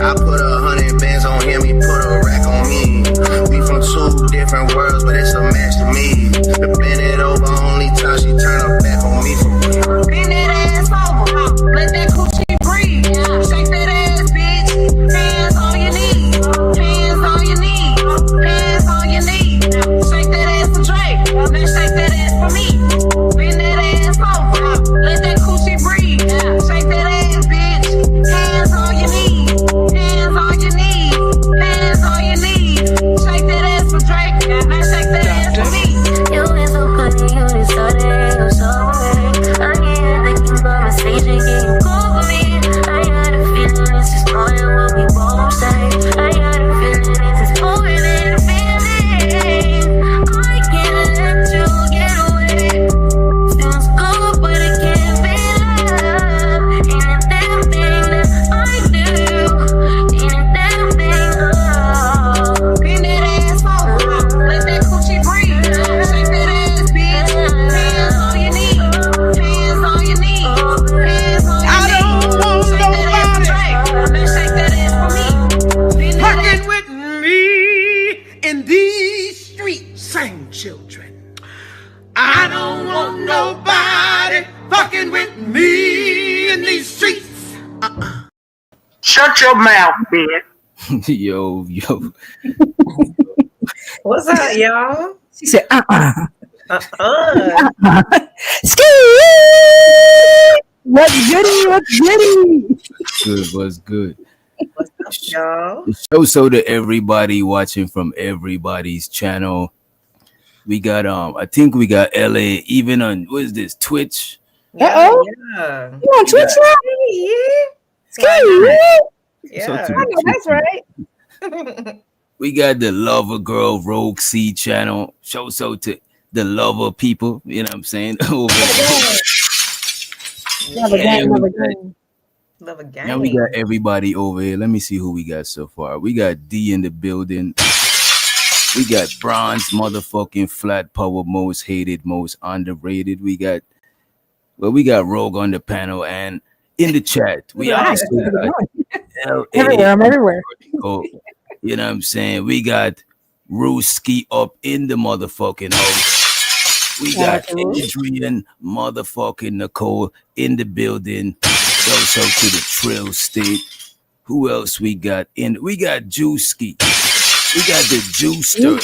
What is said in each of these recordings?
I put 100 bands on him, he put a rack on me. We from two different worlds, but it's a match to me. Bend it over, only time she turn her back on me for real. Bend that ass over, let that coochie breathe. Shake that ass, bitch. Hands on your knees, hands on your knees, hands on your knees. Shake that ass for Drake, now shake that ass for me. Bend that ass over, let that coochie breathe. Shake that ass, bitch. Hands on your knees, hands on your knees, hands on your knees. Shake that ass for Drake, now shake that ass for me. You ain't so good, you ain't started, I'm sorry. I ain't thinking about my stage and getting cool for me. I got a feeling this is more than what we both say. I got a feeling this is more than a feeling. I can't let you get away. Feels good, but it can't be love. Ain't a damn thing that I do. Ain't a damn thing, oh. Bend that ass over, let that coochie breathe. Shake that ass, bitch. Hands on your knees, hands on your knees, hands on your knees. Shake that ass for Drake, now shake that ass for me. Bend that ass. Fucking with me in these streets, same children. I don't want nobody fucking with me in these streets. Shut your mouth, bitch. Yo. What's up, y'all? She said, Ski! What's goody? What's good? What's up, y'all? So to everybody watching from everybody's channel. We got I think we got LA even on what is this Twitch? Uh-oh. Yeah. You on Twitch now? Yeah. So Yeah. to I know that's right. we got the Lover Girl Rogue C channel. So to the lover people, you know what I'm saying? Over there. Love a gang, love a Yeah, gang. Love a gang. Now we got everybody over here. Let me see who we got so far. We got D in the building. We got Bronze, motherfucking Flat Power, most hated, most underrated. We got Rogue on the panel and in the chat. We also got Everywhere, I'm everywhere. You know what I'm saying? We got Ruski up in the motherfucking house. We got Adrian motherfucking Nicole in the building. Also to the Trill State. Who else we got in? We got Juicy. We got the Juicer.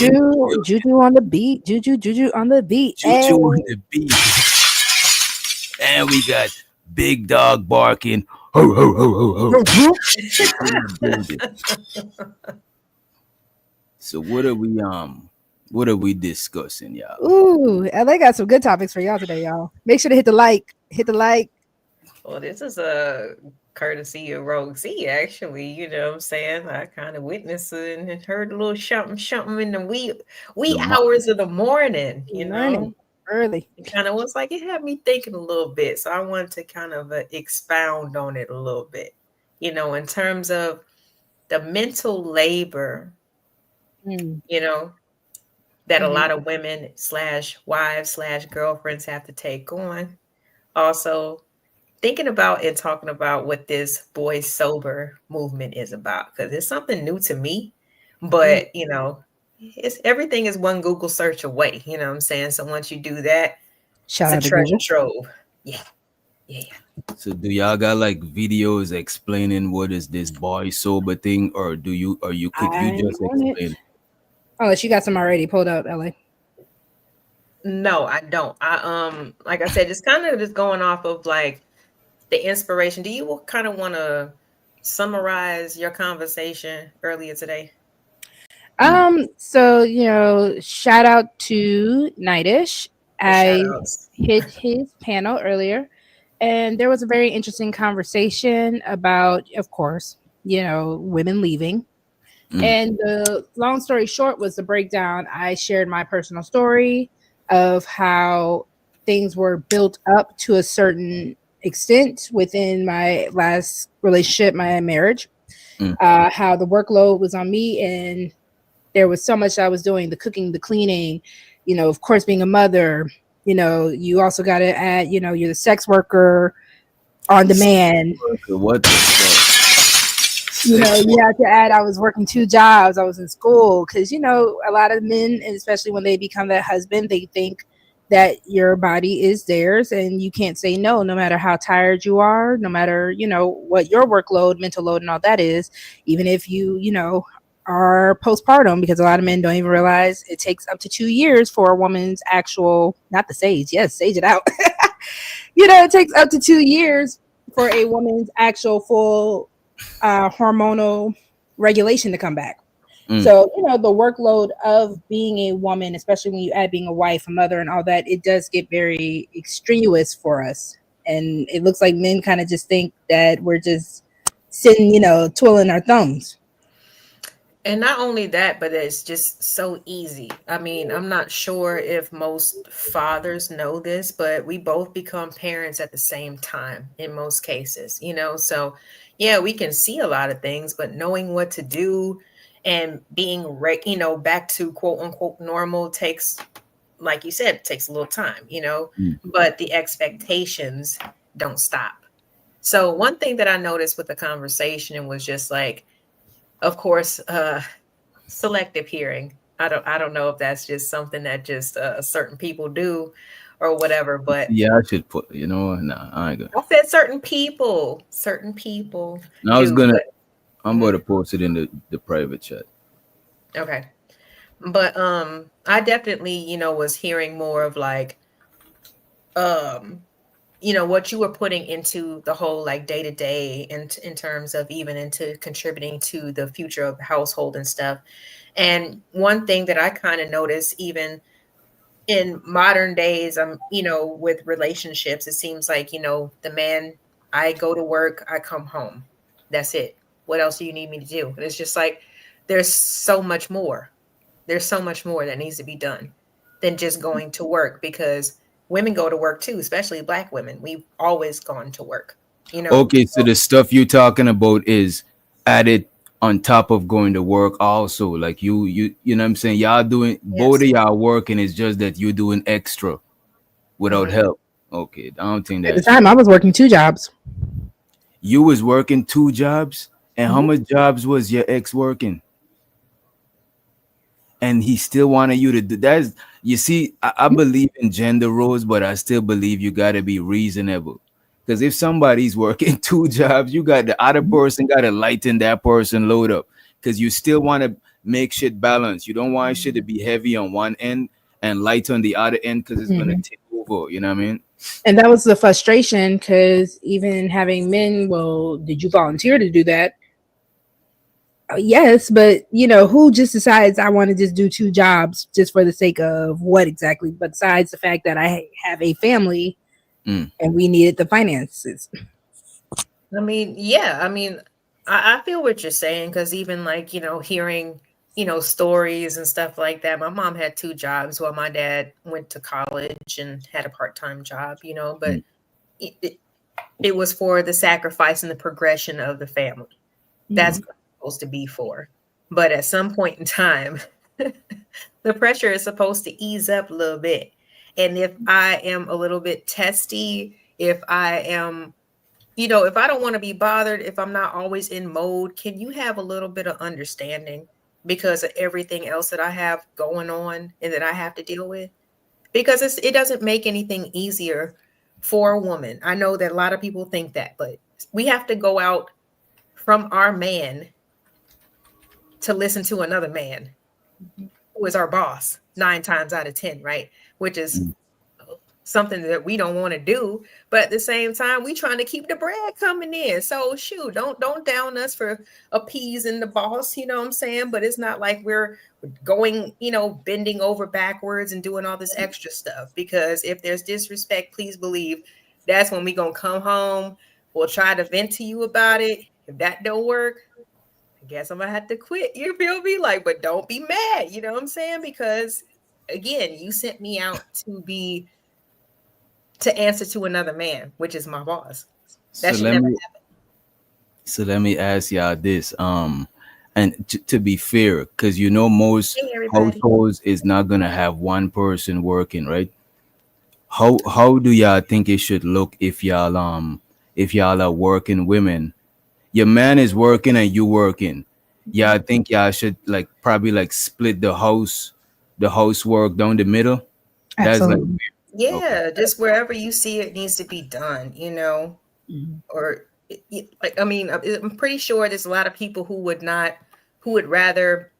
Juju on the beat. Juju on the beat. Juju on the beat. And we got Big Dog barking. Ho, ho, ho, ho, ho. So what are we discussing, y'all? Ooh, LA got some good topics for y'all today, y'all. Make sure to hit the like. Well, this is a courtesy of Rogue C, actually. You know what I'm saying? I kind of witnessed it and heard a little something in the wee hours of the morning, you know? Early. It kind of was like, it had me thinking a little bit. So I wanted to kind of expound on it a little bit, you know, in terms of the mental labor, you know, that a lot of women / wives / girlfriends have to take on. Also, thinking about and talking about what this Boysober movement is about, because it's something new to me, but you know, everything is one Google search away. You know what I'm saying? So once you do that, Shout it's out a to treasure trove. Yeah. So do y'all got like videos explaining what is this Boysober thing, or could you just explain it? Unless you got some already pulled out, LA. No, I don't. Like I said, just kind of just going off of like the inspiration. Do you kind of want to summarize your conversation earlier today? So you know, shout out to Nightish. I hit his panel earlier, and there was a very interesting conversation about, of course, you know, women leaving. And the long story short was the breakdown. I shared my personal story of how things were built up to a certain extent within my last relationship, my marriage, how the workload was on me and there was so much I was doing, the cooking, the cleaning, you know, of course, being a mother, you know, you also got to add, you know, you're the sex worker on demand. What the fuck? You know, you have to add, I was working 2 jobs, I was in school. Because, you know, a lot of men, and especially when they become that husband, they think that your body is theirs and you can't say no, no matter how tired you are, no matter, you know, what your workload, mental load, and all that is, even if you know, are postpartum, because a lot of men don't even realize it takes up to 2 years for a woman's actual, not the sage, yes, sage it out. You know, it takes up to 2 years for a woman's actual full hormonal regulation to come back. So, you know, the workload of being a woman, especially when you add being a wife, a mother, and all that, it does get very extraneous for us. And it looks like men kind of just think that we're just sitting, you know, twiddling our thumbs. And not only that, but it's just so easy. I mean, I'm not sure if most fathers know this, but we both become parents at the same time in most cases, you know? So, yeah, we can see a lot of things, but knowing what to do and being, you know, back to quote unquote normal takes, like you said, it takes a little time, you know, but the expectations don't stop. So, one thing that I noticed with the conversation was just like, of course, selective hearing. I don't know if that's just something that just certain people do or whatever, but Yeah, I should put, you know, nah, I ain't gonna. I said certain people I was do, gonna, but, I'm going to post it in the private chat. okay. But I definitely, you know, was hearing more of like you know, what you were putting into the whole like day to day in terms of even into contributing to the future of the household and stuff. And one thing that I kind of noticed even in modern days, you know, with relationships, it seems like, you know, the man, I go to work, I come home. That's it. What else do you need me to do? And it's just like there's so much more. There's so much more that needs to be done than just going to work, because women go to work too, especially Black women. We've always gone to work, you know. Okay, so the stuff you're talking about is added on top of going to work also. Like you know what I'm saying? Y'all doing, both of y'all working, it's just that you're doing extra without help. Okay, I don't think At the that time, I was working 2 jobs. you was working 2 jobs, and how much jobs was your ex working? And he still wanted you to do that. You see, I believe in gender roles, but I still believe you got to be reasonable. Because if somebody's working 2 jobs, you got the other person got to lighten that person load up. Because you still want to make shit balanced. You don't want shit to be heavy on one end and light on the other end, because it's gonna take over. You know what I mean? And that was the frustration, because even having men, well, did you volunteer to do that? Yes, but you know, who just decides I want to just do 2 jobs just for the sake of what exactly? Besides the fact that I have a family and we needed the finances. I mean, yeah, I mean, I feel what you're saying, because even like, you know, hearing, you know, stories and stuff like that. My mom had 2 jobs while my dad went to college and had a part-time job, you know, but it was for the sacrifice and the progression of the family. That's what it's supposed to be for. But at some point in time, the pressure is supposed to ease up a little bit. And if I am a little bit testy, if I am, you know, if I don't want to be bothered, if I'm not always in mode, can you have a little bit of understanding because of everything else that I have going on and that I have to deal with? Because it doesn't make anything easier for a woman. I know that a lot of people think that, but we have to go out from our man to listen to another man who is our boss 9 times out of 10, right? Which is something that we don't want to do, but at the same time, we trying to keep the bread coming in. So shoot, don't down us for appeasing the boss, you know what I'm saying? But it's not like we're going, you know, bending over backwards and doing all this extra stuff, because if there's disrespect, please believe that's when we gonna come home. We'll try to vent to you about it. If that don't work, I guess I'm gonna have to quit. You feel me? Like, but don't be mad, you know what I'm saying? Because again, you sent me out to answer to another man, which is my boss. That should never happen. So let me ask y'all this. And to be fair, because you know most households is not gonna have one person working, right? How do y'all think it should look if y'all are working women your man is working and you working. Yeah, I think y'all should like probably like split the housework down the middle. That's like Absolutely. Yeah, just wherever you see it needs to be done, you know, or like, I mean, I'm pretty sure there's a lot of people who would rather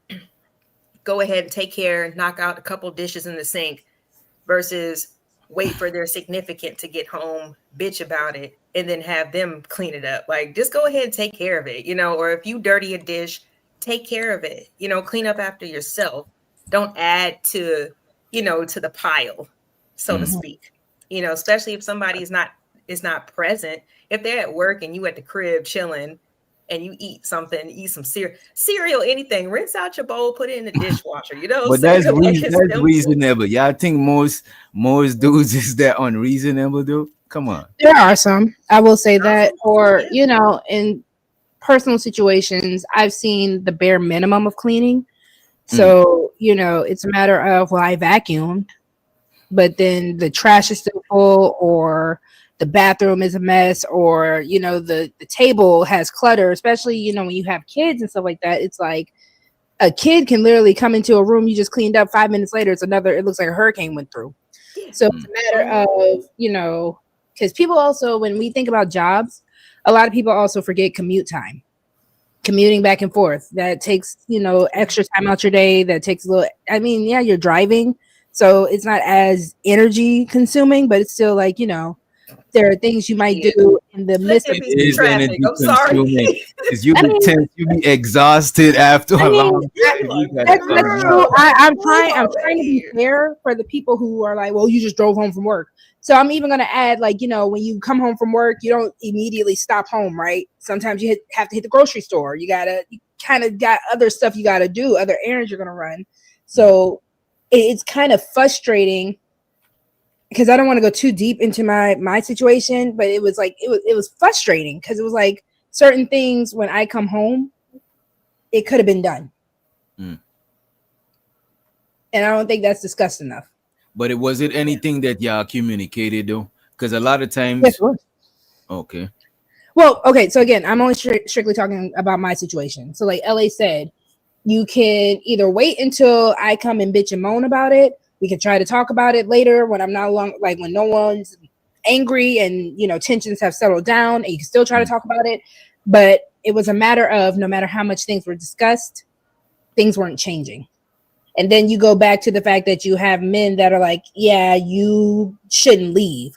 go ahead and take care and knock out a couple dishes in the sink versus wait for their significant to get home, bitch about it, and then have them clean it up. Like, just go ahead and take care of it, you know, or if you dirty a dish, take care of it, you know, clean up after yourself. Don't add to, you know, to the pile, so to speak, you know, especially if somebody is not present. If they're at work and you at the crib chilling and you eat some cereal, anything, rinse out your bowl, put it in the dishwasher, you know. But that's reasonable. Yeah, I think most dudes is that unreasonable, dude. Come on. There are some, I will say that, or you know, in personal situations, I've seen the bare minimum of cleaning. So you know, it's a matter of, well, I vacuumed, but then the trash is still full, or the bathroom is a mess, or you know, the table has clutter, especially you know when you have kids and stuff like that. It's like a kid can literally come into a room you just cleaned up, 5 minutes later it looks like a hurricane went through. So it's a matter of, you know, because people also, when we think about jobs, a lot of people also forget commute time. Commuting back and forth, that takes, you know, extra time out your day. That takes a little, I mean, yeah, you're driving, so it's not as energy consuming, but it's still like, you know, there are things you might do in the midst of traffic. I'm sorry. Because you be exhausted after a long day. That's true. I'm trying to be fair for the people who are like, well, you just drove home from work. So I'm even going to add, like, you know, when you come home from work, you don't immediately stop home, right? Sometimes you have to hit the grocery store. You kind of got other stuff you got to do, other errands you're going to run. So it's kind of frustrating, because I don't want to go too deep into my situation, but it was like, it was frustrating, because it was like certain things when I come home, it could have been done. And I don't think that's discussed enough. But was it anything that y'all communicated though? Because a lot of times. Yes, it was. Okay. Well, okay. So again, I'm only strictly talking about my situation. So like LA said, you can either wait until I come and bitch and moan about it. We can try to talk about it later when I'm not when no one's angry and, you know, tensions have settled down, and you can still try to talk about it. But it was a matter of, no matter how much things were discussed, things weren't changing. And then you go back to the fact that you have men that are like, yeah, you shouldn't leave.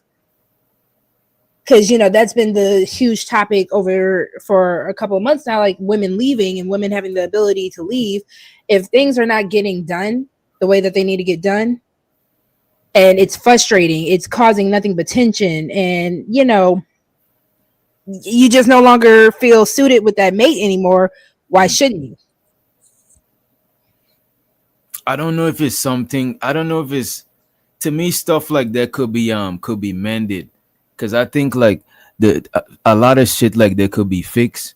Because, you know, that's been the huge topic over for a couple of months now, like women leaving and women having the ability to leave. If things are not getting done the way that they need to get done, and it's frustrating, it's causing nothing but tension, and, you know, you just no longer feel suited with that mate anymore, why shouldn't you? I don't know if it's something. I don't know if it's, to me, stuff like that could be mended, because I think like a lot of shit like that could be fixed,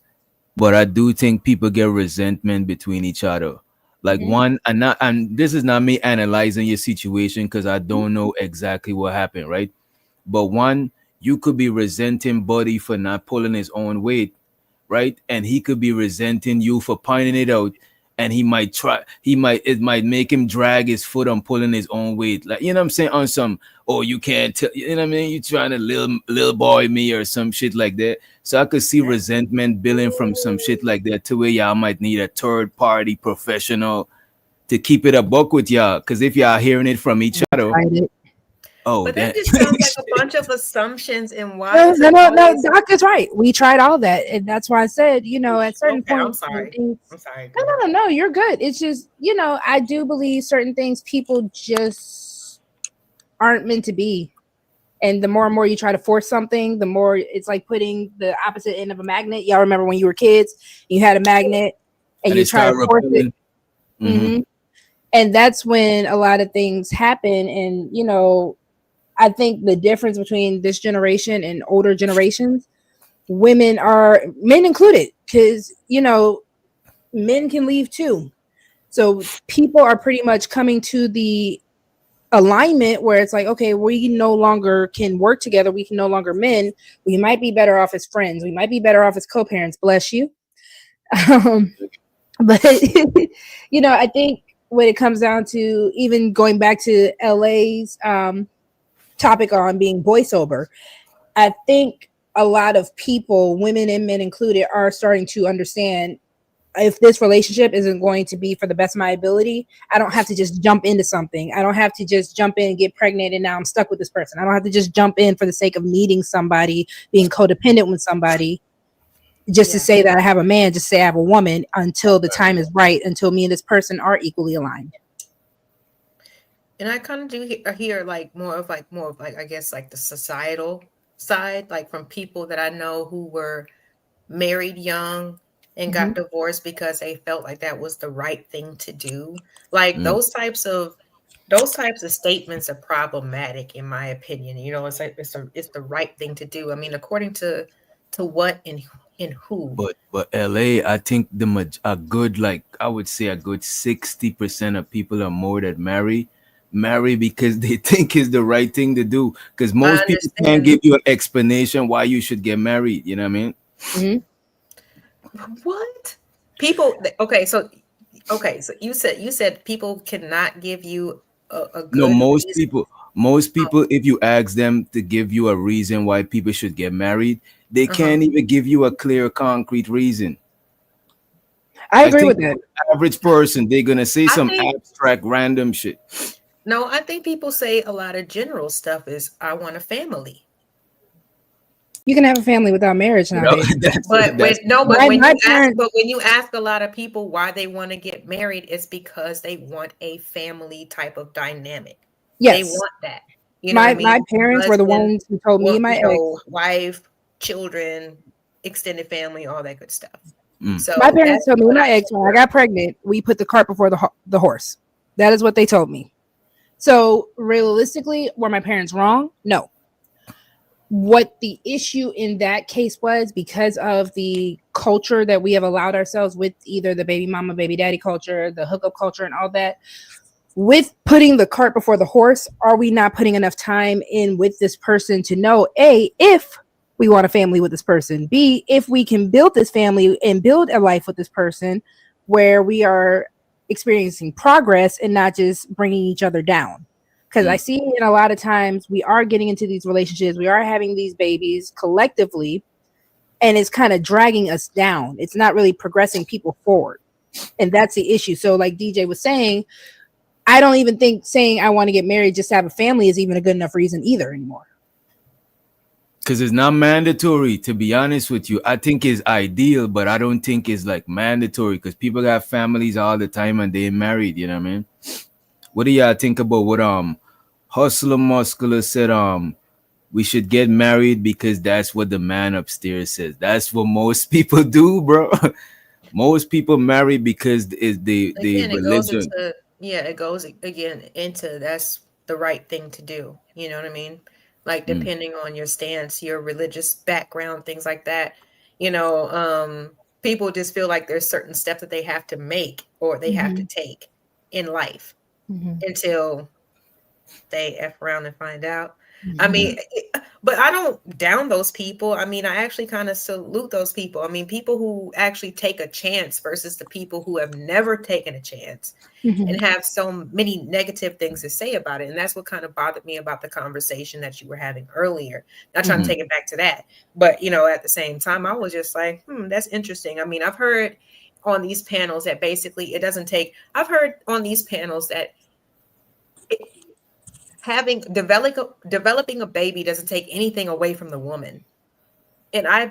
but I do think people get resentment between each other. Like one, and this is not me analyzing your situation, because I don't know exactly what happened, right? But one, you could be resenting Buddy for not pulling his own weight, right? And he could be resenting you for pointing it out. And it might make him drag his foot on pulling his own weight. Like, you know what I'm saying? On some, oh, you can't tell, you know what I mean? You trying to little boy me or some shit like that. So I could see resentment building from some shit like that, to where y'all might need a third party professional to keep it a buck with y'all. Because if y'all hearing it from each other, but that just sounds like a bunch of assumptions. And why? No, Doc is right. We tried all that, and that's why I said, you know, at certain points. I'm sorry. No, you're good. It's just, you know, I do believe certain things people just aren't meant to be, and the more and more you try to force something, the more it's like putting the opposite end of a magnet. Y'all remember when you were kids, you had a magnet, and you try to force it. And that's when a lot of things happen, and you know. I think the difference between this generation and older generations, men included, because, you know, men can leave too. So people are pretty much coming to the alignment where it's like, okay, we no longer can work together, we can no longer men, we might be better off as friends, we might be better off as co-parents, bless you. But I think when it comes down to even going back to LA's topic on being Boysober, I think a lot of people, women and men included, are starting to understand, if this relationship isn't going to be for the best of my ability, I don't have to just jump into something. I don't have to just jump in and get pregnant and now I'm stuck with this person. I don't have to just jump in for the sake of needing somebody, being codependent with somebody, just to say that I have a man, just say I have a woman, until the time is right, until me and this person are equally aligned. And I kind of do hear more of I guess like the societal side, like from people that I know who were married young and got divorced because they felt like that was the right thing to do. Like those types of statements are problematic in my opinion. It's like it's the right thing to do. I mean, according to what and who. But LA, I think a good, like I would say a good 60% of people are more that marry because they think it's the right thing to do. Because most people can't give you an explanation why you should get married. You know what I mean? Mm-hmm. What people? Okay, so you said people cannot give you a good. No, most people, if you ask them to give you a reason why people should get married, they can't even give you a clear, concrete reason. I agree with that. Average person, they're gonna say some abstract, random shit. No, I think people say a lot of general stuff is, I want a family. You can have a family without marriage nowadays. But when you ask a lot of people why they want to get married, it's because they want a family type of dynamic. Yes. They want that. You know my parents were the ones who told me, my ex, wife, children, extended family, all that good stuff. So my parents told me, my ex, when I got pregnant, we put the cart before the horse. That is what they told me. So realistically, were my parents wrong? No. What the issue in that case was, because of the culture that we have allowed ourselves with, either the baby mama, baby daddy culture, the hookup culture, and all that, with putting the cart before the horse, are we not putting enough time in with this person to know, A, if we want a family with this person, B, if we can build this family and build a life with this person where we are experiencing progress and not just bringing each other down. Because I see in a lot of times we are getting into these relationships, we are having these babies collectively, and it's kind of dragging us down. It's not really progressing people forward. And that's the issue. So like DJ was saying, I don't even think saying I want to get married just to have a family is even a good enough reason either anymore. Because it's not mandatory, to be honest with you. I think it's ideal, but I don't think it's like mandatory, because people got families all the time and they're married, you know what I mean? What do y'all think about what Hustler Muscular said? We should get married because that's what the man upstairs says. That's what most people do, bro. Most people marry because it's the religion. It goes again into that's the right thing to do. You know what I mean? Like depending on your stance, your religious background, things like that. People just feel like there's certain steps that they have to make or they have to take in life. Until they F around and find out. I mean, but I don't down those people. I mean, I actually kind of salute those people. I mean, people who actually take a chance versus the people who have never taken a chance and have so many negative things to say about it. And that's what kind of bothered me about the conversation that you were having earlier. Not trying to take it back to that, but at the same time, I was just like, that's interesting. I mean, I've heard on these panels that basically I've heard on these panels that developing a baby doesn't take anything away from the woman. And I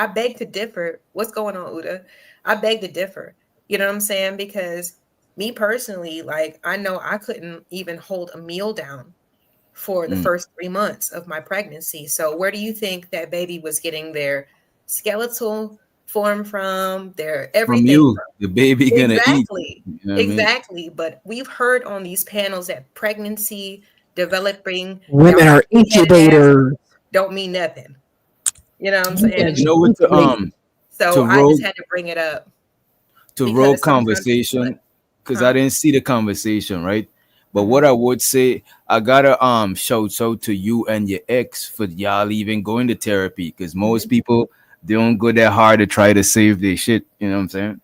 beg to differ. What's going on, Uda? I beg to differ. You know what I'm saying? Because me personally, like, I know I couldn't even hold a meal down for the first 3 months of my pregnancy. So where do you think that baby was getting their skeletal form from, their everything from you? The baby gonna exactly. eat. You know Exactly. I mean? But we've heard on these panels that pregnancy, developing women are incubators. Don't mean nothing. You know what I'm saying? You know what? So I just had to bring it up. To roll conversation, because I didn't see the conversation, right? But what I would say, I gotta shout out to you and your ex for y'all even going to therapy, because most people, they don't go that hard to try to save their shit. You know what I'm saying?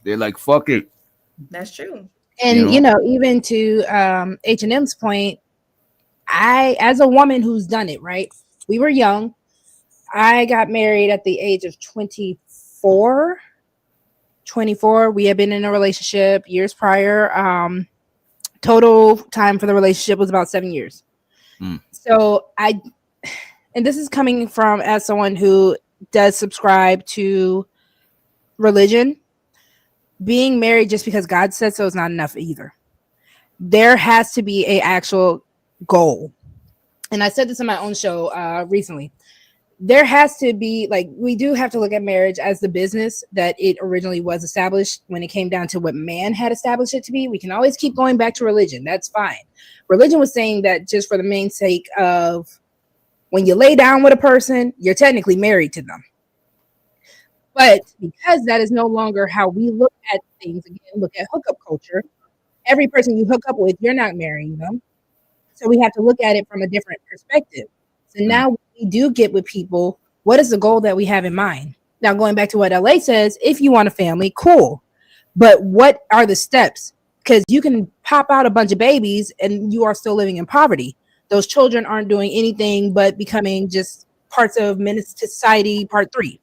They're like, fuck it. That's true. And even to H&M's point, I, as a woman who's done it, right? We were young. I got married at the age of 24. We had been in a relationship years prior. Total time for the relationship was about 7 years. So and this is coming from as someone who does subscribe to religion. Being married just because God said so is not enough either. There has to be an actual goal. And I said this in my own show recently. There has to be, like, we do have to look at marriage as the business that it originally was established when it came down to what man had established it to be. We can always keep going back to religion. That's fine. Religion was saying that just for the main sake of when you lay down with a person, you're technically married to them. But because that is no longer how we look at things, again, look at hookup culture, every person you hook up with, you're not marrying them. So we have to look at it from a different perspective. So now when we do get with people, what is the goal that we have in mind? Now, going back to what LA says, if you want a family, cool. But what are the steps? Because you can pop out a bunch of babies and you are still living in poverty. Those children aren't doing anything but becoming just parts of menace to society, part 3.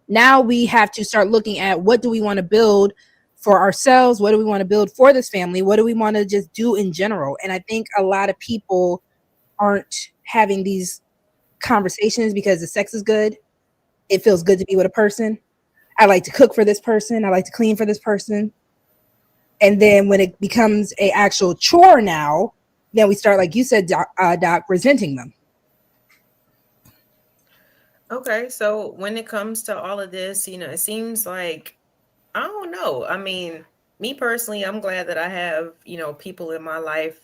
Now we have to start looking at what do we want to build for ourselves? What do we want to build for this family? What do we want to just do in general? And I think a lot of people aren't having these conversations because the sex is good. It feels good to be with a person. I like to cook for this person. I like to clean for this person. And then when it becomes an actual chore now, then we start, like you said, Doc, resenting them. Okay, so when it comes to all of this, it seems like, I don't know. I mean, me personally, I'm glad that I have, people in my life,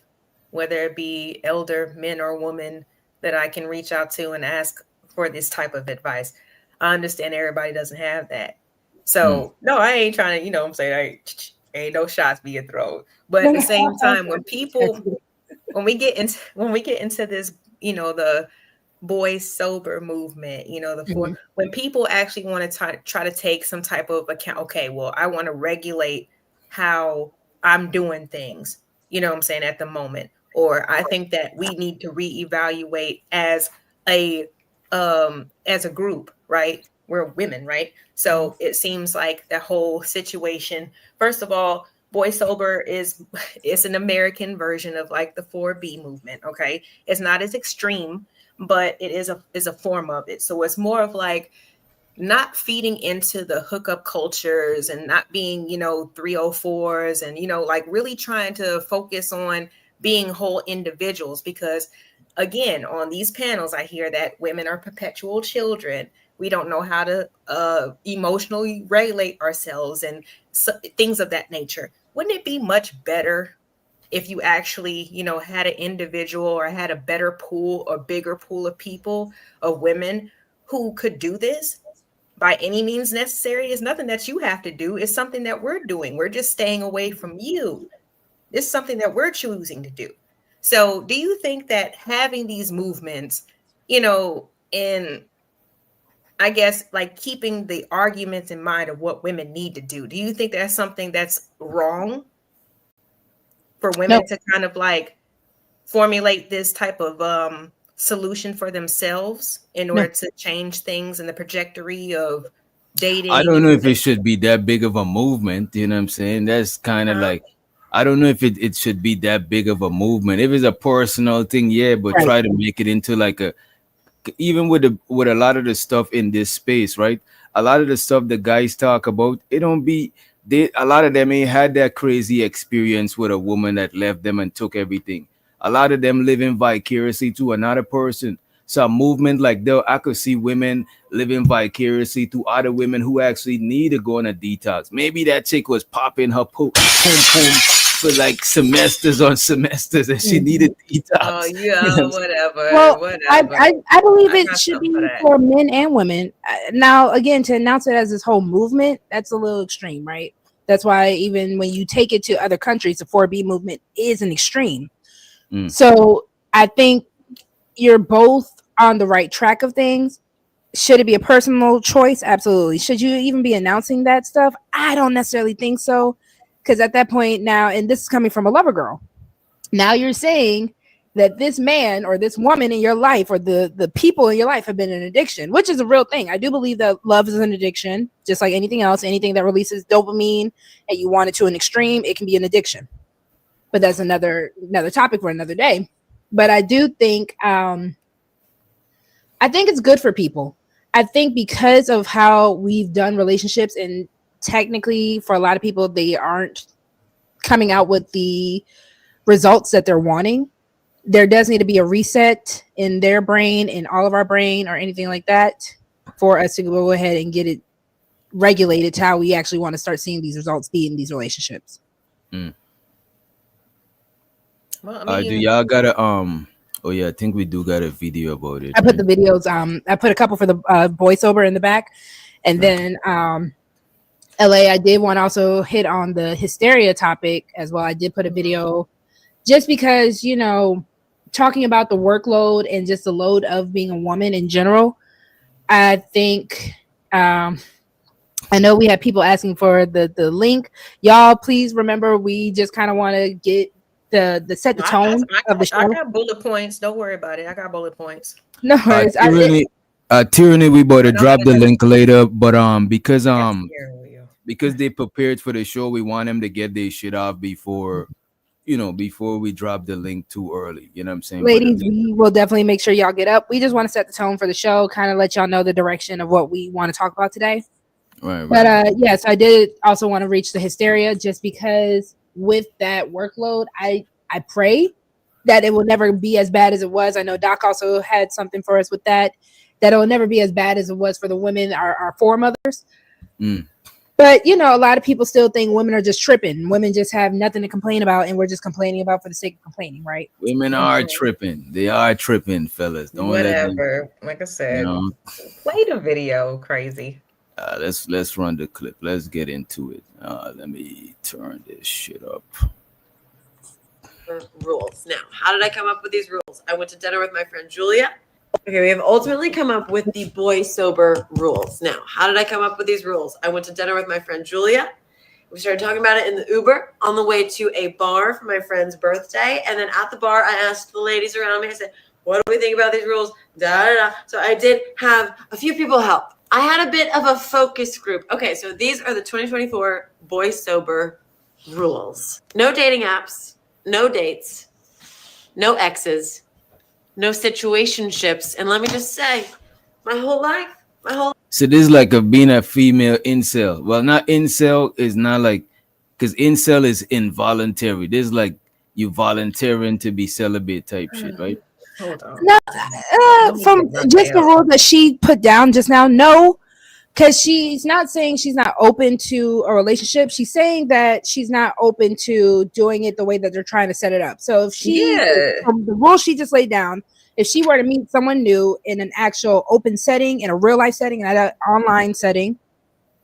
whether it be elder men or women, that I can reach out to and ask for this type of advice. I understand everybody doesn't have that. So no, I ain't trying to, I'm saying ain't no shots being thrown. But at the same time, when we get into this, the Boysober movement, when people actually want to try to take some type of account, okay, well, I want to regulate how I'm doing things, what I'm saying, at the moment. Or I think that we need to reevaluate as a group, right? We're women, right? So it seems like the whole situation, first of all, Boysober is an American version of like the 4B movement. Okay. It's not as extreme, but it is a form of it. So it's more of like not feeding into the hookup cultures and not being, 304s and, like really trying to focus on being whole individuals. Because again, on these panels, I hear that women are perpetual children. We don't know how to emotionally regulate ourselves and things of that nature. Wouldn't it be much better if you actually, had an individual or had a better pool or bigger pool of people, of women who could do this by any means necessary? It's nothing that you have to do. It's something that we're doing. We're just staying away from you. It's something that we're choosing to do. So do you think that having these movements, in, I guess, like keeping the arguments in mind of what women need to do you think that's something that's wrong for women to kind of like formulate this type of solution for themselves in order to change things in the trajectory of dating? I don't know if it should be that big of a movement. You know what I'm saying? That's kind of like, I don't know if it should be that big of a movement. If it's a personal thing, yeah, but try to make it into like even with a lot of the stuff in this space, right? A lot of the stuff the guys talk about, it don't be, a lot of them ain't had that crazy experience with a woman that left them and took everything. A lot of them living vicariously to another person. So a movement like that, I could see women living vicariously to other women who actually need to go on a detox. Maybe that chick was popping her pum for like semesters on semesters and she needed detox. Oh yeah, whatever. Well, whatever. I believe it should be for men and women. Now, again, to announce it as this whole movement, that's a little extreme, right? That's why even when you take it to other countries, the 4B movement is an extreme. So I think you're both on the right track of things. Should it be a personal choice? Absolutely. Should you even be announcing that stuff? I don't necessarily think so. Because at that point now, and this is coming from a lover girl, now you're saying that this man or this woman in your life or the people in your life have been an addiction, which is a real thing. I do believe that love is an addiction, just like anything else. Anything that releases dopamine and you want it to an extreme, it can be an addiction. But that's another topic for another day. But I do think it's good for people. I think because of how we've done relationships, and technically for a lot of people, they aren't coming out with the results that they're wanting. There does need to be a reset in their brain, in all of our brain, or anything like that, for us to go ahead and get it regulated to how we actually want to start seeing these results be in these relationships. Well, I mean, do y'all got a Oh yeah, I think we do got a video about it. I put the videos. I put a couple for the Boysober in the back, and then LA. I did want to also hit on the hysteria topic as well. I did put a video, just because talking about the workload and just the load of being a woman in general. I think I know we had people asking for the link. Y'all, please remember, we just kind of want to get the set the tone of the show. I got bullet points. Don't worry about it. I got bullet points. No worries. Tyranny, we about to drop the link later, but because they prepared for the show, we want them to get their shit off before we drop the link too early. You know what I'm saying? Ladies, we will definitely make sure y'all get up. We just want to set the tone for the show, kind of let y'all know the direction of what we want to talk about today. Right. But yes, I did also want to reach the hysteria, just because with that workload, I pray that it will never be as bad as it was. I know Doc also had something for us with that it will never be as bad as it was for the women, our foremothers. But a lot of people still think women are just tripping. Women just have nothing to complain about, and we're just complaining about for the sake of complaining, right? Women are tripping. They are tripping, fellas. Don't Whatever. Like I said, play the video, crazy. Let's run the clip. Let's get into it. Let me turn this shit up. Rules. Now, how did I come up with these rules? I went to dinner with my friend Julia. Okay, we have ultimately come up with the Boysober rules. Now, how did I come up with these rules? I went to dinner with my friend Julia. We started talking about it in the Uber on the way to a bar for my friend's birthday. And then at the bar, I asked the ladies around me, I said, what do we think about these rules? So I did have a few people help. I had a bit of a focus group. Okay, so these are the 2024 Boysober rules. No dating apps, no dates, no exes, no situationships. And let me just say, my whole life. So this is like being a female incel. Well, not incel is not like, because incel is involuntary. This is like you volunteering to be celibate type shit, right? Hold on. No, from just the rule that she put down just now, no, because she's not saying she's not open to a relationship. She's saying that she's not open to doing it the way that they're trying to set it up. So if from the rule she just laid down, if she were to meet someone new in an actual open setting, in a real life setting, in an online setting,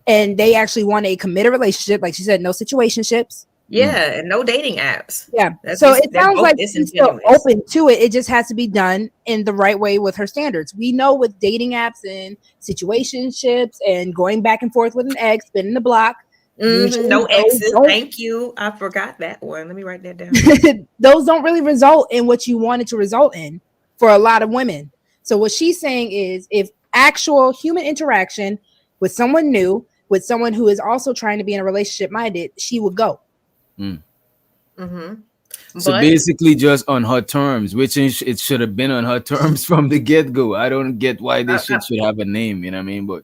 and they actually want a committed relationship, like she said, no situationships. Yeah, and no dating apps. Yeah. So it sounds like she's still open to it. It just has to be done in the right way with her standards. We know with dating apps and situationships and going back and forth with an ex, spinning the block. No exes. Thank you. I forgot that one. Let me write that down. Those don't really result in what you want it to result in for a lot of women. So what she's saying is, if actual human interaction with someone new, with someone who is also trying to be in a relationship minded, she would go. So basically just on her terms, which it should have been on her terms from the get-go. I don't get why this shit should have a name, you know what I mean? But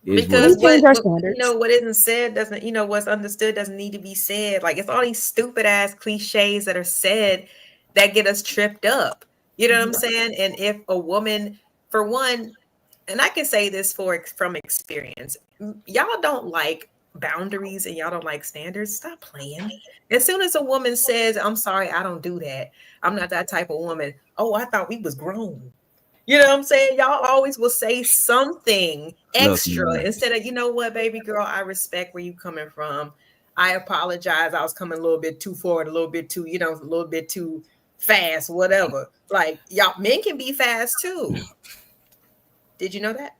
because what isn't said doesn't, what's understood doesn't need to be said. Like, it's all these stupid ass cliches that are said that get us tripped up. You know what I'm saying? And if a woman, for one, and I can say this from experience, y'all don't like boundaries and y'all don't like standards. Stop playing. As soon as a woman says, I'm sorry, I don't do that, I'm not that type of woman. Oh, I thought we was grown. You know what I'm saying? Y'all always will say something extra instead of, you know what, baby girl, I respect where you coming from. I apologize. I was coming a little bit too forward, a little bit too, a little bit too fast, whatever. Like, y'all, men can be fast too. Did you know that?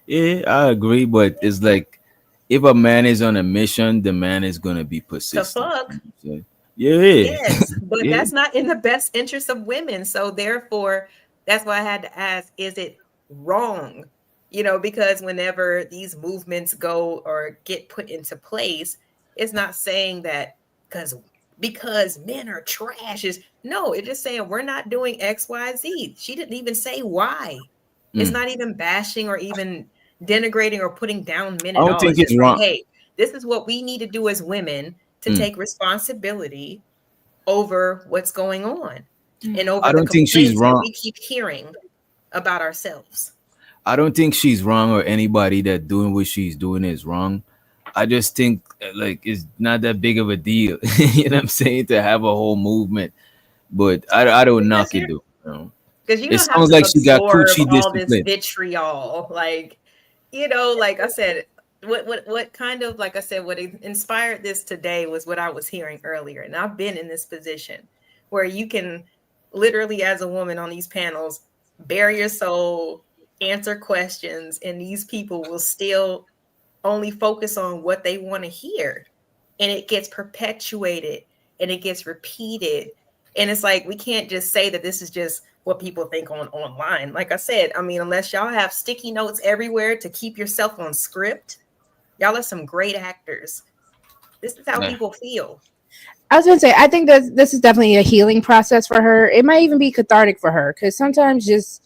Yeah, I agree, but it's like if a man is on a mission, the man is gonna be persistent. The fuck? Yeah. Yes, but Yeah. that's not in the best interest of women. So therefore, that's why I had to ask, is it wrong? Because whenever these movements go or get put into place, it's not saying that because men are trash. No, it's just saying we're not doing X, Y, Z. She didn't even say why. It's not even bashing or even denigrating or putting down men at all. I don't think it's wrong. Hey, this is what we need to do as women to take responsibility over what's going on and over I don't think she's wrong. we keep hearing about ourselves. I don't think she's wrong, or anybody that doing what she's doing is wrong. I just think like it's not that big of a deal. You know what I'm saying? To have a whole movement, but I don't knock it though. Because it sounds like she got coochie all this discipline. vitriol, like like I said, what kind of, like I said, what inspired this today was what I was hearing earlier, and I've been in this position where you can literally, as a woman on these panels, bare your soul, answer questions, and these people will still only focus on what they want to hear, and it gets perpetuated and it gets repeated, and it's like we can't just say that this is just what people think online. Like I said, I mean, unless y'all have sticky notes everywhere to keep yourself on script, y'all are some great actors. This is how people feel. I was gonna say, I think that this is definitely a healing process for her. It might even be cathartic for her, because sometimes just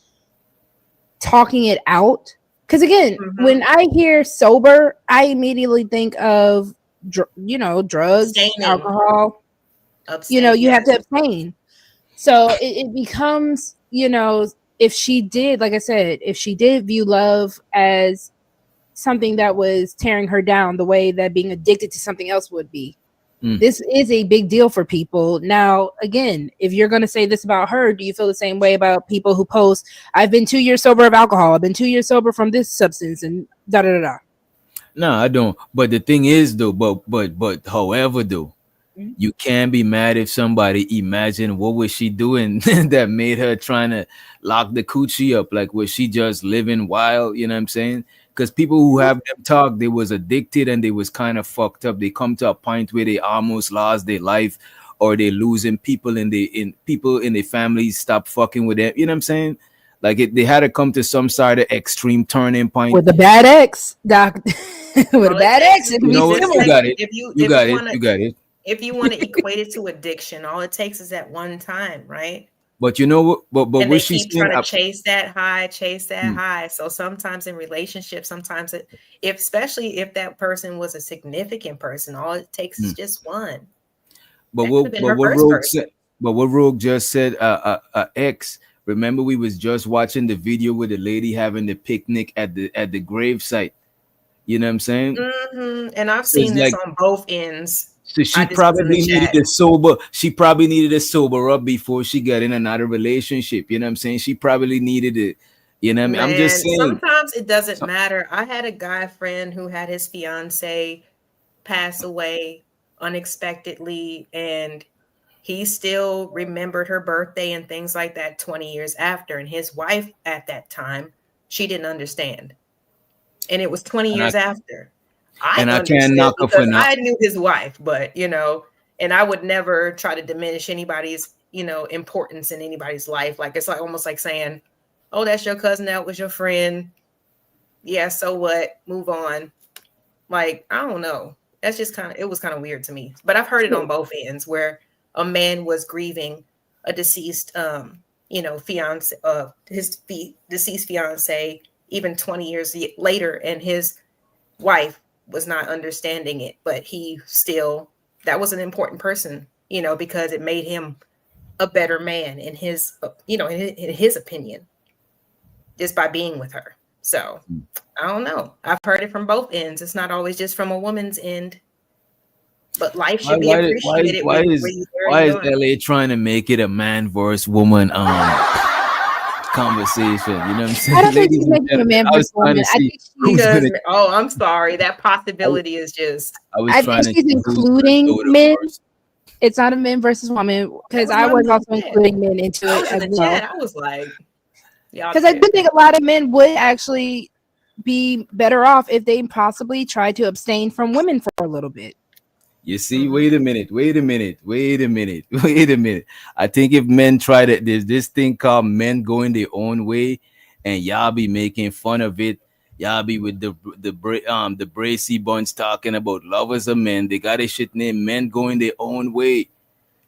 talking it out. Because again, when I hear sober, I immediately think of drugs, alcohol. You have to abstain. So it becomes, if she did, like I said, if she did view love as something that was tearing her down the way that being addicted to something else would be, this is a big deal for people. Now, again, if you're going to say this about her, do you feel the same way about people who post, I've been 2 years sober of alcohol, I've been 2 years sober from this substance, and da-da-da-da? No, I don't. But the thing is, though, but however, though, you can't be mad if somebody imagine what was she doing that made her trying to lock the coochie up. Like, was she just living wild? You know what I'm saying? Because people who have them talk, they was addicted and they was kind of fucked up. They come to a point where they almost lost their life, or they losing people in their families stop fucking with them. You know what I'm saying? Like they had to come to some sort of extreme turning point. With a bad ex, doc. With a bad ex, you got it. You got it. If you want to equate it to addiction, all it takes is that one time, right? But you know what? But and what they she's keep trying to chase that high. So sometimes in relationships, especially if that person was a significant person, all it takes is just one. But what Rogue just said, ex. Remember, we was just watching the video with the lady having the picnic at the grave site. You know what I'm saying? And I've seen this on both ends. So she probably needed to sober up before she got in another relationship. You know what I'm saying? She probably needed it. You know what I mean? I'm just saying. Sometimes it doesn't matter. I had a guy friend who had his fiance pass away unexpectedly, and he still remembered her birthday and things like that 20 years after. And his wife at that time, she didn't understand. And it was 20 years after. I can't knock her for I knew his wife, but and I would never try to diminish anybody's, importance in anybody's life. Like, it's like almost like saying, oh, that's your cousin, that was your friend. Yeah, so what? Move on. Like, I don't know. That's just it was kind of weird to me. But I've heard it on both ends where a man was grieving a deceased fiance, his deceased fiance, even 20 years later, and his wife was not understanding it, but that was an important person, because it made him a better man in his, in his opinion, just by being with her. So I don't know. I've heard it from both ends. It's not always just from a woman's end, but life should be appreciated. Why is LA trying to make it a man versus woman conversation. You know what I'm saying? I don't think she's making a man versus woman. I think she's oh, I'm sorry. That possibility is just. I think she's including men. It's not a men versus woman because I was also including men into it as well. I was like, because I do think a lot of men would actually be better off if they possibly tried to abstain from women for a little bit. You see, wait a minute. I think if men try to, there's this thing called men going their own way, and y'all be making fun of it. Y'all be with the Bracy bunch talking about lovers of men. They got a shit named men going their own way.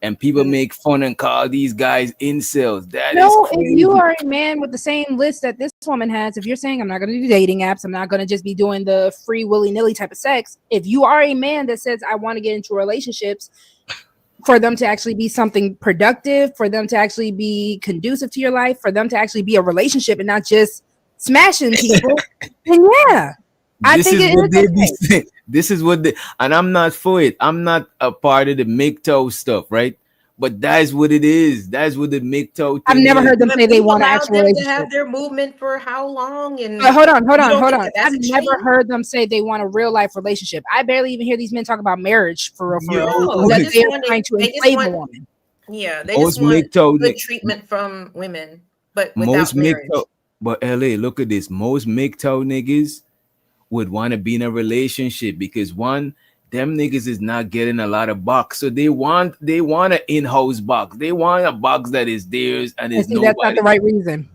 And people make fun and call these guys incels. That is crazy. If you are a man with the same list that this woman has, if you're saying I'm not going to do dating apps, I'm not going to just be doing the free willy-nilly type of sex. If you are a man that says I want to get into relationships for them to actually be something productive, for them to actually be conducive to your life, for them to actually be a relationship and not just smashing people, then yeah. This is what they, and I'm not for it. I'm not a part of the MGTOW stuff, right? But that's what it is. That's what the MGTOW thing I've never heard them say they want to actually relationship. have their movement for how long? And hold on. I've never heard them say they want a real life relationship. I barely even hear these men talk about marriage for real. They're trying to enslave a woman. Yeah, they just want good treatment from women, but without marriage. But LA, look at this. Most MGTOW niggas would want to be in a relationship because one, them niggas is not getting a lot of box, so they want an in-house box. They want a box that is theirs and is nobody. That's not the right reason.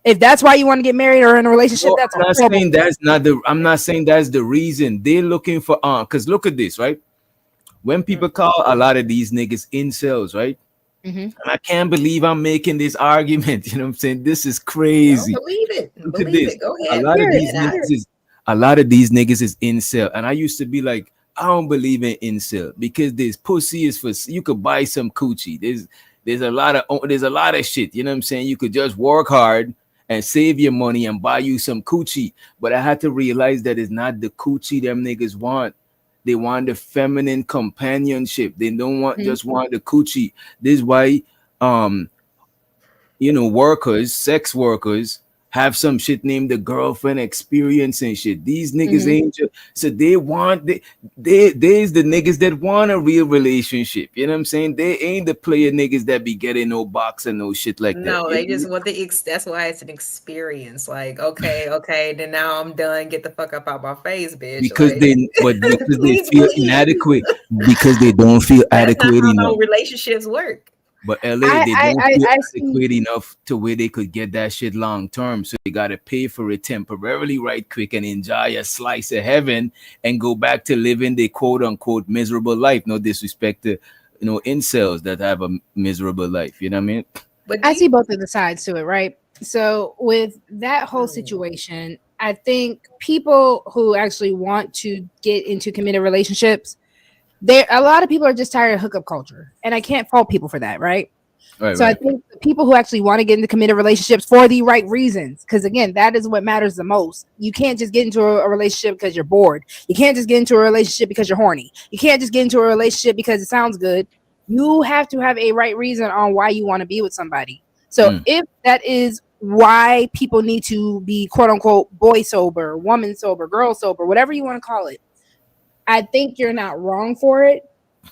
If that's why you want to get married or in a relationship, that's I'm not saying that's the reason. They're looking for because look at this, right? When people call a lot of these niggas incels, right? And I can't believe I'm making this argument. You know what I'm saying? This is crazy. Believe it. Go ahead. A lot of these niggas is incel, and I used to be like, I don't believe in incel because this pussy is for you could buy some coochie. There's a lot of shit. You know what I'm saying? You could just work hard and save your money and buy you some coochie. But I had to realize that it's not the coochie them niggas want. They want the feminine companionship. They don't want just want the coochie. This is why sex workers have some shit named the girlfriend experience and shit. These niggas ain't just, so there's the niggas that want a real relationship. You know what I'm saying? They ain't the player niggas that be getting no box and no shit like that. No, they just want that's why it's an experience. Like, okay, then now I'm done. Get the fuck up out my face, bitch. Because they feel inadequate. Because they don't feel adequate enough. How relationships work. But LA, they don't feel adequate enough to where they could get that shit long term. So they gotta pay for it temporarily, right quick, and enjoy a slice of heaven and go back to living the quote unquote miserable life. No disrespect to incels that have a miserable life. You know what I mean? But I see both of the sides to it, right? So with that whole situation, I think people who actually want to get into committed relationships, a lot of people are just tired of hookup culture, and I can't fault people for that, right? I think the people who actually want to get into committed relationships for the right reasons, because again, that is what matters the most. You can't just get into a relationship because you're bored. You can't just get into a relationship because you're horny. You can't just get into a relationship because it sounds good. You have to have a right reason on why you want to be with somebody. So if that is why people need to be quote unquote boy sober, woman sober, girl sober, whatever you want to call it, I think you're not wrong for it.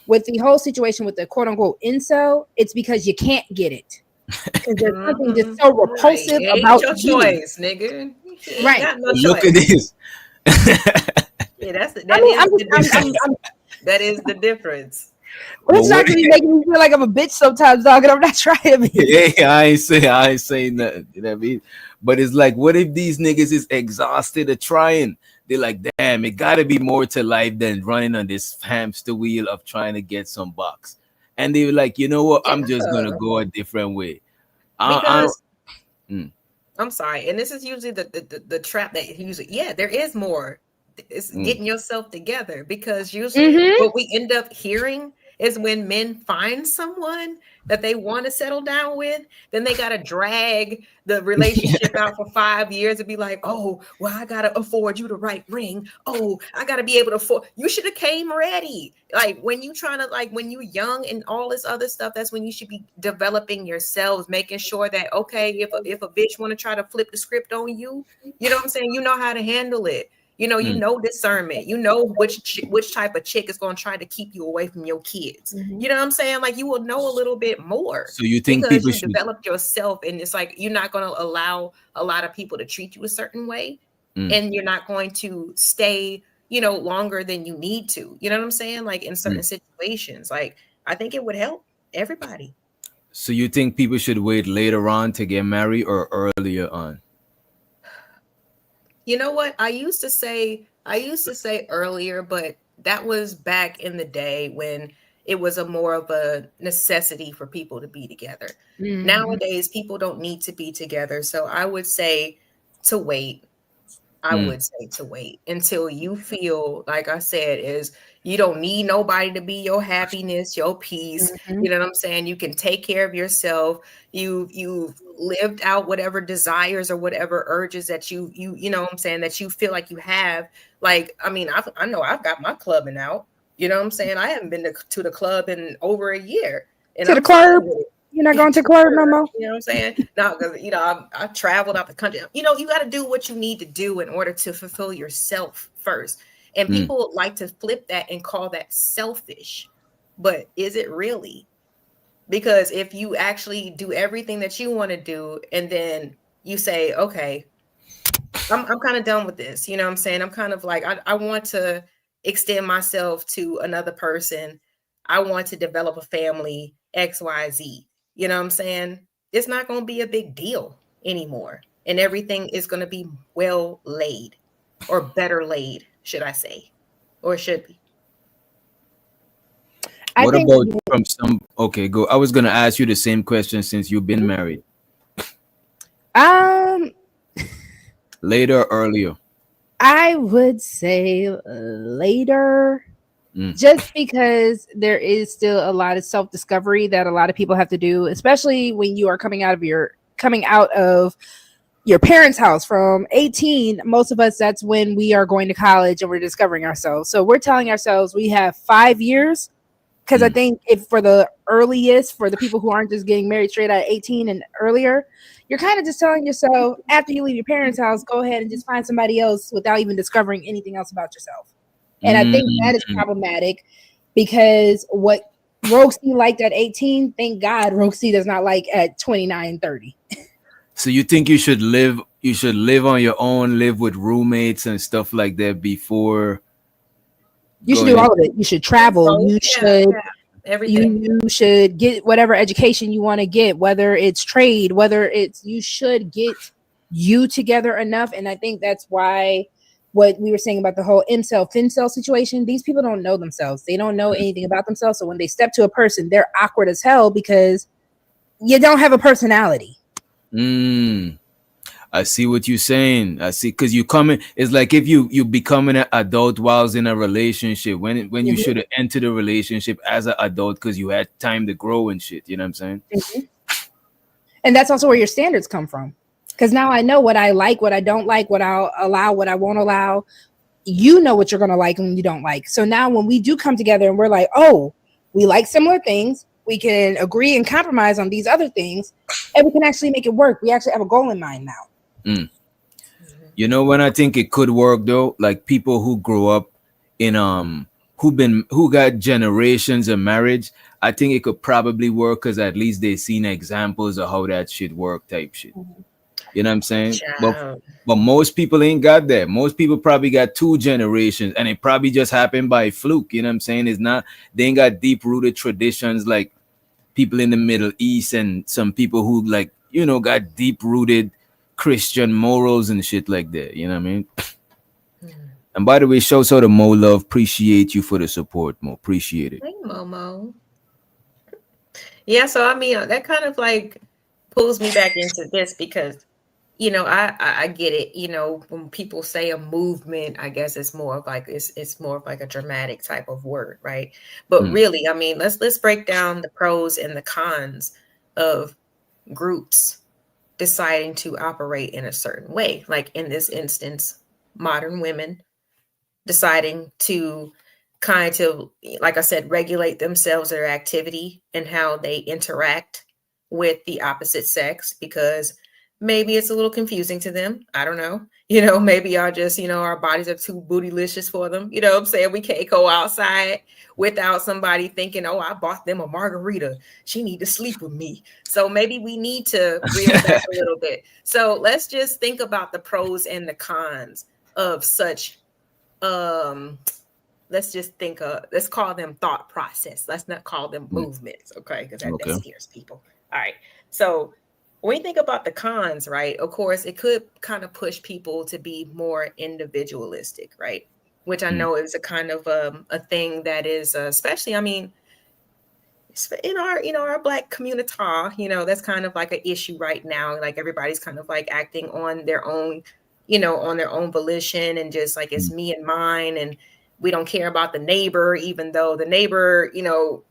With the whole situation with the quote unquote incel, it's because you can't get it. Because there's something just so repulsive about your choice, nigga. Right. Look at this. Yeah, that is the difference. Well, it's actually making me feel like I'm a bitch sometimes, dog, and I'm not trying to be. Yeah, I ain't saying nothing. You know what I mean? But it's like, what if these niggas is exhausted of trying? They're like, damn, it gotta be more to life than running on this hamster wheel of trying to get some bucks. And they were like, you know what? I'm just gonna go a different way. I'm sorry, and this is usually the trap that usually, there is more. It's getting yourself together, because usually what we end up hearing is when men find someone that they want to settle down with, then they got to drag the relationship out for 5 years and be like, oh, well, I got to afford you the right ring. Oh, I got to be able to afford. You should have came ready. Like when you trying to, like when you're young and all this other stuff, that's when you should be developing yourselves, making sure that, okay, if a bitch want to try to flip the script on you, you know what I'm saying? You know how to handle it. You know discernment. You know which type of chick is going to try to keep you away from your kids. You know what I'm saying? Like you will know a little bit more. So you think because people you should develop yourself, and it's like you're not going to allow a lot of people to treat you a certain way, and you're not going to stay, longer than you need to. You know what I'm saying? Like in certain situations, like I think it would help everybody. So you think people should wait later on to get married or earlier on? You know what? I used to say earlier, but that was back in the day when it was a more of a necessity for people to be together. Nowadays, people don't need to be together. So I would say to wait. I would say to wait until you feel, like I said, is you don't need nobody to be your happiness, your peace. You know what I'm saying? You can take care of yourself. You've lived out whatever desires or whatever urges that you know what I'm saying, that you feel like you have. Like, I mean, I know I've got my clubbing out. You know what I'm saying? I haven't been to the club in over a year. And to the club? You're not going to club no more? You know what I'm saying? No, because, I traveled out the country. You got to do what you need to do in order to fulfill yourself first. And people like to flip that and call that selfish. But is it really? Because if you actually do everything that you want to do, and then you say, okay, I'm kind of done with this. You know what I'm saying? I'm kind of like, I want to extend myself to another person. I want to develop a family, X, Y, Z. You know what I'm saying? It's not going to be a big deal anymore. And everything is going to be well laid, or better laid, should I say, or should be. What about from some? Okay, go. I was going to ask you the same question since you've been married. Later or earlier? I would say later. Just because there is still a lot of self-discovery that a lot of people have to do, especially when you are coming out of your parents' house from 18. Most of us, that's when we are going to college and we're discovering ourselves. So we're telling ourselves we have 5 years, because I think if for the earliest, for the people who aren't just getting married straight at 18 and earlier, you're kind of just telling yourself after you leave your parents' house, go ahead and just find somebody else without even discovering anything else about yourself. And I think that is problematic, because what Roxy liked at 18, thank God Roxy does not like at 29, 30. So you think you should live on your own, live with roommates and stuff like that before? You should do all of it. You should travel. You should everything. You should get whatever education you want to get, whether it's trade, you should get you together enough. And I think that's why what we were saying about the whole incel, fincel situation, these people don't know themselves. They don't know anything about themselves. So when they step to a person, they're awkward as hell because you don't have a personality. I see what you're saying. I see, because you coming. It's like if you becoming an adult whilst in a relationship when you should have entered a relationship as an adult because you had time to grow and shit. You know what I'm saying? And that's also where your standards come from. Because now I know what I like, what I don't like, what I'll allow, what I won't allow. You know what you're going to like and you don't like. So now when we do come together and we're like, oh, we like similar things, we can agree and compromise on these other things, and we can actually make it work. We actually have a goal in mind now. You know when I think it could work though, like people who grew up in who got generations of marriage, I think it could probably work because at least they've seen examples of how that shit work type shit. You know what I'm saying? But most people ain't got that. Most people probably got 2 generations, and it probably just happened by fluke. You know what I'm saying? It's not, they ain't got deep rooted traditions like people in the Middle East and some people who like, got deep rooted Christian morals and shit like that. You know what I mean? And by the way, show sort of Mo love. Appreciate you for the support, Mo. Appreciate it. Hey, Momo. Yeah, so I mean, that kind of like pulls me back into this because I get it. When people say a movement, I guess it's more of like it's more of like a dramatic type of word, right? But really, I mean, let's break down the pros and the cons of groups deciding to operate in a certain way. Like in this instance, modern women deciding to kind of, like I said, regulate themselves, their activity, and how they interact with the opposite sex, because maybe it's a little confusing to them. I don't know. Maybe y'all just, our bodies are too bootylicious for them. You know what I'm saying? We can't go outside without somebody thinking, oh, I bought them a margarita. She need to sleep with me. So maybe we need to reel back a little bit. So let's just think about the pros and the cons of such, let's call them thought process. Let's not call them movements. Okay. Because that scares people. All right. So when you think about the cons, right, of course, it could kind of push people to be more individualistic, right? Which I know is a kind of a thing that is, especially, I mean, in our Black community, that's kind of like an issue right now. Like everybody's kind of like acting on their own, on their own volition, and just like it's me and mine, and we don't care about the neighbor, even though the neighbor,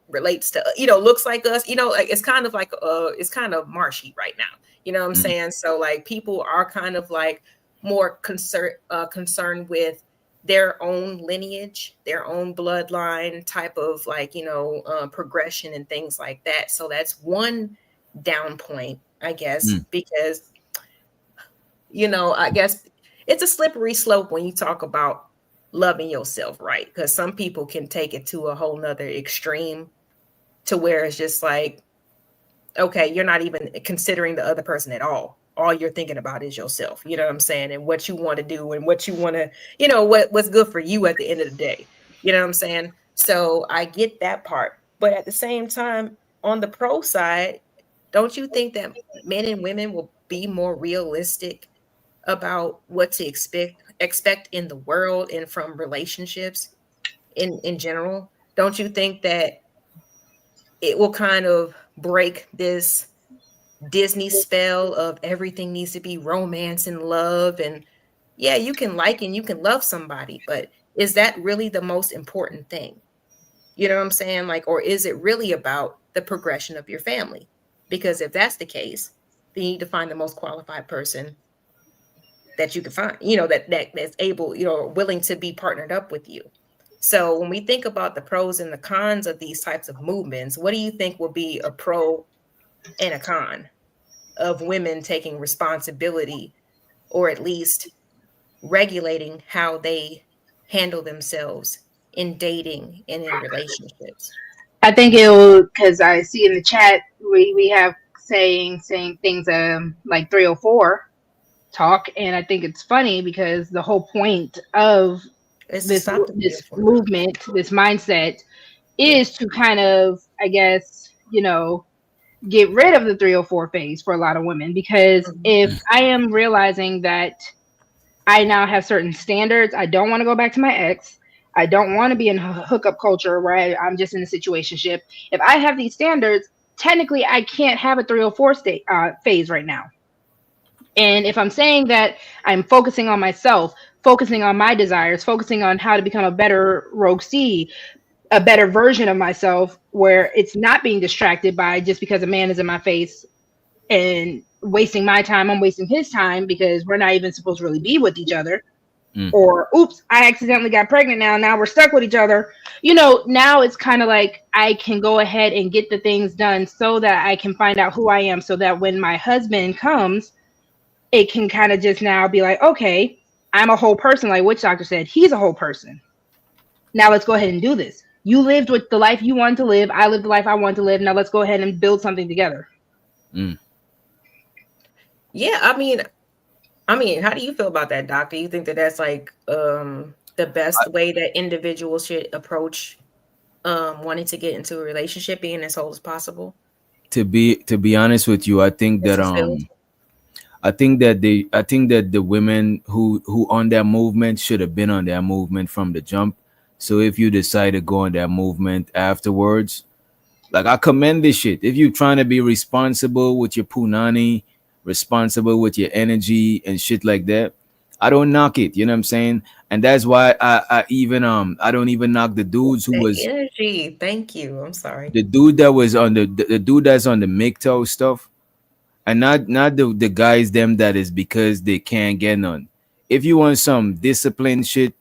relates to, looks like us, like it's kind of like, it's kind of marshy right now. You know what I'm saying? So like people are kind of like more concerned with their own lineage, their own bloodline type of like, progression and things like that. So that's one down point, I guess, because, I guess it's a slippery slope when you talk about loving yourself, right? Because some people can take it to a whole nother extreme to where it's just like, okay, you're not even considering the other person at all. All you're thinking about is yourself, you know what I'm saying? And what you want to do and what you want to, what's good for you at the end of the day. You know what I'm saying? So I get that part. But at the same time, on the pro side, don't you think that men and women will be more realistic about what to expect in the world and from relationships in general? Don't you think that it will kind of break this Disney spell of everything needs to be romance and love? And yeah, you can like and you can love somebody, but is that really the most important thing? You know what I'm saying? Like, or is it really about the progression of your family? Because if that's the case, then you need to find the most qualified person that you can find, that's able, willing to be partnered up with you. So when we think about the pros and the cons of these types of movements, what do you think will be a pro and a con of women taking responsibility, or at least regulating how they handle themselves in dating and in relationships? I think it will, because I see in the chat we have saying things like 304 talk, and I think it's funny because the whole point of this movement, this mindset, is to kind of, I guess, get rid of the 304 phase for a lot of women. Because if I am realizing that I now have certain standards, I don't want to go back to my ex, I don't want to be in hookup culture where I'm just in a situationship. If I have these standards, technically I can't have a 304 phase right now. And if I'm saying that I'm focusing on myself, focusing on my desires, focusing on how to become a better Rogue C, a better version of myself, where it's not being distracted by just because a man is in my face and wasting my time, I'm wasting his time because we're not even supposed to really be with each other. Or, oops, I accidentally got pregnant now we're stuck with each other. Now it's kind of like I can go ahead and get the things done so that I can find out who I am, so that when my husband comes, it can kind of just now be like, okay, I'm a whole person. Like Witch Doctor said, he's a whole person. Now let's go ahead and do this. You lived with the life you wanted to live. I lived the life I wanted to live. Now let's go ahead and build something together. Yeah, I mean, how do you feel about that, Doctor? You think that that's like the best way that individuals should approach wanting to get into a relationship, being as whole as possible? To be honest with you, I think that I think that the women who on that movement should have been on that movement from the jump. So if you decide to go on that movement afterwards, like, I commend this shit. If you're trying to be responsible with your punani, responsible with your energy and shit like that, I don't knock it. You know what I'm saying? And that's why I even I don't even knock the dudes who The was energy. Thank you. I'm sorry. the dude that was on the dude that's on the MGTOW stuff, and not the guys them that is because they can't get none. If you want some discipline shit,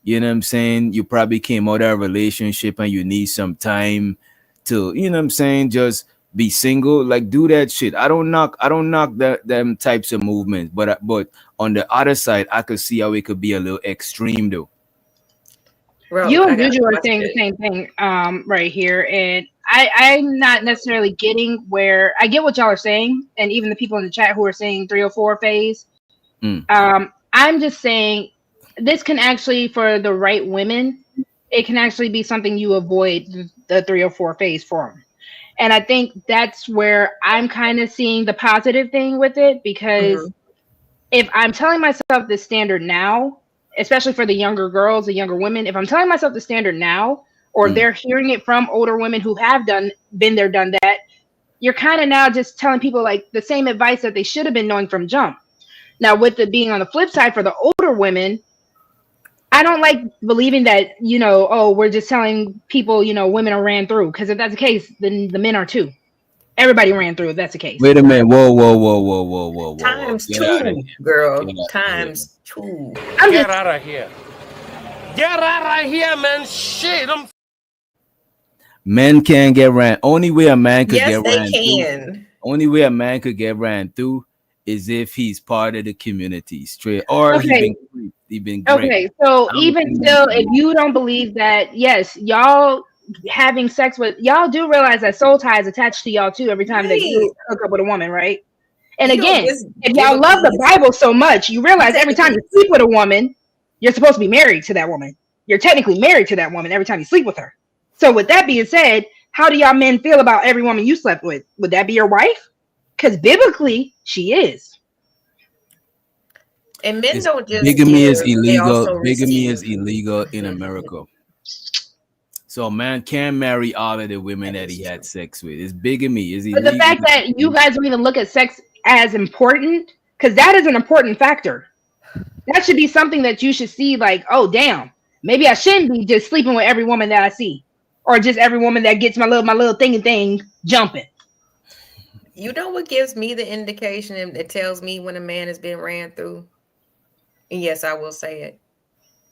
you know what I'm saying, you probably came out of a relationship and you need some time to, you know what I'm saying, just be single. Like, do that shit. I don't knock that them types of movements, but on the other side, I could see how it could be a little extreme though. You and Juju are saying the same thing right here, and I'm not necessarily getting where I get what y'all are saying, and even the people in the chat who are saying 304 phase. I'm just saying this can actually, for the right women, it can actually be something you avoid the 304 phase for. And I think that's where I'm kind of seeing the positive thing with it, because if I'm telling myself the standard now, especially for the younger girls, the younger women, if I'm telling myself the standard now, or they're hearing it from older women who have been there, done that, you're kind of now just telling people like the same advice that they should have been knowing from jump. Now, with it being on the flip side for the older women, I don't like believing that, you know, oh, we're just telling people, you know, women are ran through. Because if that's the case, then the men are too. Everybody ran through if that's the case. Wait a minute. Whoa. Times two, girl. Times two. Get out of here. Get out of here, man. Shit. Men can't get ran. Only way a man could Yes, get they ran can. through. Only way a man could get ran through is if he's part of the community, straight, or Okay. he been great. Okay, so even still, if you don't believe that, yes, y'all having sex with, y'all do realize that soul tie is attached to y'all too every time that you hook up with a woman, right? And again, if y'all love the Bible so much, you realize every time you sleep with a woman, you're supposed to be married to that woman. You're technically married to that woman every time you sleep with her. So with that being said, how do y'all men feel about every woman you slept with? Would that be your wife? Because biblically, she is. And men don't just bigamy is give, they also illegal. Bigamy receive. is illegal in America. So a man can't marry all of the women that he had sex with. It's bigamy. Is But the fact that you guys don't even look at sex as important, because that is an important factor. That should be something that you should see like, oh, damn, maybe I shouldn't be just sleeping with every woman that I see, or just every woman that gets my little thing jumping. You know what gives me the indication and it tells me when a man has been ran through? And yes, I will say it,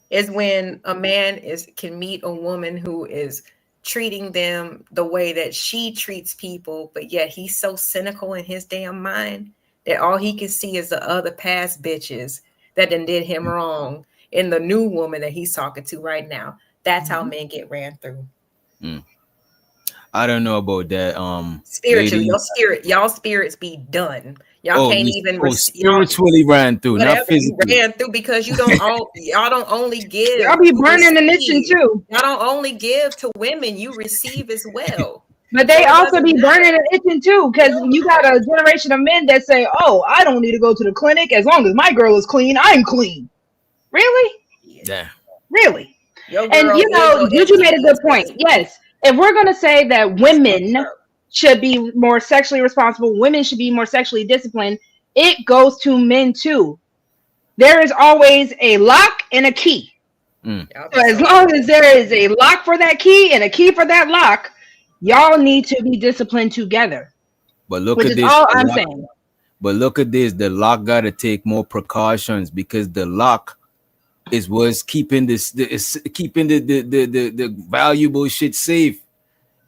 is when a man can meet a woman who is treating them the way that she treats people, but yet he's so cynical in his damn mind that all he can see is the other past bitches that done did him wrong in the new woman that he's talking to right now. That's how men get ran through. I don't know about that. Spiritually, lady. y'all spirits be done. Y'all can't even spiritually ran through, not physically. You ran through because you don't y'all don't only give. Y'all be burning and itching too. Y'all don't only give to women, you receive as well. But they also be burning and itching too, because you got a generation of men that say, oh, I don't need to go to the clinic as long as my girl is clean, I'm clean. Really? Yeah. Really? And you know, Juju made a good point. Yes. If we're going to say that women should be more sexually responsible, women should be more sexually disciplined, it goes to men too. There is always a lock and a key. So as long as there is a lock for that key and a key for that lock, y'all need to be disciplined together. But look which at is this. all I'm saying. But look at this. The lock got to take more precautions, because the lock was keeping keeping the valuable shit safe.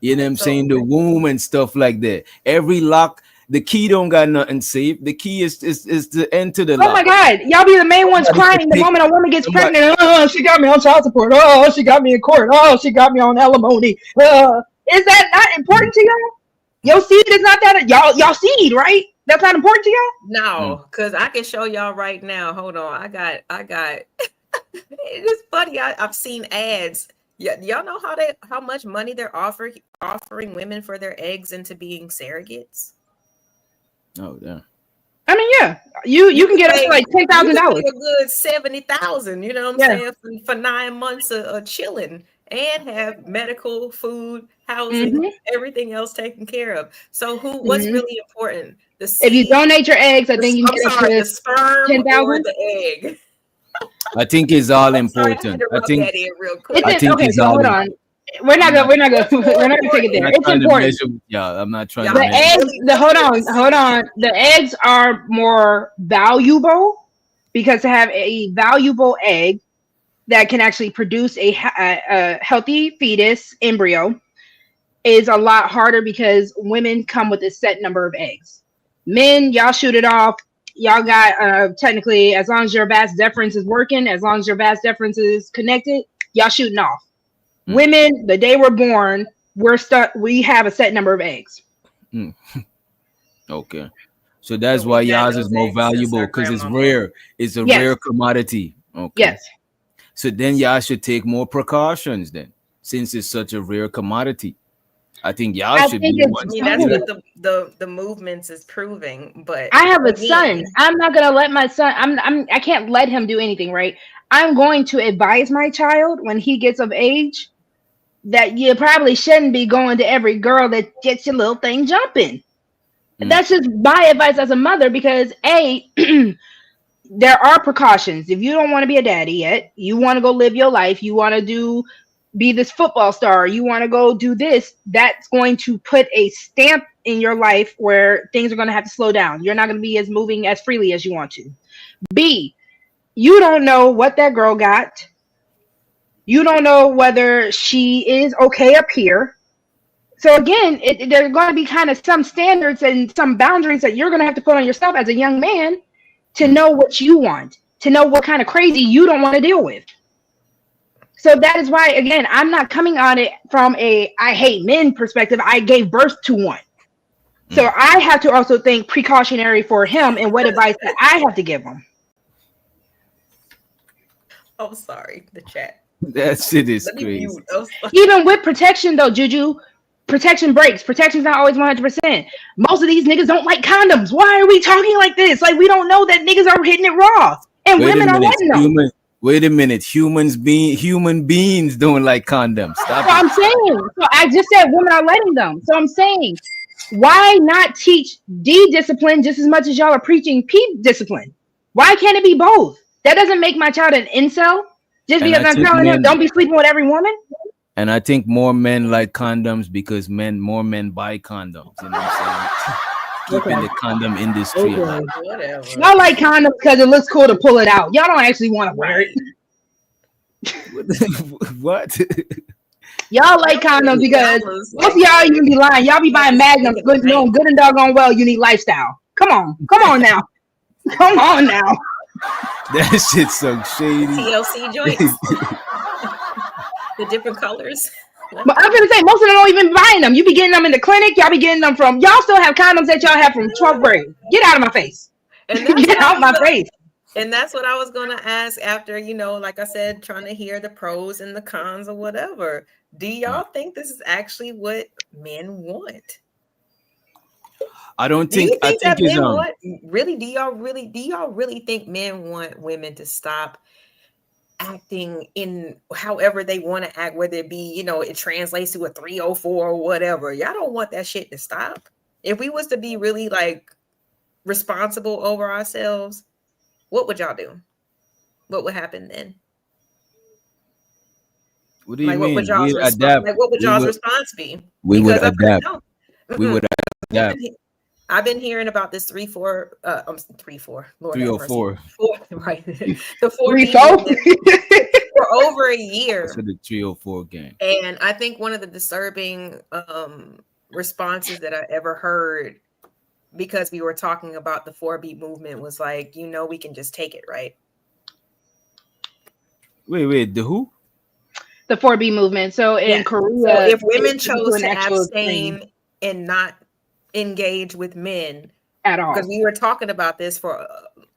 You know what I'm saying? The womb and stuff like that. Every lock, the key don't got nothing safe. The key is to enter the lock. Oh my God, y'all be the main ones crying the moment a woman gets pregnant. Oh, she got me on child support. Oh, she got me in court. Oh, she got me on alimony. Is that not important to y'all? Your seed is not that y'all seed, right? That's not important to y'all? No, because I can show y'all right now. Hold on. I got it's funny. I've seen ads. Yeah, y'all know how much money they're offering women for their eggs into being surrogates? Oh, yeah. I mean, yeah, you can get up to like $10,000. A good $70,000. You know what I'm saying for 9 months of chilling, and have medical, food, housing, everything else taken care of. So what's really important? The seed, if you donate your eggs, I think you can get up to the sperm 10,000 or the egg. I think it's all important. I think okay, so hold on. We're not gonna take it there. It's important. Yeah, I'm not trying to the eggs. Hold on. The eggs are more valuable because to have a valuable egg that can actually produce a healthy fetus embryo is a lot harder because women come with a set number of eggs. Men, y'all shoot it off. Y'all got technically, as long as your vas deferens is working, as long as your vas deferens is connected, y'all shooting off. Women, the day we're born, we're stuck. We have a set number of eggs. Okay, so that's why yours is more valuable because it's rare. It's a rare commodity. Okay. Yes. So then y'all should take more precautions then, since it's such a rare commodity. I think y'all should be the ones. That's what the movements is proving. But I have a son. I'm not gonna let my son. I can't let him do anything. Right. I'm going to advise my child when he gets of age that you probably shouldn't be going to every girl that gets your little thing jumping. That's just my advice as a mother because there are precautions. If you don't want to be a daddy yet, you want to go live your life, you want to be this football star, you want to go do this, that's going to put a stamp in your life where things are going to have to slow down. You're not going to be as moving as freely as you want to. B, you don't know what that girl got. You don't know whether she is okay up here. So again, there are going to be kind of some standards and some boundaries that you're going to have to put on yourself as a young man to know what you want, to know what kind of crazy you don't want to deal with. So that is why, again, I'm not coming on it from a I hate men perspective. I gave birth to one. So I have to also think precautionary for him and what advice that I have to give him. Oh, sorry, the chat. That shit is crazy. Even with protection, though, Juju, protection breaks. Protection's not always 100%. Most of these niggas don't like condoms. Why are we talking like this? Like, we don't know that niggas are hitting it raw. And women are letting them. Wait a minute. Human beings don't like condoms. Stop I'm saying. So I just said women are letting them. So I'm saying, why not teach D discipline just as much as y'all are preaching P discipline? Why can't it be both? That doesn't make my child an incel. Just because I'm telling him don't be sleeping with every woman. And I think more men like condoms because more men buy condoms. You know what I'm saying? Keeping the condom industry alive. Y'all like condoms because it looks cool to pull it out. Y'all don't actually want to wear it. What? Y'all like condoms because most of y'all even be lying. Y'all be buying magnums, good and doggone well. You need lifestyle. Come on now. Come on now. That shit's so shady. TLC joints. The different colors. But I'm gonna say most of them don't even be buying them. You be getting them in the clinic. Y'all be getting them from. Y'all still have condoms that y'all have from 12th grade. Get out of my face. Get out my face. And that's what I was gonna ask after, like I said, trying to hear the pros and the cons or whatever. Do y'all think this is actually what men want? I don't think. I think men want, really. Do y'all really think men want women to stop acting in however they want to act, whether it be, it translates to a 304 or whatever? Y'all don't want that shit to stop. If we was to be really like responsible over ourselves, what would y'all do? What would happen then? What do you mean? What would y'all's response be? We would adapt. We would adapt. I've been hearing about this 3-4. Lord 304. Right. The 4 for over a year. For the 304 game. And I think one of the disturbing responses that I ever heard, because we were talking about the 4B movement, was like, we can just take it, right? Wait, the who? The 4B movement. So in Korea, so if women chose to abstain and not engage with men at all, because we were talking about this for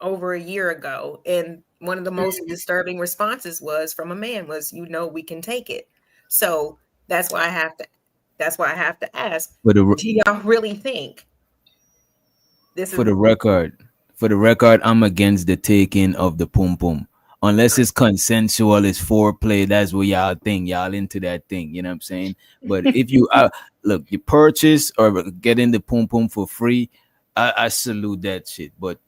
over a year ago, and one of the most disturbing responses was from a man was, we can take it. So that's why I have to ask, do y'all really think this is for the record, I'm against the taking of the pum pum. unless it's consensual, it's foreplay. That's what y'all think. Y'all into that thing. You know what I'm saying? But if you look, you purchase or get in the pum pum for free, I salute that shit. But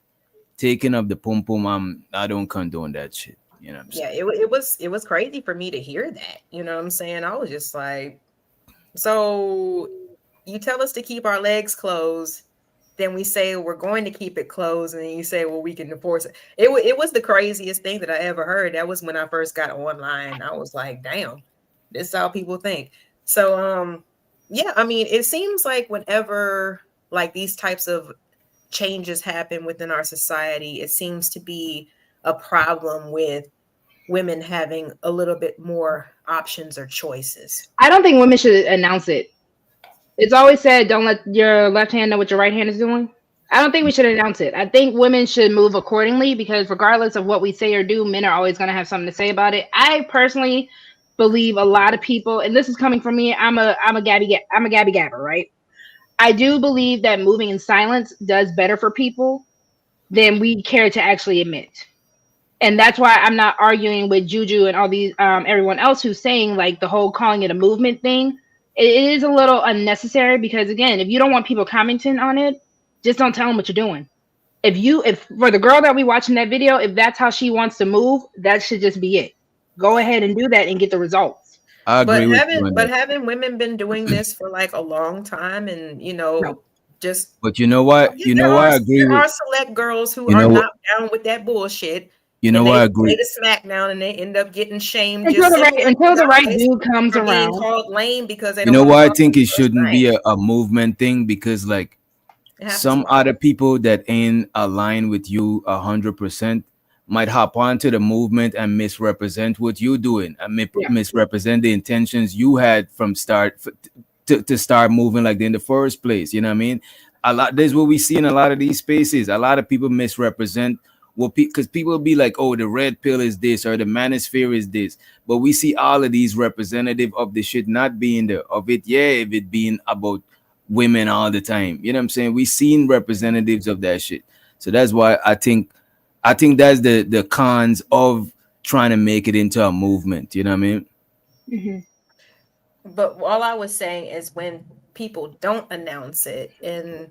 taking up the pum pum, I don't condone that shit. You know what I'm saying? Yeah, it was crazy for me to hear that. You know what I'm saying? I was just like, so you tell us to keep our legs closed, then we say we're going to keep it closed, and then you say, well, we can enforce it. It was the craziest thing that I ever heard. That was when I first got online. I was like, damn, this is how people think. So yeah, I mean, it seems like whenever like these types of changes happen within our society, it seems to be a problem with women having a little bit more options or choices. I don't think women should announce it. It's always said, don't let your left hand know what your right hand is doing. I don't think we should announce it. I think women should move accordingly, because regardless of what we say or do, men are always going to have something to say about it. I personally believe a lot of people, and this is coming from me, I'm a Gabby Gabber, right? I do believe that moving in silence does better for people than we care to actually admit. And that's why I'm not arguing with Juju and all these everyone else who's saying like the whole calling it a movement thing. It is a little unnecessary, because again, if you don't want people commenting on it, just don't tell them what you're doing. If for the girl that we watching that video, if that's how she wants to move, that should just be it. Go ahead and do that and get the results. I agree but haven't women been doing this for like a long time? And just. But you know what? I agree. There are select girls who are not down with that bullshit. You know what? I agree. They the SmackDown and they end up getting shamed until the right dude comes around. Called lame because they you know why I think it shouldn't be a movement thing, because like some other people that ain't aligned with you 100% might hop onto the movement and misrepresent what you're doing and misrepresent the intentions you had from start to start moving like in the first place. You know what I mean? There's what we see in a lot of these spaces. A lot of people misrepresent. Well, because people be like, oh, the red pill is this or the manosphere is this. But we see all of these representative of the shit not being there, of it, if it being about women all the time. You know what I'm saying? We seen representatives of that shit. So that's why I think that's the cons of trying to make it into a movement. You know what I mean? Mm-hmm. But all I was saying is when people don't announce it and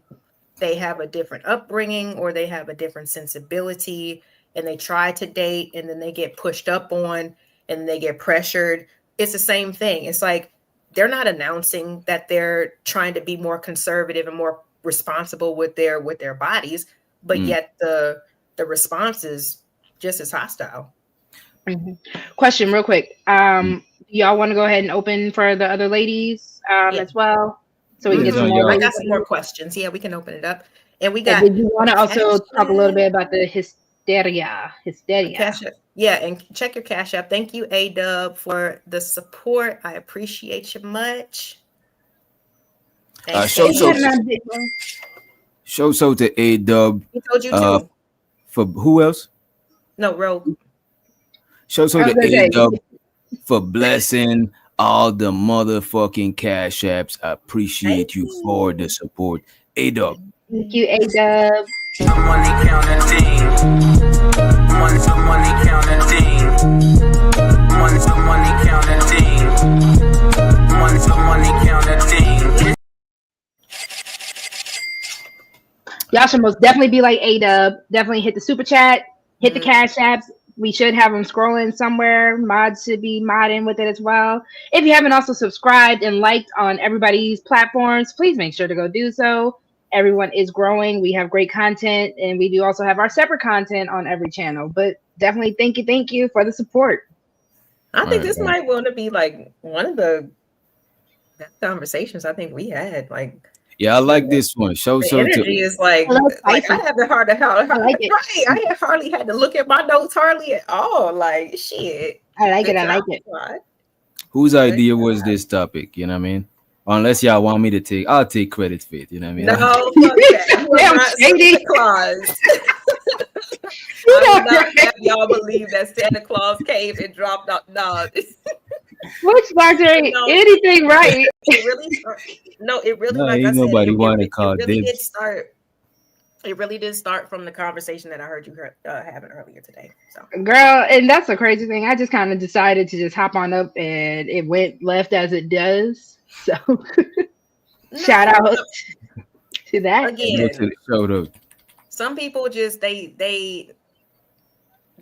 they have a different upbringing or they have a different sensibility and they try to date and then they get pushed up on and they get pressured, it's the same thing. It's like they're not announcing that they're trying to be more conservative and more responsible with their bodies, but yet the response is just as hostile. Mm-hmm. Question real quick. Y'all want to go ahead and open for the other ladies as well? So we can get some more. I got some more questions. Yeah, we can open it up. And we got. Did you want to also talk a little bit about the hysteria? Cash App. Yeah, and check your Cash App. Thank you, A-Dub, for the support. I appreciate you much. Show so to A-Dub. He told you too. For who else? No, Ro. Show so to A-Dub for blessing all the motherfucking Cash Apps. I appreciate you for the support. A-Dub. Thank you, A-Dub. Money counting team. Money counting team. Money counting team. Money counting team. Y'all should most definitely be like A-Dub. Definitely hit the super chat, hit the Cash Apps. We should have them scrolling somewhere. Mods should be modding with it as well. If you haven't also subscribed and liked on everybody's platforms, please make sure to go do so. Everyone is growing. We have great content, and we do also have our separate content on every channel. But definitely thank you for the support. I think this might want to be like one of the conversations I think we had. Like, yeah, I like this one. Show the energy is like I haven't hardly I hardly had to look at my notes hardly at all. Like shit. I like it. Whose idea was this topic? You know what I mean? Unless y'all want me to take, I'll take credit for it. You know what I mean? No, Santa Claus. I would not have y'all believe that Santa Claus came and dropped out. No. Which doctor ain't anything right? It really, like I said, nobody want to call it really did start. It really did start from the conversation that I heard you having earlier today. So, girl, and that's the crazy thing. I just kind of decided to just hop on up, and it went left as it does. So, shout out to that. Again, some people just they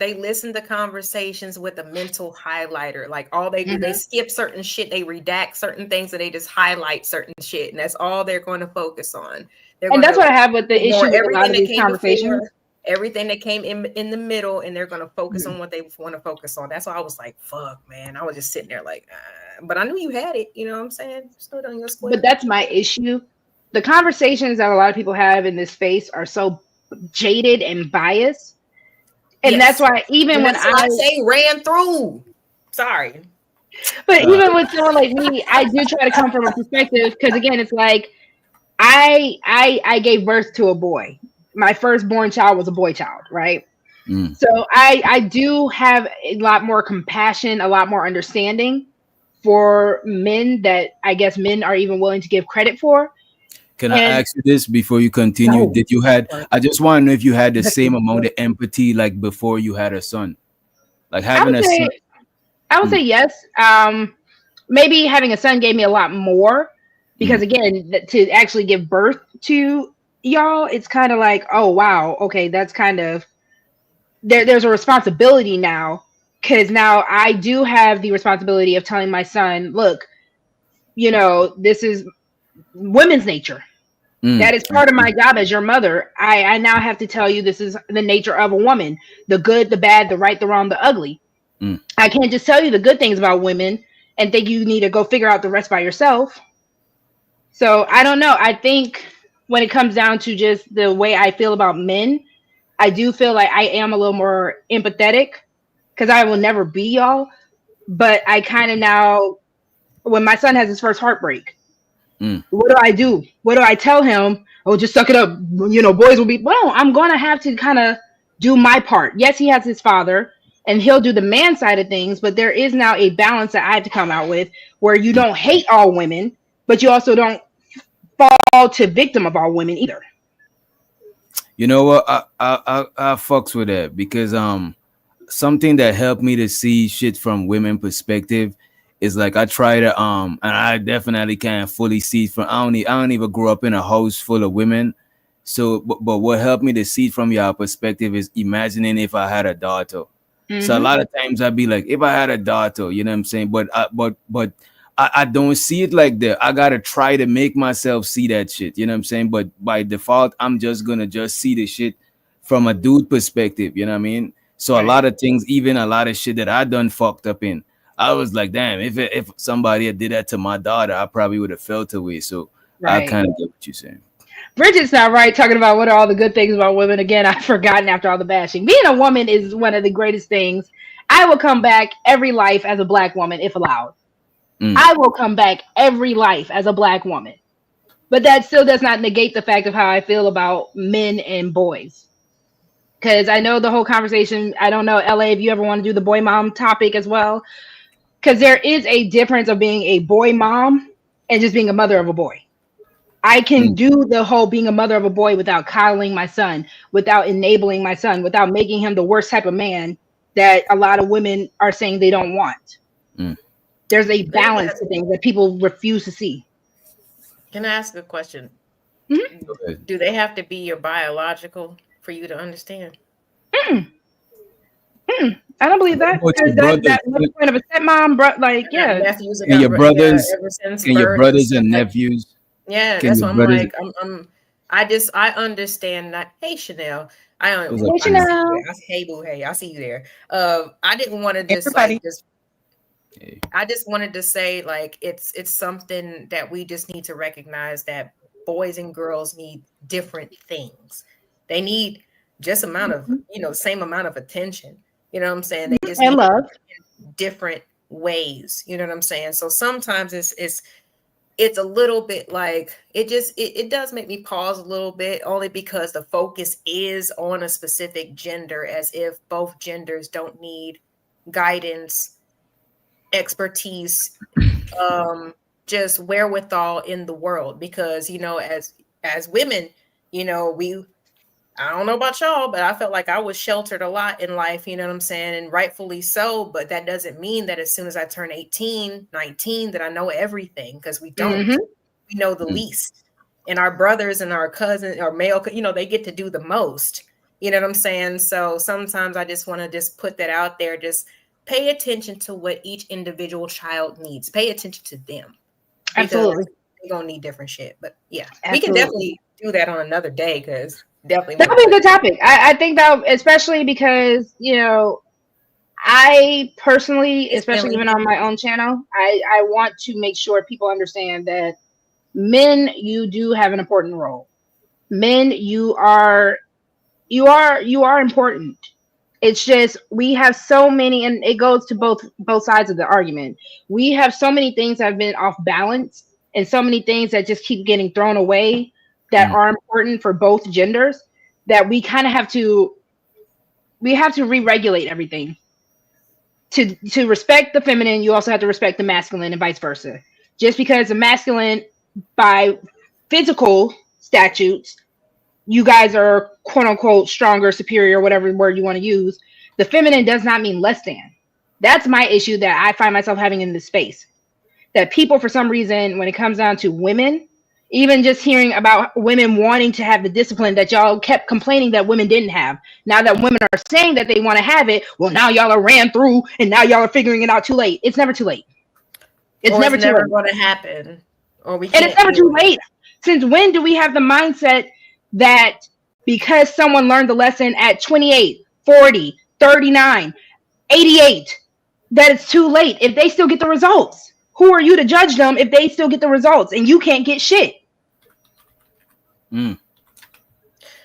listen to conversations with a mental highlighter. Like all they do, they skip certain shit, they redact certain things, and they just highlight certain shit, and that's all they're going to focus on. And that's what I have with the issue with a lot of these conversations. Before, everything that came in the middle, and they're going to focus on what they want to focus on. That's why I was like, fuck, man. I was just sitting there like, but I knew you had it. You know what I'm saying? Stood on your square. But that's my issue. The conversations that a lot of people have in this space are so jaded and biased. And that's why even when I say ran through, sorry. But even with someone like me, I do try to come from a perspective, because again, it's like I gave birth to a boy. My firstborn child was a boy child, right? So I do have a lot more compassion, a lot more understanding for men that I guess men are even willing to give credit for. Can I ask you this before you continue? No. I just want to know if you had the same amount of empathy like before you had a son? Like having a son. I would say yes. Maybe having a son gave me a lot more, because again, to actually give birth to y'all, it's kind of like, oh wow, okay, that's kind of there's a responsibility now, because now I do have the responsibility of telling my son, look, you know, this is women's nature. That is part of my job as your mother. I now have to tell you this is the nature of a woman: the good, the bad, the right, the wrong, the ugly. I can't just tell you the good things about women and think you need to go figure out the rest by yourself. So I don't know. I think when it comes down to just the way I feel about men, I do feel like I am a little more empathetic, because I will never be y'all. But I kind of now, when my son has his first heartbreak, what do? What do I tell him? Oh, just suck it up. You know, boys will be. Well, I'm going to have to kind of do my part. Yes, he has his father, and he'll do the man side of things, but there is now a balance that I have to come out with, where you don't hate all women, but you also don't fall to victim of all women either. You know what? I fucks with that, because something that helped me to see shit from women perspective is like I try to and I definitely can't fully see from I don't even grow up in a house full of women. So but what helped me to see from your perspective is imagining if I had a daughter. So a lot of times I'd be like, if I had a daughter, you know what I'm saying? But I don't see it like that. I gotta try to make myself see that shit, you know what I'm saying? But by default, I'm just gonna see the shit from a dude perspective, you know what I mean? So a lot of things, even a lot of shit that I done fucked up in, I was like, damn, if somebody had did that to my daughter, I probably would have felt away. So I kind of get what you're saying. Bridget's not right, talking about what are all the good things about women. Again, I've forgotten after all the bashing. Being a woman is one of the greatest things. I will come back every life as a black woman if allowed. I will come back every life as a black woman. But that still does not negate the fact of how I feel about men and boys. Because I know the whole conversation, I don't know, LA, if you ever want to do the boy mom topic as well. Because there is a difference of being a boy mom and just being a mother of a boy. I can do the whole being a mother of a boy without coddling my son, without enabling my son, without making him the worst type of man that a lot of women are saying they don't want. There's a balance to things that people refuse to see. Can I ask a question? Do they have to be your biological for you to understand? I don't believe that. That's the point of a stepmom, like, yeah. And your brothers, and nephews. Yeah, that's what I'm like. I understand that. Hey, Chanel. Hey, boo. Hey, I see you there. I didn't want to just I just wanted to say, like, it's something that we just need to recognize that boys and girls need different things. They need just same amount of attention. You know what I'm saying? They just need love in different ways. You know what I'm saying? So sometimes it's a little bit like it does make me pause a little bit, only because the focus is on a specific gender, as if both genders don't need guidance, expertise, just wherewithal in the world. Because, you know, as women, you know, I don't know about y'all, but I felt like I was sheltered a lot in life, you know what I'm saying? And rightfully so, but that doesn't mean that as soon as I turn 18, 19, that I know everything, because we don't. Mhm. We know the least. And our brothers and our cousins, or male, you know, they get to do the most. You know what I'm saying? So sometimes I just want to just put that out there. Just pay attention to what each individual child needs. Pay attention to them. Absolutely. They're going to need different shit. But yeah, Absolutely. we can definitely do that on another day, because definitely that'll be a good topic. I think that, especially because, you know, I personally, especially even on my own channel, I want to make sure people understand that men, you do have an important role. Men, you are important. It's just we have so many, and it goes to both sides of the argument. We have so many things that have been off balance, and so many things that just keep getting thrown away that are important for both genders, that we kind of have to re-regulate everything. To respect the feminine, you also have to respect the masculine, and vice versa. Just because the masculine, by physical statutes, you guys are quote unquote stronger, superior, whatever word you want to use, the feminine does not mean less than. That's my issue that I find myself having in this space. That people, for some reason, when it comes down to women, even just hearing about women wanting to have the discipline that y'all kept complaining that women didn't have. Now that women are saying that they want to have it, well, now y'all are ran through and now y'all are figuring it out too late. It's never too late. It's never going to happen. Or we can't. And it's never too late. Since when do we have the mindset that because someone learned the lesson at 28, 40, 39, 88, that it's too late if they still get the results? Who are you to judge them if they still get the results and you can't get shit?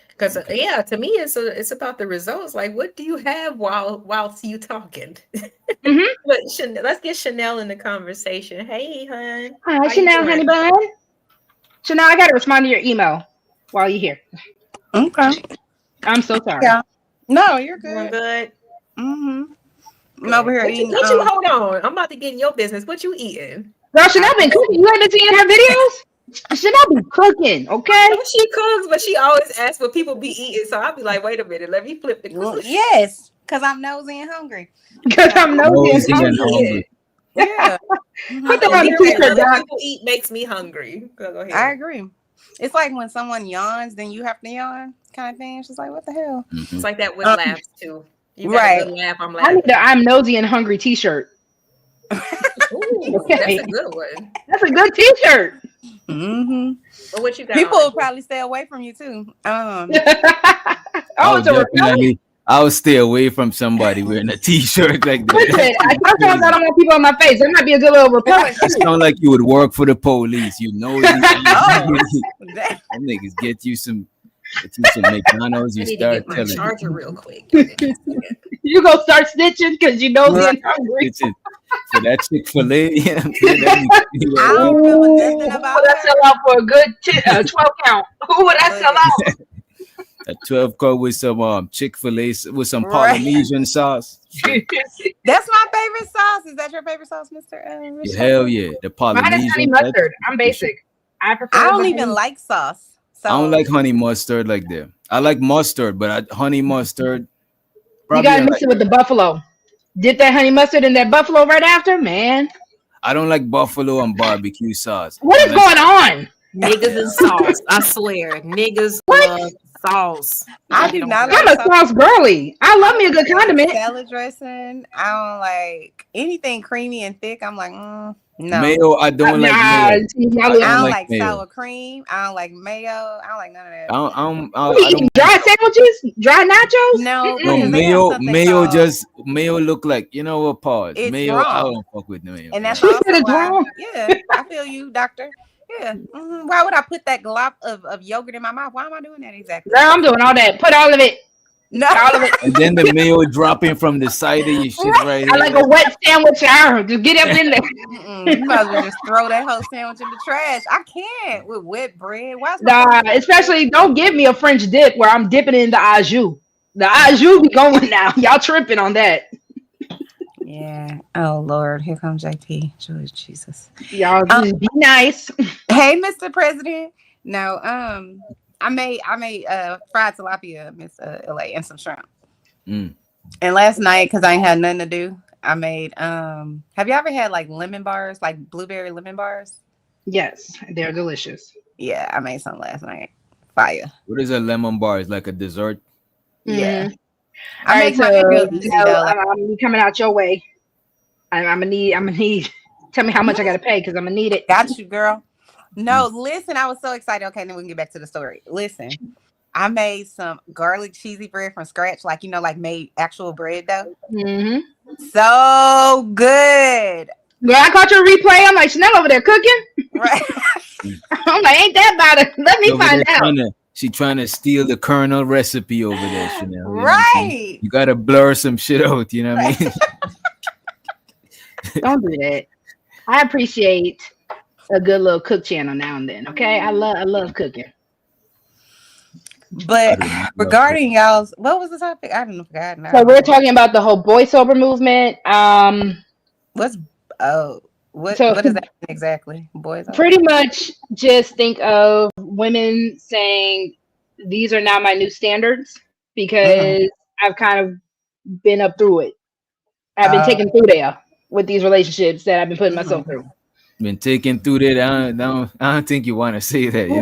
Because to me, it's about the results. Like, what do you have whilst you talking? But let's get Chanel in the conversation. Hey, hon. Hi, Chanel, honey bun. Chanel, I gotta respond to your email while you're here. Okay. I'm so sorry. Yeah. No, you're good. Doing good. Mm-hmm. I'm over here eating. Hold on. I'm about to get in your business. What you eating? Girl, Chanel been cooking. You haven't seen her videos? Chanel be cooking, okay? She cooks, but she always asks what people be eating. So I'll be like, wait a minute, let me flip the well, yes, because I'm nosy and hungry. Because I'm nosy and hungry. Yeah. Put that on the t-shirt, Doc. People eat makes me hungry. Go ahead. I agree. It's like when someone yawns, then you have to yawn, kind of thing. It's just like, what the hell? It's like that with laughs too. You right. Laugh, I'm I laughing. need I'm nosy and hungry t-shirt. Ooh, okay. That's a good one. That's a good t-shirt. Mm-hmm. Well, what you got? People will probably stay away from you too. I would stay away from somebody wearing a t-shirt like that. Listen, sometimes I don't want people on my face. That might be a good little report. It sounds like you would work for the police. You know, that niggas get you some McDonald's. You start my telling charger real quick. You go start snitching because you know they're hungry. For that Chick-fil-A, yeah. I don't remember nothing about that. Sell out for a good 12 count. Who would I sell out? A 12 count with some Chick-fil-A with some Polynesian sauce. That's my favorite sauce. Is that your favorite sauce, Mr. Hell yeah, the Polynesian. Mine is honey mustard. I'm basic. I don't even like sauce. So. I don't like honey mustard like that. I like mustard, but honey mustard. You gotta mix it with the buffalo. Dip that honey mustard in that buffalo right after, man. I don't like buffalo and barbecue sauce. What is going on? Niggas and sauce. I swear. Niggas love sauce. I do not I'm a sauce girly. I love me a good condiment. Salad dressing. I don't like anything creamy and thick. I'm like, no. Mayo, I don't like mayo. I don't like sour cream. I don't like mayo. I don't like none of that. I don't dry sandwiches? Dry nachos? No, mayo look like, you know what, pause. It's mayo, wrong. I don't fuck with mayo. And that's also why, I feel you, doctor. Yeah. Mm-hmm. Why would I put that glop of yogurt in my mouth? Why am I doing that exactly? Girl, I'm doing all that. Put all of it. No. All of it. And then the mayo dropping from the side of your shit right I like a wet sandwich. Just get up in there. You might as well just throw that whole sandwich in the trash. I can't with wet bread. Especially don't give me a French dip where I'm dipping in the au jus. The au jus be going now. Y'all tripping on that. Yeah. Oh Lord, here comes JP. Jesus. Y'all just be nice. Hey, Mr. President. No, I made fried tilapia, Miss LA, and some shrimp. Mm. And last night, because I ain't had nothing to do, I made have you ever had like lemon bars, like blueberry lemon bars? Yes, they're delicious. Yeah, I made some last night. Fire. What is a lemon bar? It's like a dessert. Yeah. All right, so real easy, though, like, I'm coming out your way. I'm gonna need. Tell me how much I gotta pay because I'm gonna need it. Got you, girl. No, listen, I was so excited. Okay, then we can get back to the story. Listen, I made some garlic cheesy bread from scratch, like like made actual bread dough. Mm-hmm. So good. Girl, I caught your replay. I'm like, Chanel over there cooking. Right. I'm like, ain't that about it? Let me find out. She trying to steal the Colonel recipe over there, Chanel. Right. You gotta blur some shit out, you know what I mean? Don't do that. I appreciate a good little cook channel now and then. Okay, I love cooking. But regarding y'all's, what was the topic? I don't know. So we're talking about the whole Boysober movement. What is that exactly? Boysober? Pretty much just think of women saying these are not my new standards because I've kind of been up through it. I've been taken through there with these relationships that I've been putting myself through. Been taken through that. I don't think you want to say that. Well,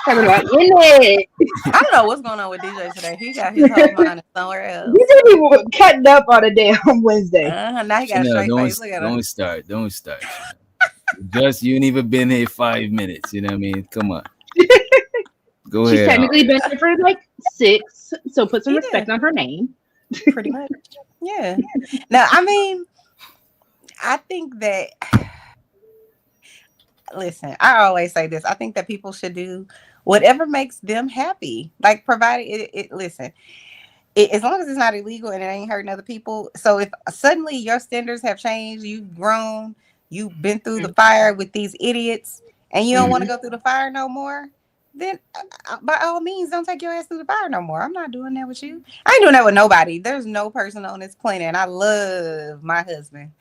talking about it. I don't know what's going on with DJ today. He got his whole mind somewhere else. These people cutting up on a damn Wednesday. Now he got a straight face. Look at him. Don't start. Just you ain't even been here 5 minutes. You know what I mean? Come on. Go ahead. She's technically been here for like 6, so put some respect on her name. Pretty much. Yeah. Now, I mean, I think that. Listen, I always say this. I think that people should do whatever makes them happy. Like, provided it listen, as long as it's not illegal and it ain't hurting other people. So if suddenly your standards have changed, you've grown, you've been through the fire with these idiots, and you don't want to go through the fire no more, then by all means, don't take your ass through the fire no more. I'm not doing that with you. I ain't doing that with nobody. There's no person on this planet, and I love my husband.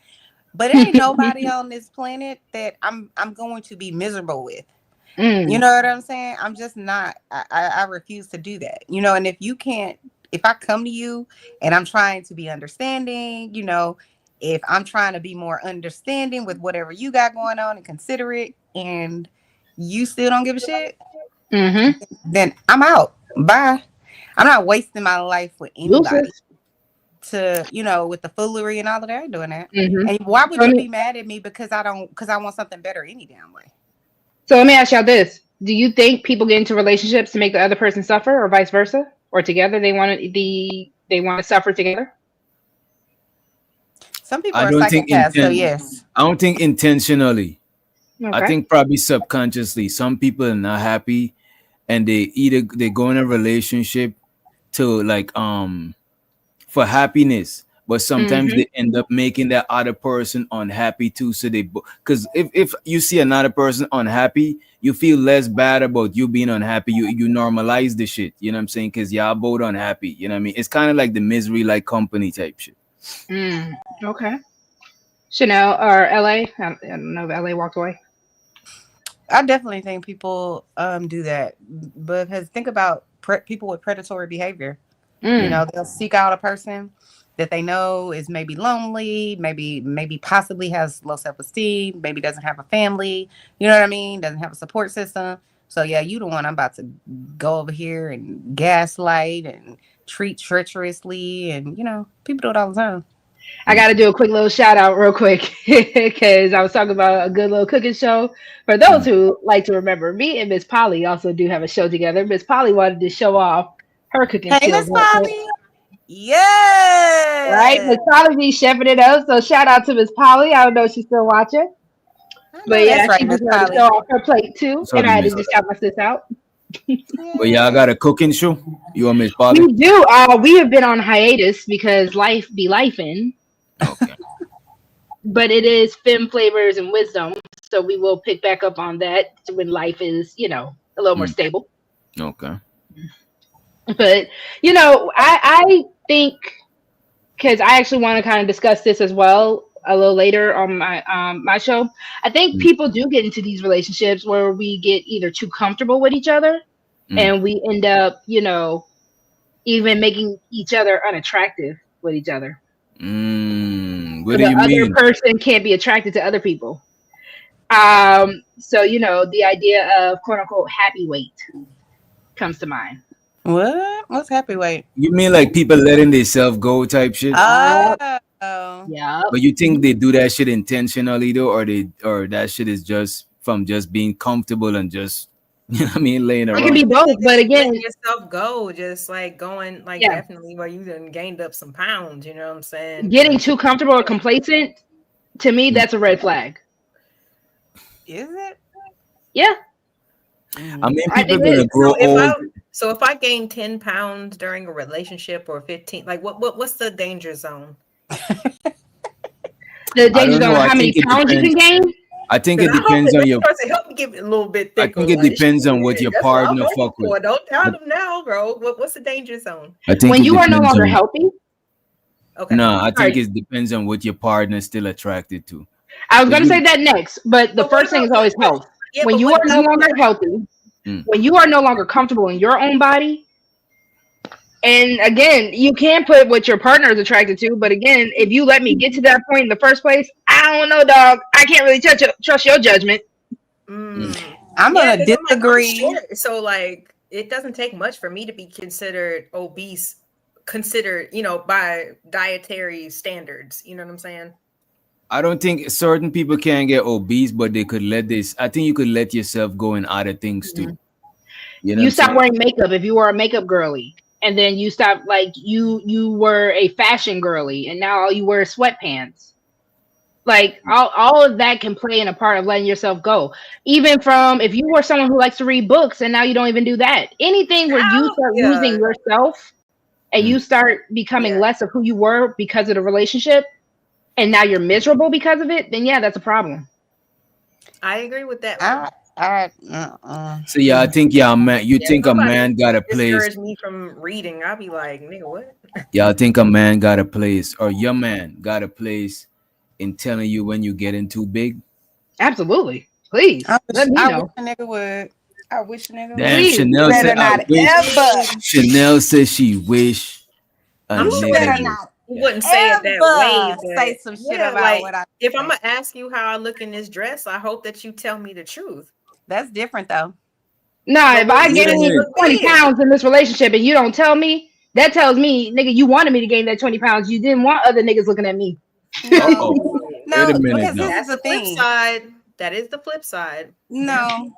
But ain't nobody on this planet that I'm going to be miserable with. You know what I'm saying? I'm just not. I refuse to do that. And if I come to you and I'm trying to be understanding, if I'm trying to be more understanding with whatever you got going on and considerate, and you still don't give a shit, then I'm out. Bye. I'm not wasting my life with anybody. With the foolery and all of that. I ain't doing that. And why would you be mad at me because I want something better any damn way? So let me ask y'all this. Do you think people get into relationships to make the other person suffer, or vice versa? Or together they want to suffer together? Some people are psychopaths, so yes. I don't think intentionally. Okay. I think probably subconsciously. Some people are not happy and they go in a relationship to like for happiness, but sometimes they end up making that other person unhappy too. So because if you see another person unhappy, you feel less bad about you being unhappy. You normalize the shit. You know what I'm saying? Because y'all both unhappy. You know what I mean? It's kind of like the misery like company type shit. Okay. Chanel or LA? I don't know if LA walked away. I definitely think people do that, because think about people with predatory behavior. They'll seek out a person that they know is maybe lonely, maybe possibly has low self-esteem, maybe doesn't have a family, you know what I mean? Doesn't have a support system. So yeah, you the one I'm about to go over here and gaslight and treat treacherously, and people do it all the time. I got to do a quick little shout out real quick because I was talking about a good little cooking show. For those who like to remember, me and Miss Polly also do have a show together. Miss Polly wanted to show off her cooking skills. Hey, Miss Polly. Yeah. Right? Miss Polly be chefing it up. So shout out to Miss Polly. I don't know if she's still watching. But yeah, right, she just wanted to show off her plate too. And I had to just shout my sis out. But y'all got a cooking show? You and Miss Polly? We do. We have been on hiatus because life be lifing. Okay. But it is Femme Flavors and Wisdom. So we will pick back up on that when life is, a little more stable. Okay. But, I think, because I actually want to kind of discuss this as well a little later on my show. I think people do get into these relationships where we get either too comfortable with each other and we end up, even making each other unattractive with each other. What do the you other mean? person can't be attracted to other people. So the idea of quote unquote happy weight comes to mind. What's happy weight? You mean like people letting themselves go type shit? Yeah. But you think they do that shit intentionally though, or that shit is just from just being comfortable and just laying around? It can be both, but again, letting yourself go, just like going definitely where you done gained up some pounds, you know what I'm saying? Getting too comfortable or complacent, to me, that's a red flag. Is it? Yeah. I mean, people are gonna grow old. So if I gain 10 pounds during a relationship or 15, like what's the danger zone? The danger zone, how many pounds you can gain? I think it depends on your. Help me get it a little bit thicker. I think it depends on what your partner fuck with. Don't tell them now, bro. What's the danger zone? I think when you are no longer healthy. Okay. No, I think it depends on what your partner is still attracted to. I was going to say that next, but the first thing is always health. Yeah, when you are no longer healthy, when you are no longer comfortable in your own body, and again, you can put what your partner is attracted to, but again, if you let me get to that point in the first place, I don't know, dog. I can't really trust your judgment. I'm gonna disagree. So, like, it doesn't take much for me to be considered obese, by dietary standards. You know what I'm saying? I don't think certain people can get obese, but they could let this. I think you could let yourself go in other things too. You stop wearing makeup if you were a makeup girly, and then you stop, like, you were a fashion girly, and now all you wear is sweatpants. Like, all of that can play in a part of letting yourself go. Even from if you were someone who likes to read books and now you don't even do that. Anything where you start losing yourself and you start becoming less of who you were because of the relationship, and now you're miserable because of it, then that's a problem. I agree with that. So I think man. You think a man got a place? Discourage me from reading. I'll be like, nigga, what? I think a man got a place, or your man got a place in telling you when you're getting too big. Absolutely, please. I wish a nigga would. I wish a nigga would. Damn, Chanel said, Chanel says she wish. I'm sure better not. You wouldn't say it that way. Say some shit about what I. If I'm gonna ask you how I look in this dress, I hope that you tell me the truth. That's different, though. Nah, if I gain 20 pounds in this relationship and you don't tell me, that tells me, nigga, you wanted me to gain that 20 pounds. You didn't want other niggas looking at me. No, wait a minute. Because this is the flip thing. side. That is the flip side. No,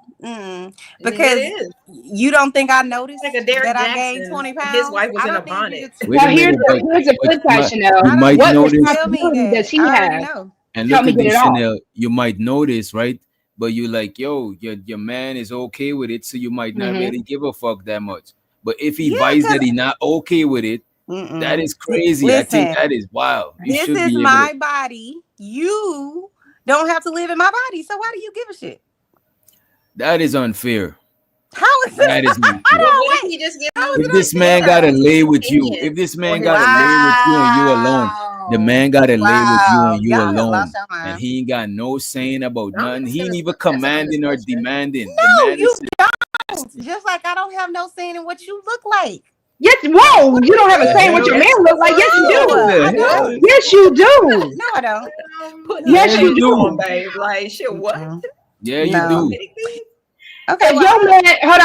because you don't think I noticed like that I gained 20 pounds. His wife was in a bonnet. Well, here's the flip side, Chanel. You might what notice. responsibility does he have? And look at this, Chanel. You might notice, right? But you like, yo, your man is okay with it, so you might not really give a fuck that much. But if he buys that he's not okay with it, that is crazy. Listen, I think that is wild. This is my body. You don't have to live in my body, so why do you give a shit? That is unfair. How is that? Is unfair. If this man gotta lay with you, if this man gotta lay with you and you alone, the man gotta lay with you and you alone, and he ain't got no saying about nothing. He ain't even commanding or demanding. No, you don't. Just like I don't have no saying in what you look like. Yes, whoa, you don't have a say what your man looks like. Yes, you do. Yes, you do. No, I don't. Yes, you do. Babe. Like, shit, what? Yeah, you do. Okay, if your man, hold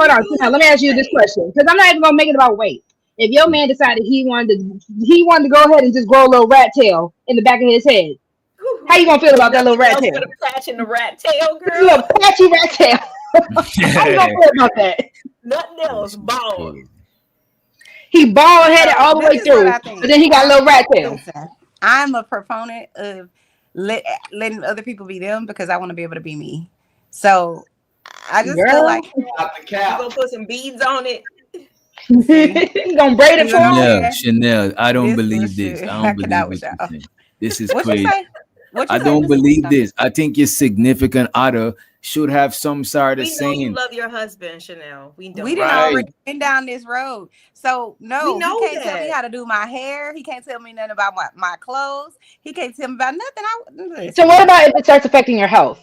on. Now, let me ask you this question, because I'm not even gonna make it about weight. If your man decided he wanted to go ahead and just grow a little rat tail in the back of his head, how you gonna feel about that little rat tail? Put a patch in the rat tail, girl. A little patchy rat tail. How you gonna feel about that? Nothing else, bald. He bald headed all the way through, but then he got a little rat tail. Listen, I'm a proponent of letting other people be them because I want to be able to be me. So I just feel like you gonna put some beads on it. You gonna braid it for him? Chanel, I don't believe this. I don't believe this. This is crazy. I don't believe this. I think your significant other should have some sort of saying. You love your husband, Chanel. We didn't already been down this road. So no, he can't tell me how to do my hair. He can't tell me nothing about my clothes. He can't tell me about nothing. So what about if it starts affecting your health?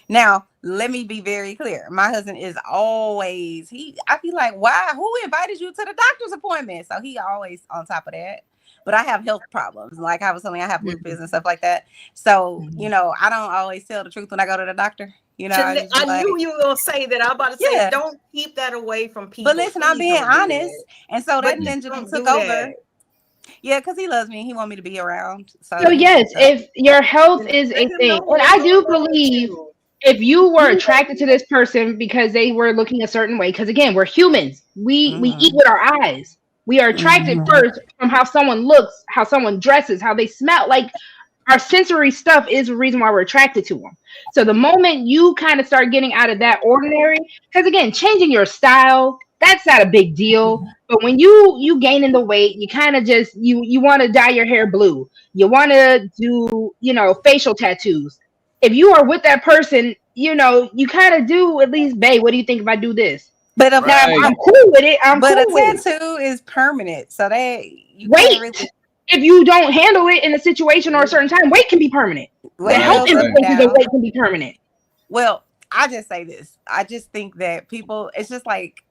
Now, let me be very clear. My husband is always I be like, why? Who invited you to the doctor's appointment? So he always on top of that. But I have health problems. Like I was telling you, I have lupus and stuff like that. So, I don't always tell the truth when I go to the doctor. I knew you were gonna say that. I'm about to say, don't keep that away from people. But listen, I'm being honest. And so that ninja took over. Yeah, because he loves me. He wants me to be around. So yes, if your health is a thing, and I do believe if you were attracted to this person because they were looking a certain way, because again, we're humans. We eat with our eyes. We are attracted first from how someone looks, how someone dresses, how they smell. Like our sensory stuff is the reason why we're attracted to them. So the moment you kind of start getting out of that ordinary, because again, changing your style, that's not a big deal. But when you gaining the weight, you kind of just you want to dye your hair blue. You want to do facial tattoos. If you are with that person, you kind of do at least, babe, what do you think if I do this? But I'm cool with it. But a tattoo is permanent, so if you don't handle it in a situation or a certain time, weight can be permanent. The health implications of weight can be permanent. Well, I just say this. I just think that people, it's just like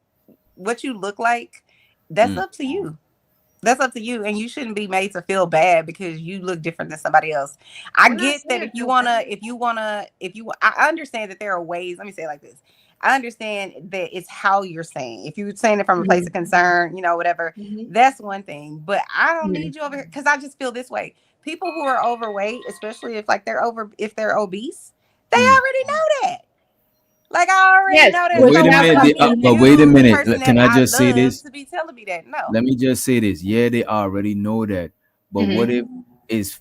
what you look like. That's up to you. That's up to you, and you shouldn't be made to feel bad because you look different than somebody else. I get that I understand that there are ways. Let me say it like this. I understand that it's how you're saying. If you're saying it from a place of concern, whatever, that's one thing. But I don't need you over here because I just feel this way. People who are overweight, especially if they're obese, they already know that. Like I already know that. But wait a minute. Can I just say this? To be telling me that, no. Let me just say this. Yeah, they already know that. But what if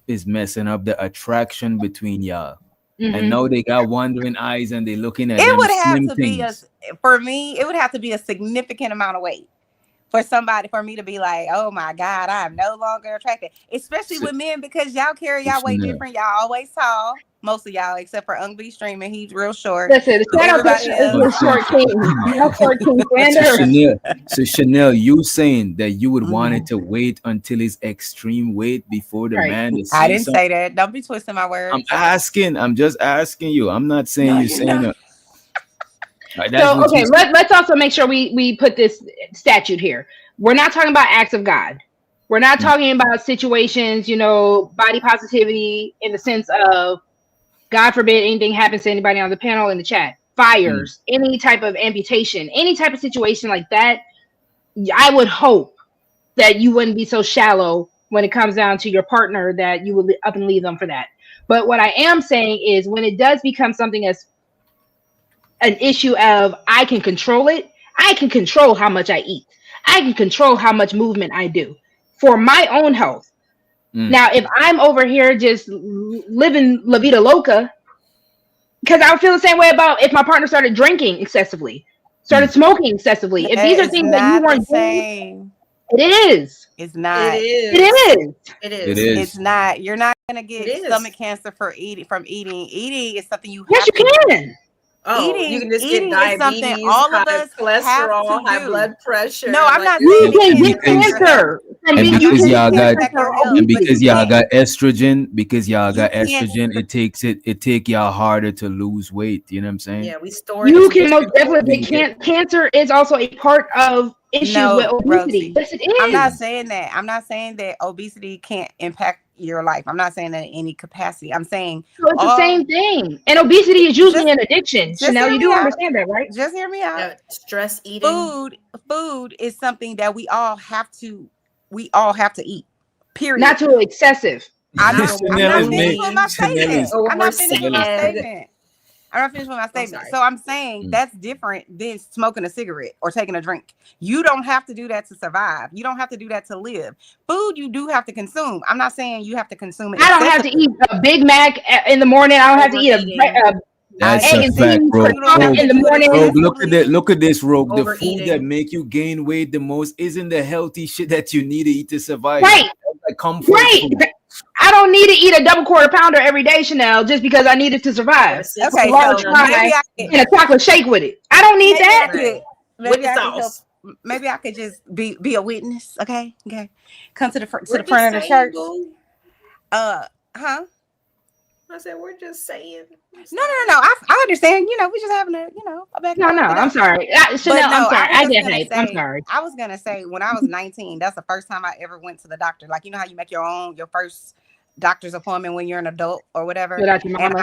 is messing up the attraction between y'all? And now they got wandering eyes and they looking at it would have to be for me, it would have to be a significant amount of weight for me to be like, oh my God, I'm no longer attracted. Especially with men, because y'all carry y'all weight different. Y'all always tall. Most of y'all, except for Ung Streaming, he's real short. Listen, so Chanel, you saying that you would want it to wait until his extreme weight before the man is I didn't say that. Don't be twisting my words. I'm just asking you. I'm not saying you're saying that. So okay, let's also make sure we put this statute here. We're not talking about acts of God. We're not talking about situations, body positivity in the sense of, God forbid anything happens to anybody on the panel in the chat, fires, any type of amputation, any type of situation like that. I would hope that you wouldn't be so shallow when it comes down to your partner that you would up and leave them for that. But what I am saying is when it does become something as an issue of I can control it, I can control how much I eat. I can control how much movement I do for my own health. Now, if I'm over here just living La Vida Loca, because I would feel the same way about if my partner started drinking excessively, started smoking excessively. If these are things that you weren't doing, it is. It's not. It is. It's not. You're not gonna get stomach cancer from eating. Eating is something you have to do. You can just get diabetes, all of us cholesterol, high blood pressure. No, I'm not saying you can get cancer. And because y'all got estrogen, it take y'all harder to lose weight. You know what I'm saying? Yeah, we store. You can most definitely cancer is also a part of issues with obesity. Yes, it is. I'm not saying that. I'm not saying that obesity can't impact your life. I'm not saying that in any capacity. I'm saying it's the same thing. And obesity is usually an addiction. Chanel, you do understand that, right? Just hear me out. Stress eating. Food is something that we all have to eat. Period. Not too excessive. I'm not finished with my statement. So I'm saying that's different than smoking a cigarette or taking a drink. You don't have to do that to survive. You don't have to do that to live. Food you do have to consume. I'm not saying you have to consume it. I don't have to eat a Big Mac in the morning. I don't have to eat a That's egg a fact, bro. in the morning. Look at this, Rogue. The food that make you gain weight the most isn't the healthy shit that you need to eat to survive. Right. Like comfort food. I don't need to eat a double quarter pounder every day, Chanel, just because I need it to survive. Okay, large fry and a chocolate shake with it. I don't need that. Maybe I could just be a witness. Okay. Come to the front of the church. I said, we're just saying. No. I understand. You know, we just having a back. No, I'm sorry. Chanel, I'm sorry. I get hyped. I'm sorry. I was gonna say when I was 19, that's the first time I ever went to the doctor. Like, you know how you make your first doctor's appointment when you're an adult or whatever. And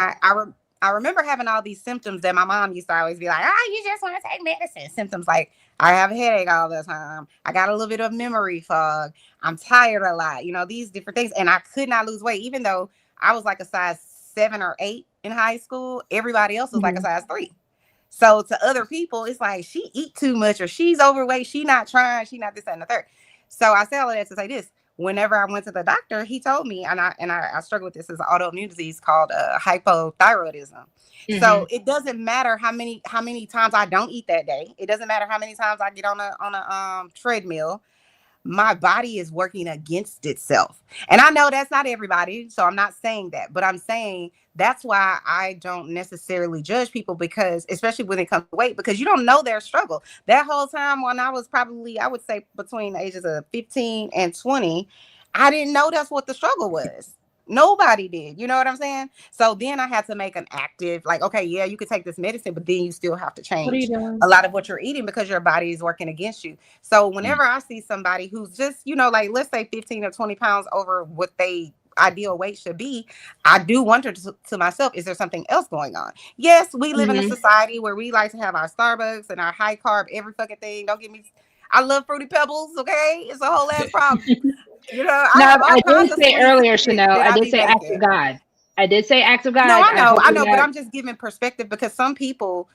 I remember having all these symptoms that my mom used to always be like, you just want to take medicine. Symptoms like I have a headache all the time. I got a little bit of memory fog. I'm tired a lot. You know, these different things. And I could not lose weight, even though I was like a size 7 or 8 in high school. Everybody else was like a size 3. So to other people, it's like she eat too much or she's overweight. She not trying. She not this, that, and the third. So I say all of that to say this. Whenever I went to the doctor, he told me, and I struggle with this as an autoimmune disease called hypothyroidism. So it doesn't matter how many times I don't eat that day. It doesn't matter how many times I get on a treadmill. My body is working against itself. And I know that's not everybody, so I'm not saying that, but I'm saying that's why I don't necessarily judge people, because especially when it comes to weight, because you don't know their struggle. That whole time when I was probably, I would say between the ages of 15 and 20, I didn't know that's what the struggle was. Nobody did. You know what I'm saying? So then I had to make an active, like, okay, yeah, you could take this medicine, but then you still have to change a lot of what you're eating because your body is working against you. So whenever I see somebody who's just, you know, like, let's say 15 or 20 pounds over what they ideal weight should be, I do wonder to myself, is there something else going on? Yes, we live in a society where we like to have our Starbucks and our high carb, every fucking thing. Don't get me, I love Fruity Pebbles, okay? It's a whole ass problem. You know, I did say earlier, Chanel, I did say act of God. I did say act of God. No, I know, but I'm just giving perspective because some people,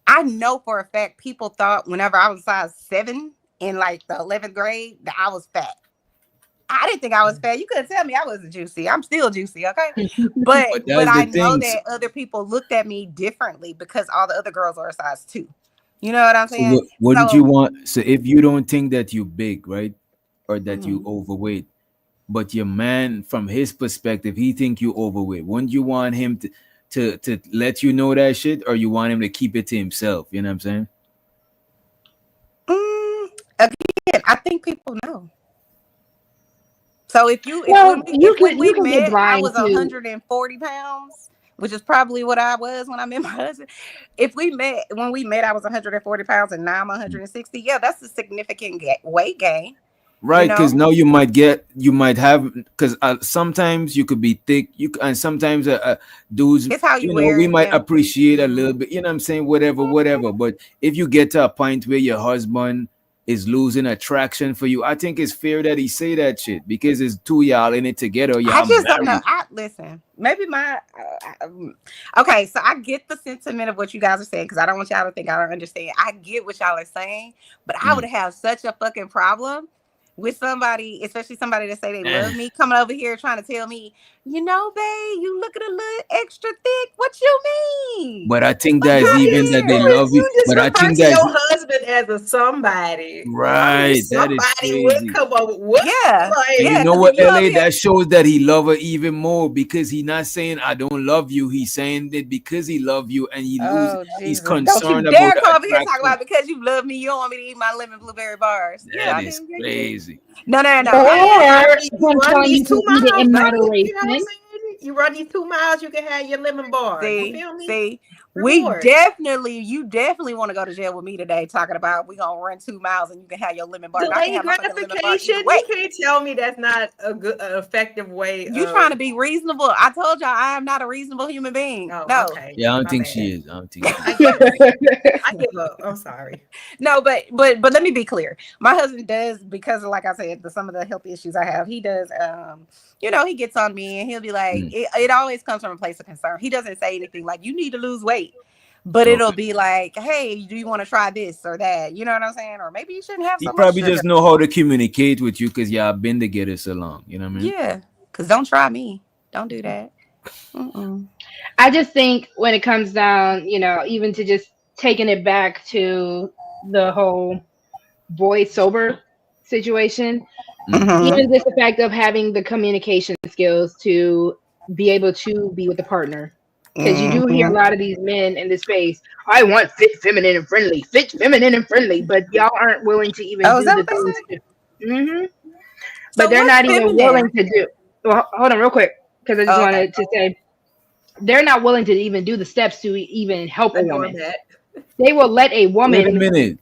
I know for a fact, people thought whenever I was size 7 in like the 11th grade that I was fat. I didn't think I was fat. You couldn't tell me I wasn't juicy. I'm still juicy, okay? But I know that other people looked at me differently because all the other girls are a size 2. You know what I'm saying? So wouldn't you want? So if you don't think that you're big, right, or that you overweight, but your man, from his perspective, he think you overweight, wouldn't you want him to let you know that shit, or you want him to keep it to himself? You know what I'm saying? Again, I think people know. So if we met, I was 140 pounds, which is probably what I was when I met my husband. When we met, I was 140 pounds, and now I'm 160. Yeah, that's a significant weight gain. Right, because now you might have, because sometimes you could be thick, and sometimes dudes, it's how you wear we might appreciate a little bit, you know what I'm saying, whatever. But if you get to a point where your husband is losing attraction for you, I think it's fair that he say that shit, because it's two y'all in it together. I just don't know. Listen, maybe okay, so I get the sentiment of what you guys are saying, because I don't want y'all to think I don't understand. I get what y'all are saying, but I would have such a fucking problem with somebody, especially somebody that say they love me, coming over here trying to tell me, you know, babe, you looking a little extra thick. What you mean? But I think that's even that they love you. But I think that your husband as a somebody, right? That is crazy. Would come over. What? Yeah, like, you know what, LA? That shows that he love her even more, because he's not saying I don't love you. He's saying that because he love you and he's concerned about. Don't you dare come over here and talk about because you love me. You don't want me to eat my lemon blueberry bars. That is crazy. No. Or you run these 2 miles in moderation. You run these 2 miles, you can have your lemon bar. You feel me? You definitely want to go to jail with me today, talking about we gonna run 2 miles and you can have your lemon bar. Delayed gratification. You can't tell me that's not a good, effective way. You trying to be reasonable? I told y'all I am not a reasonable human being. Oh, no. Okay. Yeah, I don't think she is. I don't think. I give up. I'm sorry. No, but let me be clear. My husband does, because like I said, some of the health issues I have. He does. He gets on me and he'll be like, it always comes from a place of concern. He doesn't say anything like you need to lose weight, but it'll be like, hey, do you want to try this or that? You know what I'm saying? Or maybe you shouldn't have. He probably just know how to communicate with you because y'all been together so long. You know what I mean? Yeah. Because don't try me. Don't do that. I just think when it comes down, even to just taking it back to the whole Boysober situation, even just the fact of having the communication skills to be able to be with the partner. Because you do hear a lot of these men in this space, I want fit, feminine, and friendly, but y'all aren't willing to even do the things. But they're not even willing to do. Well, hold on real quick, because I just wanted to say, they're not willing to even do the steps to even help a woman. That. They will let a woman. Wait a minute.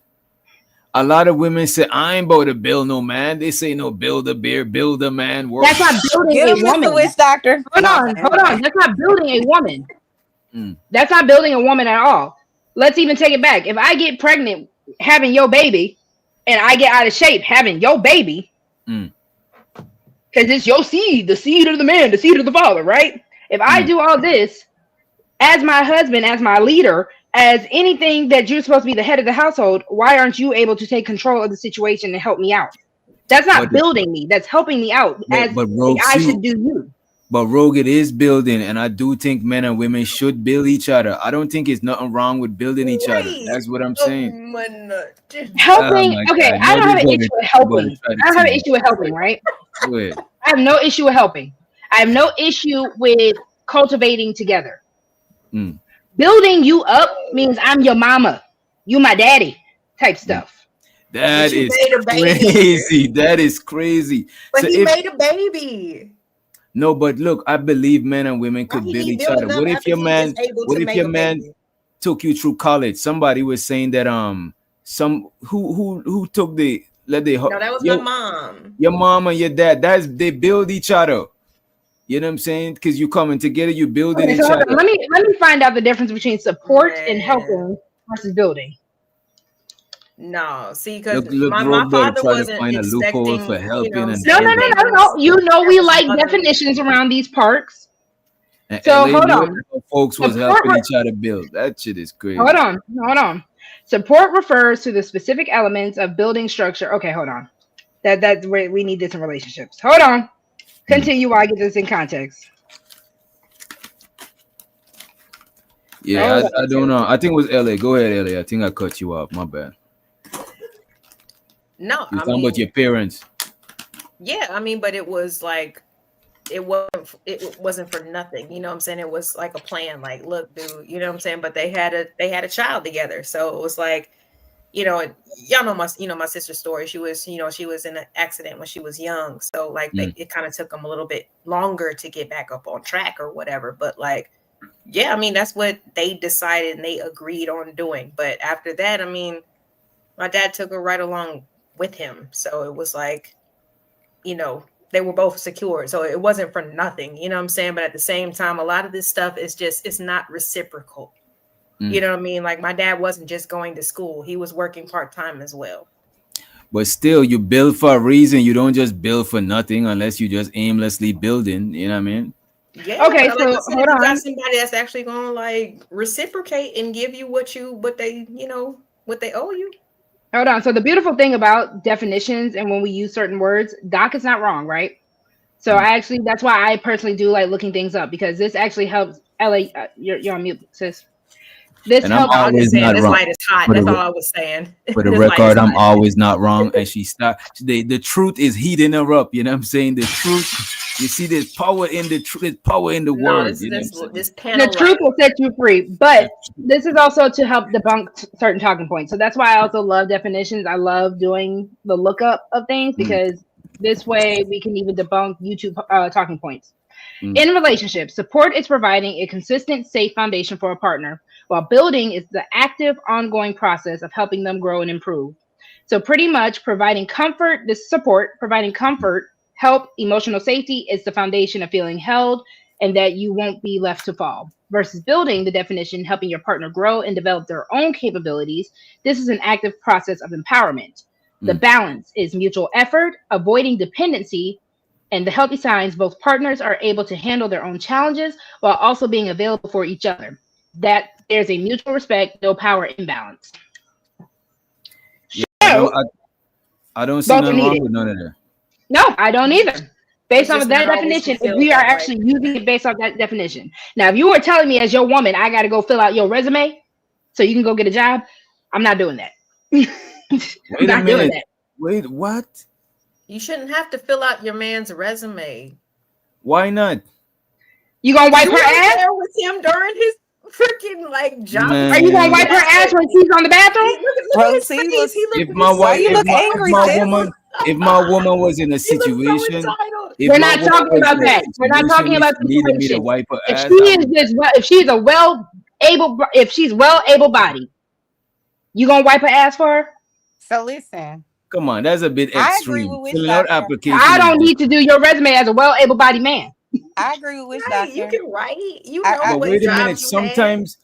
A lot of women say, I ain't about to build no man. They say, no, build a bear, build a man. Work. That's not building Get a him, woman. Mr. Witch Doctor. Hold on. That's not building a woman. That's not building a woman at all. Let's even take it back. If I get pregnant having your baby and I get out of shape having your baby, because it's your seed, the seed of the man, the seed of the father, right? If I do all this as my husband, as my leader, as anything that you're supposed to be the head of the household, why aren't you able to take control of the situation and help me out? That's not building me. That's helping me out. But Rogue, I should do you. But Rogue, it is building, and I do think men and women should build each other. I don't think there's nothing wrong with building each other. That's what I'm saying. Helping. Okay, I don't have an issue with helping. I don't have an issue with helping, right? Go ahead. I have no issue with helping. I have no issue with cultivating together. Building you up means I'm your mama, you my daddy type stuff. That is crazy. That is crazy. But he made a baby. No, but look, I believe men and women could build each other. What if your man? What if your man took you through college? Somebody was saying that who took the no, that was my mom. Your mom and your dad. They build each other. You know what I'm saying? Because you coming together, you building each other. Let me find out the difference between support and helping versus building. No, see, because my father wasn't find a loophole for helping. No. You know we like definitions around these parks. And so hold on. Folks was helping each other build. That shit is crazy. Hold on. Support refers to the specific elements of building structure. Okay, hold on. That's where we need this in relationships. Hold on. Continue while I get this in context. Yeah, I don't know. I think it was LA. Go ahead, LA. I think I cut you off. My bad. No, you're talking about your parents. Yeah, I mean, but it was like it wasn't for nothing. You know what I'm saying? It was like a plan. Like, look, dude, you know what I'm saying? But they had a child together, so it was like, you know, y'all know my sister's story. She was in an accident when she was young, so like it kind of took them a little bit longer to get back up on track or whatever. But like, yeah, I mean, that's what they decided and they agreed on doing. But after that, I mean, my dad took her right along with him, so it was like, you know, they were both secured, so it wasn't for nothing, you know what I'm saying? But at the same time, a lot of this stuff is just, it's not reciprocal. You know what I mean? Like, my dad wasn't just going to school, he was working part-time as well. But still, you build for a reason. You don't just build for nothing unless you just aimlessly building, you know what I mean? Yeah. Okay, so like hold on. You got somebody that's actually gonna like reciprocate and give you what they owe you. Hold on. So the beautiful thing about definitions and when we use certain words, Doc is not wrong, right? So that's why I personally do like looking things up, because this actually helps. Ellie, you're on mute, sis. This and helps. I'm always not this wrong. light is hot. That's all I was saying. For the record, I'm always not wrong. And she stopped. The truth is heating her up. You know what I'm saying? The truth. You see, there's power in the truth. There's power in the words. This panel. The truth will set you free. But this is also to help debunk certain talking points. So that's why I also love definitions. I love doing the lookup of things, because this way we can even debunk YouTube talking points. In relationships, support is providing a consistent, safe foundation for a partner, while building is the active, ongoing process of helping them grow and improve. So pretty much providing comfort, help, emotional safety is the foundation of feeling held and that you won't be left to fall. Versus building, the definition, helping your partner grow and develop their own capabilities. This is an active process of empowerment. The balance is mutual effort, avoiding dependency, and the healthy signs both partners are able to handle their own challenges while also being available for each other. That there's a mutual respect, no power imbalance. Yeah, I don't see nothing wrong with none of that. No, I don't either. Based on that definition, if we are actually using it based on that definition. Now, if you were telling me as your woman, I got to go fill out your resume so you can go get a job, I'm not doing that. Wait a minute. Wait, what? You shouldn't have to fill out your man's resume. Why not? You gonna wipe her ass there with him during his freaking like job? Man. Are you gonna wipe her ass when she's on the bathroom? If my woman was in a situation, If We're my not woman talking was about in a that. We're not talking situation about needed me to situations. wipe her If ass, she is just well, if she's well able bodied, you gonna wipe her ass for her? So listen, come on, that's a bit I agree extreme. with Witch Filling out Doctor. application I is don't need to do your resume as a well able bodied man. I agree with Witch Right, you Doctor. can write. You I, know I, But what wait a minute. jobs you had. Sometimes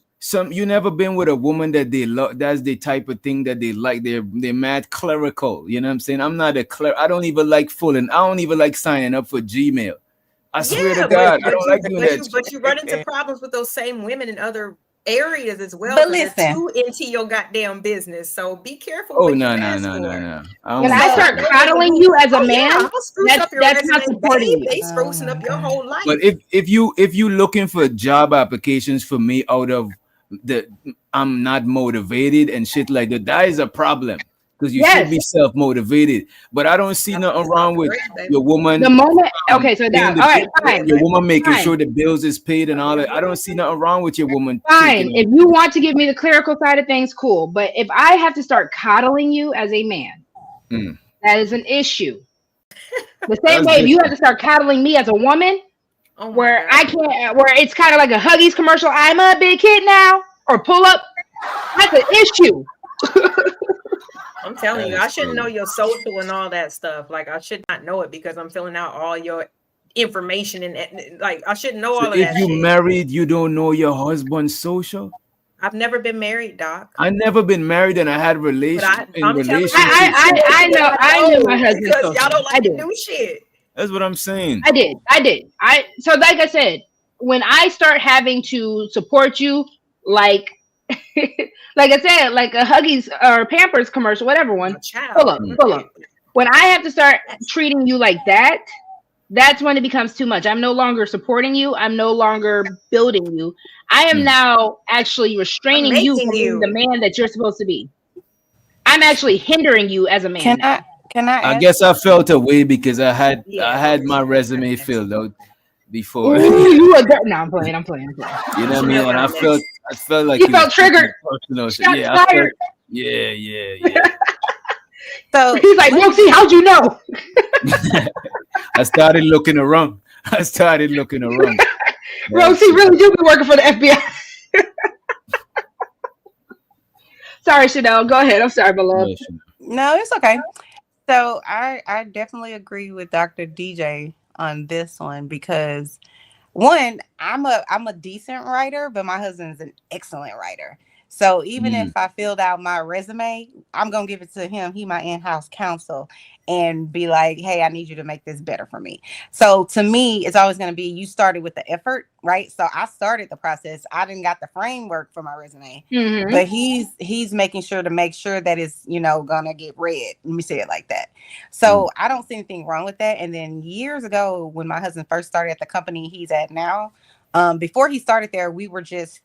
you never been with a woman that they love. That's the type of thing that they like. They're mad clerical. You know what I'm saying? I'm not a I don't even like fooling. I don't even like signing up for Gmail. I swear to Yeah, God, I but don't you like doing but that. you but you run into problems with those same women in other areas as well. But Because they're listen. too into your goddamn business. So be careful Oh what no you no ask no no for. no! I don't When want I shit start like that. coddling you as a Oh yeah, man, I'm gonna spruce up your that's not resume, supporting babe. you. They sprucing up your whole life. But if you looking for job applications for me out of the I'm not motivated and shit like that, that is a problem because you should Yes. be self motivated. But I don't see nothing wrong with your woman. The moment, okay, so paying that, all right, the, fine. your woman making Fine. sure the bills is paid and all that. I don't see nothing wrong with your woman Fine. taking. If you want to give me the clerical side of things, cool. But if I have to start coddling you as a man, that is an issue. The same That's way if you have different. to start coddling me as a woman, Oh my where God. I can't, where it's kind of like a Huggies commercial, I'm a big kid now, or pull up, that's an issue. I'm telling you, That I is shouldn't know crazy. your social and all that stuff. Like I should not know it because I'm filling out all your information and like I shouldn't know So all of if that you shit. married, you don't know your husband's social. I've never been married, Doc. I never been married and I had But I'm telling you, relationships. I know, I knew my husband's because social. y'all don't I like to did. do shit. That's what I'm saying. I did. So like I said, when I start having to support you, like like I said, like a Huggies or Pampers commercial, whatever one, pull up. When I have to start treating you like that, that's when it becomes too much. I'm no longer supporting you. I'm no longer building you. I am now actually restraining you from being the man that you're supposed to be. I'm actually hindering you as a man now. I guess I felt away because I had my resume filled out before. Ooh, you a no, I'm playing. You know what I mean? And I felt like you he felt was triggered. personal shit. Shots Yeah, I felt, fired. yeah. So he's like, Roxy, how'd you know? I started looking around. Roxy really do be working for the FBI. Sorry, Chanel. Go ahead. I'm sorry, my love. No, it's okay. So I definitely agree with Dr. DJ on this one because one, I'm a decent writer, but my husband's an excellent writer. So even if I filled out my resume, I'm gonna give it to him. He my in-house counsel and be like, hey, I need you to make this better for me. So to me, it's always gonna be you started with the effort, right? So I started the process. I didn't got the framework for my resume, but he's making sure that it's gonna get read. Let me say it like that. So I don't see anything wrong with that. And then years ago, when my husband first started at the company he's at now, before he started there, we were just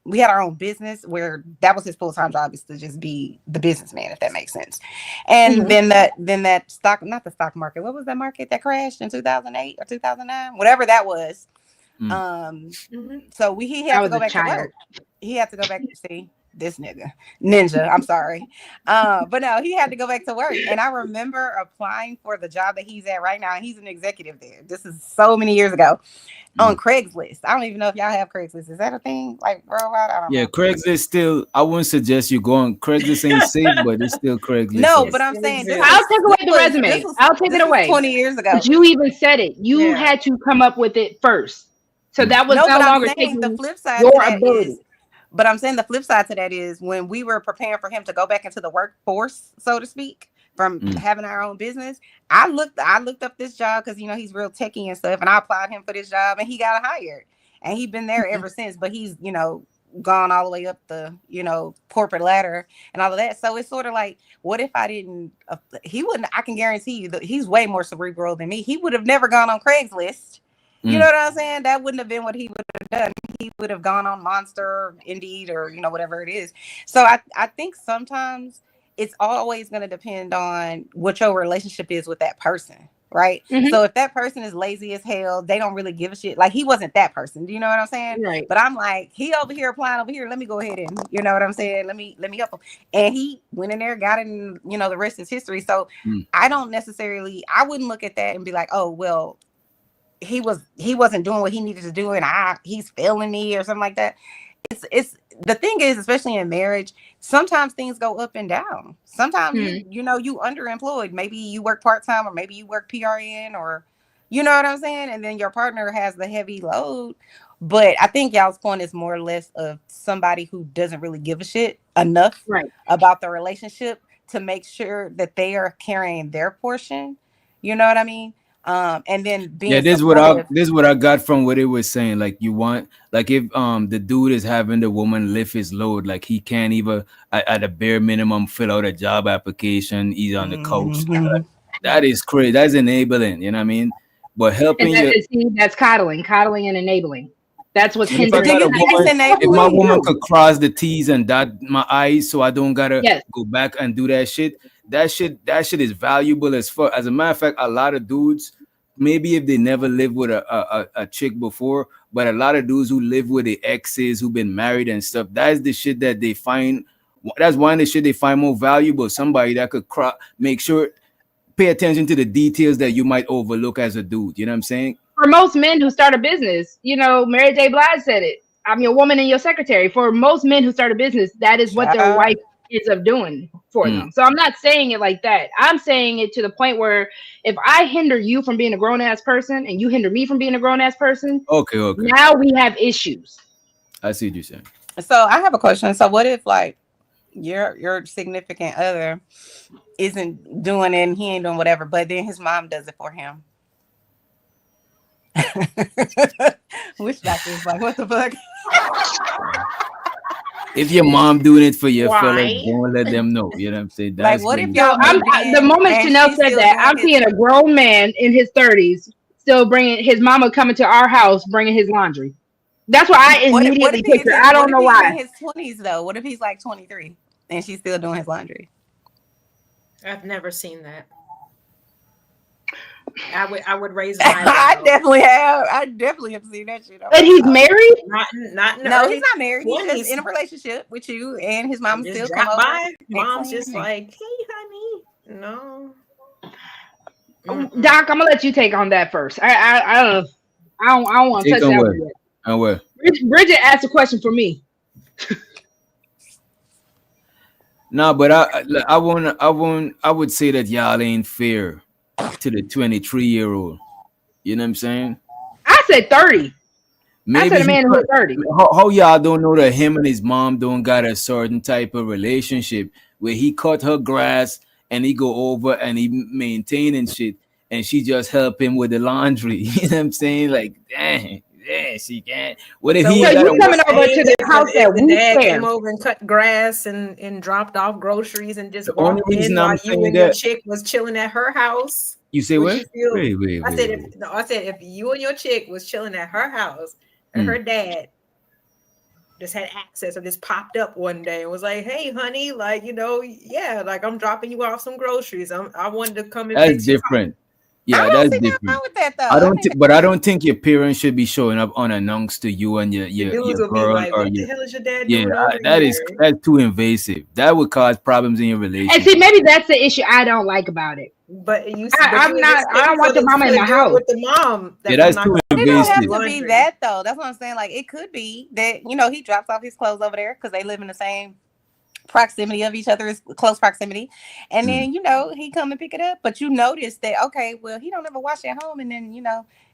we had our own business where that was his full-time job, is to just be the businessman, if that makes sense. And then that stock, not the stock market, what was that market that crashed in 2008 or 2009, whatever that was. So he had to go back to work. He had to go back to see this ninja. I'm sorry. But no, he had to go back to work. And I remember applying for the job that he's at right now. And he's an executive there. This is so many years ago. On Craigslist. I don't even know if y'all have Craigslist. Is that a thing like worldwide? I don't know. Craigslist still. I wouldn't suggest you go on Craigslist. Ain't safe, but it's still Craigslist. No, but I'm saying I'll take away the resume. I'll take it away. 20 years ago. But you even said it. You had to come up with it first. So that was no longer taking the flip side your to that ability. But I'm saying the flip side to that is when we were preparing for him to go back into the workforce, so to speak, from having our own business, I looked up this job because he's real techie and stuff, and I applied him for this job, and he got hired, and he's been there ever since. But he's gone all the way up the corporate ladder and all of that. So it's sort of like, what if I didn't? He wouldn't. I can guarantee you that he's way more cerebral than me. He would have never gone on Craigslist. You know what I'm saying? That wouldn't have been what he would have done. He would have gone on Monster, Indeed, or whatever it is. So I think sometimes it's always going to depend on what your relationship is with that person. right? So if that person is lazy as hell, they don't really give a shit. Like he wasn't that person. Do you know what I'm saying? Right. But I'm like, he over here applying over here. Let me go ahead and, you know what I'm saying? Let me help him. And he went in there, got it, and you know, the rest is history. So I wouldn't look at that and be like, oh, well, he wasn't doing what he needed to do, and he's failing me or something like that. It's the thing is, especially in marriage, sometimes things go up and down. Sometimes you know, you underemployed. Maybe you work part-time, or maybe you work PRN, or you know what I'm saying? And then your partner has the heavy load. But I think y'all's point is more or less of somebody who doesn't really give a shit enough about the relationship to make sure that they are carrying their portion. You know what I mean? And then being this is what I got from what it was saying. Like you want, like if the dude is having the woman lift his load, like he can't even at a bare minimum fill out a job application. He's on the couch. That is crazy. That's enabling. You know what I mean? But helping that's coddling and enabling. That's what's hindering. If my woman could cross the T's and dot my I's, so I don't gotta go back and do that shit. That shit is valuable as fuck. As a matter of fact, a lot of dudes, maybe if they never lived with a chick before, but a lot of dudes who live with their exes, who've been married and stuff, that's the shit that they find. That's one of the shit they find more valuable. Somebody that could make sure, pay attention to the details that you might overlook as a dude. You know what I'm saying? For most men who start a business, you know, Mary J. Blige said it. I'm your woman and your secretary. For most men who start a business, that is what their wife ends up doing for them. So I'm not saying it like that. I'm saying it to the point where if I hinder you from being a grown-ass person and you hinder me from being a grown-ass person, okay, now we have issues. I see what you're saying. So I have a question. So what if like your significant other isn't doing it and he ain't doing whatever, but then his mom does it for him? Which doctor is like, what the fuck? If your mom doing it for your fellas, don't let them know. You know what I'm saying? That's like, what if y'all? The moment Chanel said that, I'm seeing a grown man in his 30s still bringing his mama coming to our house, bringing his laundry. That's what I immediately picture. I don't know why. In his 20s though, what if he's like 23 and she's still doing his laundry? I've never seen that. I would raise my I definitely have seen that shit. But he's married? No, he's not married. He's just in a relationship with you, and his mom still come over. Mom's just like, hey, honey. No. Doc, I'm gonna let you take on that first. I don't want to touch that. On what? Bridget asked a question for me. No, but I would say that y'all ain't fair to the 23-year-old. You know what I'm saying? I said 30. Maybe I said a man who's 30. How y'all don't know that him and his mom don't got a certain type of relationship where he cut her grass and he go over and he maintaining shit and she just help him with the laundry. You know what I'm saying? Like, dang. Yeah, she can't. What if he coming over to the house that the dad came over and cut grass and dropped off groceries and just walked in while you and your chick was chilling at her house? You say what? Wait. I said if you and your chick was chilling at her house and her dad just had access or just popped up one day and was like, "Hey, honey, like like I'm dropping you off some groceries. I wanted to come and." That's different. Yeah, that's different. With that, though. I don't think your parents should be showing up unannounced to you and your girl like, what the hell is your dad doing that's too invasive. That would cause problems in your relationship. And see, maybe that's the issue I don't like about it. But I don't want the mama in my house with the mom. That's too invasive. It don't have to be that though. That's what I'm saying. Like it could be that he drops off his clothes over there because they live in the same proximity of each other, is close proximity, and then he come and pick it up. But you notice that he don't ever wash at home, and then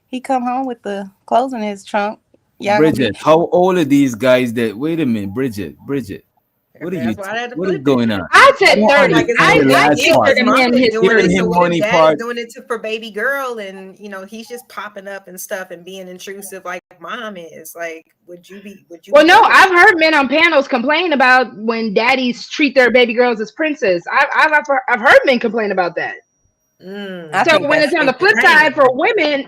he come home with the clothes in his trunk. Yeah, Bridget, how old are these guys? Wait a minute, Bridget. What is going on? I said 30. I gifted him in his doing it for baby girl, and he's just popping up and stuff and being intrusive like mom is. Like, would you? Well, no, I've heard men on panels complain about when daddies treat their baby girls as princess. I've heard men complain about that. So when it's on the flip side for women,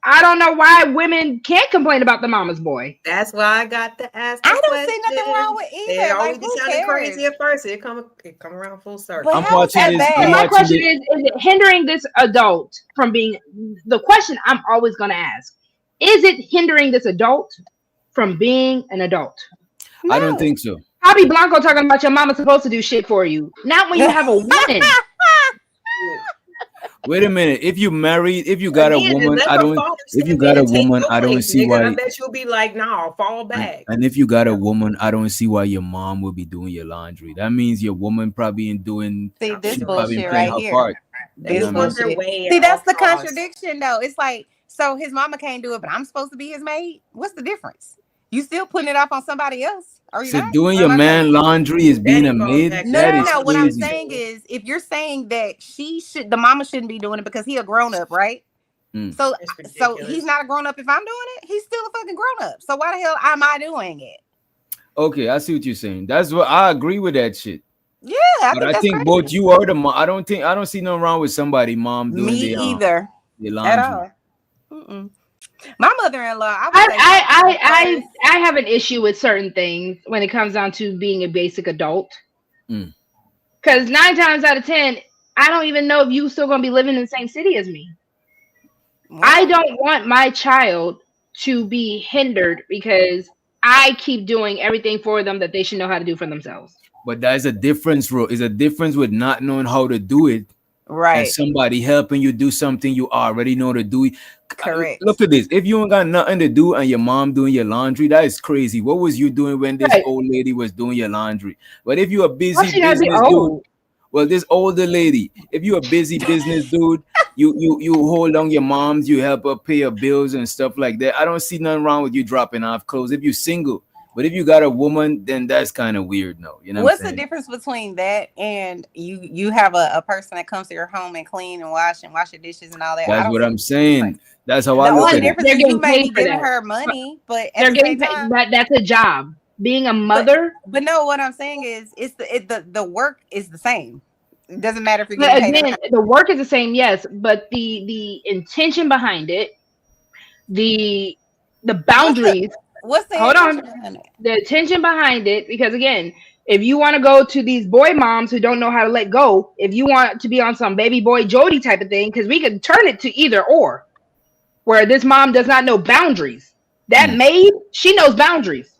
I don't know why women can't complain about the mama's boy. That's why I got to ask. I don't see nothing wrong with either. It always Like, be who sounding cares? crazy at first. It come around full circle. But how is that bad? And my question is it hindering this adult from being the question I'm always gonna ask? Is it hindering this adult from being an adult? No. I don't think so. Javi Blanco talking about your mama's supposed to do shit for you. Not when you have a woman. Wait a minute. If you married, if you got a woman, I don't. If you got a woman, I don't see why. I bet you'll be like, "No, fall back." And if you got a woman, I don't see why your mom will be doing your laundry. That means your woman probably ain't doing. See this bullshit right here. This bullshit. See, that's the contradiction, though. It's like, so his mama can't do it, but I'm supposed to be his maid. What's the difference? You still putting it off on somebody else? So doing your man laundry is being a maid? No. What I'm saying is, if you're saying that the mama shouldn't be doing it because he a grown up, right? So he's not a grown up if I'm doing it. He's still a fucking grown up. So why the hell am I doing it? Okay, I see what you're saying. That's what I agree with that shit. Yeah, I think both you are the mom. I don't see nothing wrong with somebody mom doing me either the laundry. At all. Mm-mm. My mother-in-law, I have an issue with certain things when it comes down to being a basic adult. Because 9 times out of 10, I don't even know if you still gonna be living in the same city as me. Wow. I don't want my child to be hindered because I keep doing everything for them that they should know how to do for themselves. But there's a difference, bro. It's a difference with not knowing how to do it. Right. And somebody helping you do something you already know to do. Correct. Look at this. If you ain't got nothing to do and your mom doing your laundry, that is crazy. What was you doing when this old lady was doing your laundry? But if you're a busy business dude, well, this older lady, if you're a busy business dude, you hold on your moms, you help her pay her bills and stuff like that. I don't see nothing wrong with you dropping off clothes if you're single. But if you got a woman, then that's kind of weird, no. You know what's the difference between that and you have a person that comes to your home and clean and wash your dishes and all that? That's what I'm saying. That's how I look at it. They're you may be giving her money, but they're getting paid. That's a job. Being a mother. But no, what I'm saying is, the work is the same. It doesn't matter if you're getting paid. Again, the work is the same, yes, but the intention behind it, the boundaries. What's the hold on? The intention behind it, because again, if you want to go to these boy moms who don't know how to let go, if you want to be on some baby boy Jody type of thing, because we could turn it to either or, where this mom does not know boundaries. That maid, she knows boundaries.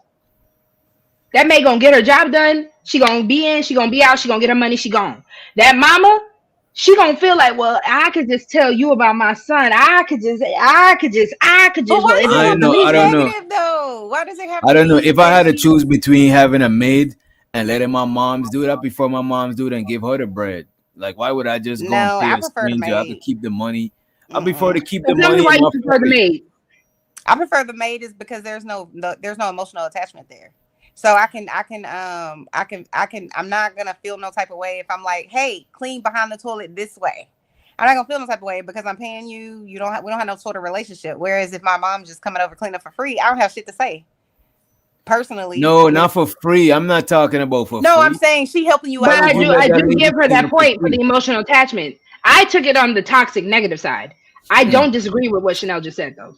That maid gonna get her job done. She gonna be in. She gonna be out. She gonna get her money. She gone. That mama, she gonna feel like, well, I could just tell you about my son. I could just. But why I don't know. Though? Why does it have? I don't know. If I had to choose between having a maid and letting my moms do it, I prefer my moms do it and give her the bread. Like, why would I just go and pay a stranger? I could keep the money. I prefer to keep the money. Why you prefer the maid? I prefer the maid is because there's no emotional attachment there. So I'm not gonna feel no type of way if I'm like, hey, clean behind the toilet this way. I'm not gonna feel no type of way because I'm paying you. We don't have no sort of relationship. Whereas if my mom's just coming over clean up for free, I don't have shit to say. Personally, no, not for free. I'm not talking about for free. No, I'm saying she helping you out. I do give her that point for the emotional attachment. I took it on the toxic negative side. I don't disagree with what Chanel just said though.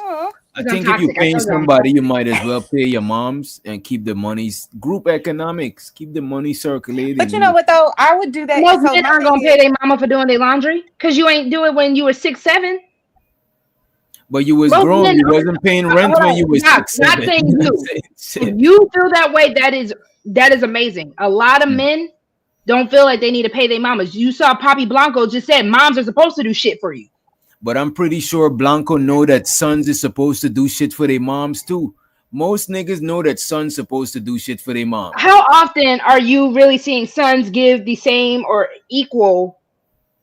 Oh. I think if you're paying somebody, you might as well pay your moms and keep the money. Group economics, keep the money circulating. But you know what though? I would do that. Most men aren't gonna pay their mama for doing their laundry because you ain't do it when you were 6, 7. But you was grown. You wasn't paying rent when you was 6, 7. Not saying you. If you feel that way, that is amazing. A lot of men don't feel like they need to pay their mamas. You saw Poppy Blanco just said moms are supposed to do shit for you. But I'm pretty sure Blanco know that sons is supposed to do shit for their moms too. Most niggas know that sons supposed to do shit for their mom. How often are you really seeing sons give the same or equal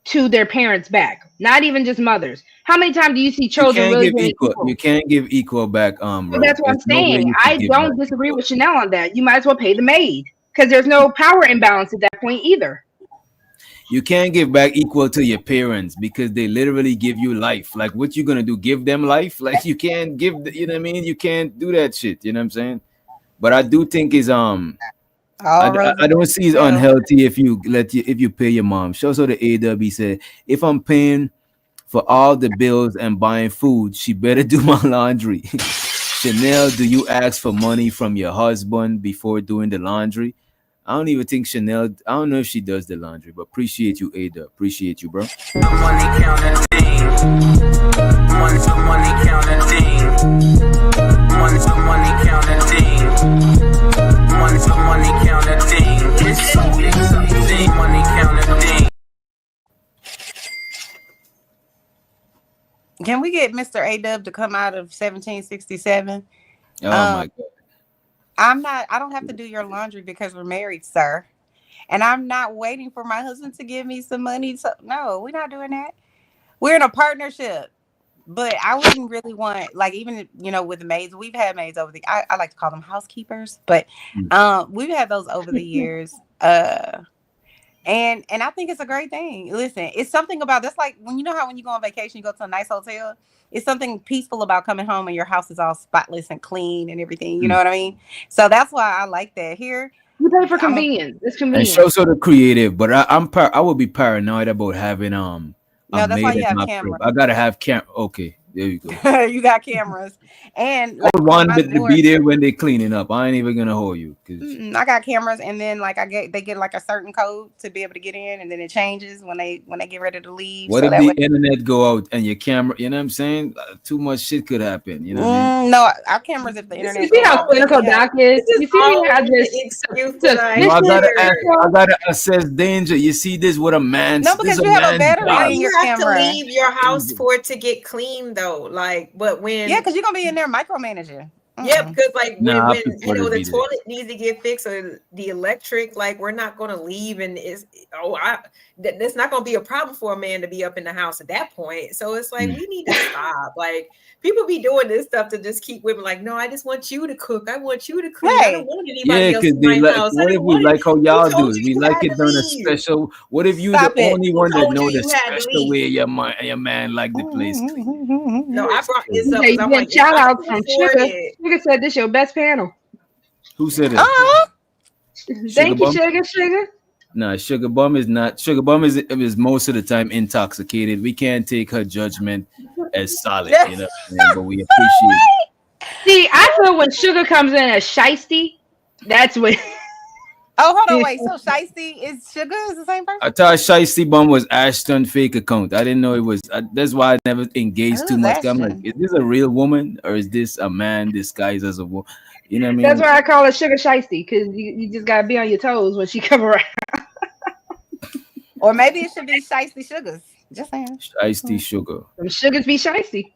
to their parents back? Not even just mothers. How many times do you see children really give equal? You can't give equal back. That's what I'm saying. I don't disagree with Chanel on that. You might as well pay the maid because there's no power imbalance at that point either. You can't give back equal to your parents because they literally give you life. Like, what you gonna do? Give them life? Like, you can't give. You know what I mean? You can't do that shit. You know what I'm saying? But I do think is I don't see it's unhealthy if you pay your mom. So the AW said if I'm paying for all the bills and buying food. She better do my laundry. Chanel, do you ask for money from your husband before doing the laundry? I don't even think Chanel, I don't know if she does the laundry, but appreciate you, Ada. Appreciate you, bro. The money counting thing. Money counting thing. Money counting thing. Money counting thing. It's so exciting. Money counting thing. Can we get Mr. A-Dub to come out of 1767? Oh my God. I don't have to do your laundry because we're married, sir. And I'm not waiting for my husband to give me some money. So no, we're not doing that. We're in a partnership. But I wouldn't really want, like, even, you know, with the maids, we've had maids over I like to call them housekeepers, but we've had those over the years. And I think it's a great thing. Listen, it's something about that's like when you know how when you go on vacation, you go to a nice hotel. It's something peaceful about coming home and your house is all spotless and clean and everything. You know what I mean? So that's why I like that. Here, you pay for convenience. It's convenient. And show sort of creative, but I would be paranoid about having no, that's why you have cameras. I gotta have Okay, there you go. You got cameras, and like, I want them to be there when they're cleaning up. I ain't even gonna hold you. I got cameras, and then like they get like a certain code to be able to get in, and then it changes when they get ready to leave. What if the internet go out and your camera? You know what I'm saying? Too much shit could happen. You know what I mean? No, our cameras if the internet. You see how clinical Doc is? You see how I gotta assess danger. You see this with a man? No, because you have a battery in your camera. You have to leave your house for it to get clean, though. Like, but when because you're gonna be in there micromanaging. Yeah, because like when you know the toilet needs to get fixed or the electric, like we're not gonna leave and that's not gonna be a problem for a man to be up in the house at that point. So it's like we need to stop. Like people be doing this stuff to just keep women like, no, I just want you to cook. I want you to clean. I don't want anybody else in my house. What if we like how y'all do it? We like it done a special. What if you the only one that know the special way your man like the place? No, I brought this up. I'm like, shout out from Sugar. Sugar said this your best panel. Who said that? Thank you, Sugar. No, Sugar Bum is not. Sugar Bum is most of the time intoxicated. We can't take her judgment as solid, you know. But we appreciate it. See, I feel when Sugar comes in as shiesty, that's what. Oh, hold on, wait. So Shiesty is Sugar is the same person? I thought Shiesty Bum was Ashton fake account. I didn't know it was. That's why I never engaged too much. I'm like, is this a real woman or is this a man disguised as a woman? You know what I mean? That's why I call her Sugar Shiesty, because you just gotta be on your toes when she come around. Or maybe it should be Shiesty Sugars. Just saying. Shiesty Sugar. Some sugars be shiesty.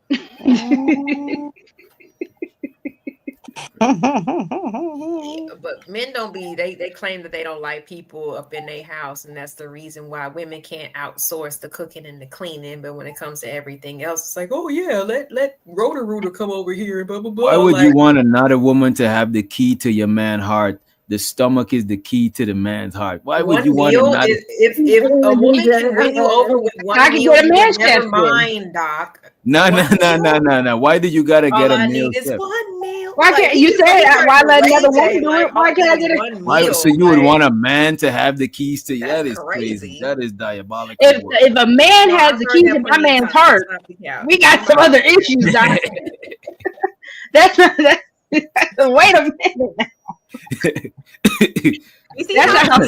But men don't be they claim that they don't like people up in their house, and that's the reason why women can't outsource the cooking and the cleaning. But when it comes to everything else, it's like, oh yeah, let Roto-Rooter come over here and blah blah blah. Why would you want another woman to have the key to your man's heart? The stomach is the key to the man's heart. Why would you want another? If a woman can win you over with one meal, never mind, Doc. No. Why do you gotta get a meal? Is one meal. Why can't you say why let another woman do it? Why can't I get it? Why, so you would want a man to have the keys to that is crazy. That is diabolical. If a man has the keys to my man's heart, we got some other issues, Doc. That's wait a minute. You see how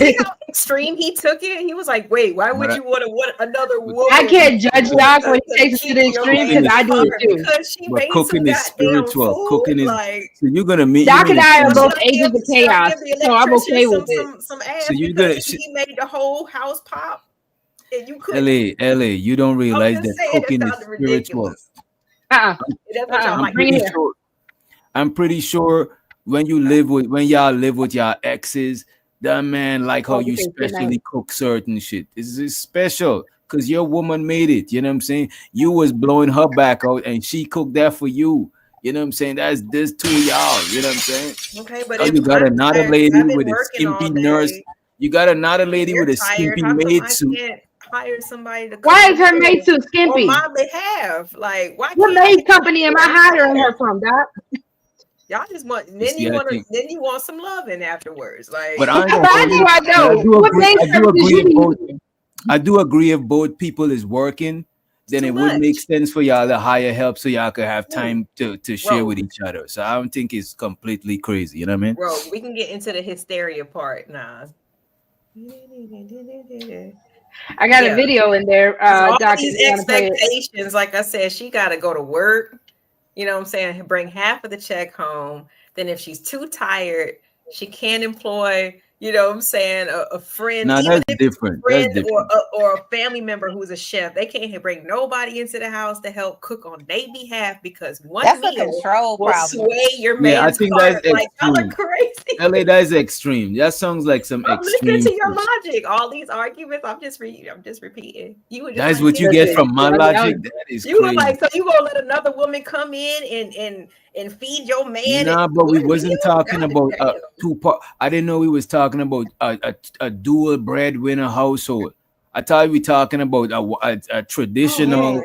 extreme he took it? He was like, wait, why would you want another woman? I can't judge Doc when he takes it to the extreme because I do it too. Because she but cooking is spiritual. Cooking is like, so you're gonna meet Doc and I are both agents of chaos, so I'm okay with it. Some ass so you're gonna he made the whole house pop. And you could LA, you don't realize that cooking is spiritual. I'm pretty sure when y'all live with your exes, that man like how you specially cook certain shit. This is special because your woman made it. You know what I'm saying? You was blowing her back out and she cooked that for you. You know what I'm saying? There's two of y'all. You know what I'm saying? Okay, but you got another lady with a skimpy nurse. You got another lady with a skimpy maid suit. Hire somebody to. Why is her maid suit skimpy? On my behalf, like why? What maid company am I hiring her from, Doc? Y'all just want then you want some loving afterwards. Like, but I do agree if both people is working, then it would make sense for y'all to hire help so y'all could have time to share with each other. So I don't think it's completely crazy. You know what I mean? Bro, we can get into the hysteria part now. I got a video in there. All Doc, these expectations, like I said, she got to go to work. You know what I'm saying? Bring half of the check home. Then if she's too tired, she can't employ, you know what I'm saying, a friend. No, that's different. That's different. Or a family member who's a chef. They can't bring nobody into the house to help cook on their behalf because that's a control will problem. Sway your man's I think heart. that's Like, y'all are extreme. crazy. LA, that's extreme. That sounds like some I'm extreme. listening to your logic. All these arguments, I'm just repeating. You were just That's like, what you get from my logic. That is you crazy. were like, so you gonna let another woman come in and feed your man? Nah, but we wasn't talking about two part. I didn't know we was talking about a dual breadwinner household. I thought we were talking about a traditional.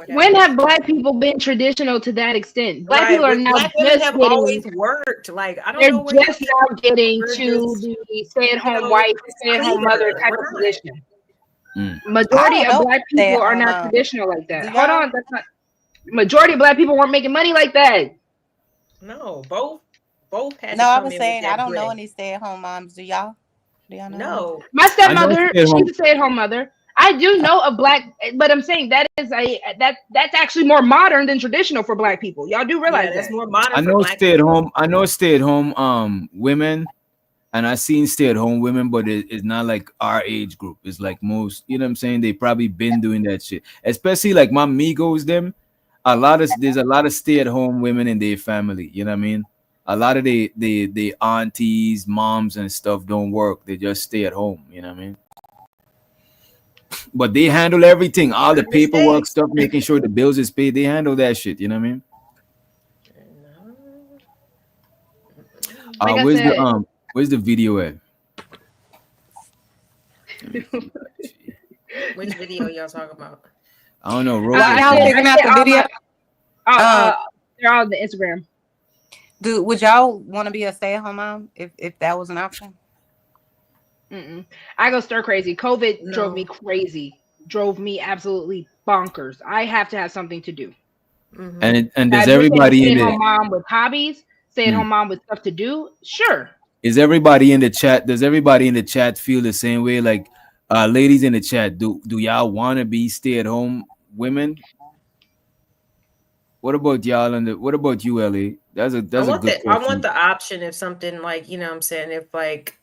When have Black people been traditional to that extent? Black people are now Black women have always worked. Like I don't know where just now getting to the stay-at-home wife, stay-at-home mother type of position. Majority of Black people are not traditional like that. Hold on, that's not. Majority of Black people weren't making money like that. No, both had. No, I was saying I don't know any stay-at-home moms. Do y'all know? No, my stepmother, she's a stay-at-home mother. I do know a Black, but I'm saying that is that's actually more modern than traditional for Black people. Y'all do realize that's that. more modern. I know stay-at-home. I know stay-at-home women, and I seen stay-at-home women, but it's not like our age group. It's like most. You know what I'm saying? They probably been doing that shit. Especially like my Migos them. There's a lot of stay-at-home women in their family. You know what I mean? A lot of the aunties, moms, and stuff don't work. They just stay at home. You know what I mean? But they handle everything, all the paperwork stuff, making sure the bills is paid. They handle that shit. You know what I mean? Where's the video at? Which video y'all talking about? I don't know. Y'all figuring out the video? They're all on the Instagram. Would y'all want to be a stay-at-home mom if that was an option? I go stir crazy. COVID drove me crazy. Drove me absolutely bonkers. I have to have something to do. And does everybody in stay-at-home mom with hobbies, stay-at-home mom with stuff to do? Sure. Is everybody in the chat? Does everybody in the chat feel the same way? Like, ladies in the chat, do y'all want to be stay-at-home women? What about y'all? What about you, Ellie? That's a good question. I want the option if something like, you know what I'm saying, if like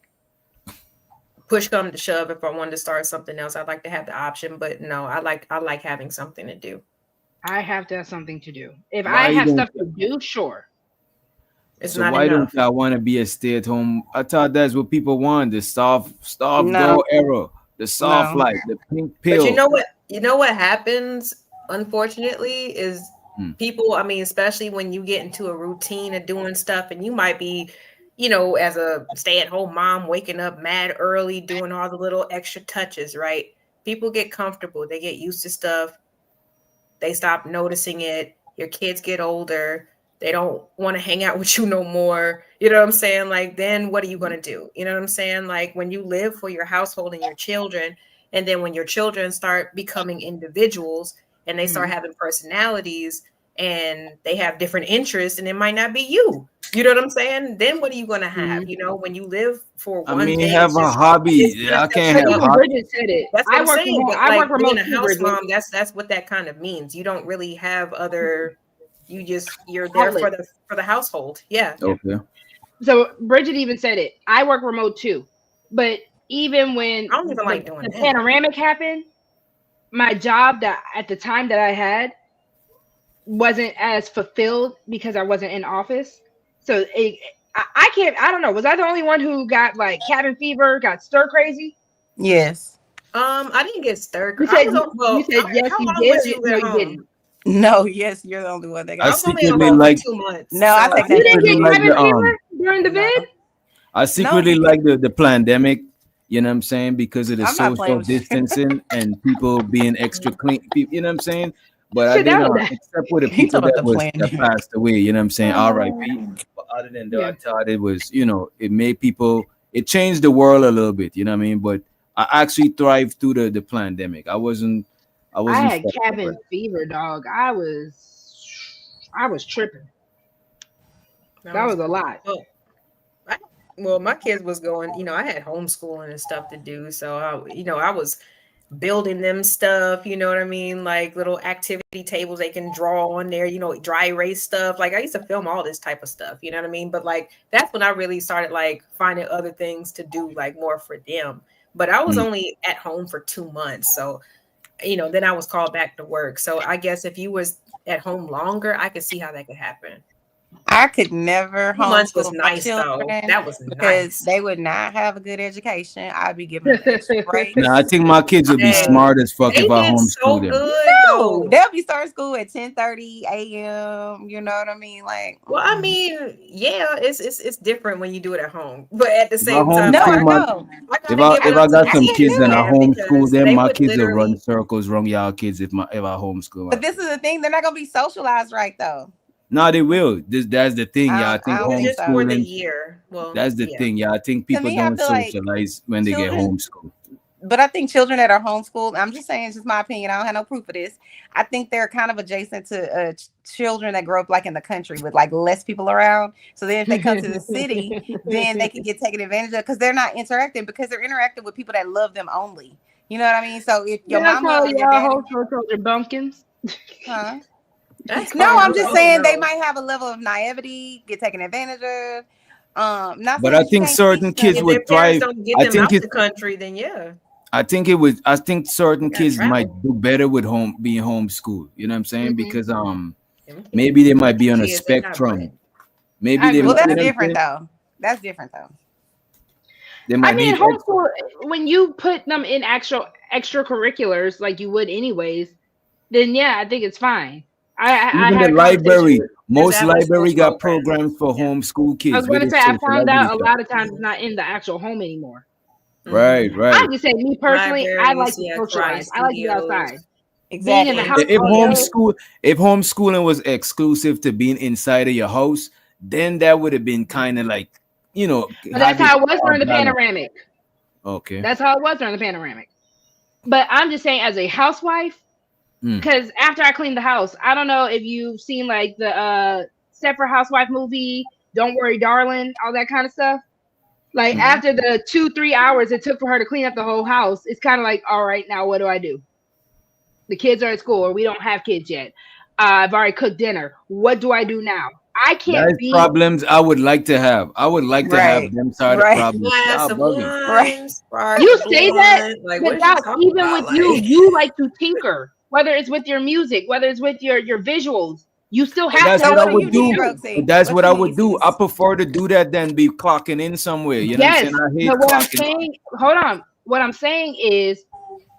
push come to shove, if I wanted to start something else, I'd like to have the option. But no, I like having something to do. I have to have something to do. If I have stuff to do, sure. It's so not why enough. don't I want to be a stay-at-home? I thought that's what people want. The soft door era, the soft life, the pink pill. But you know what happens, unfortunately, is people, I mean, especially when you get into a routine of doing stuff and you might be, you know, as a stay-at-home mom, waking up mad early, doing all the little extra touches, right? People get comfortable. They get used to stuff. They stop noticing it. Your kids get older. They don't want to hang out with you no more. You know what I'm saying? Like, then what are you going to do? You know what I'm saying? Like, when you live for your household and your children, and then when your children start becoming individuals and they start having personalities and they have different interests and it might not be you. You know what I'm saying? Then what are you going to have? You know, when you live for one thing. Have a hobby. I can't have a hobby. Bridget said it. That's what I'm saying. I work remote. Being a house mom, that's what that kind of means. You don't really have other... You're there for the household. Yeah. Okay. So Bridget even said it. I work remote too. But even when I don't even like doing the that. panoramic happened, my job that at the time that I had wasn't as fulfilled because I wasn't in office. So I don't know. Was I the only one who got like cabin fever, got stir crazy? Yes. I didn't get stir crazy. You said yes, you did. No, you didn't. No, yes, you're the only one that got. I secretly like 2 months. No, I think you didn't get cabin fever during the vid. I secretly like the pandemic. You know what I'm saying? Because of the social distancing and people being extra clean. You know what I'm saying? But I didn't, except for the people that passed away. You know what I'm saying? R.I.P. But other than that, I thought it was, you know, it made people. It changed the world a little bit. You know what I mean? But I actually thrived through the pandemic. I wasn't I had cabin fever, dog. I was tripping. That was a lot. Well, my kids was going, I had homeschooling and stuff to do. So, I was building them stuff, you know what I mean? Like little activity tables they can draw on there, dry erase stuff. Like I used to film all this type of stuff, you know what I mean? But like, that's when I really started like finding other things to do, like more for them. But I was only at home for 2 months. So, then I was called back to work. So I guess if you was at home longer, I could see how that could happen. I could never homeschool was my nice children though. That was because nice. they would not have a good education. I'd be giving them extra breaks. No, I think my kids would be smart as fuck if I homeschool them. No, they'll be starting school at 10:30 a.m. You know what I mean? Like, well, I mean, yeah, it's different when you do it at home, but at the same time, if I got some kids and I homeschool them, my kids will run circles around y'all kids if I homeschool. But this is the thing; they're not gonna be socialized right though. No, they will. That's the thing, yeah. I think just for the homeschooling. year. Well, that's the thing, yeah. I think people don't socialize when they get homeschooled. But I think children that are homeschooled, I'm just saying, it's just my opinion. I don't have no proof of this. I think they're kind of adjacent to children that grow up like in the country with like less people around. So then if they come to the city, then they can get taken advantage of because they're not interacting because they're interacting with people that love them only. You know what I mean? So if your mama and your daddy, homeschool bumpkins, huh? No, I'm just saying they might have a level of naivety, get taken advantage of. But I think certain kids would thrive. I think it's the country, then yeah. I think certain kids might do better with being homeschooled. You know what I'm saying? Because maybe they might be on a spectrum. Maybe that's different though. That's different though. Homeschool, when you put them in actual extracurriculars like you would anyways, then yeah, I think it's fine. Even the library, most library got programs for homeschool kids. I was going to say, I found out a lot of times it's not in the actual home anymore. Right. I just say, me personally, I like to socialize. I like to be outside. Exactly. In the house if homeschooling was exclusive to being inside of your house, then that would have been kind of like, But that's how it was during the panoramic. Okay. That's how it was during the panoramic. But I'm just saying, as a housewife, because after I cleaned the house, I don't know if you've seen like the Stepford Housewife movie, Don't Worry Darling, all that kind of stuff. Like after the 2-3 hours it took for her to clean up the whole house, it's kind of like, all right, now what do I do? The kids are at school, or we don't have kids yet. I've already cooked dinner. What do I do now? I can't be problems I would like to have. I would like to have them sort of problems. You say that, but even with you like to tinker. Whether it's with your music, whether it's with your visuals, you still have to. What I would do. That's what I would do. I prefer to do that than be clocking in somewhere. You know what I'm saying? But what I'm saying, hold on. What I'm saying is,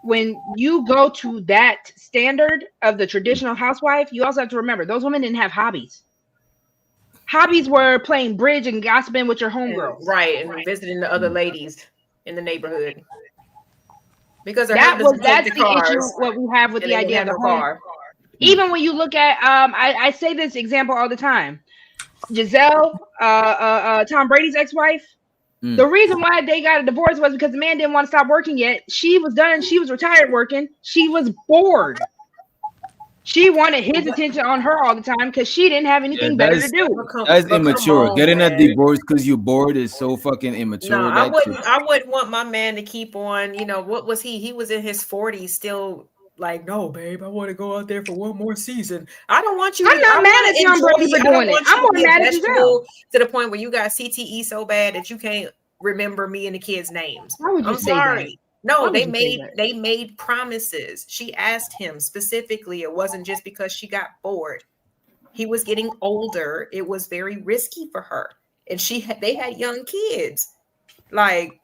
when you go to that standard of the traditional housewife, you also have to remember those women didn't have hobbies. Hobbies were playing bridge and gossiping with your homegirls, right, and visiting the other ladies in the neighborhood. Because that's the issue. What we have with the idea of the home. Even when you look at, I say this example all the time. Giselle, Tom Brady's ex-wife. The reason why they got a divorce was because the man didn't want to stop working yet. She was done. She was retired working. She was bored. She wanted his attention on her all the time because she didn't have anything better to do. That's immature. Getting a divorce because you're bored is so fucking immature. No, I wouldn't want my man to keep on. What was he? He was in his 40s, still like, no, babe, I want to go out there for one more season. I don't want you. I'm not mad at Tom Brady for doing it. I'm more mad at you to the point where you got CTE so bad that you can't remember me and the kids' names. Why would you say sorry. That? No, they made promises. She asked him specifically. It wasn't just because she got bored. He was getting older. It was very risky for her. And they had young kids. Like,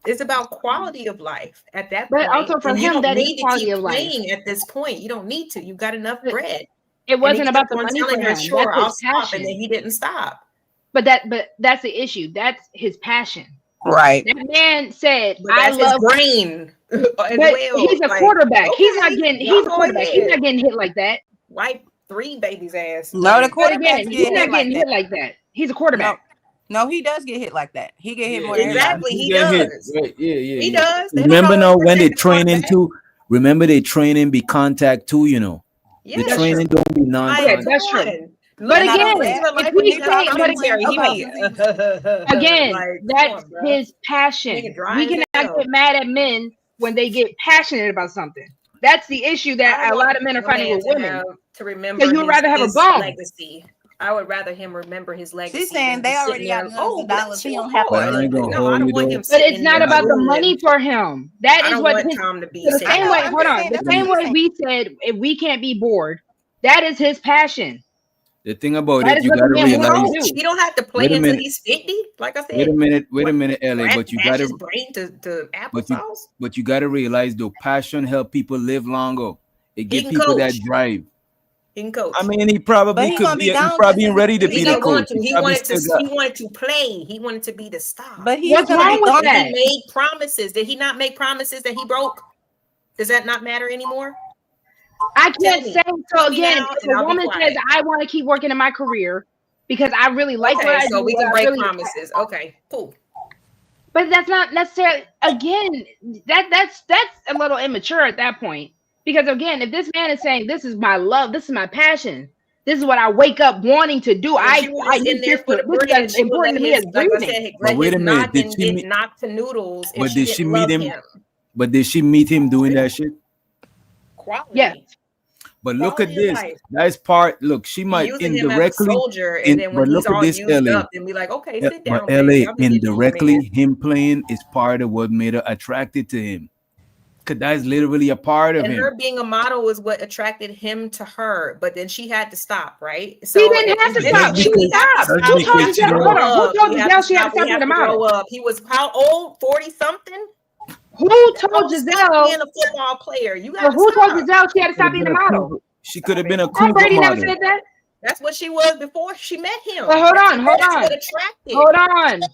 it's about quality of life at that point. But also for him, that is quality of life. At this point, you don't need to. You've got enough bread. It wasn't about the money for him. Sure, I'll stop, and then he didn't stop. But that's the issue. That's his passion. Right. That man said, "I love his brain." But he's a quarterback. Okay, he's a quarterback. He's not getting hit like that. Wipe 3 babies' ass. No, the quarterback. He's not getting hit like that. He's a quarterback. No, he does get hit like that. He get hit more. Exactly, he does. Yeah. He does. Remember now when they train into Remember, the training be contact too. You know, the training don't be non-contact. That's true. But again, if he's saying, but again, that's his passion. We cannot get mad at men when they get passionate about something. That's the issue that a lot of men are finding with women. To remember, you would rather have a bone. Legacy. I would rather him remember his legacy. She's saying they already got millions of dollars. He don't have to. But it's not about the money for him. That is what Tom to be. The same way. Hold on. The same way we said, if we can't be bored, that is his passion. The thing about it, you gotta realize he don't have to play until he's 50. Like I said. Wait a minute, LA. But you gotta brain to applesauce. But you gotta realize the passion help people live longer. It gives people that drive. He can coach. I mean, he probably could be. He's probably ready to be the coach. He wanted to play. He wanted to be the star. But what's wrong with that? He made promises. Did he not make promises that he broke? Does that not matter anymore? I can't say so. Again, if a woman says, "I want to keep working in my career because I really like what I do," so we can break promises. Okay, cool. But that's not necessarily. Again, that's a little immature at that point. Because again, if this man is saying, "This is my love, this is my passion, this is what I wake up wanting to do," I need this is important to me as breathing. But wait a minute, did she meet? Knocked to noodles? But did she meet him? But did she meet him doing that shit? Quality. Yes. But look at this. That's part. Look, she might indirectly. But look at this, LA. And be like, okay, sit down. But LA indirectly, him playing is part of what made her attracted to him. Cause that's literally a part of him. And her being a model was what attracted him to her. But then she had to stop, right? So she didn't have to stop. She stopped. Who told Giselle she had to stop being a model? He was how old? 40 something. Who told Giselle being a football player? You got. Who told Giselle she had to stop being a model? She could have been a Tom Brady never said that. That's what she was before she met him. But hold on.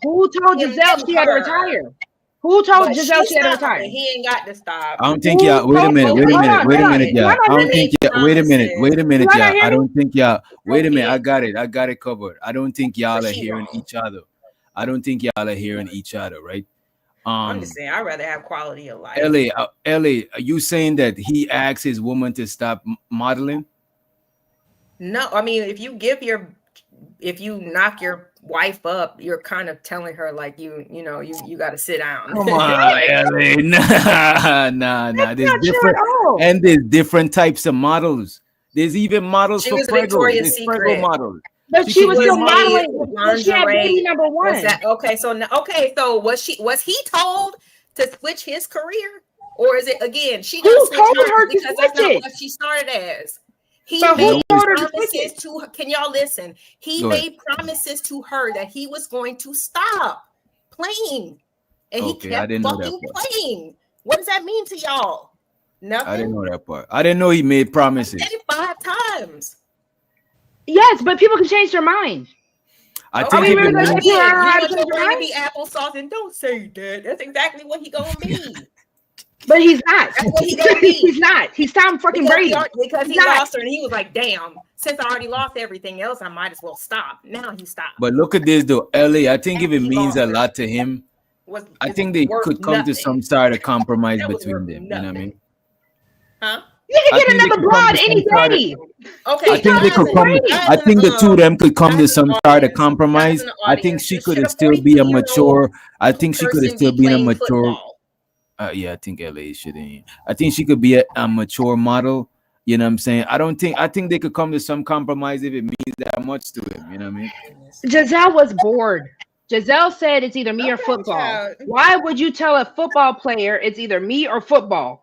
Who told Giselle she had to retire? Who told Giselle she had to retire? He ain't got to stop. I don't think y'all. Wait a minute, y'all. I don't think y'all. Wait a minute, y'all. I don't think y'all. Wait a minute. I got it covered. I don't think y'all are hearing each other. Right? I'm just saying, I'd rather have quality of life. LA, are you saying that he asked his woman to stop modeling? No, I mean, if you knock your wife up, you're kind of telling her like you got to sit down. Come on, LA. Nah. There's different, and there's different types of models. There's even models for Victoria's Secret models. But she was still modeling. She had baby number one. Okay, so was he told to switch his career, or is it again she told her to because that's not what she started as? He made promises to her. Can y'all listen? He made promises to her that he was going to stop playing, and he kept fucking playing. What does that mean to y'all? Nothing. I didn't know that part. I didn't know he made promises. He did it 5 times. Yes, but people can change their mind. I think you want your brain to be applesauce, and don't say that. That's exactly what he gonna be. But he's not. That's what he gonna be. He's not. He's Tom fucking Brady. Because he lost her, and he was like, "Damn! Since I already lost everything else, I might as well stop." Now he stopped. But look at this though, LA. I think if it means a lot to him, I think they could come to some sort of compromise between them. You know what I mean? Huh? You can get another broad any day. Okay. I think they could come. I think the two of them could come to some sort of compromise. I think she could still be a mature. I think she could still be a mature. Yeah, I think LA shouldn't. I think she could be a mature model. You know what I'm saying? I think they could come to some compromise if it means that much to him. You know what I mean? Giselle was bored. Giselle said it's either me or football. Why would you tell a football player it's either me or football?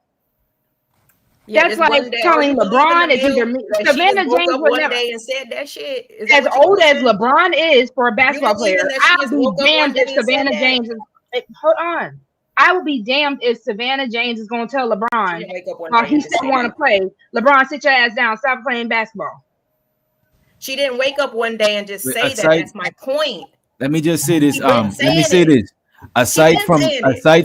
Yeah, that's like telling LeBron it's either me. Savannah James would never. And said that shit. As old as LeBron is for a basketball player, I'll be damned if Savannah James is. Hold on. I will be damned if Savannah James is going to tell LeBron, he still want to play. LeBron, sit your ass down. Stop playing basketball. She didn't wake up one day and just say that. That's my point. Let me just say this. Let me say this. Aside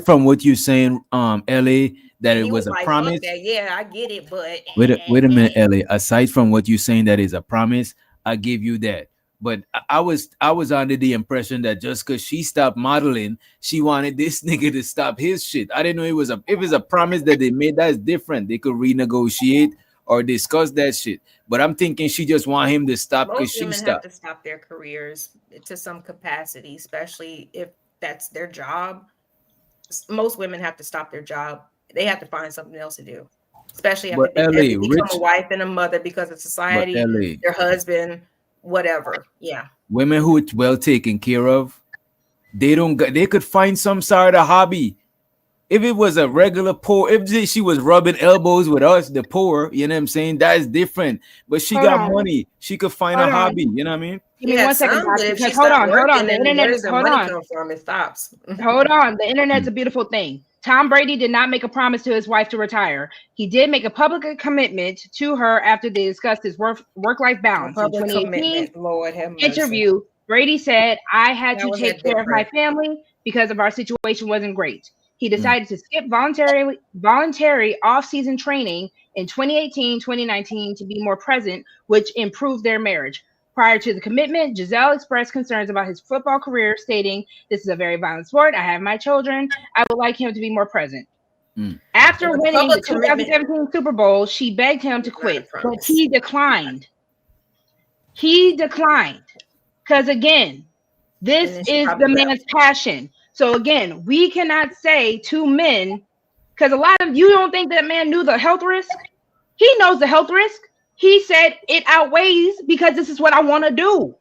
from what you're saying, LA, that it was a promise. Yeah, I get it, but wait a minute, LA. Aside from what you're saying, that is a promise. I give you that. But I was under the impression that just because she stopped modeling, she wanted this nigga to stop his shit. I didn't know if it's a promise that they made, that's different. They could renegotiate or discuss that shit. But I'm thinking she just want him to stop because she Most women stopped. have to stop their careers to some capacity, especially if that's their job. Most women have to stop their job. They have to find something else to do, especially after they become a wife and a mother because of society, their husband, whatever. Yeah. Women who are well taken care of, they could find some sort of hobby. If it was a regular poor, if she was rubbing elbows with us, the poor, you know what I'm saying? That is different. But she got money. She could find a hobby. You know what I mean? Give me 1 second, guys, because hold on. The internet, hold on. It stops. Hold on. The internet's a beautiful thing. Tom Brady did not make a promise to his wife to retire. He did make a public commitment to her after they discussed his work-life balance. In 2018 interview, Brady said, I had to take care of my family because of our situation wasn't great. He decided to skip voluntary off-season training in 2018, 2019 to be more present, which improved their marriage. Prior to the commitment, Giselle expressed concerns about his football career, stating, "This is a very violent sport. I have my children. I would like him to be more present." After winning the 2017 Super Bowl, she begged him to quit, but he declined. Because again, this is the man's passion. So again, we cannot say to men, because a lot of you don't think that man knew the health risk. He knows the health risk. He said it outweighs because this is what I want to do.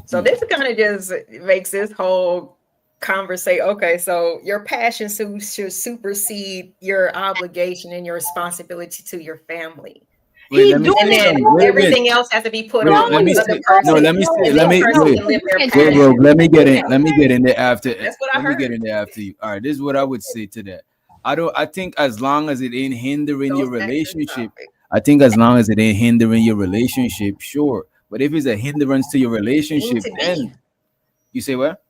So this kind of just makes this whole conversation. Okay, so your passion should supersede your obligation and your responsibility to your family. Wait, everything else has to be put on. Let me get in there after. That's what I heard. Let me get in there after you. All right, this is what I would say to that. I think as long as it ain't hindering your relationship, sure. But if it's a hindrance to your relationship, then you say what?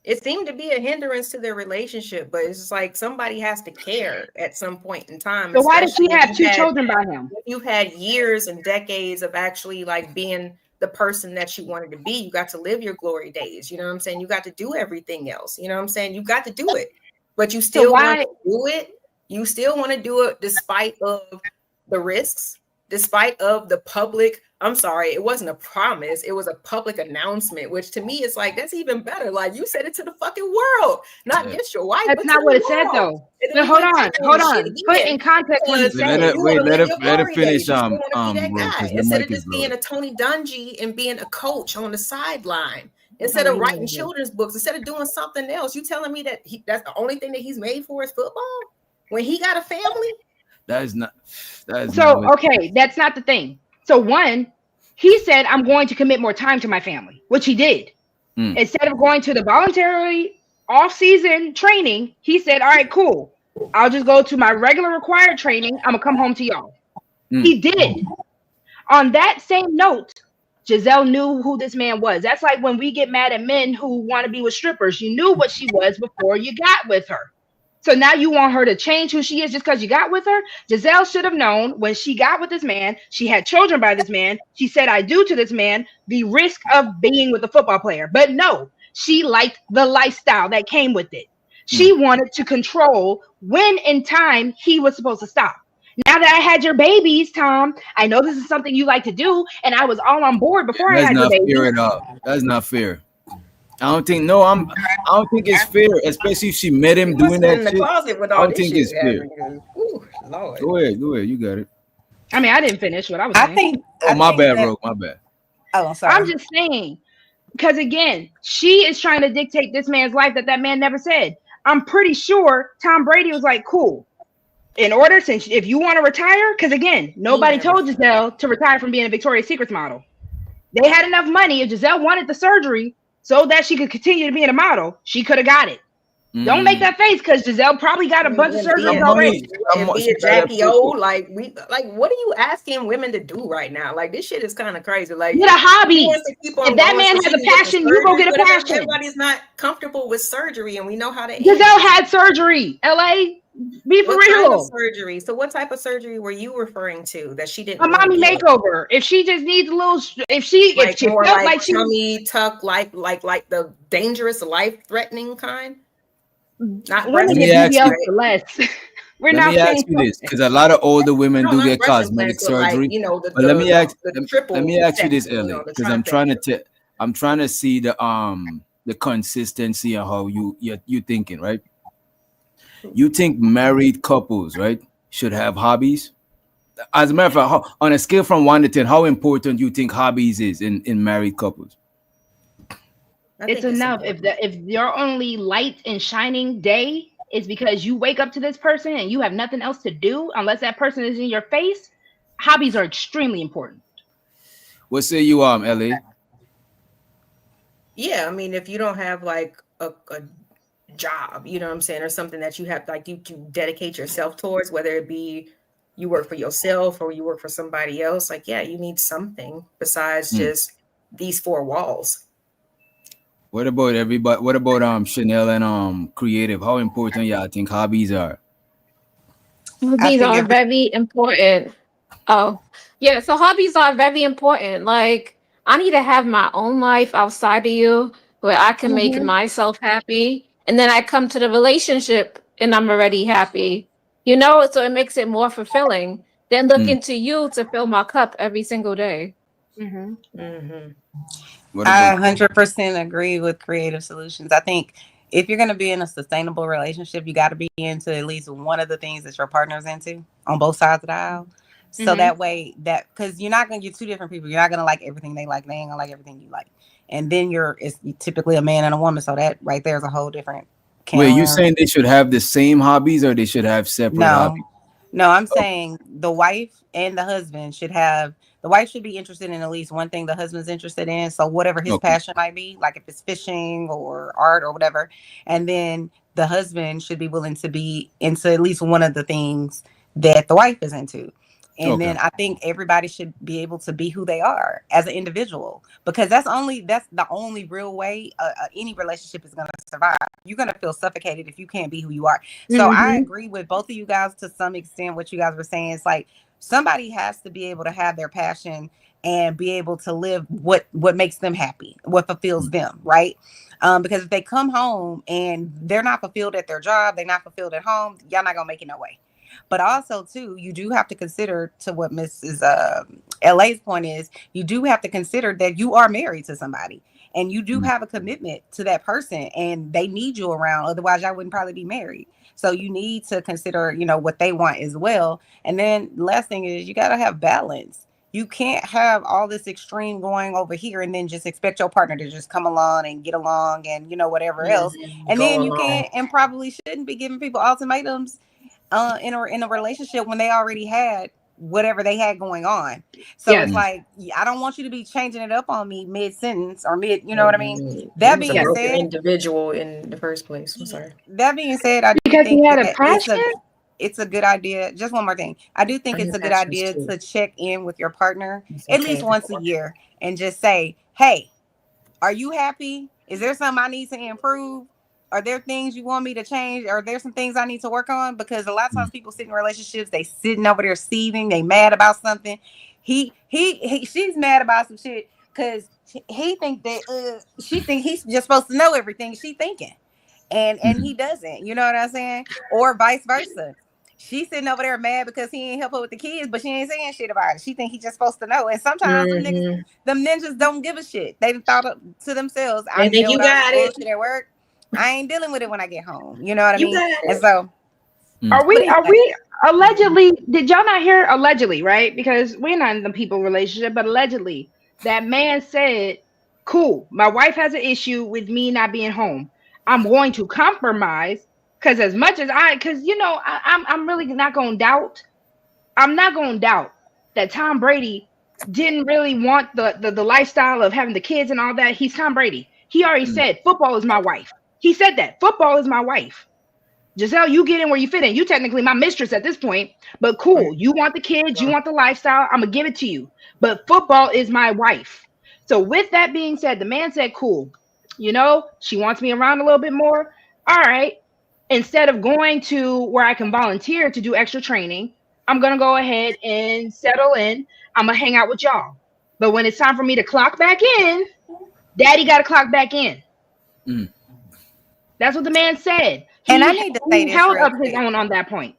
It seemed to be a hindrance to their relationship, but it's just like somebody has to care at some point in time. So why did she have 2 children by him? You've had years and decades of actually like being the person that you wanted to be. You got to live your glory days. You know what I'm saying? You got to do everything else. You know what I'm saying? You got to do it, but you still want to do it. You still want to do it despite of the risks, despite of the public. I'm sorry, it wasn't a promise. It was a public announcement, which to me is like, that's even better. Like you said it to the fucking world, not just your wife. That's not what it said though. But hold on. Put it in context when you said it. Let her finish. Instead of just being a Tony Dungy and being a coach on the sideline, instead of writing children's books, instead of doing something else, you telling me that that's the only thing that he's made for is football when he got a family? That's not okay. That's not the thing. So one, he said, I'm going to commit more time to my family, which he did. Instead of going to the voluntary off-season training, he said, all right, cool. I'll just go to my regular required training. I'm going to come home to y'all. He did. On that same note, Giselle knew who this man was. That's like when we get mad at men who want to be with strippers. You knew what she was before you got with her. So now you want her to change who she is just because you got with her? Giselle should have known when she got with this man, she had children by this man. She said, I do to this man, the risk of being with a football player. But no, she liked the lifestyle that came with it. She wanted to control when in time he was supposed to stop. Now that I had your babies, Tom, I know this is something you like to do, and I was all on board before I had your babies. That's not fair at all. That's not fair. I don't think it's fair, especially if she met him doing that shit. I don't think it's fair. Ooh, Lord. Go ahead, you got it. I mean, I didn't finish what I was saying. My bad, my bad. Oh, sorry. I'm just saying, because again, she is trying to dictate this man's life that man never said. I'm pretty sure Tom Brady was like, cool. In order, since if you want to retire, because again, nobody told Giselle to retire from being a Victoria's Secret model. They had enough money. If Giselle wanted the surgery so that she could continue to be a model, she could have got it. Don't make that face, because Giselle probably got a bunch of surgeries already. And be a Jackie O, like what are you asking women to do right now? Like this shit is kind of crazy. Like get a hobby. If that man has a passion, you go get a passion. Everybody's not comfortable with surgery, and we know how to. Giselle had surgery. LA, Be for What kind of real. surgery? So what type of surgery were you referring to that she didn't A want to mommy get? makeover. If she just needs a little, if she More felt like like she tummy tuck, like the dangerous, life-threatening kind. Not breast women me get ask BBL you. implants, for less. We're Let not me ask saying you this, because a lot of older women no, do not get breast cosmetic implants, but like surgery. the But let me ask, the triple. let me ask you this, section, Ellie, the because trifecta. I'm trying to see the consistency of how you thinking, right? You think married couples, right, should have hobbies? As a matter of fact, on a scale from 1 to 10, how important you think hobbies is in married couples? it's enough. If your only light and shining day is because you wake up to this person and you have nothing else to do unless that person is in your face, hobbies are extremely important. What say you, Ellie? Yeah, I mean, if you don't have like a job, you know what I'm saying, or something that you have like you can dedicate yourself towards, whether it be you work for yourself or you work for somebody else, like yeah, you need something besides just these four walls. What about everybody? What about Chanel and creative? How important y'all think hobbies are? Hobbies are very important. Oh, yeah. So hobbies are very important. Like, I need to have my own life outside of you where I can make myself happy. And then I come to the relationship and I'm already happy. You know, so it makes it more fulfilling than looking to you to fill my cup every single day. What I about 100% agree with creative solutions. I think if you're going to be in a sustainable relationship, you got to be into at least one of the things that your partner's into on both sides of the aisle. So that way, because you're not going to get two different people. You're not going to like everything they like. They ain't going to like everything you like. And then it's typically a man and a woman. So that right there is a whole different can. Wait, you saying they should have the same hobbies or they should have separate hobbies? No, I'm saying the wife and the husband should have, the wife should be interested in at least one thing the husband's interested in. So whatever his passion might be, like if it's fishing or art or whatever. And then the husband should be willing to be into at least one of the things that the wife is into. And then I think everybody should be able to be who they are as an individual, because that's the only real way any relationship is going to survive. You're going to feel suffocated if you can't be who you are. So I agree with both of you guys to some extent. What you guys were saying is like somebody has to be able to have their passion and be able to live what makes them happy, what fulfills them, right? Because if they come home and they're not fulfilled at their job, they're not fulfilled at home, y'all not gonna make it no way. But also, too, you do have to consider, to what Mrs. LA's point is, you do have to consider that you are married to somebody and you do have a commitment to that person and they need you around. Otherwise, y'all wouldn't probably be married. So you need to consider, what they want as well. And then last thing is you got to have balance. You can't have all this extreme going over here and then just expect your partner to just come along and get along and, whatever else. And then you can't and probably shouldn't be giving people ultimatums in a relationship when they already had whatever they had going on. So it's like, I don't want you to be changing it up on me mid-sentence or mid, you know what I mean? That being said, individual in the first place. I'm sorry. That being said, I do think that it's a good idea. Just one more thing. I do think it's a good idea to check in with your partner at least once a year and just say, hey, are you happy? Is there something I need to improve? Are there things you want me to change? Are there some things I need to work on? Because a lot of times people sit in relationships, they sitting over there seething, they mad about something. She's mad about some shit because he think that she think he's just supposed to know everything she thinking. And he doesn't, you know what I'm saying? Or vice versa. She's sitting over there mad because he ain't help her with the kids, but she ain't saying shit about it. She think he's just supposed to know. And sometimes them ninjas don't give a shit. They thought to themselves, I think you got it. Bullshit at work. I ain't dealing with it when I get home. You know what I mean? And so are we allegedly, did y'all not hear allegedly, right? Because we're not in the people relationship, but allegedly that man said, cool, my wife has an issue with me not being home. I'm going to compromise because as much as I'm really not going to doubt. I'm not going to doubt that Tom Brady didn't really want the lifestyle of having the kids and all that. He's Tom Brady. He already said football is my wife. He said that football is my wife. Giselle, you get in where you fit in. You technically my mistress at this point, but cool. You want the kids, you want the lifestyle. I'm gonna give it to you. But football is my wife. So with that being said, the man said, cool. She wants me around a little bit more. All right. instead of going to where I can volunteer to do extra training, I'm gonna go ahead and settle in. I'm gonna hang out with y'all. But when it's time for me to clock back in, daddy got to clock back in. That's what the man said. And I need to say this held real up his quick. own on that point.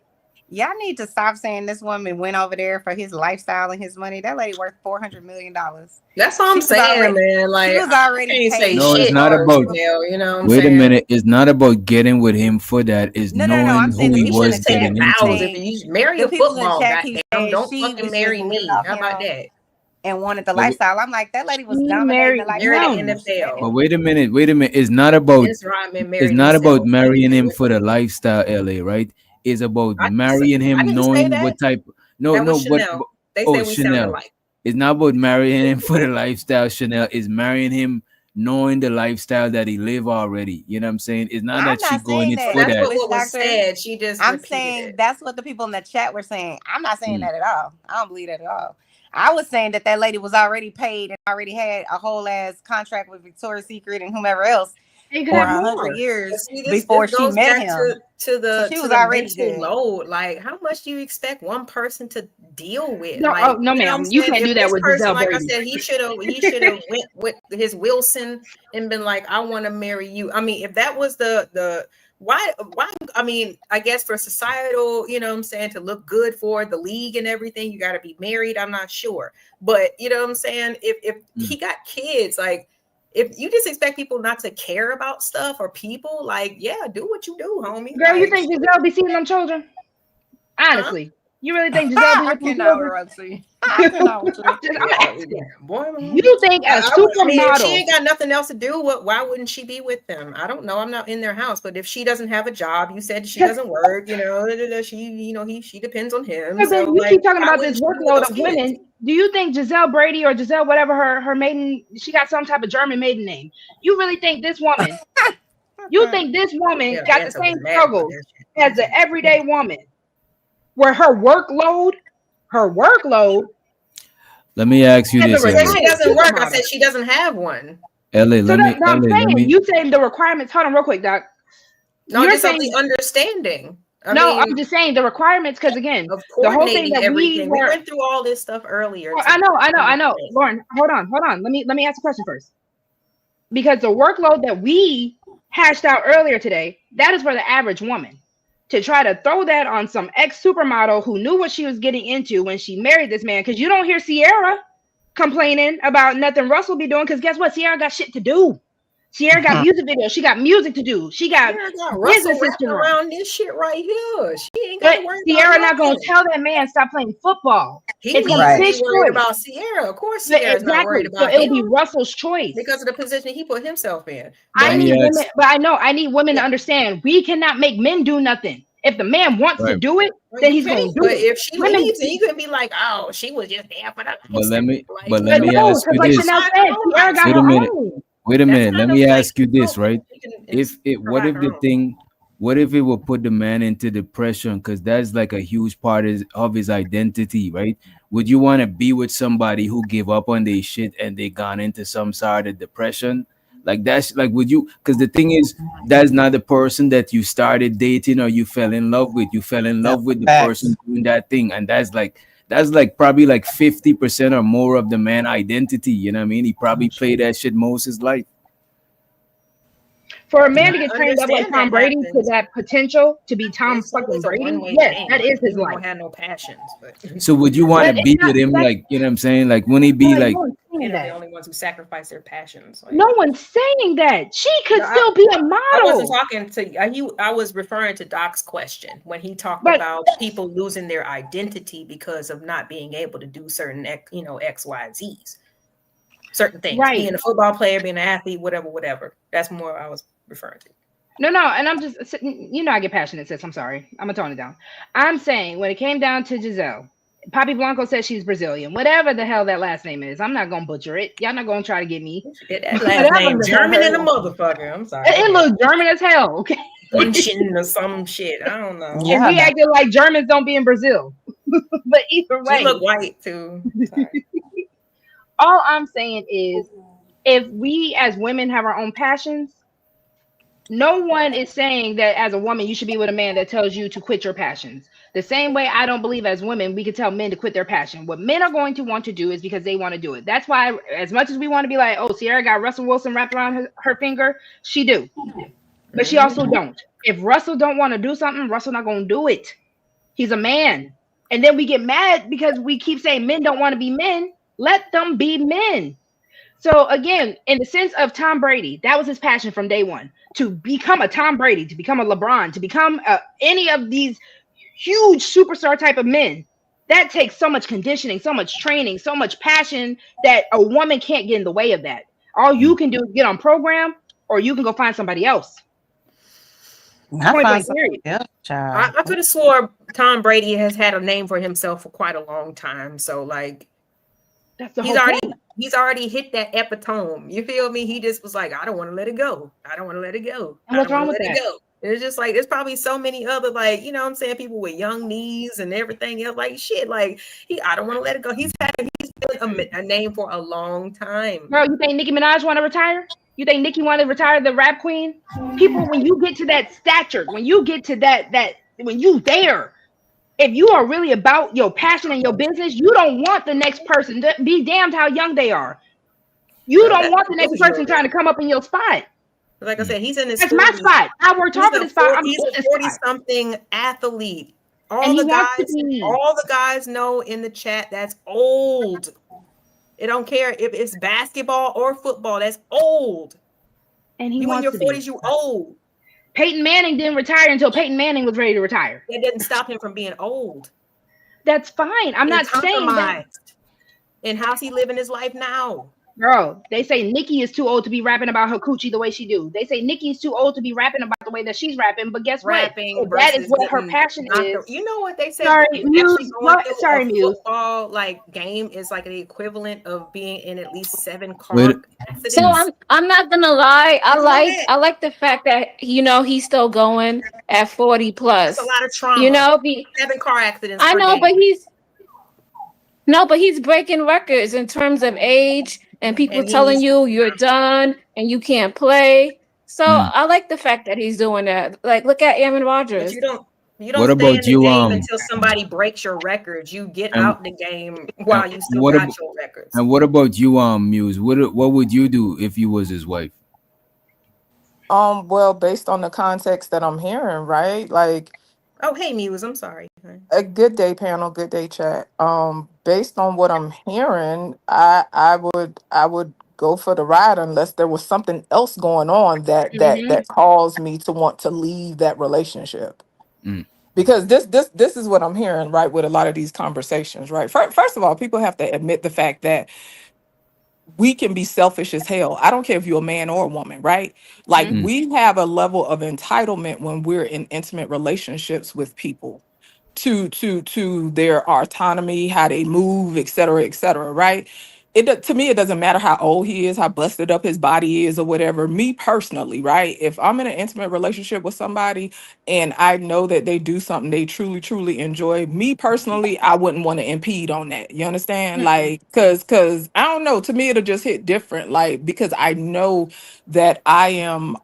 Y'all need to stop saying this woman went over there for his lifestyle and his money. That lady worth $400 million. That's what I'm saying, man. Like, she was already paid. No, it's not about. You know what I'm Wait saying? a minute. It's not about getting with him for that. It's No, knowing I'm who saying he he was shouldn't getting take into. vows. If you marry a The people in football chat guy, keep don't saying she fucking was marry just me. living off How about him that? and wanted the lifestyle. I'm like, that lady was He dominating the married lifestyle. But wait a minute. It's not about. Vince Rodman It's married not himself. about marrying him for the lifestyle, LA. Right? It's about marrying him, I didn't say knowing that. what type. No, That no, was but Chanel. They oh, said we sound Chanel. alike. It's not about marrying him for the lifestyle, Chanel. It's marrying him knowing the lifestyle that he live already. You know what I'm saying? It's not that she going in for That's that. what was said. She just I'm repeated saying it. that's what the people in the chat were saying. I'm not saying that at all. I don't believe that at all. I was saying that lady was already paid and already had a whole ass contract with Victoria's Secret and whomever else for 100 years before she goes met back him. To the So she to was the already mental good. load. Like, how much do you expect one person to deal with? No, like, no, you know ma'am. what I'm You saying? can't do If that this with person, Giselle like Brady. I said, he should have went with his Wilson and been like, I want to marry you. I mean, if that was the why I mean, I guess for societal, you know what I'm saying, to look good for the league and everything, you got to be married. I'm not sure, but you know what I'm saying, if he got kids, like, if you just expect people not to care about stuff or people, like, yeah, do what you do, homie. Girl, you Like, think Giselle be seeing them children? Honestly, you really think Giselle be with them children? You think a I mean, if she supermodel? ain't got nothing else to do, why wouldn't she be with them? I don't know. I'm not in their house, but if she doesn't have a job, you said she doesn't work, you know, she depends on him. But then So, you like, keep talking why about wouldn't this she be with workload those of kids? women. Do you think Giselle Brady or Giselle, whatever her maiden, she got some type of German maiden name? You really think this woman? You think this woman Yeah, got the Vanta was same mad struggles about as the everyday woman, where her workload. Let me ask you this, I said LA. she doesn't work. I said she doesn't have one. LA, So that's what I'm saying. let me. You saying the requirements? Hold on, real quick, Doc. No, You're just of saying the understanding. I no. mean, I'm just saying the requirements because again, of the whole thing coordinating that everything. We were. went through all this stuff earlier. Well, I know. Lauren, hold on. Let me ask a question first. Because the workload that we hashed out earlier today, that is for the average woman. To try to throw that on some ex-supermodel who knew what she was getting into when she married this man, because you don't hear Sierra complaining about nothing Russell be doing, because guess what? Sierra got shit to do. Sierra got music videos. She got music to do. She got Russell businesses wrapped to run. around this shit right here. She ain't But got to worry Sierra about not gonna nothing. tell that man stop playing football. He It's needs gonna to be be his worried choice. about Sierra. Of course, Sierra's not worried Exactly. So about it'll him be Russell's choice because of the position he put himself in. I need women, but I need women to understand we cannot make men do nothing. If the man wants to do it, then he's going to do But it. if she Women, leaves, then you could be like, "Oh, she was just there for the." But let me no, ask because you like this. Chanel said, Sierra got Wait her a minute. own. Wait a minute. Let me ask you this, oh, right? What if the thing, what if it will put the man into depression? Because that's like a huge part of his identity, right? Would you want to be with somebody who give up on their shit and they gone into some sort of depression? Like that's like, would you? Because the thing is, that's not the person that you started dating or you fell in love with. You fell in love with the person doing that thing, and that's like probably like 50% or more of the man identity. You know what I mean? He probably played that shit most of his life. For a man to get trained up like Tom Brady to that potential to be Tom fucking Brady, yes, that is his life. Don't have no passions. But So would you want to be with him? Like, you know what I'm saying? Like, when he be like, the only ones who sacrifice their passions. Like, no one's saying that. She could still be a model. I wasn't talking to I was referring to Doc's question when he talked about people losing their identity because of not being able to do certain, X, Y, Z's. Certain things, right? Being a football player, being an athlete, whatever. That's more I was referring to. No, and I'm just, I get passionate, sis. I'm sorry. I'm gonna tone it down. I'm saying when it came down to Giselle, Papi Blanco said she's Brazilian. Whatever the hell that last name is, I'm not gonna butcher it. Y'all not gonna try to get me. That last name German in the motherfucker. I'm sorry. It looks German as hell. Okay. Bunchen or some shit. I don't know. Yeah, we acted like Germans don't be in Brazil. But either way, you look white too. All I'm saying is, if we as women have our own passions, no one is saying that as a woman you should be with a man that tells you to quit your passions. The same way I don't believe as women we can tell men to quit their passion. What men are going to want to do is because they want to do it. That's why, as much as we want to be like, oh, Sierra got Russell Wilson wrapped around her finger, she do, but she also don't. If Russell don't want to do something, Russell not going to do it. He's a man. And then we get mad because we keep saying men don't want to be men. Let them be men. So again, in the sense of Tom Brady, that was his passion from day one, to become a Tom Brady, to become a LeBron, to become any of these huge superstar type of men. That takes so much conditioning, so much training, so much passion that a woman can't get in the way of that. All you can do is get on program, or you can go find somebody else. I could have swore Tom Brady has had a name for himself for quite a long time. So like, that's the he's already hit that epitome. You feel me? He just was like, I don't want to let it go. I don't want to let it go. And what's wrong with that? It's just like, there's probably so many other, like, you know what I'm saying, people with young knees and everything else, like shit. Like I don't want to let it go. He's been a name for a long time. Bro, you think Nicki Minaj want to retire? You think Nicki want to retire, the rap queen? People, when you get to that stature, when you get to that when you there, if you are really about your passion and your business, you don't want the next person to be damned how young they are. You don't want the next person trying to come up in your spot. Like I said, he's in his. That's 40s. My spot. I worked hard for this spot. He's a 40-something athlete. All the guys know in the chat that's old. It don't care if it's basketball or football. That's old. And he you wants in your 40s. You old. Peyton Manning didn't retire until Peyton Manning was ready to retire. That didn't stop him from being old. That's fine. I'm not saying that. And how's he living his life now? Girl, they say Nicki is too old to be rapping about her coochie the way she do. They say Nicki is too old to be rapping about the way that she's rapping. But guess what? That is what her passion is. You know what they say? Sorry, Muse. Football like game is like the equivalent of being in at least 7 car accidents. So I'm not gonna lie. I like the fact that he's still going at 40 plus. That's a lot of trauma. 7 car accidents. I know, but he's breaking records in terms of age. And people telling you you're done and you can't play. So I like the fact that he's doing that. Like, look at Aaron Rodgers. But you don't stay in the game until somebody breaks your records. You get out the game while you still got your records. And what about you, Muse? What would you do if you was his wife? Well, based on the context that I'm hearing, right? Like, oh, hey, Muse, I'm sorry. A good day, panel. Good day, chat. Based on what I'm hearing, I would go for the ride unless there was something else going on that caused me to want to leave that relationship. Because this is what I'm hearing, right, with a lot of these conversations, right? First of all, people have to admit the fact that we can be selfish as hell. I don't care if you're a man or a woman, right? Like we have a level of entitlement when we're in intimate relationships with people to their autonomy, how they move, et cetera, right? To me, it doesn't matter how old he is, how busted up his body is or whatever. Me personally, right? If I'm in an intimate relationship with somebody and I know that they do something they truly, truly enjoy, me personally, I wouldn't want to impede on that. You understand? Like, cause I don't know, to me, it'll just hit different. Like, because I know that I am,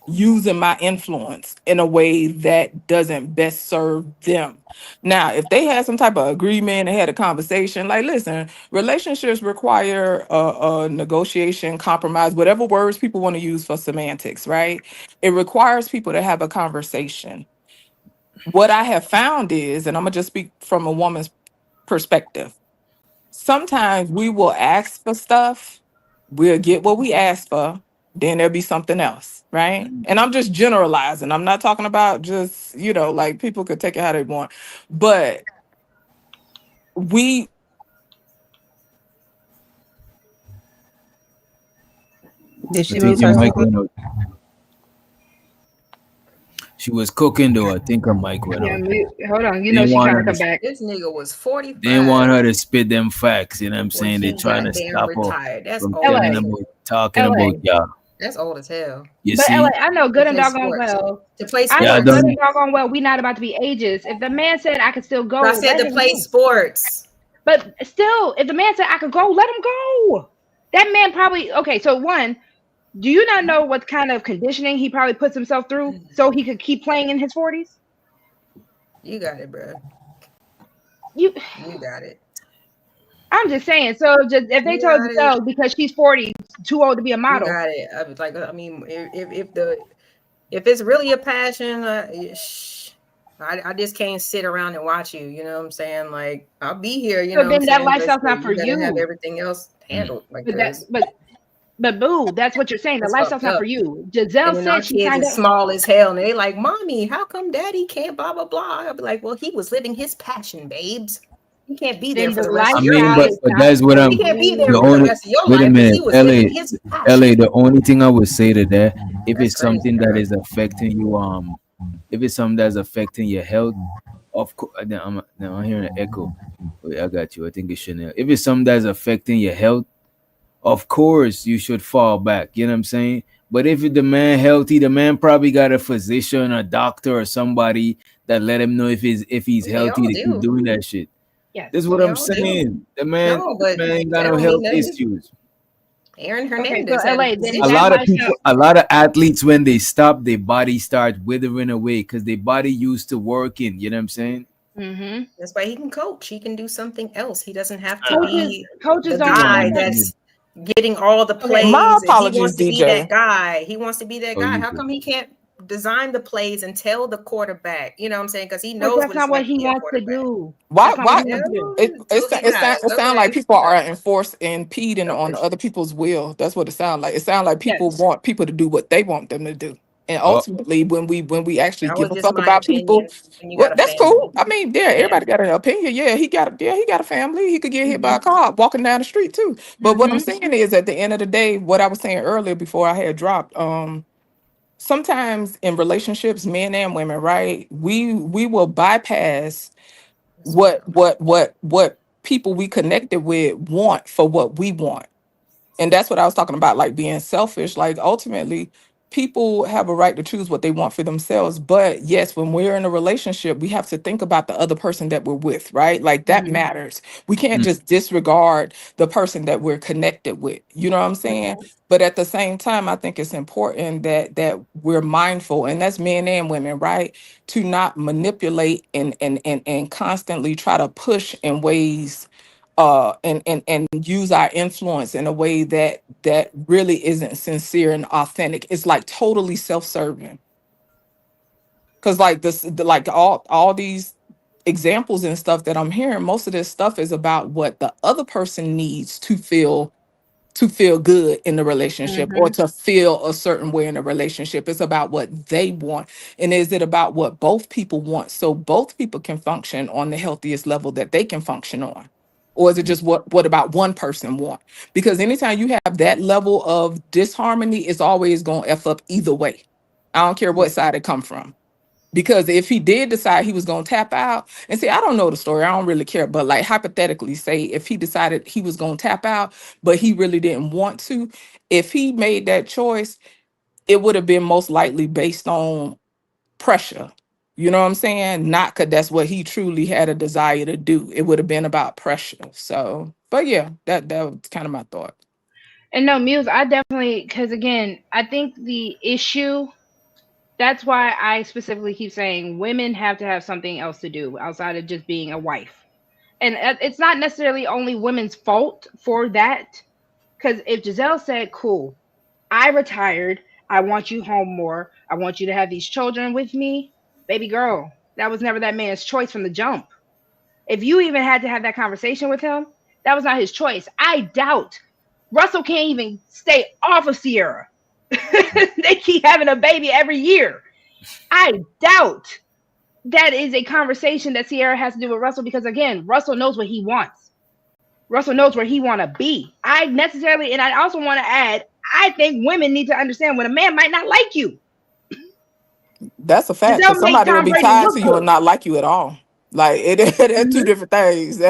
using my influence in a way that doesn't best serve them. Now, if they had some type of agreement, they had a conversation, like, listen, relationships require a negotiation, compromise, whatever words people want to use for semantics, right? It requires people to have a conversation. What I have found is, and I'm gonna just speak from a woman's perspective, sometimes we will ask for stuff, we'll get what we ask for, then there'll be something else, right? And I'm just generalizing. I'm not talking about just, like people could take it how they want. But Did she lose her? She was cooking though. I think her mic went on. Hold on, she's trying to come back. This nigga was 45. They didn't want her to spit them facts. You know what I'm saying? They're trying to stop her from talking about y'all. That's old as hell. But LA, I know good and doggone well. To play sports. I know good and doggone well. We're not about to be ageist. If the man said I could still go, I said to play sports. But still, if the man said I could go, let him go. That man probably so one. Do you not know what kind of conditioning he probably puts himself through so he could keep playing in his 40s? You got it, bro. You got it. I'm just saying. So just if they told Giselle because she's 40, too old to be a model. You got it. I was like, I mean, if it's really a passion, I just can't sit around and watch you. You know what I'm saying? Like, I'll be here. You So know, then that what I'm saying? lifestyle's not for you. Have everything else handled like this. But boo, that's what you're saying. The lifestyle's not for you. Giselle said she signed up. Small as hell, and they like, mommy, how come daddy can't blah blah blah? I'll be like, well, he was living his passion, babes. He can't be there for the rest of your life. But that's what I'm. He can't be there the for only, the rest of your wait life. a minute, He was living his passion. LA. The only thing I would say to that, if it's something that is affecting you, if it's something that's affecting your health, of course. I'm hearing an echo. Wait, I got you. I think it's Chanel. If it's something that's affecting your health, of course you should fall back. You know what I'm saying? But if the man healthy, the man probably got a physician, a doctor, or somebody that let him know if he's healthy to keep doing that shit. Yes, this is what I'm saying. The man ain't got no health issues. Aaron Hernandez. Okay, so LA, a lot of athletes, when they stop, their body starts withering away because their body used to working. You know what I'm saying? Mm-hmm. That's why he can coach. He can do something else. He doesn't have to be the guy that's getting all the plays. My apologies, he wants to DJ. be that guy. He wants to be that guy. How come he can't design the plays and tell the quarterback? You know what I'm saying? Because he knows that's not what he wants to do. Why? It sounds like people are enforced and impeding on other people's will. That's what it sounds like. It sounds like people want people to do what they want them to do. And ultimately, when we actually give a fuck about people, well, that's cool. I mean, everybody got an opinion. Yeah, he got a family. He could get hit by a car walking down the street too. But what I'm saying is, at the end of the day, what I was saying earlier before I had dropped, sometimes in relationships, men and women, right? We will bypass what people we connected with want for what we want. And that's what I was talking about, like being selfish. Like ultimately, people have a right to choose what they want for themselves. But yes, when we're in a relationship, we have to think about the other person that we're with, right? Like that matters. We can't just disregard the person that we're connected with. You know what I'm saying? But at the same time, I think it's important that we're mindful, and that's men and women, right? To not manipulate and constantly try to push in ways and use our influence in a way that really isn't sincere and authentic. It's like totally self-serving. Because like like all these examples and stuff that I'm hearing, most of this stuff is about what the other person needs to feel good in the relationship or to feel a certain way in a relationship. It's about what they want. And is it about what both people want, so both people can function on the healthiest level that they can function on? Or is it just what about one person want? Because anytime you have that level of disharmony, it's always going to F up either way. I don't care what side it come from. Because if he did decide he was going to tap out, and see, I don't know the story, I don't really care, but like hypothetically, say if he decided he was going to tap out, but he really didn't want to, if he made that choice, it would have been most likely based on pressure. You know what I'm saying? Not because that's what he truly had a desire to do. It would have been about pressure. So, but yeah, that was kind of my thought. And no, Muse, I definitely, because again, I think the issue, that's why I specifically keep saying women have to have something else to do outside of just being a wife. And it's not necessarily only women's fault for that. Because if Giselle said, cool, I retired, I want you home more, I want you to have these children with me, baby girl, that was never that man's choice from the jump. If you even had to have that conversation with him, that was not his choice. I doubt Russell can't even stay off of Sierra. They keep having a baby every year. I doubt that is a conversation that Sierra has to do with Russell, because again, Russell knows what he wants. Russell knows where he want to be. And I also want to add, I think women need to understand when a man might not like you. That's a fact. Somebody will be tied to you and not like you at all. Like it's two different things.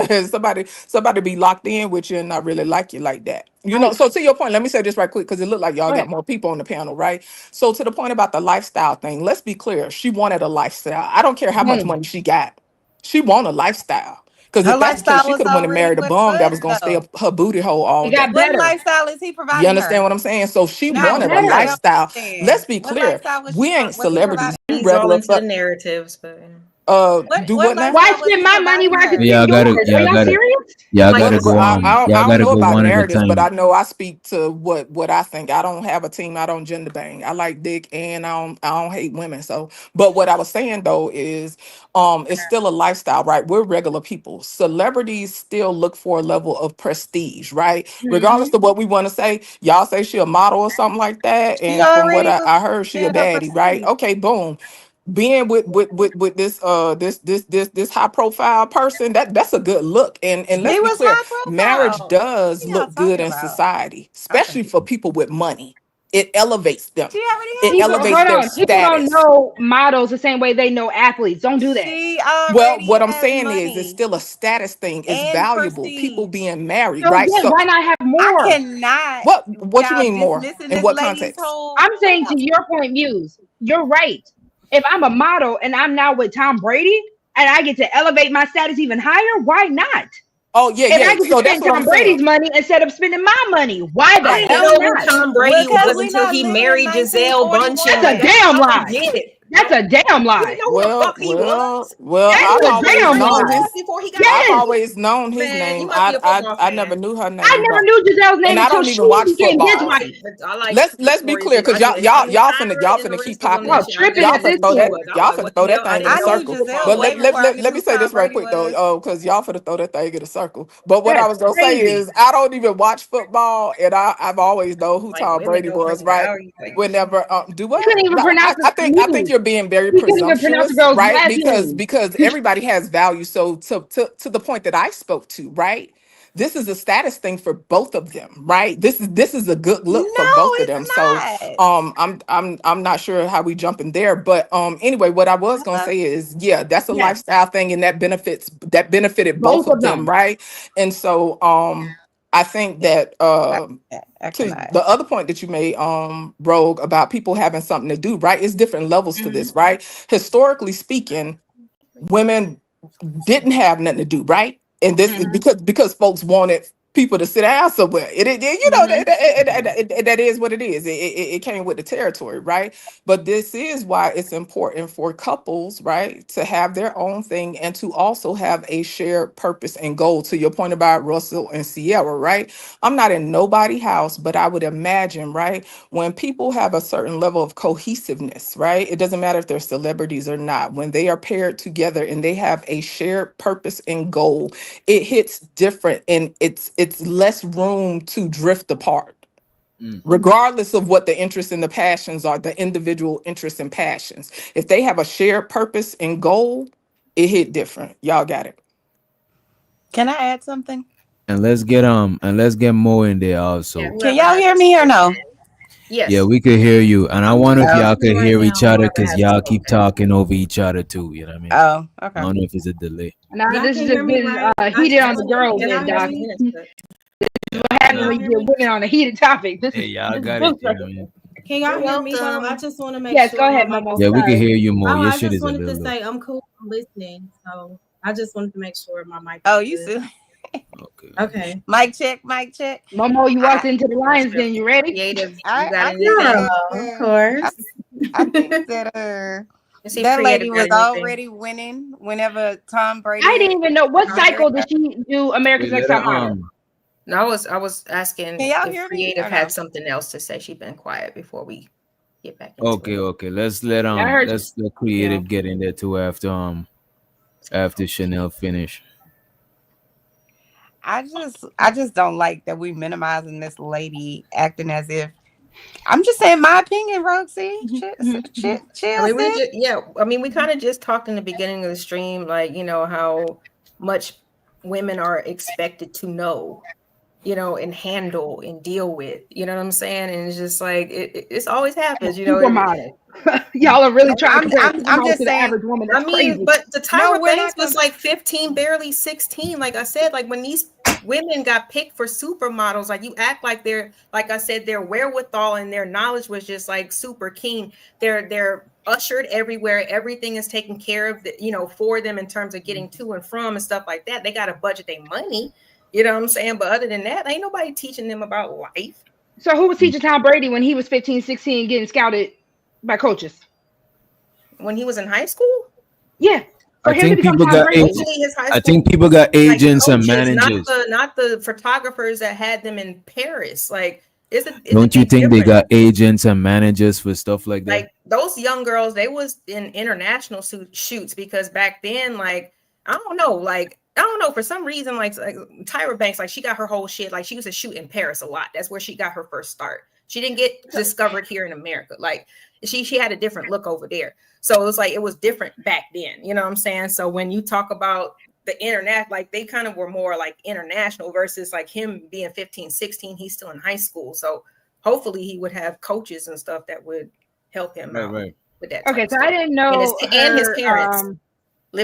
Somebody be locked in with you and not really like you like that. You know, so to your point, let me say this right quick, because it looked like y'all got more people on the panel, right? So to the point about the lifestyle thing, let's be clear. She wanted a lifestyle. I don't care how much money she got. She want a lifestyle. Because Her if that's the case, lifestyle she was could have went and already married a bum that good was gonna stay though. up her booty hole all It got day. What better. lifestyle is he You providing understand her? what I'm saying? So she It got No, wanted a I better. don't lifestyle. Let's understand. be What clear. lifestyle was We ain't was he celebrities. providing? We He's all regular. into the narratives, but Do What what now? Why lifestyle was spend he my money providing where I could her? spend yours? Are y'all serious? y'all like gotta this. Well, go I y'all don't gotta know go about one at a narratives, but time. I know I speak to what I think. I don't have a team. I don't gender bang. I like dick, and I don't hate women. So, but what I was saying though is, it's still a lifestyle, right? We're regular people. Celebrities still look for a level of prestige, right? Regardless of what we want to say. Y'all say she a model or something like that, She and from what already I heard, she a fulfilled her baddie, right? prestige. Okay, boom. Being with this high profile person, that's a good look. And let's She be was clear, high marriage profile. does What y'all look good talking in about? society, Okay. especially for people with money. It elevates them. She already It has People, elevates hold money. their on. People don't status. know models the same way they know athletes. Don't do that. She Well, already what I'm has saying is it's money still a status thing. It's and valuable. People prestige. being married, So right? then, So why not have I more? cannot, what you y'all mean more? dismissing In this what lady's context? whole. I'm What are saying y'all? to your point, Muse, you're right. If I'm a model and I'm now with Tom Brady and I get to elevate my status even higher, why not? Oh, yeah, If yeah. I get to So that's spend what I'm Tom saying. Brady's money instead of spending my money, why the I didn't hell know who not? Tom Brady Because was we until not he living in married Giselle Bundchen. That's a Like 1941. that's damn how I lie. get it. That's a damn You didn't lie. know who the fuck he was? That's I've You a didn't know who always damn Brady known lie. was his. before he got I've Yes. married. always known his Man, you name. must be a football I never fan. knew her I name, never but knew Giselle's name and I until don't she even watch became his football. wife. I like Let's be stories. clear, because I knew that she was y'all Ira and the finna keep rest of them. popping. Y'all tripping Y'all at this finna throw that. point. I'm Y'all like, finna what the throw that hell? I thing in didn't a I know knew who circle. football Giselle But way was. before I knew let me who say Tom this right Brady quick though. was. Oh, because y'all finna throw that thing in a circle. But what I That's was gonna say crazy. is I don't even watch football, and I've always known who Like Tom women Brady don't bring was, right? value. Like Whenever do He couldn't what? even No, pronounce his I think news. you're being very He couldn't even pronounce the presumptuous, girl's right? last name. Because everybody has value. So to the point that I spoke to, right? This is a status thing for both of them, right? This is a good look for No, both of it's them. So not. I'm not sure how we jump in there, but anyway, what I was gonna Hello? say is, yeah, that's a Yes, lifestyle thing, and that benefited both both of of them, them. right? And so I think Yeah, that I to cannot. the other point that you made, Rogue, about people having something to do, right? It's different levels to this, right? Historically speaking, women didn't have nothing to do, right? And this is Mhm. because folks wanted people to sit down somewhere. You know Mhm. that is what it is. It came with the territory, right? But this is why it's important for couples, right, to have their own thing and to also have a shared purpose and goal. To your point about Russell and Sierra, right? I'm not in nobody's house, but I would imagine, right, when people have a certain level of cohesiveness, right? It doesn't matter if they're celebrities or not. When they are paired together and they have a shared purpose and goal, it hits different, and it's less room to drift apart. Regardless of what the interests and the passions are, the individual interests and passions. If they have a shared purpose and goal, it hit different. Y'all got it. Can I add something? And let's get more in there also. Can y'all hear me or no? Yeah, Yes. we could hear you. And I wonder if y'all could hear each other, Whoever because hasn't y'all keep spoken. talking over each other too. You know what I mean? Oh, I okay. don't know if it's a delay. Now this is just getting heated on the girls' end, Doc. What happens when you get women on a heated topic? This Hey, is y'all this is got real it. You know circle. what I mean? Can y'all You're hear me though? I welcome. just want to make Yes, sure go my ahead, mic Momo. is Yeah, we can on. hear you more. Oh, Your I shit just is a wanted to little low. say I'm cool. I'm listening. So I just wanted to make sure my mic Oh, is you good. see? Okay. Okay. Mic check, mic check. Momo, you walked into the lion's den. You ready? Creative. You got I think anything? that Of course. I think that Let's see if that Creative lady got was anything. already winning whenever Tom I Brady didn't even know what married cycle her. did she do America's Wait, Next let Top her Model? No, I was asking Can y'all if hear me Creative or had no? something else to say. She's been quiet before we get back into it. Okay. Let's I heard you. let Creative get in there too after Chanel finish. I just don't like that we minimizing this lady acting as if I'm just saying my opinion, Roxy. Chill, I mean, sis. we kind of just talked in the beginning of the stream, like, how much women are expected to know, and handle and deal with, you know what I'm saying? And it's just like, it's always happens, Supermodel. Y'all are really trying to compare I'm supermodel just to the saying. average woman. I That's mean, crazy. but the No, Tyra we're Banks not was like 15, barely 16. Like I said, like when these women got picked for supermodels, like you act like they're, like I said, their wherewithal and their knowledge was just like super keen. Their ushered everywhere. Everything is taken care of, for them in terms of getting to and from and stuff like that. They got to budget their money. You know what I'm saying? But other than that, ain't nobody teaching them about life. So who was teaching Tom Brady when he was 15, 16, getting scouted by coaches? When he was in high school? Yeah. I think people got agents and managers. Not the photographers that had them in Paris. Like, don't you think they got agents and managers for stuff like that? Like those young girls, they was in international shoots because back then, like, I don't know, for some reason, like Tyra Banks, like she got her whole shit. Like she used to shoot in Paris a lot. That's where she got her first start. She didn't get discovered here in America. Like she had a different look over there. So it was like, it was different back then. You know what I'm saying? So when you talk about the internet, like they kind of were more like international versus like him being 15, 16, he's still in high school. So hopefully he would have coaches and stuff that would help him out with that. Okay. So I didn't know and his parents.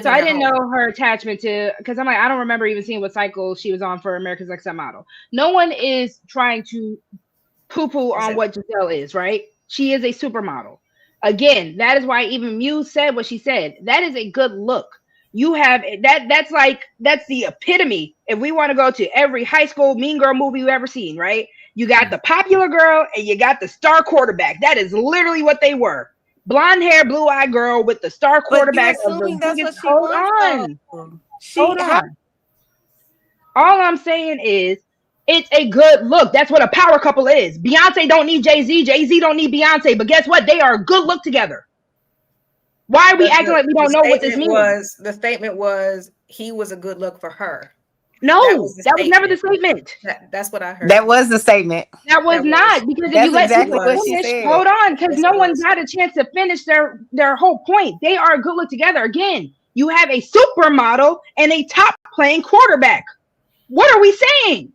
So I didn't know her attachment to, because I'm like, I don't remember even seeing what cycle she was on for America's Next Top Model. No one is trying to poo-poo on what Giselle is, right? She is a supermodel. Again, that is why even Muse said what she said. That is a good look. You have that's the epitome. If we want to go to every high school mean girl movie you've ever seen, right? You got the popular girl and you got the star quarterback. That is literally what they were. Blonde hair, blue-eyed girl with the star quarterback. Hold on. All I'm saying is it's a good look. That's what a power couple is. Beyonce don't need Jay-Z. Jay-Z don't need Beyonce. But guess what? They are a good look together. Why are we acting like we don't know what this means? The statement was he was a good look for her. No, that was never the statement. That's what I heard. That was the statement. That was not, because if you let people finish, hold on, because no one got a chance to finish their whole point. They are a good look together. Again, you have a supermodel and a top playing quarterback. What are we saying?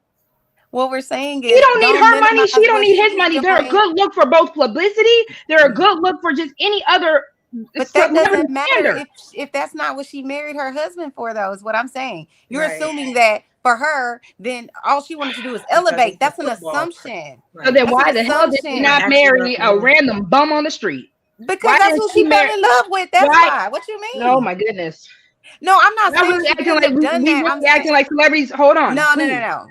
What we're saying is he don't need her money. She don't need his money. They're a good look for both publicity. They're a good look for just any other. But that doesn't matter if that's not what she married her husband for, though, is what I'm saying. You're assuming that for her, then all she wanted to do is elevate. That's an assumption. So then why the hell did she not marry a random bum on the street? Because that's who she fell in love with. That's why. What you mean? Oh my goodness. No, I'm not saying really acting like we really acting like celebrities. Hold on. No.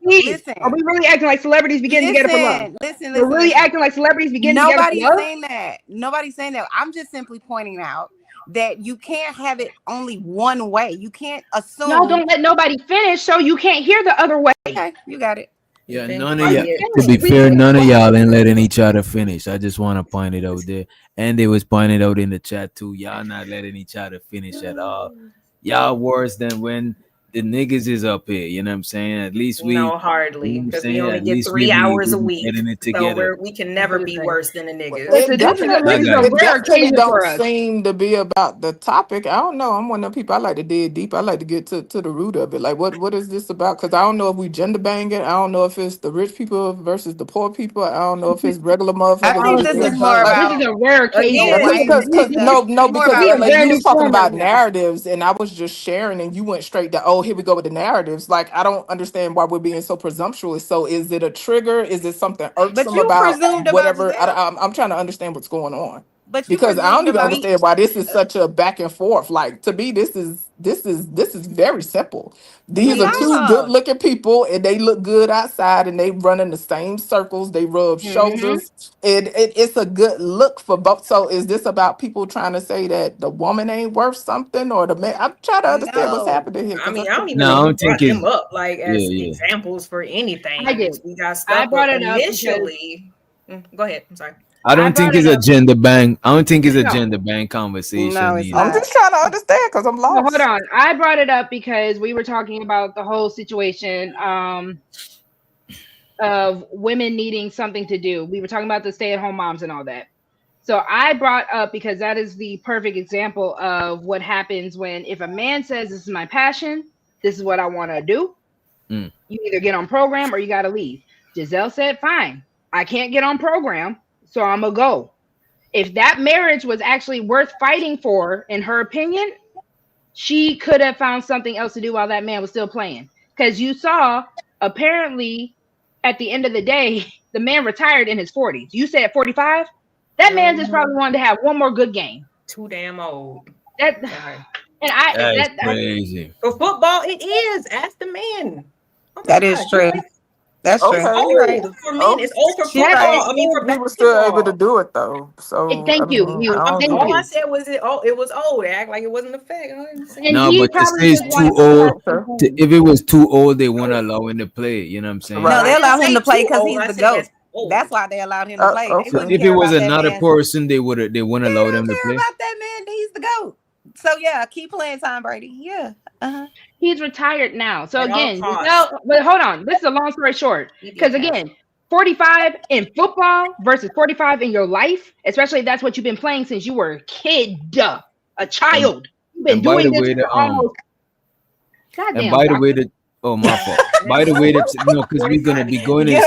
Please. Listen. Are we really acting like celebrities begin together for love? Listen. We're really acting like celebrities begin together for love? Nobody's saying that. Nobody's saying that. I'm just simply pointing out that you can't have it only one way. You can't assume. No, don't let nobody finish, so you can't hear the other way. Okay, you got it. Yeah, none of y'all. To be fair, none of y'all ain't letting each other finish. I just want to point it out there, and they was pointed out in the chat too. Y'all not letting each other finish at all. Y'all worse than when the niggas is up here. You know what I'm saying? At least we hardly, because we only get 3 hours a week. So we can never be worse than the niggas. It definitely don't seem to be about the topic. I don't know. I'm one of the people, I like to dig deep. I like to get to the root of it. Like, what is this about? Because I don't know if we gender banging. I don't know if it's the rich people versus the poor people. I don't know if it's regular motherfuckers. I think this is more about. This is a rare case. Because you was talking about narratives, and I was just sharing, and you went straight to, oh, here we go with the narratives. Like, I don't understand why we're being so presumptuous. So is it a trigger? Is it something irksome about whatever? I'm trying to understand what's going on. Because I don't even understand why this is such a back and forth. Like, to me, this is very simple. These are two good looking people, and they look good outside, and they run in the same circles. They rub shoulders. It's a good look for both. So is this about people trying to say that the woman ain't worth something, or the man? I'm trying to understand what's happening here. I mean, I don't even know brought them up like as examples for anything. I did. We got stuff. I brought it up initially. Go ahead. I'm sorry. I don't think it's a gender bang. I don't think it's a gender bang conversation. No, either. I'm just trying to understand because I'm lost. Hold on. I brought it up because we were talking about the whole situation of women needing something to do. We were talking about the stay-at-home moms and all that. So I brought up because that is the perfect example of what happens when if a man says, this is my passion, this is what I want to do. You either get on program or you got to leave. Giselle said, fine, I can't get on program. So I'm going to go. If that marriage was actually worth fighting for, in her opinion, she could have found something else to do while that man was still playing. Because you saw, apparently, at the end of the day, the man retired in his 40s. You said 45? That man just probably wanted to have one more good game. Too damn old. That and That's crazy. For football, it is. Ask the men. Oh that is true. That's true. Old. Right. For men, it's old for football. Right. I mean, for he was still able to do it though. So thank you. All I said was it was old. They act like it wasn't a fact. No, but to say it's too old, if it was too old, they won't allow him to play. You know what I'm saying? No, they allow him to play because he's the GOAT. That's why they allowed him to play. So if it was another person, they wouldn't allow them to play. About that man, he's the GOAT. So yeah, keep playing Tom Brady. Yeah. He's retired now. So again, but hold on. This is a long story short. Because again, 45 in football versus 45 in your life, especially if that's what you've been playing since you were a kid, a child. You've been doing this for almost. And by the way, oh my fault. By the way, because we're gonna be going in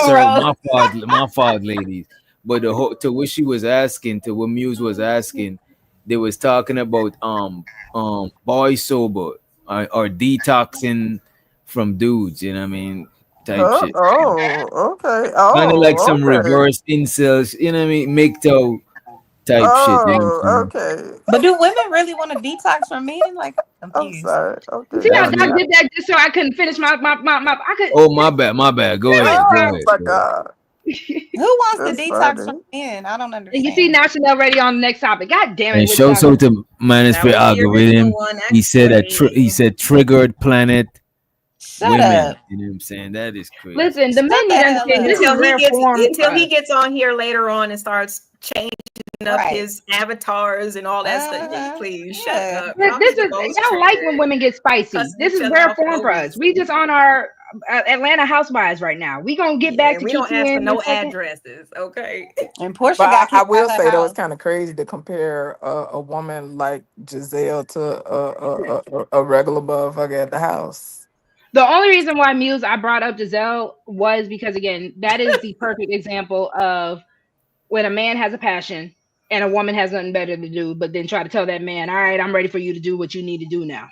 my fault, ladies. But to what she was asking, to what Muse was asking, they was talking about Boysober or detoxing from dudes. You know what I mean? Type shit. Oh, okay. Kind of like some reverse incels. You know what I mean? Make type shit. You know okay. But do women really want to detox from men? Like, I'm sorry. Okay. See how Doc did that just so I couldn't finish my I could. Oh, my bad. Go ahead. Oh my God. Who wants to detox from men? I don't understand. You see, now Chanel ready on the next topic. God damn it! And show so to minus for algorithm. He said he said triggered planet. Shut women. up. You know what I'm saying? That is crazy. Listen, the men need to understand this is rare form. Until he gets on here later on and starts changing up his avatars and all that stuff. Please shut up. This is y'all like when women get spicy. This is rare form for us. We just on our Atlanta Housewives right now. We gonna get back to we don't ask for no addresses, okay? And Portia I will say though, it's kind of crazy to compare a woman like Giselle to a regular motherfucker at the house. The only reason why Muse I brought up Giselle was because again, that is the perfect example of when a man has a passion and a woman has nothing better to do, but then try to tell that man, all right, I'm ready for you to do what you need to do now.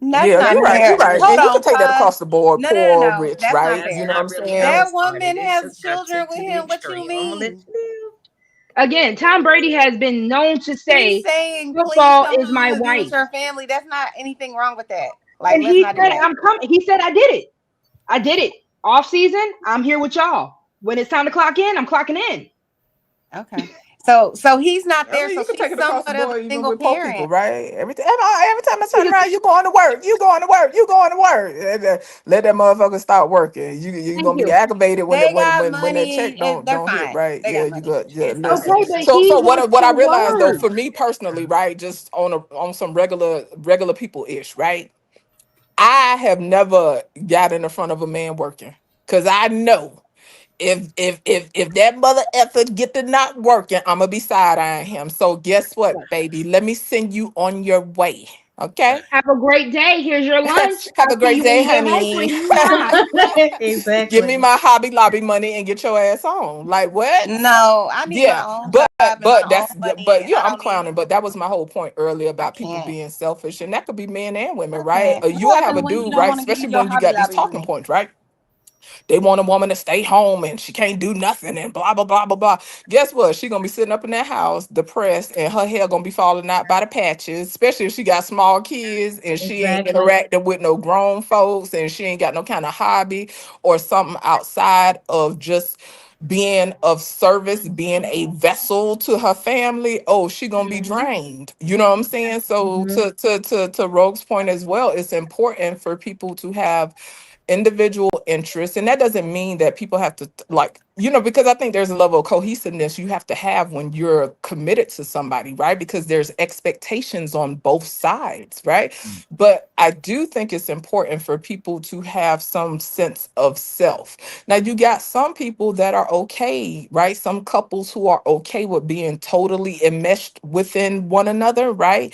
That's you're not right. fair. You're right. Hold And you on, can take that across the board, No, poor, rich, that's right? not You know what I'm saying? That woman has children with him. What you mean? Again, Tom Brady has been known to say, He's saying, football please is my come wife. with your family. That's not anything wrong with that. Like, And he said, I'm coming. He said, I did it. I did it. Off season, I'm here with y'all. When it's time to clock in, I'm clocking in. Okay. So he's not there. You so can she's take it across the somewhat of board a even single with poor parent. people, right? Every time I turn around, you going to work. You going to work. You going to work. And, let that motherfucker start working. You gonna be aggravated when that check don't hit, right? You got listen. So what I realized though, for me personally, right, just on some regular people ish, right? I have never got in the front of a man working because I know if that mother effer get to not working, I'm gonna be side eyeing him. So guess what, baby? Let me send you on your way. Okay. Have a great day. Here's your lunch. Have a great day, honey. Exactly. Give me my Hobby Lobby money and get your ass on. Like what? No, I need my own job and my own money, I'm clowning. But that was my whole point earlier about people being selfish, and that could be men and women, right? You have a dude, right? Especially when you got these talking points, right? They want a woman to stay home and she can't do nothing and blah, blah, blah, blah, blah. Guess what? She gonna be sitting up in that house depressed and her hair gonna be falling out by the patches, especially if she got small kids and she ain't interacting with no grown folks and she ain't got no kind of hobby or something outside of just being of service, being a vessel to her family. Oh, she gonna be drained. You know what I'm saying? So to Rogue's point as well, it's important for people to have individual interests, and that doesn't mean that people have to because I think there's a level of cohesiveness you have to have when you're committed to somebody, right? Because there's expectations on both sides, right? But I do think it's important for people to have some sense of self. Now you got some people that are okay, right? Some couples who are okay with being totally enmeshed within one another, right?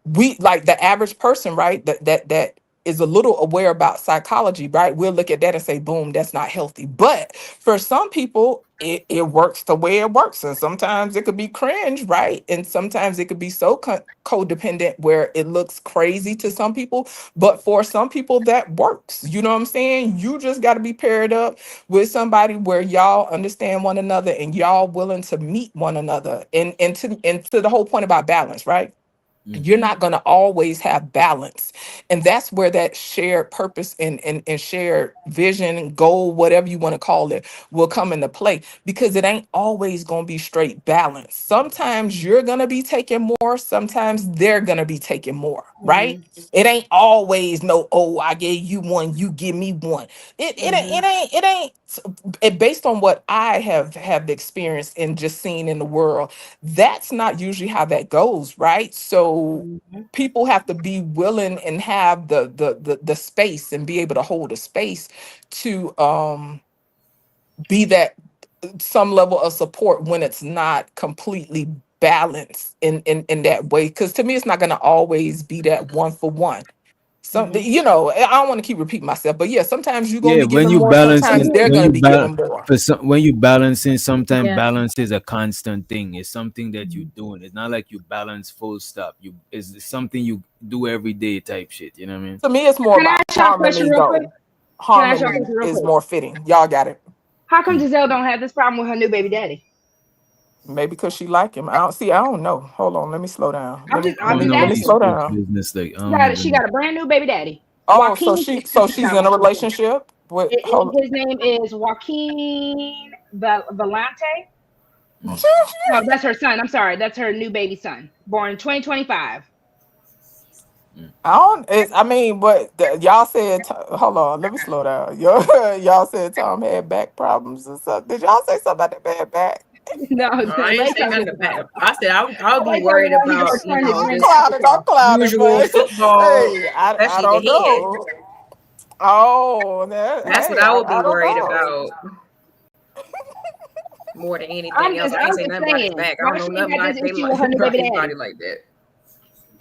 We like the average person, right? That is a little aware about psychology, right? We'll look at that and say, boom, that's not healthy. But for some people, it works the way it works, and sometimes it could be cringe, right? And sometimes it could be so codependent where it looks crazy to some people, but for some people that works. You know what I'm saying? You just got to be paired up with somebody where y'all understand one another and y'all willing to meet one another, and to the whole point about balance, right? You're not going to always have balance, and that's where that shared purpose and shared vision and goal, whatever you want to call it, will come into play, because it ain't always going to be straight balance. Sometimes you're going to be taking more, sometimes they're going to be taking more, right? It ain't always no, oh, I gave you one, you give me one. It based on what I have experienced and just seen in the world, that's not usually how that goes, right? So people have to be willing and have the space and be able to hold a space to be that some level of support when it's not completely balanced in that way. Because to me, it's not going to always be that one for one. Something, I don't want to keep repeating myself, but yeah, sometimes you're gonna Yeah, be when giving you more, sometimes balancing, they're when gonna you be giving balance, more. when you balancing, sometimes Yeah. balance is a constant thing. It's something that you're doing. It's not like you balance full stop. It's something you do every day type shit. You know what I mean? To me, it's more Can I about ask y'all a question harmony, real quick? though. Can I ask y'all a Harmony question real is quick? more fitting. Y'all got it. How come Giselle don't have this problem with her new baby daddy? Maybe because she like him. I don't know. Hold on, let me slow down. I'm I don't just know Let me these slow asking. folks' down. business. Like I She don't got, she even. got a brand new baby daddy. Oh, so Joaquin she's Houston in a sound like him. relationship with His name is Joaquin Valente. No, that's her son. I'm sorry. That's her new baby son, born 2025. Y'all said, hold on, let me slow down. Y'all said Tom had back problems and stuff. Did y'all say something about that bad back? No, No, I ain't saying nothing about it. I said I'll be like worried how he's about, trying to drink I'm clouded, usual man. football, Hey, I especially don't the head. know. Oh, That's what hey, I would be I don't worried know. about more than anything I'm else. I ain't just saying nothing about his saying. back. I Why don't she know ain't nothing got about this him issue with her new about baby his body daddy? like that.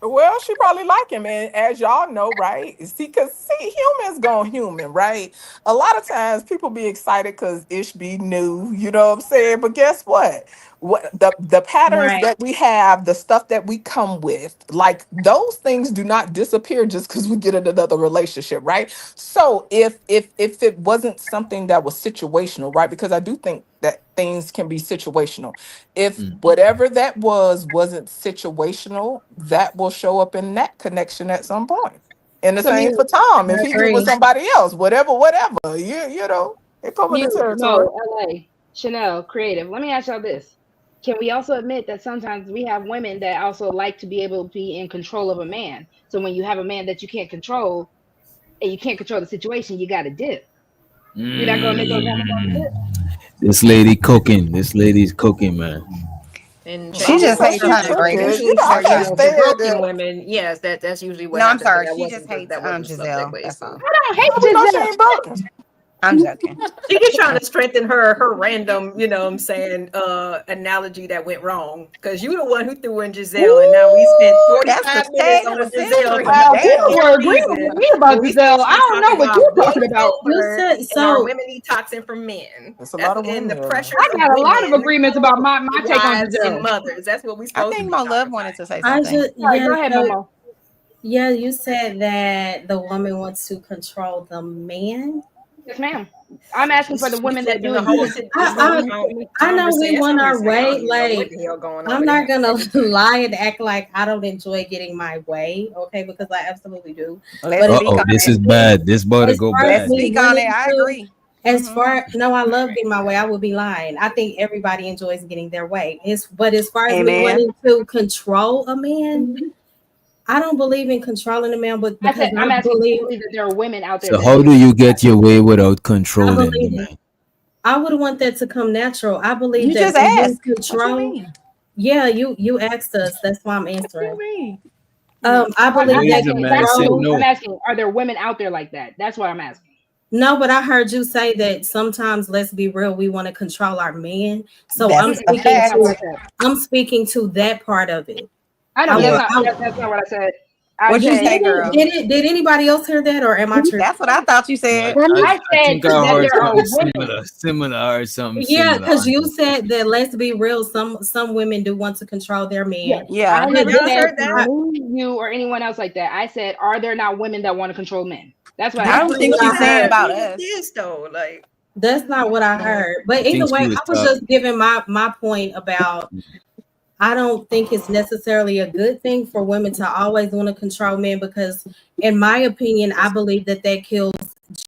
Well, she probably like him, and as y'all know, right? Because humans gone human, right? A lot of times people be excited because ish be new, you know what I'm saying? But guess what? What the patterns Right. that we have, the stuff that we come with, like those things do not disappear just because we get in another relationship, right? So if it wasn't something that was situational, right? Because I do think that things can be situational. If whatever that wasn't situational, that will show up in that connection at some point. And the So same Mew, for Tom. If I he get with agree. somebody else, whatever, you know, it come with the territory. no, LA, Chanel, creative. Let me ask y'all this. Can we also admit that sometimes we have women that also like to be able to be in control of a man? So when you have a man that you can't control and you can't control the situation, you got to dip. We're not going to admit those women got to dip. This lady cooking. This lady's cooking, man. And She changing just the hates Tom subject, Brady. You usually know, I for can't the stand broken that. women, yes, that's usually what No, I'm happens. But sorry. She just hates that wasn't the subject, Giselle. but it's That's cool. all. I don't hate How we know she Giselle. ain't broken? I'm joking. She just trying to strengthen her random, analogy that went wrong. Because you the one who threw in Giselle, and now we spent Ooh, that's 45 the minutes shade of on the Giselle for century. no People Damn. were goddamn agreeing with reason. me When about we supposed Giselle. to I be don't know talking what about you're talking about. You voiceover said and our so. women detoxing from men. It's a That's lot of and the women here. pressures I of got a lot of women, agreements about my take on wives and Giselle. mothers. That's what we I supposed to think be Mo talking Love about. wanted to say I something. just Sorry, go yeah. ahead, So Momo. yeah, you said that the woman wants to control the man. Yes, ma'am. I'm asking for the She women that flipping do the it. whole I, know we want our conversation. I way. don't even know what Like the hell going on I'm with not him. gonna lie and act like I don't enjoy getting my way, okay? Because I absolutely do. Let's But Uh as speak oh, on far this it. is bad. This about to as go far as Let's bad. me speak on it. wanting I to, agree. as far no, I love getting my way. I would be lying. I think everybody enjoys getting their way. But as far as me Amen. wanting to control a man, I don't believe in controlling a man, but because I'm asking, do you believe that there are women out there So that how do do that? you get your way without I controlling the believe man? I would want that to come natural. I believe You that just when you asked. What you control, mean? yeah, you asked us. That's why I'm What you answering. mean? I believe I'm that Louisa, asking. man, said controlling. I'm no. asking. Are there women out there like that? That's what I'm asking. No, but I heard you say that sometimes, let's be real, we want to control our men. So That's a That's not fact. what I said. I'm speaking to that part of it. I know, I but Yeah. want. that's not what I said. What'd you say, girl? Did anybody else hear that, or am I tripping? That's what I thought you said. I said think I that heard there are something women. similar or something Yeah, similar. because you said that. Let's be real. Some women do want to control their man. Yeah. I never Y'all said heard that? you or anyone else like that. I said, are there not women that want to control men? That's what I don't think she's saying about us. Yes, though, like That's not what I heard. But I think either way, she was I was talking. just giving my point about. I don't think it's necessarily a good thing for women to always want to control men because, in my opinion, I believe that kills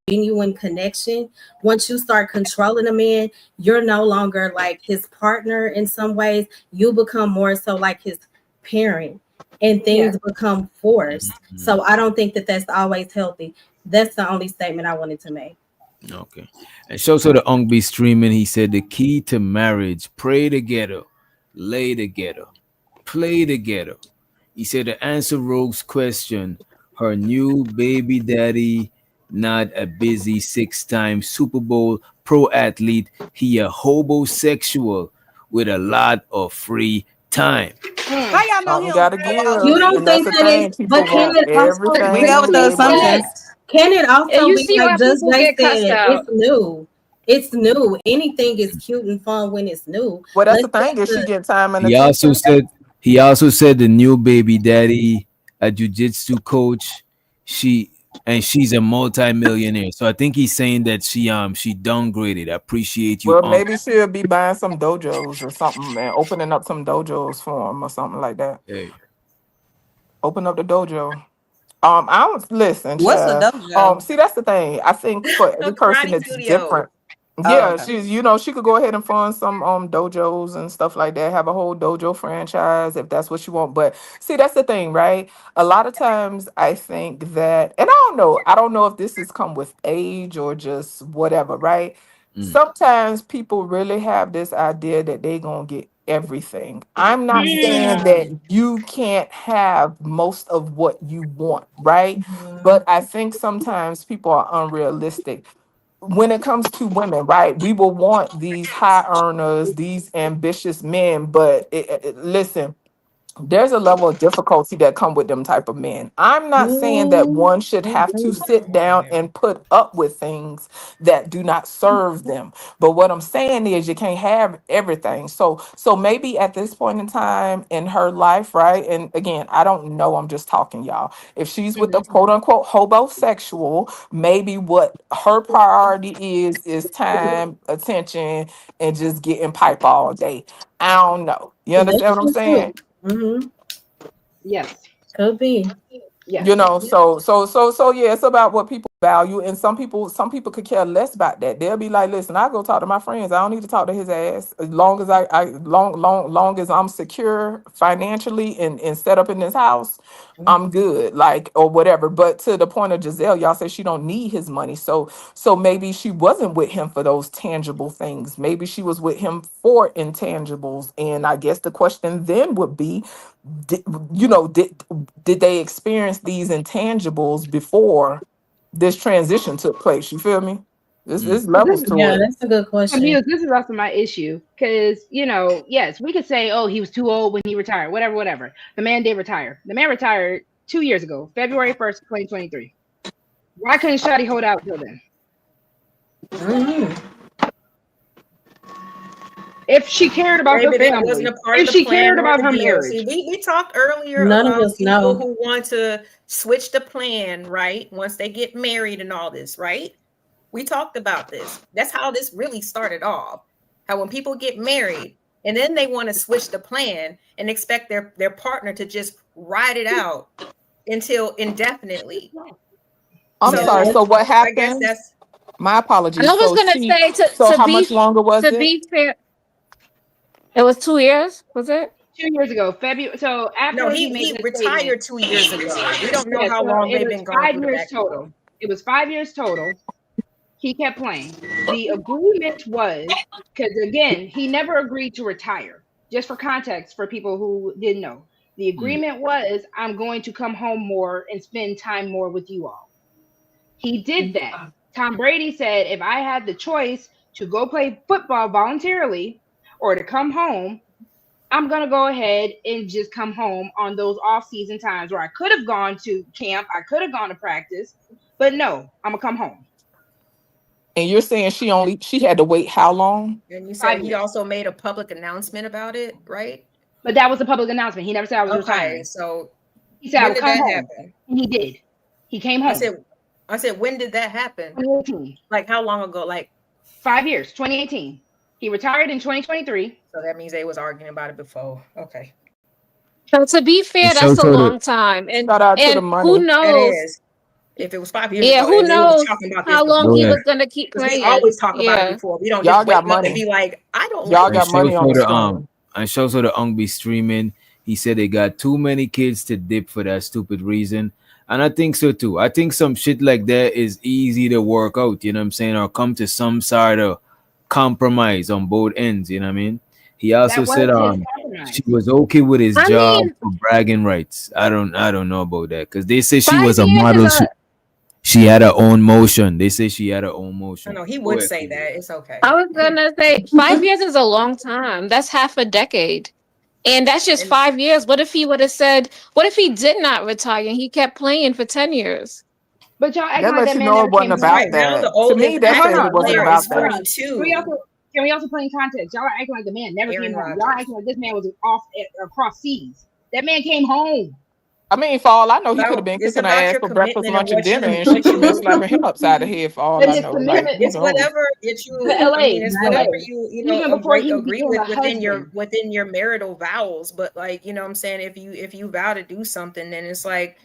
genuine connection. Once you start controlling a man, you're no longer like his partner in some ways. You become more so like his parent, and things become forced. So I don't think that that's always healthy. That's the only statement I wanted to make. Okay. And show so the Ong be streaming. He said the key to marriage: pray together, lay together, play together. He said to answer Rogue's question, her new baby daddy, not a busy 6-time Super Bowl pro athlete. He a homosexual with a lot of free time. How y'all know Something gotta give. You don't And that's think the that thing. People but can want it also everything We go with to the be able to assumptions. can it also you be see like why just people they get cussed said out. it's new. It's new. Anything is cute and fun when it's new. Well, that's Let's the thing take is she the get time and He also attention. said the new baby daddy, a jiu-jitsu coach, she's a multi-millionaire. So I think he's saying that she downgraded. I appreciate you. Well, maybe she'll be buying some dojos or something and opening up some dojos for him or something like that. Hey. Open up the dojo. I don't listen, What's a child. dojo? See, that's the thing. I think for every person karate it's studio. different. Oh, Yeah, okay. she's she could go ahead and fund some dojos and stuff like that, have a whole dojo franchise if that's what you want. But see, that's the thing, right? A lot of times I think that, and I don't know if this has come with age or just whatever, right? Sometimes people really have this idea that they're gonna get everything. I'm not saying that you can't have most of what you want, right? But I think sometimes people are unrealistic when it comes to women, right? We will want these high earners, these ambitious men, but listen, there's a level of difficulty that come with them type of men. I'm not saying that one should have to sit down and put up with things that do not serve them. But what I'm saying is you can't have everything. So maybe at this point in time in her life, right? And again, I don't know, I'm just talking, y'all. If she's with the quote unquote hobosexual, maybe what her priority is time, attention, and just getting pipe all day. I don't know. You understand what I'm saying? Yes. Could be. Yes. So yeah, it's about what people value, and some people could care less about that. They'll be like, listen, I go talk to my friends. I don't need to talk to his ass as long as long as I'm secure financially and set up in this house. I'm good, like, or whatever. But to the point of Giselle, y'all say she don't need his money. So maybe she wasn't with him for those tangible things. Maybe she was with him for intangibles. And I guess the question then would be, did, did they experience these intangibles before this transition took place? You feel me? This levels to it. That's a good question. This is also my issue because yes, we could say, oh, he was too old when he retired, whatever. The man did retire. The man retired 2 years ago, February 1st, 2023. Why couldn't Shotty hold out till then? If she cared about her family, wasn't a part if of the she plan cared or about the her deal. marriage, See, we talked earlier None of about us people know. who want to switch the plan, right? Once they get married and all this, right? We talked about this. That's how this really started off. How when people get married and then they want to switch the plan and expect their partner to just ride it out until indefinitely. I'm sorry. So what I guess happened? that's My apologies. I was gonna say so how much longer was to it? be fair, it was 2 years. Was it 2 years ago, February? So after no, he made he that retired statement, 2 years ago. We don't know how so long it they've was been going 5 through the years back. total. It was 5 years total. He kept playing. The agreement was, because again, he never agreed to retire. Just for context, for people who didn't know, the agreement was, I'm going to come home more and spend time more with you all. He did that. Tom Brady said, if I had the choice to go play football voluntarily or to come home, I'm gonna go ahead and just come home on those off-season times where I could have gone to camp, I could have gone to practice, but no, I'm gonna come home. And you're saying she had to wait how long? And you 5 said he years. also made a public announcement about it, right? But that was a public announcement. He never said I was retiring. So he said I when would did come that home, happen? and he did. He came home. I said, when did that happen? 2018. Like how long ago? Like 5 years. 2018. He retired in 2023. So that means they was arguing about it before. Okay. So to be fair, that's a long time. And shout out to the and money. who knows? That is. If it was 5 years Yeah, ago, who they knows was talking about how this long before. he was gonna keep 'Cause playing. we always talk about it Yeah. before. We don't Y'all just wake got up and money. be like, I don't Y'all like got it. money on the storm. And shows for the be streaming. He said they got too many kids to dip for that stupid reason. And I think so too. I think some shit like that is easy to work out, you know what I'm saying? Or come to some sort of compromise on both ends, you know what I mean? He also said she was okay with his job for bragging rights. I don't know about that because they say she 5 was a years model. is She had her own motion. They say she had her own motion. No, he would say that. It's okay. I was gonna say 5 years is a long time. That's half a decade. And that's just 5 years. What if he would have said, what if he did not retire and he kept playing for 10 years? But y'all acting That like lets that you man know never it wasn't came about home. Right now, that. the To oldest me, that active says it wasn't player about is that. 42. Can we also put in context? Y'all are acting like the man never Aaron came home. Rodgers. Y'all acting like this man was off across seas. That man came home. I mean, for all I know, he So could have been it's kicking her about ass your for breakfast, commitment and lunch, and what dinner, you and she could have been slapping him upside the head for all But I his know. Like, commitment, who It's knows? whatever that you. But I LA, mean, it's whatever you even before he agree became with a husband. within your marital vows. But like, you know, what I'm saying, if you vow to do something, then it's like,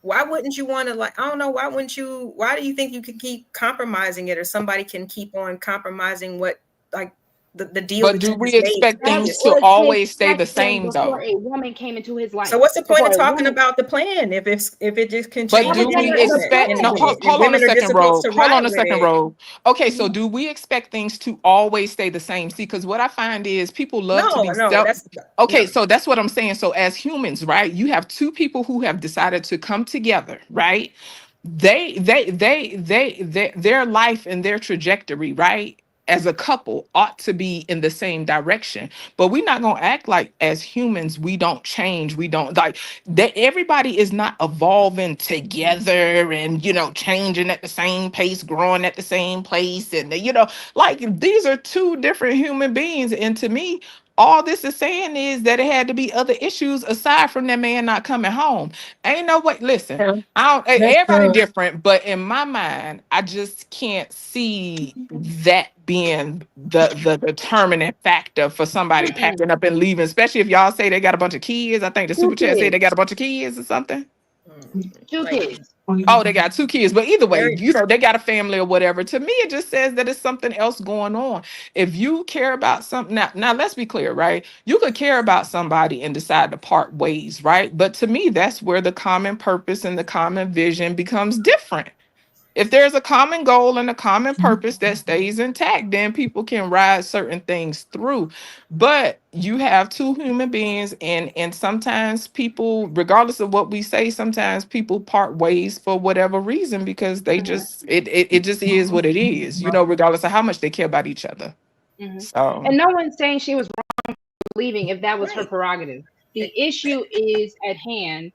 why wouldn't you want to, like, I don't know, why do you think you can keep compromising it, or somebody can keep on compromising what, like, the deal But that do you we just made expect That things to was always his stay the passion same, before though? a woman came into his life. So what's the point of Before a talking woman, about the plan if it just can But change do at any we moment, expect? No, and hold on a women are just second, supposed Rogue. to Hold ride on a with second, it? Rogue. Okay, so do we expect things to always stay the same? See, because what I find is people love to be No, self. that's Okay, no. so that's what I'm saying. So as humans, right? You have two people who have decided to come together, right? Their life and their trajectory, right? As a couple ought to be in the same direction, but we're not going to act like as humans we don't change, we don't like that. Everybody is not evolving together and, you know, changing at the same pace, growing at the same place, and you know, like, these are two different human beings. And to me, all this is saying is that it had to be other issues aside from that man not coming home. Ain't no way. Listen, Yeah. I don't. That's Everybody true. different, but in my mind, I just can't see that being the determinant factor for somebody packing up and leaving. Especially if y'all say they got a bunch of kids. I think the 2 super chat said kids, they got a bunch of kids or something. 2 Like, kids. Oh, they got two kids, but either way, very you know, they got a family or whatever. To me, it just says that it's something else going on. If you care about something, now let's be clear, right? You could care about somebody and decide to part ways, right? But to me, that's where the common purpose and the common vision becomes different. If there's a common goal and a common purpose that stays intact, then people can ride certain things through. But you have two human beings, and sometimes people, regardless of what we say, sometimes people part ways for whatever reason because they just it just is what it is, you know, regardless of how much they care about each other. So And no one's saying she was wrong for leaving if that was her right. prerogative. The issue is at hand.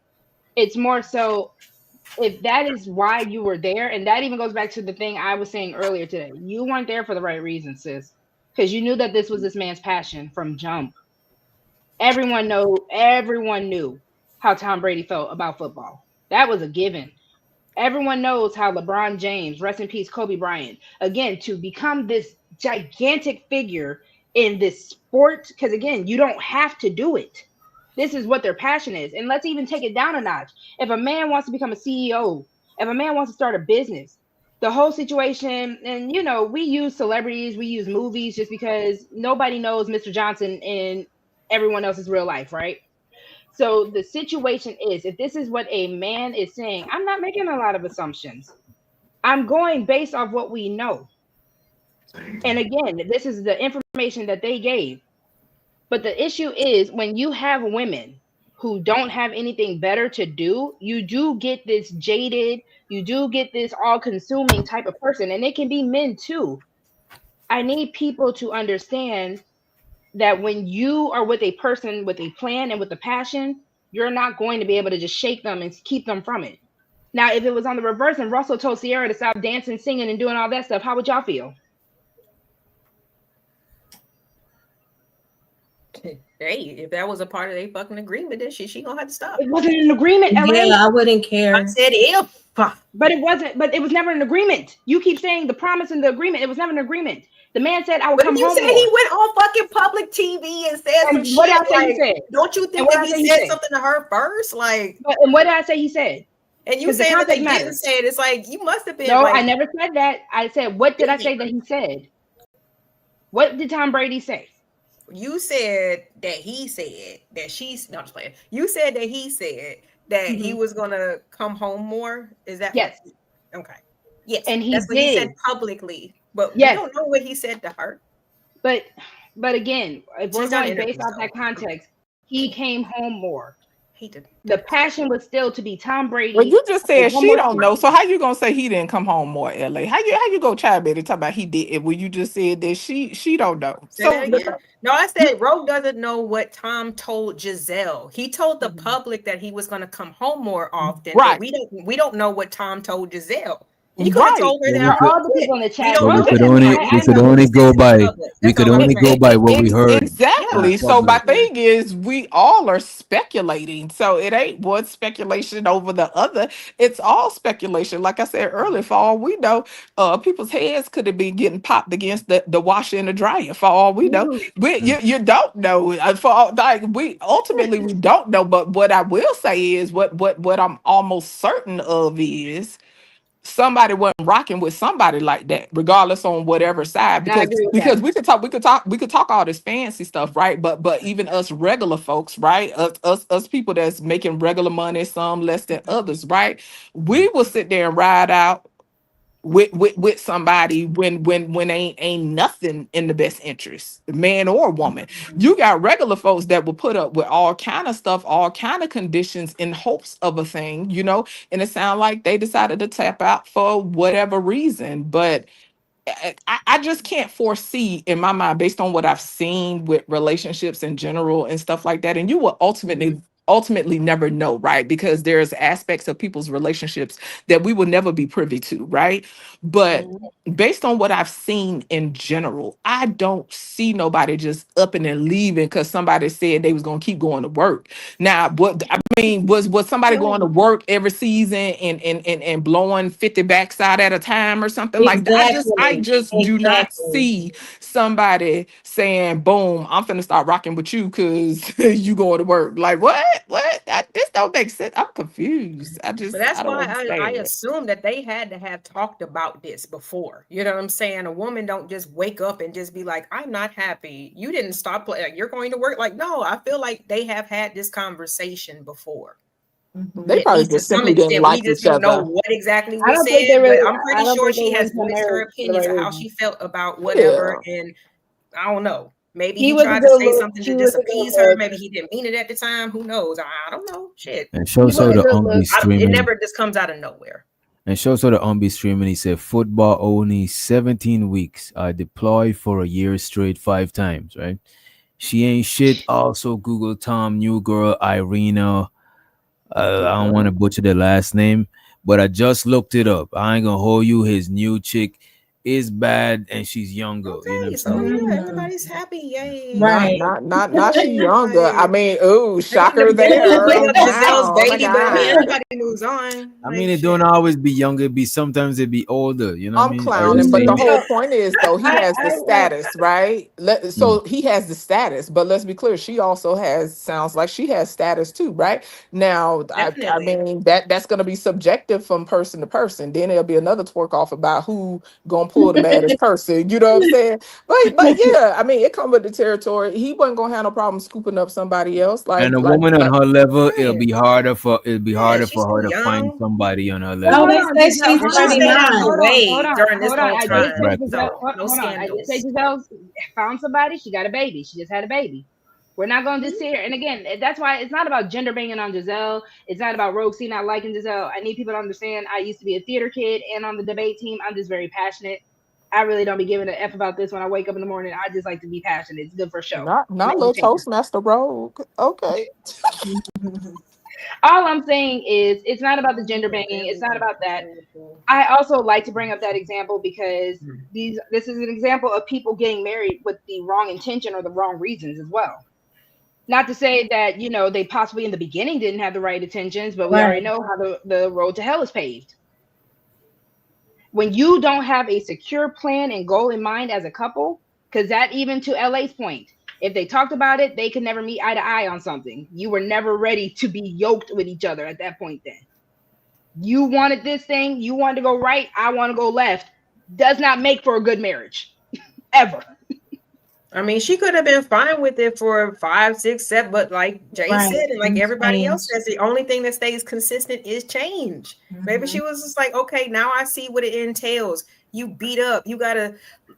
It's more so if that is why you were there, and that even goes back to the thing I was saying earlier today. You weren't there for the right reason, sis, because you knew that this was this man's passion from jump. Everyone knew how Tom Brady felt about football. That was a given. Everyone knows how LeBron James, rest in peace, Kobe Bryant, again, to become this gigantic figure in this sport, because again, you don't have to do it. This is what their passion is. And let's even take it down a notch. If a man wants to become a CEO, if a man wants to start a business, the whole situation, and you know, we use celebrities, we use movies just because nobody knows Mr. Johnson in everyone else's real life, right? So the situation is, if this is what a man is saying, I'm not making a lot of assumptions. I'm going based off what we know. And again, this is the information that they gave. But the issue is when you have women who don't have anything better to do, you do get this jaded, you do get this all consuming type of person. And it can be men too. I need people to understand that when you are with a person with a plan and with a passion, you're not going to be able to just shake them and keep them from it. Now, if it was on the reverse and Russell told Sierra to stop dancing, singing, and doing all that stuff, how would y'all feel? Hey, if that was a part of their fucking agreement, then she gonna have to stop. It wasn't an agreement, LA. Yeah, I wouldn't care. I said if. But it wasn't, but it was never an agreement. You keep saying the promise and the agreement. It was never an agreement. The man said I would come home. You said he went on fucking public TV and said some shit. What did I say he said? Don't you think that he said something to her first? Like, and what did I say he said? And you said that they didn't say it. It's like you must have been. No, like, I never said that. I said, what did I say that he said? What did Tom Brady say? You said that he said that she's not just playing. You said that he said that he was gonna come home more. Is that yes? Okay. Yes, and that's what he said publicly, but we don't know what he said to her. But again, if we're going based off that context, he came home more. He did. The passion was still to be Tom Brady. Well, you just said she don't know. So how you gonna say he didn't come home more, LA? How you go child baby talk about he did it when you just said that she don't know? No, I said Roe doesn't know what Tom told Giselle. He told the public that he was gonna come home more often. Right. We don't know what Tom told Giselle. He could have told her that. All the people in the chat. We could only go by what we heard. Exactly. So my thing is, we all are speculating. So it ain't one speculation over the other. It's all speculation. Like I said earlier, for all we know, people's heads could have been getting popped against the washer and the dryer. For all we know, you don't know. For all, like we don't know. But what I will say is, what I'm almost certain of is, somebody wasn't rocking with somebody like that, regardless on whatever side. Because we could talk all this fancy stuff, right? But even us regular folks, right? Us people that's making regular money, some less than others, right? We will sit there and ride out with somebody when ain't nothing in the best interest, man or woman. You got regular folks that will put up with all kind of stuff, all kind of conditions in hopes of a thing, and it sounds like they decided to tap out for whatever reason. But I just can't foresee in my mind, based on what I've seen with relationships in general and stuff like that. And you will ultimately never know, right? Because there's aspects of people's relationships that we will never be privy to, right? But based on what I've seen in general, I don't see nobody just upping and leaving because somebody said they was going to keep going to work. Now, was somebody going to work every season and blowing 50 backside at a time or something like that? I just do not see somebody saying, boom, I'm finna start rocking with you because you going to work. Like, what? This don't make sense. I'm confused. But that's why I assume that they had to have talked about this before. You know what I'm saying? A woman don't just wake up and just be like, I'm not happy. You didn't stop playing. You're going to work. Like, no, I feel like they have had this conversation before. They probably just simply didn't like each other. We just don't know what exactly we said, but I'm pretty sure she has voiced her opinions of how she felt about whatever. And I don't know. Maybe he tried to say something to just appease her. Maybe he didn't mean it at the time. Who knows? I don't know. Shit. And so the streaming. It never just comes out of nowhere. And so the streaming. He said, football only 17 weeks. I deployed for a year straight 5 times. Right? She ain't shit. Also, Google Tom, new girl, Irina. I don't want to butcher the last name, but I just looked it up. I ain't gonna hold you. His new chick is bad and she's younger. Okay, you know what I'm saying? Everybody's happy. Yay. Right. Not she younger. I mean, ooh, shocker there. Giselle's baby, but I mean, everybody moves on. I mean, it don't always be younger. Sometimes it be older. You know what I mean? Clowning, but the whole point is, though, he has the status, right? So he has the status, but let's be clear, she also sounds like she has status too, right? Now, I mean, that's going to be subjective from person to person. Then there'll be another twerk off about who gonna pull the baddest person, you know what I'm saying? But yeah, I mean, it come with the territory. He wasn't gonna have no problem scooping up somebody else. And a woman on her level, it'll be harder for her to find somebody on her level. No, they say she's 39 during this whole time. I did say Giselle found somebody. She got a baby. She just had a baby. We're not going to just sit here. And again, that's why it's not about gender banging on Giselle. It's not about Rogue C not liking Giselle. I need people to understand I used to be a theater kid and on the debate team. I'm just very passionate. I really don't be giving a F about this when I wake up in the morning. I just like to be passionate. It's good for show. Not little Toastmaster Rogue. Okay. All I'm saying is it's not about the gender banging. It's not about that. I also like to bring up that example because this is an example of people getting married with the wrong intention or the wrong reasons as well. Not to say that, you know, they possibly in the beginning didn't have the right intentions, but we already know how the road to hell is paved. When you don't have a secure plan and goal in mind as a couple, because that, even to LA's point, if they talked about it, they could never meet eye to eye on something. You were never ready to be yoked with each other at that point then. You wanted this thing, you wanted to go right, I want to go left. Does not make for a good marriage. Ever. I mean, she could have been fine with it for 5, 6, 7, but like Jay said, and like everybody else says, the only thing that stays consistent is change. Maybe she was just like, okay, now I see what it entails. You beat up, you gotta,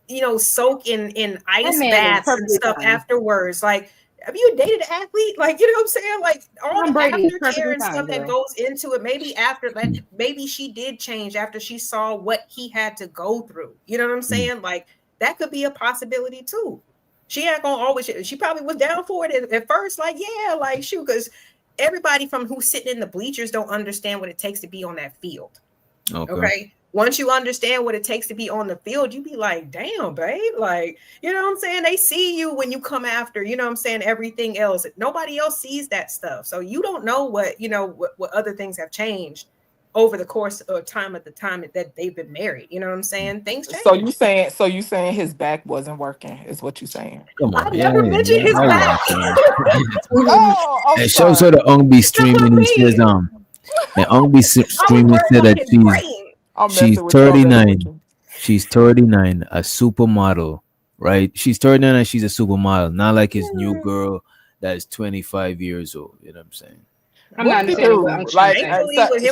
you know, soak in ice baths and stuff afterwards. Like, have you dated an athlete? Like, you know what I'm saying? Like all the aftercare and stuff that goes into it. Maybe after that, maybe she did change after she saw what he had to go through. You know what I'm saying? Like that could be a possibility too. She ain't gonna always. She probably was down for it at first. Like, yeah, like shoot, because everybody from who's sitting in the bleachers don't understand what it takes to be on that field. Okay. Once you understand what it takes to be on the field, you be like, damn, babe. Like, you know what I'm saying? They see you when you come after, you know what I'm saying, everything else. Nobody else sees that stuff. So you don't know what, you know, what other things have changed over the course of time at the time that they've been married. You know what I'm saying? Things change. So you saying his back wasn't working is what you saying. Come on. I never mentioned his back. And shows her the Ungby streaming. He says, and Ungby streaming said that she's 39. She's 39, a supermodel, right? She's 39 and she's a supermodel, not like his new girl that is 25 years old. You know what I'm saying? I'm not understanding what I'm like, so as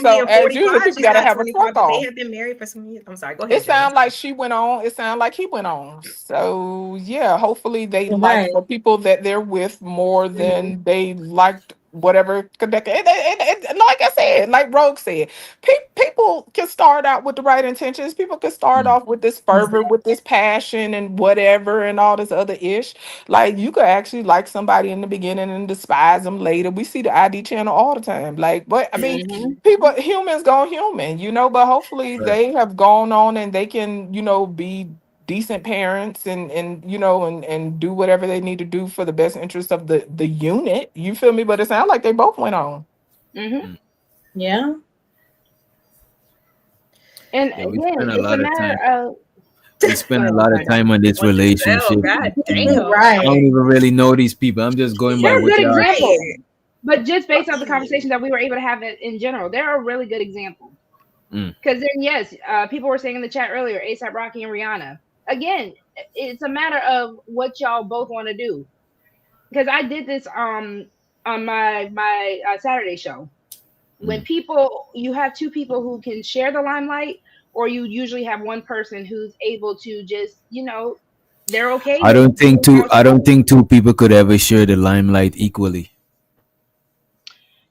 usual, people gotta have a fuck off. They have been married for some years. I'm sorry, go ahead. It sounds like she went on. It sounds like he went on. So yeah, hopefully they like the people that they're with more than they liked whatever. And like I said, like Rogue said, people can start out with the right intentions. People can start off with this fervor, with this passion and whatever and all this other ish. Like you could actually like somebody in the beginning and despise them later. We see the ID channel all the time. Like, but I mean, humans go human, you know, but hopefully they have gone on and they can, you know, be decent parents and you know and do whatever they need to do for the best interest of the unit. You feel me? But it sounds like they both went on. Yeah. And again, it's a matter of we spend a lot of time on this relationship. God damn. I don't even really know these people. I'm just going by what good y'all example. But just based on the conversation that we were able to have in general, they're a really good example. Because then, yes, people were saying in the chat earlier, A$AP Rocky and Rihanna. Again, it's a matter of what y'all both want to do. Because I did this on my Saturday show. When you have two people who can share the limelight, or you usually have one person who's able to just, you know, they're okay. I don't think two people could ever share the limelight equally.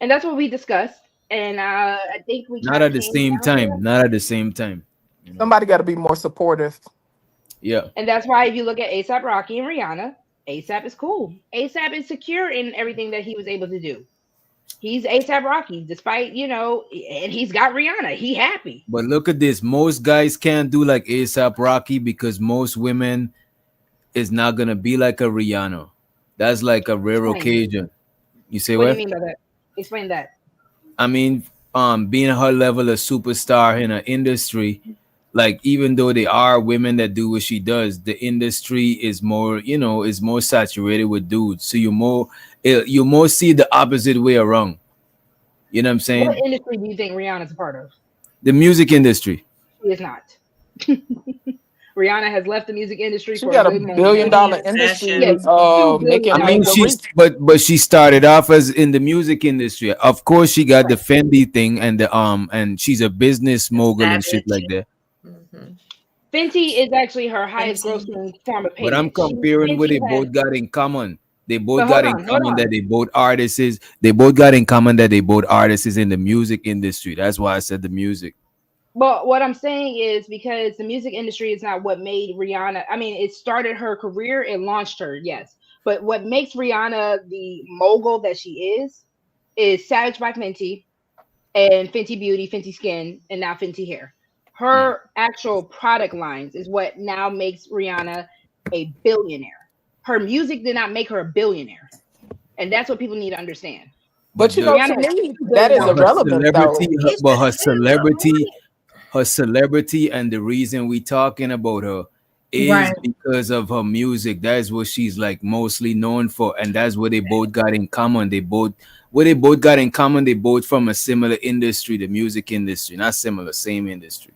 And that's what we discussed. And I think we not at the same time. Not at the same time. You know? Somebody got to be more supportive. Yeah. And that's why if you look at A$AP Rocky and Rihanna, A$AP is cool. A$AP is secure in everything that he was able to do. He's A$AP Rocky, despite, you know, and he's got Rihanna. He happy. But look at this. Most guys can't do like A$AP Rocky because most women is not gonna be like a Rihanna. That's like a rare occasion. You say what? What do you mean by that? Explain that. I mean, being her level of superstar in an industry, like even though there are women that do what she does, the industry is more, you know, is more saturated with dudes. So you more see the opposite way around. You know what I'm saying? What industry do you think Rihanna's a part of? The music industry. She is not. Rihanna has left the music industry. She got $1 billion industry. I mean, but she started off as in the music industry. Of course, she got the Fendi thing and the and she's a business mogul and shit like that. Fenty is actually her highest grossing form of payment. But I'm comparing what they both got in common. They both got in common that they both artists. They both got in common that they both artists in the music industry. That's why I said the music. But what I'm saying is because the music industry is not what made Rihanna. I mean, it started her career, it launched her, yes. But what makes Rihanna the mogul that she is Savage by Fenty and Fenty Beauty, Fenty Skin, and now Fenty Hair. Her actual product lines is what now makes Rihanna a billionaire. Her music did not make her a billionaire. And that's what people need to understand. But you know, to me, that is her irrelevant, celebrity, though. but her celebrity, and the reason we talking about her is Right. because of her music. That is what she's like mostly known for, and that's what they both got in common. They both got in common. They both from a similar industry, the music industry, not similar, same industry.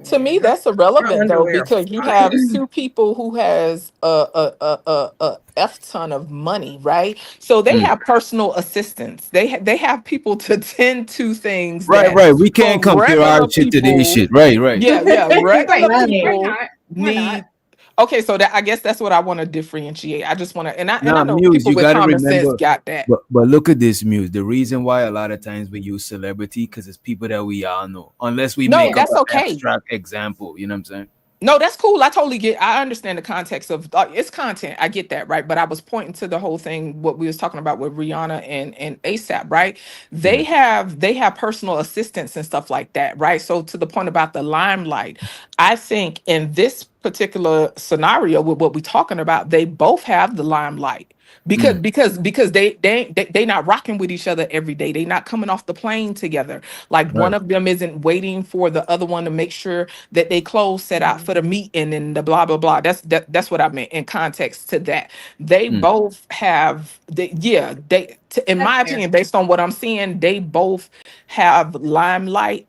To me, that's irrelevant though, because you have two people who has a f ton of money, right? So they have personal assistants. They have people to tend to things. Right. We can't for compare our regular shit to their people- shit. Right. Yeah. Regular Right. people Why not? need. Okay, so that I guess that's what I want to differentiate. I just want to, and I know Muse, people you with gotta common sense remember. got that. But look at this, Muse. The reason why a lot of times we use celebrity because it's people that we all know, unless we No, make up that's an okay. abstract example. You know what I'm saying? No, that's cool. I understand the context of it's content. I get that, right? But I was pointing to the whole thing, what we was talking about with Rihanna and ASAP, right? They have personal assistants and stuff like that, right? So to the point about the limelight, I think in this particular scenario with what we're talking about, they both have the limelight. Because they not rocking with each other every day. They not coming off the plane together. Like one of them isn't waiting for the other one to make sure that they clothes set out for the meeting and the blah blah blah. That's what I meant in context to that. They both have in my opinion, based on what I'm seeing, they both have limelight.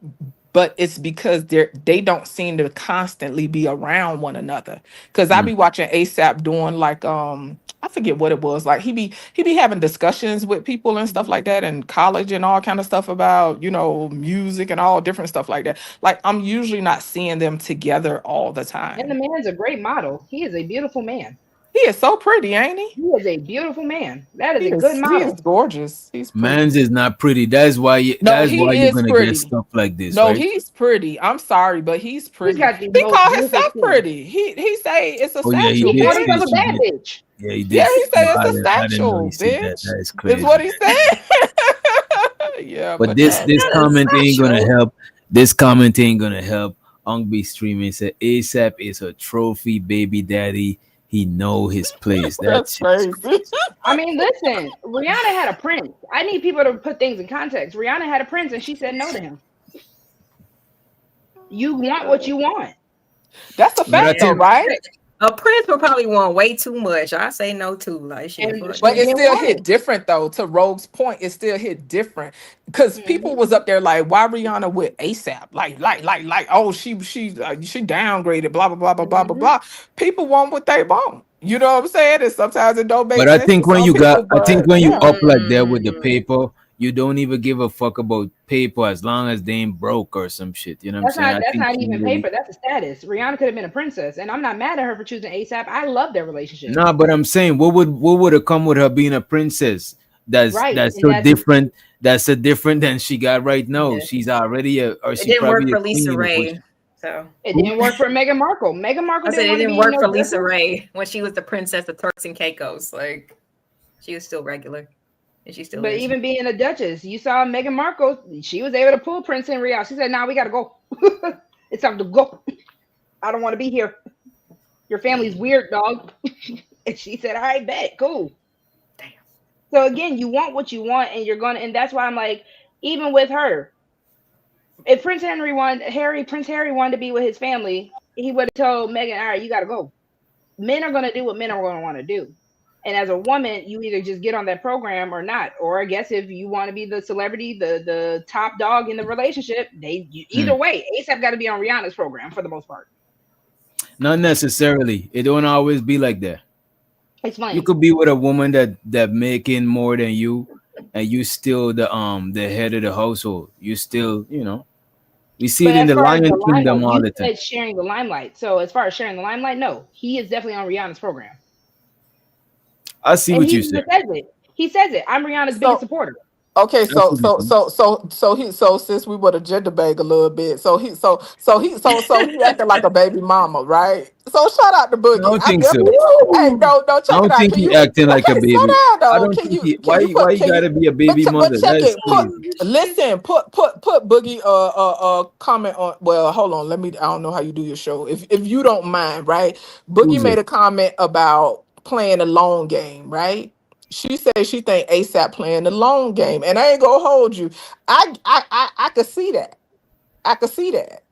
But it's because they don't seem to constantly be around one another. Because I be watching ASAP doing like I forget what it was. Like he be having discussions with people and stuff like that in college and all kind of stuff about, music and all different stuff like that. Like I'm usually not seeing them together all the time. And the man's a great model. He is a beautiful man. He is so pretty, ain't he? He is a beautiful man. That is a good model. He is gorgeous. He's pretty. Man's is not pretty. That's why you're gonna get stuff like this. No, right? he's pretty. I'm sorry, but he's pretty. He most called beautiful himself skin. pretty. He say it's a Oh, yeah, he sexual. did He say was a bad she did. bitch. Yeah, he did. Yeah, he said I it's a didn't know sexual, he said that. bitch. That is crazy. It's what he said. Yeah, But this comment ain't gonna help. This comment ain't gonna help. Ongbe streaming said ASAP is a trophy baby daddy. He know his place. That's crazy. I mean, listen, Rihanna had a prince. I need people to put things in context. Rihanna had a prince and she said no to him. You want what you want. That's a fact, though, right? A prince would probably want way too much. I say no too. Like shit. But it still hit different though. To Rogue's point, it still hit different because people was up there like, why Rihanna with ASAP? Like, oh, she downgraded. Blah blah blah blah blah blah blah. People want what they want. You know what I'm saying? And sometimes it don't make But sense. I think to when some you people, got, I think but when you yeah. up like that with the paper, you don't even give a fuck about paper as long as they ain't broke or some shit. You know what I'm saying? That's not even paper. That's a status. Rihanna could have been a princess, and I'm not mad at her for choosing ASAP. I love their relationship. Nah, but I'm saying, what would have come with her being a princess? That's different. That's a different than she got right now. Yeah. She's already it didn't work for Lisa Ray. So it didn't work for Meghan Markle. Meghan Markle didn't work for Lisa Ray when she was the princess of Turks and Caicos. Like she was still regular. And she still is. Even being a duchess, you saw Meghan Markle, she was able to pull Prince Henry out. She said, "Nah, we gotta go. It's time to go. I don't want to be here. Your family's weird, dog." And she said, "All right, bet, cool." Damn. So again, you want what you want, and and that's why I'm like, even with her, if Prince Harry wanted to be with his family, he would have told Meghan, "All right, you gotta go." Men are gonna do what men are gonna want to do. And as a woman, you either just get on that program or not. Or I guess if you want to be the celebrity, the top dog in the relationship, either way, ASAP got to be on Rihanna's program for the most part. Not necessarily. It don't always be like that. It's fine. You could be with a woman that making more than you, and you still the head of the household. You still, we see it in the Lion Kingdom all the time. Sharing the limelight. So as far as sharing the limelight, no, he is definitely on Rihanna's program. I see what you said. He says it. I'm Rihanna's biggest supporter. Okay, That's what he said. so since we were to gender bag a little bit, so he acting like a baby mama, right? So shout out to I Boogie. don't think so. Hey, no, I check it don't out. think Can he you acting like a okay, slow baby. down I though? don't Can think you he. Why you gotta be a baby but mother? check That's it. crazy. Listen, put Boogie comment on. Well, hold on. Let me. I don't know how you do your show. If you don't mind, right? Boogie Who's made it? a comment about playing a long game, right? She said she think ASAP playing the long game, and I ain't gonna hold you. I could see that. I could see that.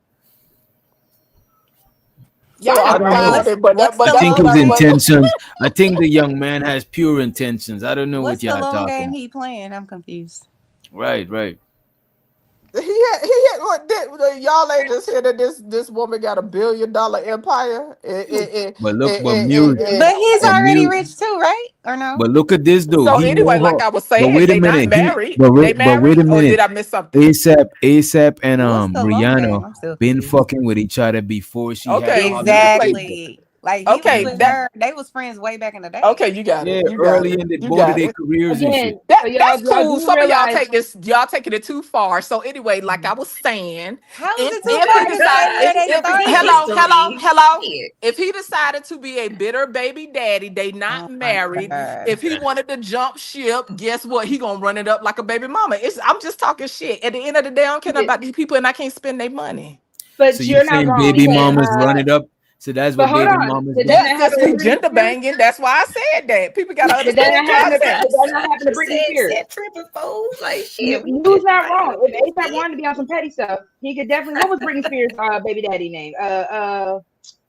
So Y'all I not I'm don't right. fine know. with it, but What's but I the that's think long what his I game? was. intentions. I think the young man has pure intentions. I don't know what What's the y'all long game talking. he playing? I'm confused. Right. He had what y'all ain't just hear that this woman got $1 billion empire. But look, But he's but already mute. rich too, right? Or no? But look at this though. So He anyway, know like her. I was But saying, wait a they not minute. married. But They wait married, a or did minute. I miss something? ASAP and What's the long game? Rihanna I'm still been confused. fucking with each other before she had Okay, all of this paper. Exactly. Like he was okay, with that her. They was friends way back in the day. okay, you got Yeah, it. You got early it. in the You both of got their it. careers and shit. Again, so That's y'all cool. do Some of y'all realize y'all taking it too far. So anyway, like I was saying, How is it too if far he to say decided, where they if started? hello, if he decided to be a bitter baby daddy, they Oh not my married. god. If he wanted to jump ship, guess what? He gonna run it up like a baby mama. I'm just talking shit. At the end of the day, I don't care about these people, and I can't spend their money. So but you you're not saying wrong baby because mamas run it up? So that's but what hold baby on, mamas did do. that Yes, not because happen to he Britney gender Spears? banging. That's why I said that. People gotta Did that understand not happen to did context. that not happen to Britney Spears? tripping folks. Like You shit, we was just not invited wrong. up If this ASAP wanted to be on some petty stuff, he could definitely. What was Britney Spears' baby daddy name?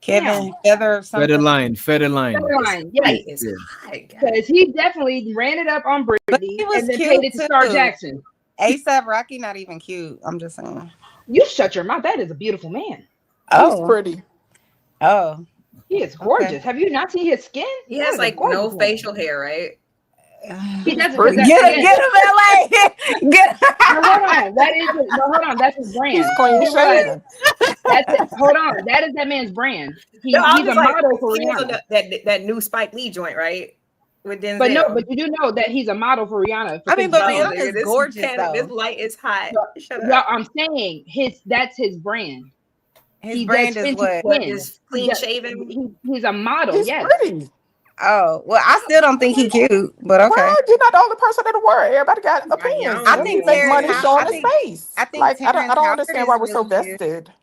Kevin Feather or something. Federline. Federline. Yes, is Yeah. hot, guys. because he definitely ran it up on But Britney he was and then cute paid it to Star too. Jackson. ASAP Rocky not even cute. I'm just saying. You shut your mouth. That is a beautiful man. He's Oh. pretty. Oh. He is gorgeous. Have you not seen his skin? He That has is a like gorgeous no man. facial hair, right? He doesn't Pretty. because Get him, LA. Get no, hold on. That is no, hold on. That's his brand. He's clean You realize shaven. that's it. Hold on. That is that man's brand. No, I'm He's a just like model for he was on Rihanna. that new Spike Lee joint, right? With Denzel. But no, but you do know that he's a model for Rihanna. For I mean, but Pink Rihanna Diamonds. is gorgeous This though. light is hot. Shut Yeah, up. I'm saying that's his brand. His He brand does is Fenty what? skin. Is clean shaven. He's a model. He's Yes. pretty. Oh, well, I still don't think he cute, but okay. Well, you're not the only person in the world. Everybody got opinions. I Some think people make Terrence money showing his Howard. face. I think Like I Terrence don't Howard understand is why we're so really cute. vested.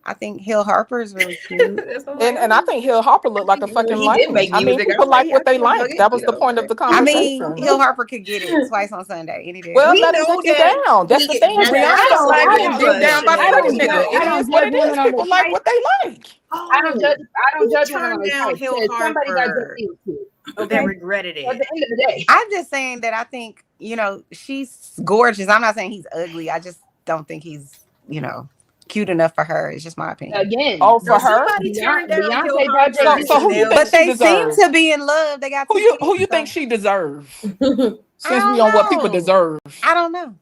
I think Hill Harper is really cute. And I think Hill Harper looked like a fucking He did lame. make I mean, music. people I'm like like, what they I feel like. That was the point of the I mean, conversation. Hill Harper could get it twice on Sunday any day. Well, We let him know dick you that down. That's the he- thing. that's Rihanna the don't like I getting don't dick down by I no don't nigga. judge- I It don't is what judge it is. women on People the like type. what they like. I don't judge women on turned the down type. Hill Somebody got Harper. good too. That Okay. regretted it. At the end of the day. I'm just saying that I think, she's gorgeous. I'm not saying he's ugly. I just don't think he's, cute enough for her. It's just my opinion. Again. Oh, for her. Somebody turned down Hill Beyonce brought Harper. So who you think But she they seem deserves? to be in love. They got Who two you kids, think so- she deserves? I Since don't we on what people know. deserve. I don't know.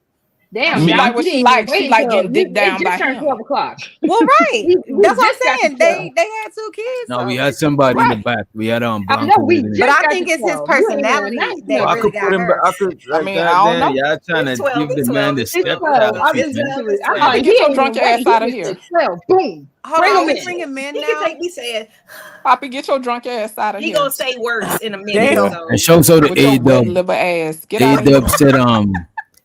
Damn, She y'all, like what you she didn't even like. She wait like until getting dick down it by just turned him. 12 o'clock. Well, right. We That's what just got I'm to saying. 12. They had two kids. Now so we had somebody in the back. We had I Blanco. know we with it. But just I got think to it's his 12. You ain't even personality nice that enough. I really could got put him. her. I could. I Like, mean, I don't goddamn, know. y'all trying to It's 12, give the it's man 12, the it's step 12. out. I'm shit, just man. literally, I'm Poppy, like, get he your ain't drunk even ass wait. out He of just here. said 12. Boom. Hold Bring on, him we in. bringing men He can now. take me saying Poppy, get your drunk ass out of he here. gonna say worse in a minute. Damn. So And shows so the With your A wet Dub. liver ass. Get A out of Dub here. said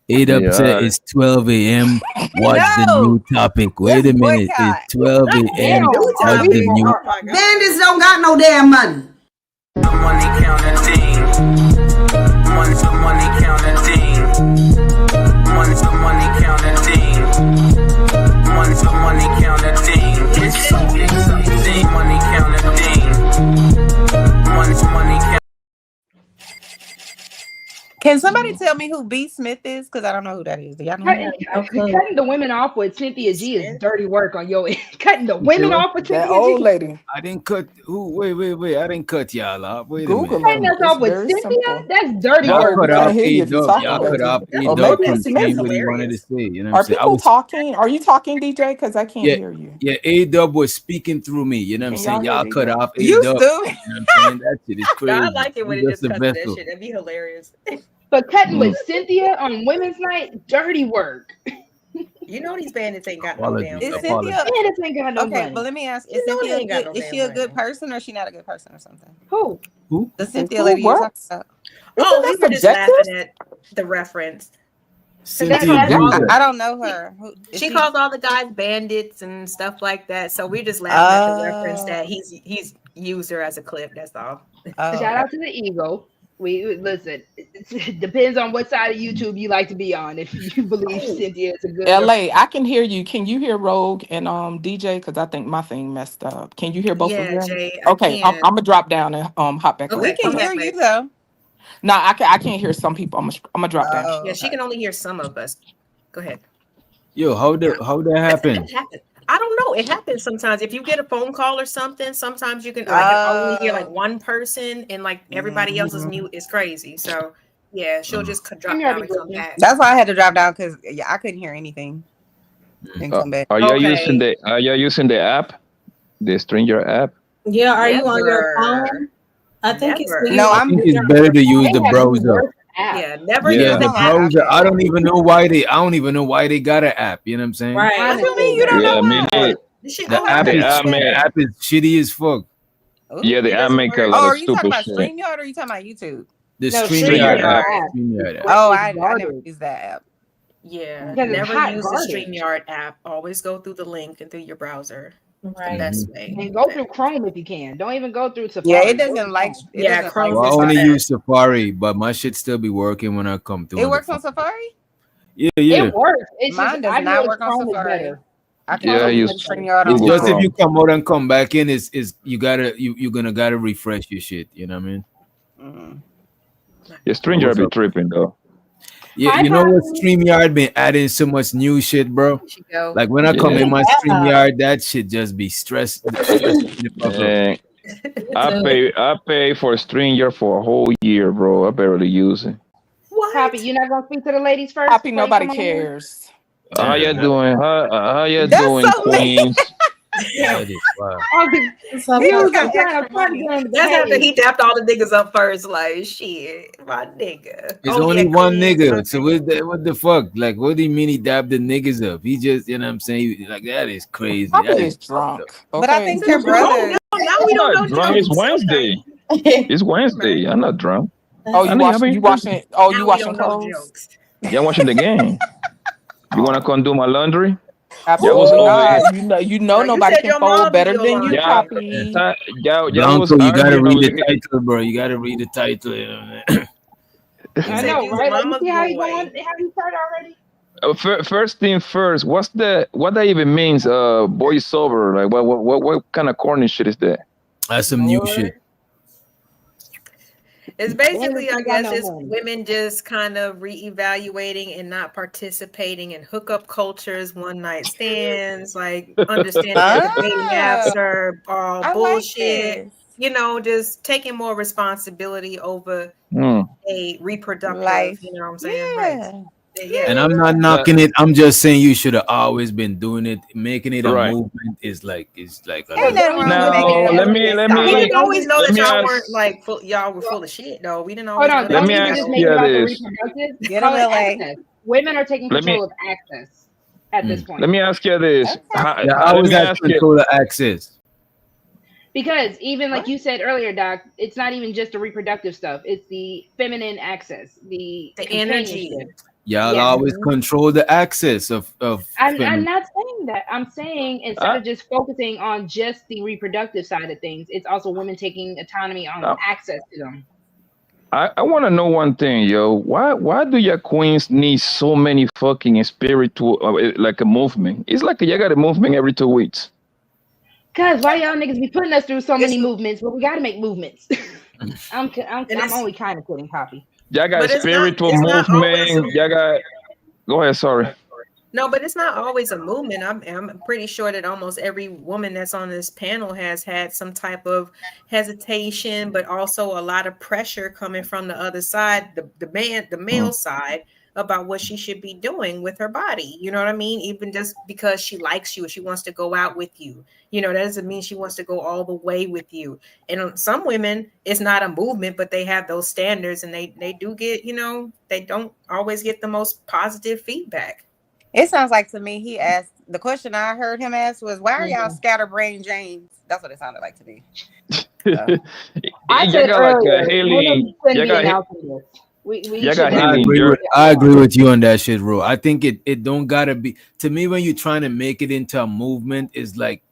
A Dub Yeah, said alright. it's 12 a.m. What's the No. new topic? Wait a minute. boycott. It's 12 a.m. Damn. new What's topic. the new? Oh my god. Bandits don't got no damn money. The money counting team. The money counting team. The money counting team. The money counting team. It's so exciting. Money counting team. Money counting. Can somebody tell me who B. Smith is? Because I don't know who that is. Do y'all know? Cutting the women off with Cynthia G is dirty work on your end. Cutting the women off with That Cynthia old G. lady. I didn't cut. Who? Wait. I didn't cut y'all off. Wait a Google minute. Cutting her. us It's off with very Cynthia? simple. That's dirty Y'all No, work. we cut can't off hear you A if you're Dub. talking, Y'all cut baby. off A Or Dub maybe from it's saying me. what he wanted to say. You know what I'm Are saying? people talking? Are you talking, DJ? Because I can't Yeah, hear you. yeah. A Dub was speaking through me. You know what I'm Can saying? y'all Y'all hear cut DJ? off A You Dub. stupid. You know what I'm saying? That shit is No, crazy. I like it when He's it just just a cuts that vessel. shit. That'd be hilarious. But cutting with Cynthia on women's night, dirty work. You know these bandits ain't got no damn. Is money. Cynthia Bandits ain't got no okay? money. But let me ask: Is You know they Cynthia ain't got no is she damn a good money. person or is she not a good person or something? Who? The Cynthia Who? lady you What? talking about? Oh, we Isn't were that just subjective? laughing at the reference. Cynthia I Bruiser. don't know her. Who, is She calls all the guys bandits and stuff like that. So we're just laughing at the reference that he's used her as a clip. That's all. Shout out to the ego. We listen. It depends on what side of YouTube you like to be on. If you believe Cynthia is a good LA, I can hear you. Can you hear Rogue and DJ? Because I think my thing messed up. Can you hear both of Yeah, them? Jay, I Okay, I'm can. gonna drop down and hop back We up. can hear you though. No, I can't hear some people. I'm gonna drop down. Yeah, she can only hear some of us. Go ahead. Yo, how that happen? It happens. I don't know. It happens sometimes. If you get a phone call or something, sometimes you can only hear like one person and like everybody else's mute is crazy. So yeah, she'll just drop down and come back. That's why I had to drop down because I couldn't hear anything. And come back. Are you using the app, the Stranger app? Yeah, are you on your phone? I think it's I think it's better to use the browser. Yeah, never Yeah, use the the app. browser. I don't even know why they got an app. You know what I'm saying? Right. What do you mean you don't know why? The app is shitty as fuck. Yeah, the app make a Oh, lot are of you talking stupid about shit. StreamYard or are you talking about YouTube? The No, StreamYard app. StreamYard. StreamYard. Oh, I never used that app. Yeah, Because it's never hot use garbage. the StreamYard app. Always go through the link and through your browser. Right. The best way. And go through Chrome if you can. Don't even go through Safari. Yeah, it Go doesn't through like. Chrome. It doesn't Chrome Well, I like only Safari. use Safari, but my shit still be working when I come through. It works on Safari. Yeah. It works. It's Mine just, I does not noticed work on Chrome is Safari. better. I can Yeah, I only use use StreamYard It's on just Chrome. if you come out and come back in, is you're gonna refresh your shit. You know what I mean? Yeah, Stranger be tripping though. Yeah, you know what? StreamYard been adding so much new shit, bro. Like when I come in my StreamYard, that shit just be stressed. Man, I pay for Stranger for a whole year, bro. I barely use it. Poppy, you're not gonna speak to the ladies first? Poppy, before you nobody come on here? cares. How you doing? How you That's doing, so mean. Queens? That is wild. That's after he dapped all the niggas up first. Like shit, my nigga. It's Oh, only yeah, one Queens. nigga. So what the fuck? Like, what do you mean he dabbed the niggas up? He just, you know what I'm saying? Like, that is crazy. Poppy That is is drunk. But I think your brother. Now we don't know. Drunk. It's Wednesday. It's Wednesday. I'm not drunk. Oh, you watching? Oh, you Now we washing don't know clothes? jokes. Yeah, I'm watching the game. You wanna come do my laundry? Absolutely over not. here. You know No, you nobody said can your fold mom better did your than you, laundry. Poppy. Y'all was Blanco, you gotta arguing read over the title, bro. You gotta read the title. You know? I know, You's right? Like, you mama's see how you boy. going? How you started already? First thing first, what that even means? Boysober. Like what kind of corny shit is that? That's some new shit. It's basically, I Bandits ain't got guess, no it's money. women just kind of reevaluating and not participating in hookup cultures, one night stands, like understanding that the dating apps are all I like bullshit. this. You know, just taking more responsibility over a reproductive. Life. You know what I'm saying? Yeah. Right. Yeah. And I'm not knocking it. I'm just saying you should have always been doing it. Making it a Right. movement is like a Ain't nothing wrong with Now making it a let movement. me We didn't always know let that me y'all ask. weren't like y'all were full of shit though. We didn't Hold always on, know don't Let me even ask just make you it about the this. reproductive. Get Call him, it LA. access. Women are taking Let me control of access at this point. let me ask you this. yeah, I Let always me have ask you. control of access. Because even like you said earlier, Doc, it's not even just the reproductive stuff. It's the feminine access, the energy. companionship. Y'all Yeah. always control the access of I'm feminine. not saying that. I'm saying instead of just focusing on just the reproductive side of things, it's also women taking autonomy on access to them. I want to know one thing, yo. Why do your queens need so many fucking spiritual like a movement? It's like you got a movement every 2 weeks. Cause why y'all niggas be putting us through so many movements, but we got to make movements. I'm only kind of kidding, Poppy. Y'all got But it's spiritual not always movement. Y'all got. Go ahead. Sorry. No, but it's not always a movement. I'm pretty sure that almost every woman that's on this panel has had some type of hesitation, but also a lot of pressure coming from the other side, the male side, about what she should be doing with her body. You know what I mean? Even just because she likes you, she wants to go out with you. You know, that doesn't mean she wants to go all the way with you. And some women, it's not a movement, but they have those standards, and they do get, you know, they don't always get the most positive feedback. It sounds like to me he asked, the question I heard him ask was, why are y'all scatterbrained James? That's what it sounded like to me. I said earlier, Haley, I agree with you on that shit, Ro. I think it don't gotta be, to me, when you're trying to make it into a movement, is like,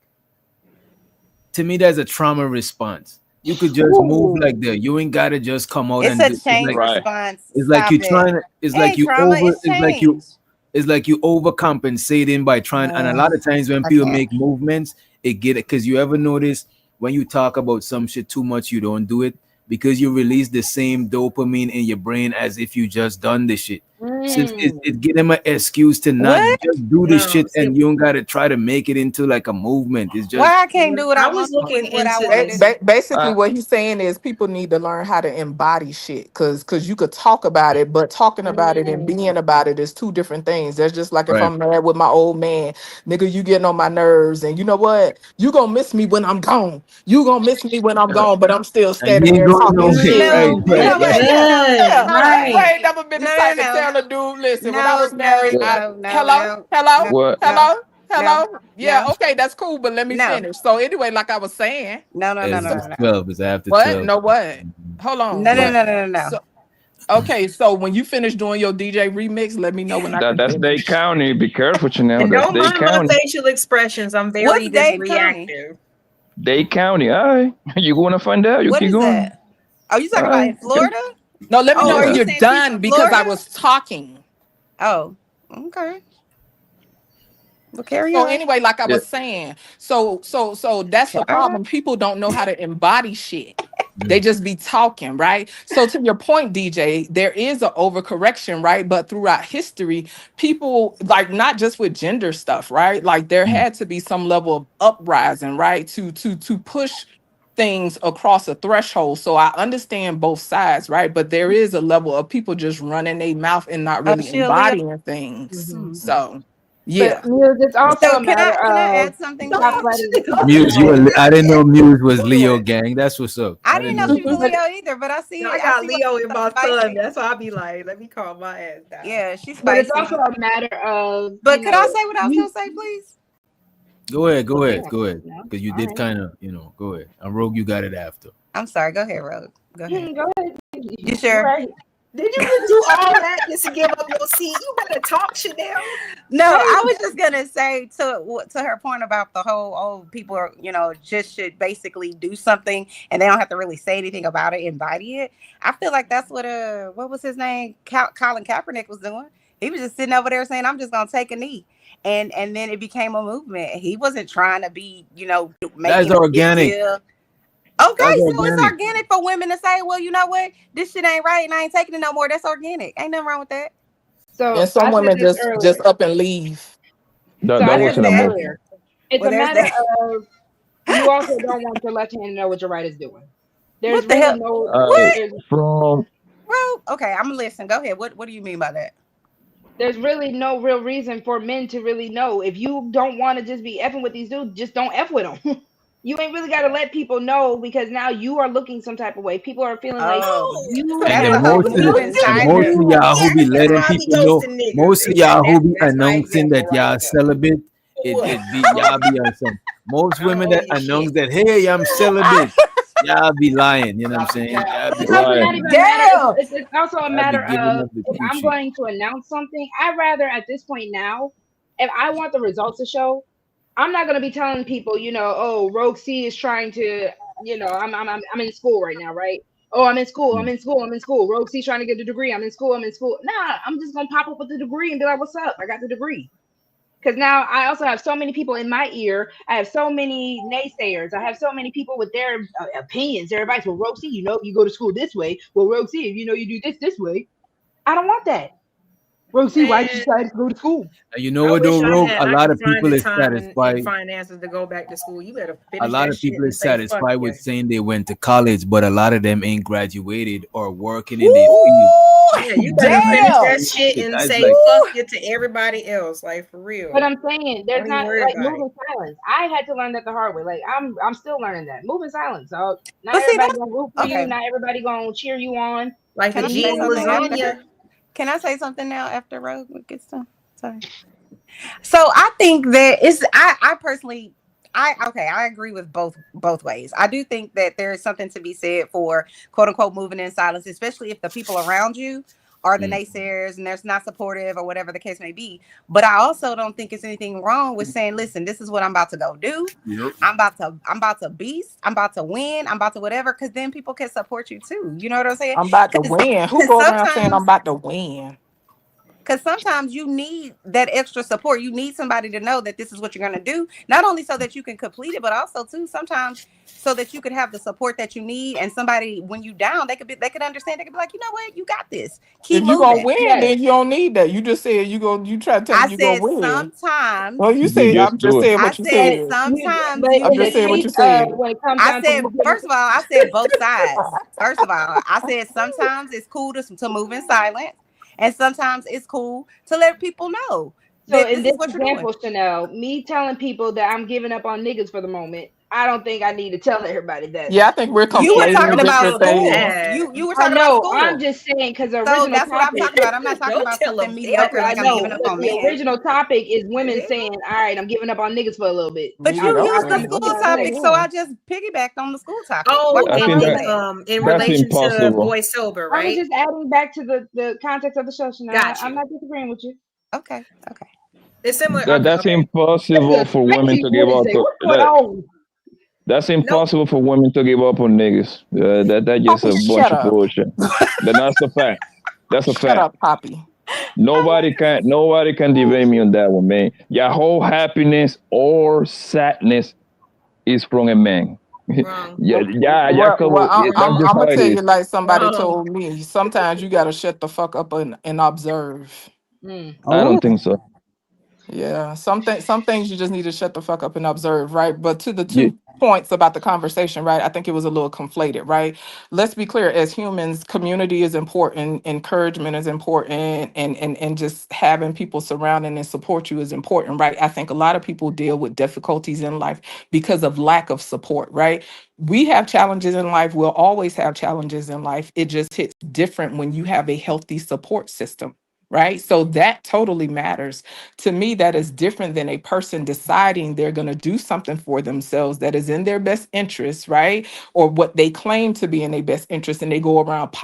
to me, there's a trauma response. You could just move like that. You ain't gotta just come out It's and a change response. It's like you're trying to, it's like you overcompensating by trying. And a lot of times when people make movements, it get it. Because you ever notice when you talk about some shit too much, you don't do it because you release the same dopamine in your brain as if you just done the shit. So it give them an excuse to not just do the shit, and you don't gotta try to make it into like a movement. It's just why I can't do what I was looking into. Basically, what he's saying is people need to learn how to embody shit, because you could talk about it, but talking about it and being about it is two different things. That's just like if I'm mad with my old man, nigga, you getting on my nerves, and you know what? You gonna miss me when I'm gone. You gonna miss me when I'm gone, but I'm still standing there talking shit. You ain't never been the type to tell a dude, listen, when I was married, hello. Yeah, okay, that's cool, but let me finish. So anyway, like I was saying, no. 12 is after what? 12. No, what? Hold on. No. So, okay, so when you finish doing your DJ remix, let me know when I can That's finish. Dade County. Be careful, Chanel. And That's don't Dade mind my County. facial expressions. I'm very reactive. Dade County. All right. You want to find out? You What keep is going. that? Are you talking about in Florida? No, let me know when you you're saying done she's because I Florida? was talking. Oh, okay. Well, carry So on. anyway, like I was saying, so that's the problem. People don't know how to embody shit. They just be talking, right? So to your point, DJ, there is an overcorrection, right? But throughout history, people, like, not just with gender stuff, right? Like there had to be some level of uprising, right? To push things across a threshold. So I understand both sides, right? But there is a level of people just running their mouth and not really embodying things. So yeah. But Muse, it's also a matter can I of add something? Muse, I didn't know Muse was Leo gang. That's what's up. I didn't know she was Leo either, but I see. I got Leo in my spicy. son. That's why I be like, let me calm my ass down. Yeah, she's spicy. But it's also a matter of. But could I say what I was gonna say, please? Go ahead. Because you did kind of, go ahead. And Rogue, you got it after. I'm sorry. Go ahead, Rogue. Go ahead. Go ahead. You sure? Right. Did you just do all that just to give up your seat? You better talk, Chanel. No, I was just gonna say to her point about the whole people are, just should basically do something and they don't have to really say anything about it, embody it. I feel like that's what was his name? Colin Kaepernick was doing. He was just sitting over there saying, "I'm just gonna take a knee," and then it became a movement. He wasn't trying to be, That's organic. Okay, so it's organic for women to say, well, you know what? This shit ain't right and I ain't taking it no more. That's organic. Ain't nothing wrong with that. So and some women just up and leave. That wasn't a movie. It's a matter of you also don't want your left hand to know what your right is doing. There's what the really hell? Bro, okay, I'm listening. Go ahead. What do you mean by that? There's really no real reason for men to really know. If you don't want to just be effing with these dudes, just don't F with them. You ain't really got to let people know because now you are looking some type of way. People are feeling like you. And then most of y'all who be letting people know, most of y'all who be announcing that y'all celibate, it be y'all be on some. Most women that announce that, hey, I'm celibate, y'all be lying. You know what I'm saying? Y'all be lying. It's also a matter of if I'm going to announce something, I'd rather at this point now, if I want the results to show, I'm not gonna be telling people, Rogue C is trying to, I'm in school right now, right? Oh, I'm in school. Rogue C's trying to get a degree. I'm in school. Nah, I'm just gonna pop up with the degree and be like, "What's up? I got the degree." Because now I also have so many people in my ear. I have so many naysayers. I have so many people with their opinions, their advice. Well, Rogue C, you go to school this way. Well, Rogue C, you do this way. I don't want that. Rogue C, why did you decide to go to school? You know what, though, Rogue? A lot of people is satisfied. Finances to go back to school. You better finish. A lot of people is satisfied with saying they went to college, but a lot of them ain't graduated or working in their field. Yeah, you better finish that shit and That's say like, fuck it to everybody else, like for real. But I'm saying there's Don't not even worry like about it. moving silence. I had to learn that the hard way. Like I'm still learning that moving silence. So not But see, everybody that's gonna root for you. okay. Not everybody gonna cheer you on. Like the Can I say Jean something after lasagna. her? Can I say something now after Rogue gets done? Sorry. So I think that I personally I agree with both ways. I do think that there is something to be said for quote unquote moving in silence, especially if the people around you are the naysayers and they're not supportive or whatever the case may be. But I also don't think it's anything wrong with saying, listen, this is what I'm about to go do. Yep. I'm about to beast, I'm about to win, I'm about to whatever, because then people can support you too. You know what I'm saying? I'm about to win. Who go around saying I'm about to win? Because sometimes you need that extra support. You need somebody to know that this is what you're going to do. Not only so that you can complete it, but also too sometimes so that you could have the support that you need. And somebody, when you down, they could understand. They could be like, you know what, you got this. Keep If you gonna moving. win, then you don't need that. You just said you try to tell me I you gonna said win. sometimes. Well, you said I'm just saying what you said. Sometimes But you I'm in the just saying what need. you case said. when it comes I down said, to first of all, I said both sides. First of all, I said sometimes it's cool to move in silence, and sometimes it's cool to let people know so that in this this is what you're doing. example, Chanel, me telling people that I'm giving up on niggas for the moment, I don't think I need to tell everybody that. Yeah, I think we're You were conflating talking about different school. things. You were I talking about know. school. I'm just saying because the So original that's what I'm topic. talking about. I'm not talking Don't about tell something them mediocre I like I'm know, giving up but on the men. original topic is women saying, "All right, I'm giving up on niggas for a little bit." But you used the That's school what I'm topic, saying. so I just piggybacked on the school topic. Why Oh, would I I think do that that? in that's relation to impossible. Boysober, I was right? just adding back to the context of the show, Chanel. Got I'm you. not disagreeing with you. Okay. It's similar. That's Okay. impossible for women to give up. What's going on? That's impossible for women to give up on niggas. That's just Poppy, a bunch shut of up. bullshit. That's a fact. That's a Shut fact. up, Poppy. Nobody can debate me on that one, man. Your whole happiness or sadness is from a man. Wrong. Yeah, come Well, on. That's I'm just how gonna it tell you is. like somebody Wrong. told me. Sometimes you gotta shut the fuck up and observe. I don't think so. Yeah, some things you just need to shut the fuck up and observe, right? But to the Yeah. 2 points about the conversation, right? I think it was a little conflated, right? Let's be clear, as humans, community is important, encouragement is important, and just having people surrounding and support you is important, right? I think a lot of people deal with difficulties in life because of lack of support, right? We have challenges in life, we'll always have challenges in life. It just hits different when you have a healthy support system. Right. So that totally matters. To me, that is different than a person deciding they're going to do something for themselves that is in their best interest, right? Or what they claim to be in their best interest, and they go around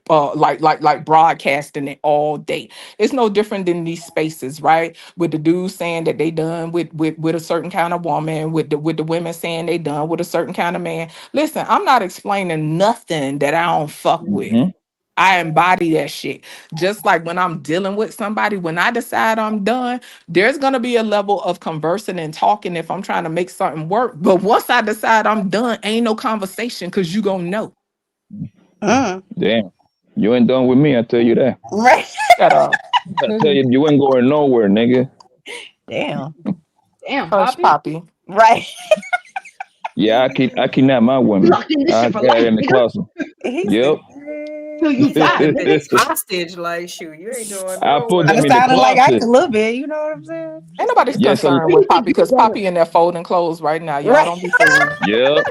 like broadcasting it all day. It's no different than these spaces, right? With the dudes saying that they done with a certain kind of woman, with the women saying they done with a certain kind of man. Listen, I'm not explaining nothing that I don't fuck with. I embody that shit. Just like when I'm dealing with somebody, when I decide I'm done, there's going to be a level of conversing and talking if I'm trying to make something work. But once I decide I'm done, ain't no conversation because you going to know. Damn. You ain't done with me, I tell you that. Right. Shut up. I tell you, you ain't going nowhere, nigga. Damn. Damn, Hush, Poppy. Right. Yeah, I kidnap my women. Locked in this I shit for got life, it in the nigga. closet. He Yep. You got it hostage, like shoot. You ain't doing I no put work. them It in the sounded like I closet. could a little bit, you know what I'm saying? Ain't nobody's Yes, concerned with Poppy because Poppy in there folding clothes right now. Y'all Right. don't be fooled. Yep.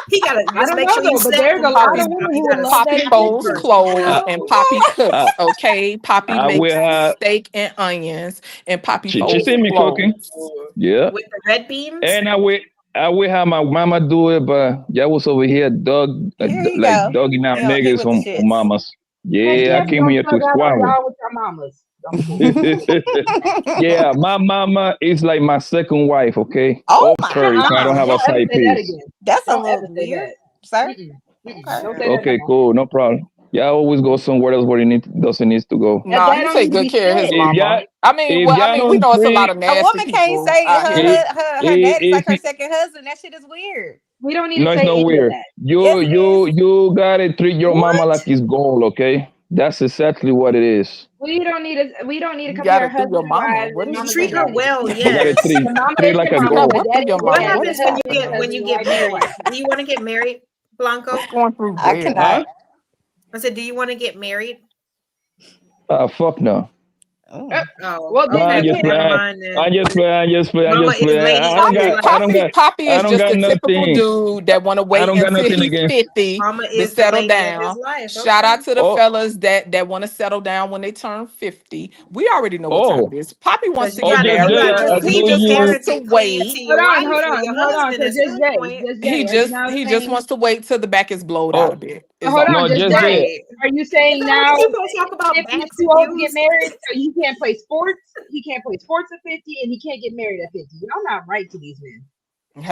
He gotta I just don't make know sure you though, but snap there's a before lot you of women who you would gotta love that Poppy snap advice. folds first. clothes and Poppy cooks, okay? Poppy I makes will have. steak and onions and Poppy She folds see me cooking. clothes. Yeah. With the red beans. And I will have my mama do it, but y'all was over here Here you like go. dogging out He niggas with the on shits. mamas. Heck Yeah, yeah, I we came gonna here to thug out on squabble. y'all with your mamas. I'm cool. Yeah, my mama is like my second wife, okay? Oh Of my her, if I don't God. have a Don't ever side say that piece. again. That's a Don't little ever say weird, that. sir. Don't say that no Okay, more. cool, no problem. Y'all always go somewhere else where it doesn't need to go. Nah, That he don't take need to good be care of his said. If mama. y'all if I y'all mean, we don't know it's a lot treat of A nasty woman can't people say out here. her daddy's like if her second husband. That shit is weird. We don't need no, to it's say not any of weird. that. Yes, it is. You gotta treat your mama What? like it's gold, okay? That's exactly what it is. We don't need to You compare gotta do husbands your and mama. wives What and is You you mamas and treat her saying? daddies. well, You gotta yes. The mama treat is like your a You mama, got gold. the what through daddy your is your What mama? daddy, What the happens is when you husband is get your happening? husband, your married? wife is your wife. Do you want to get married, Blanco? I Huh? cannot. I said, do you want to get married? Fuck no. Oh, well, No, I'm okay, just never playing. mind then. I'm just playing. Mama is lady. I don't got. I don't got. Poppy I is don't just got a typical nothing. dude that want to I wait don't got until nothing he's against. 50 Mama to is the settle lady of his down. life. Shout out to the Oh, fellas that want to settle down when they turn 50. We already know what time oh, it is. Poppy wants Because to you oh, get gotta, just you married Jay, gotta at just I keep do he your just you. wants to parenting plan wait. to hold your on, wife hold or on, your hold on. husband So at just some Jay, point. just Jay, are you now He just saying? wants to wait till the back is blowed out a Oh, bit. Is Hold all. on, no, just just Jay. Jay. Are you Is saying that now what you gonna talk about 50 backs too old to get abused? married? So he can't play sports. He can't play sports at 50, and he can't get married at 50. Y'all not right to these men.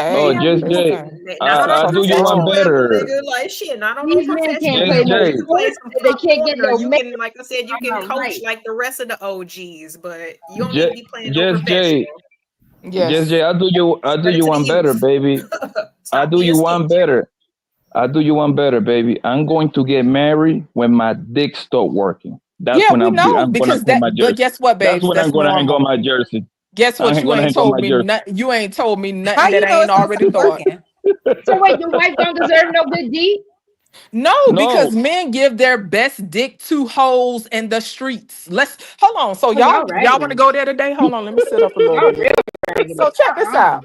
No, Hey, just Jay. listen. Not on a I do you one professional level, better. nigga. Like shit, not on no These men can't professional play Just level. no You Jay. can play sports. some They can't get popcorn, or no you married. can, like I said, you Y'all can not coach right. like the rest of the OGs, but you don't need to Just, be playing no just Jay. professional. Just Yes. Jay. I do Spread it you to the one better, youth. baby. I Stop do being you one stingy. better. I do you one better, baby. I'm going to get married when my dick stop working. That's Yeah, when we know I'm gonna because put my but jersey. guess what, That's babes? when I'm That's gonna hang on normal. my jersey. Guess what? I'm You gonna ain't hang on told my me jersey. you ain't told me How nothing that you I know ain't it's gonna already stop thought. working? So wait, your wife don't deserve no good deed? No, No, because men give their best dick to hoes in the streets. Let's hold on. So Oh, y'all y'all want to raggedy. go there today? Hold on, let me sit up a little Y'all bit. real raggedy. So check this Uh-uh. out.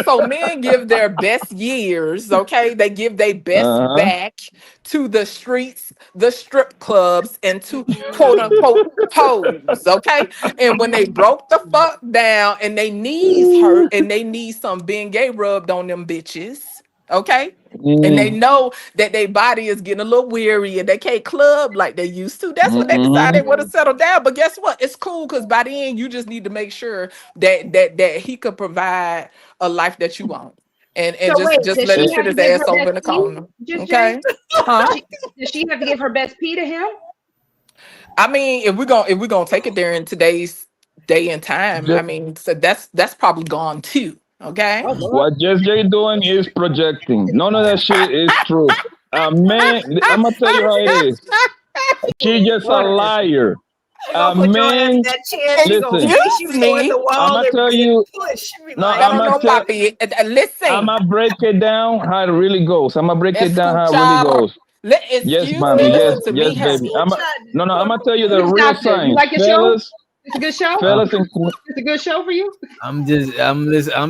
So men give their best years, okay? They give their best uh-huh. back to the streets, the strip clubs, and to quote unquote hoes, okay? And when they broke the fuck down and they knees hurt and they need some being gay rubbed on them bitches, okay? And they Mm, know that their body is getting a little weary and they can't club like they used to. That's when they decide they mm-hmm. want to settle down. But guess what? It's cool because by the end, you just need to make sure that he could provide a life that you want. And So wait, just does let she him Eh, sit have to his give ass her over in best the pee? corner. Just Jay? Okay. Huh? Does she have to give her best pee to him? I mean, if we're gonna take it there in today's day and time, I Just, mean, so that's probably gone too. Okay. Oh Lord. what Just Jay doing is projecting. None of that shit is true. Man, I'm gonna tell you how it is. She just a Lord. liar. She gonna put your ass in Man, that chair. She gonna listen. face you Excuse toward the me. I'm wall gonna tell and you. push. Be No, like, I I'm don't gonna know, no. tell. Papi. I'm Listen. gonna break it down how it really goes. I'm gonna break it down how it really Escuchar. goes. Yes, Excuse me. mommy. Yes, Listen to yes, me, baby. honey. No, no. I'm gonna tell you the Miss real Doctor, you signs, like your show? fellas, It's a good show? fellas, and It's a good show for you? I'm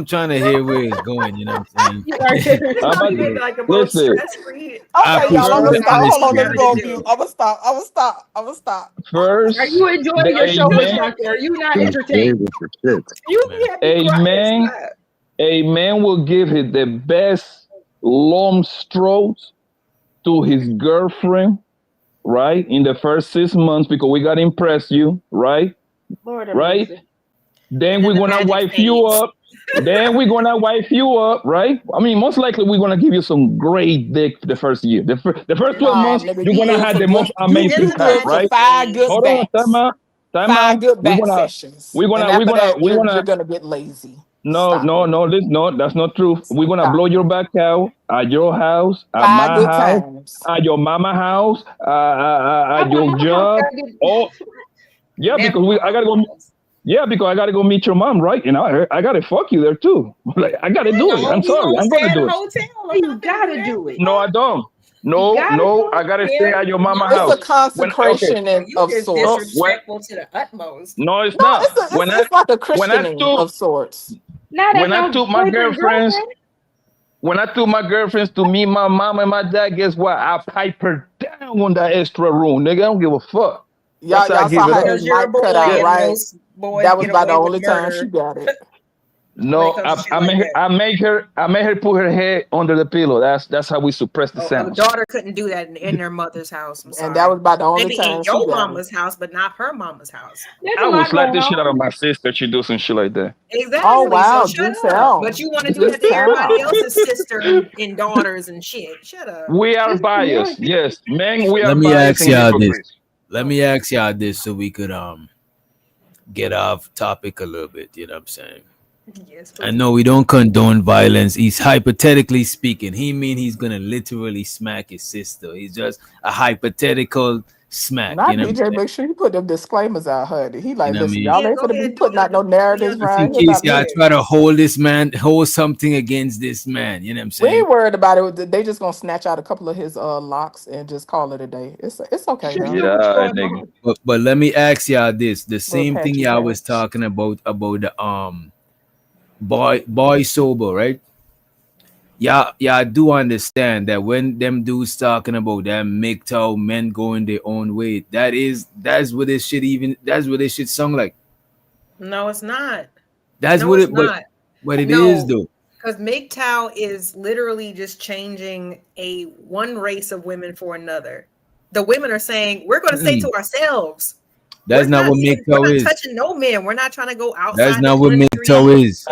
trying to hear where it's going. You know what I'm You are saying? This I'm probably about been to like the most listen. stress-free I Okay, y'all, show I'm prefer gonna that stop. I've Hold on, let ever me had honesty. to go on do. mute. I'm gonna stop. Are First, you enjoying the your show, Miss amen. Doctor? Are you not Just Jay entertained? with the shit. You had me A crying. man, Stop. a man will give his the best long strokes to his girlfriend, right? In the first 6 months because we gotta impress you, right? Lord have Right? mercy. Then And then we're the gonna magic wife you fades. up. Then we're gonna wife you up, right? I mean, most likely we're gonna give you some great dick the first year. The first 12 Nah, months, nigga, you're you gonna good have for the good. most Then amazing You the time, good for magic right? fades. Hold on, time out. Time 5 out. good We're back gonna sessions, we're and gonna we're after gonna that, we're you're gonna gonna get lazy. no, Stop no, it. no, no, that's not true. We're gonna blow Stop your it. back out at your house, at 5 my good house, times. at your mama house, How at my your mama house job. gotta get Oh, yeah, Never because my I gotta mama go. house. Yeah, because I gotta go meet your mom, right? And I gotta fuck you there too. Like I gotta do it. No, I'm we sorry, gonna I'm stay gonna at a do it. hotel. I'm You not gonna do gotta that. do The it. No, I fuck? don't. You No, gotta no, do I it. gotta stay Hell at your mama It's house. a When okay, consecration no, you of just no, sorts. disrespectful to the utmost. no, it's No, not. it's like a When I christening took of sorts. Not as when I no took my boyfriend girlfriends girlfriend. when I took my girlfriends to meet my mom and my dad, guess what? I pipe her down on that extra room, nigga. I don't give a fuck. That's how I Y'all saw give it how up. his Because you're a mic cut boy out, Yeah. and right? most boys That was get about the away with only time she murder got it. when it No, comes to shit like that. I made her put her head under the pillow. That's how we suppress the A sounds. daughter couldn't do that in their mother's house. I'm And that sorry. was about the only Maybe in time she your got it. mama's house, but not her mama's house. There's a I will lot slap going the shit out on. of my sister. She do some shit like that. Oh Exactly. So wow, shut do up. But tell. you want to do Do that to everybody tell. else's sister and daughters and shit. Shut up. We are Listen, yeah. biased. Yes, men, we are Let me biased ask and y'all this. hypocrites. Let me ask y'all this so we could get off topic a little bit. You know what I'm saying? Yes, I please. know we don't condone violence. He's hypothetically speaking. He mean he's gonna literally smack his sister. He's just a hypothetical smack. Not You know what I'm DJ. saying? Make sure you put them disclaimers out, honey. He You like, know what I listen, mean? y'all ain't gonna be putting out no narratives Just in right here case about y'all me. try to hold something against this man. You know what I'm We saying? ain't worried about it. They just gonna snatch out a couple of his locks and just call it a day. It's okay though. Yeah, nigga. But let me ask y'all this: the Little same thing patchy y'all was patch. talking about the Boysober, right? Y'all do understand that when them dudes talking about that MGTOW men going their own way, that's what this shit sound like. No, it's not. That's No, what it's it not. but it is No, though. because MGTOW is literally just changing a one race of women for another. The women are saying we're going to stay to ourselves. That's not what We're MGTOW not is. touching no men. We're not trying to go That's outside the not what country. MGTOW is.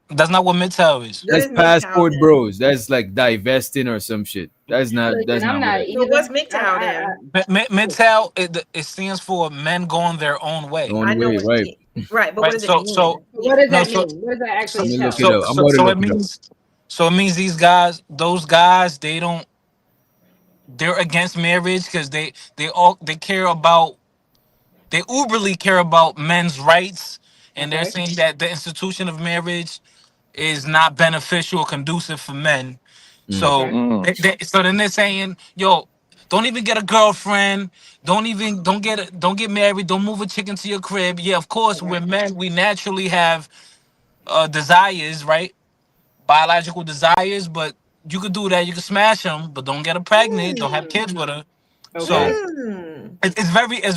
That's not what MGTOW is. What That's is MGTOW passport then? bros. That's like divesting or some shit. That's not Listen, I'm what not that is. So what's either. MGTOW then? MGTOW it stands for men going their own way. I Own know way, what right. right, but what Right. does it mean? What does No, that mean? What does that actually Let me look entail? it up. I'm about to look it up. So it means those guys, they're against marriage because they care about they uberly care about men's rights, and they're saying that the institution of marriage is not beneficial or conducive for men. So so then they're saying, yo, don't even get a girlfriend, don't get married, don't move a chick into your crib. Yeah, of course, we're men, we naturally have desires, right? Biological desires, but you could do that. You could smash them, but don't get her pregnant. Don't have kids with her. So it's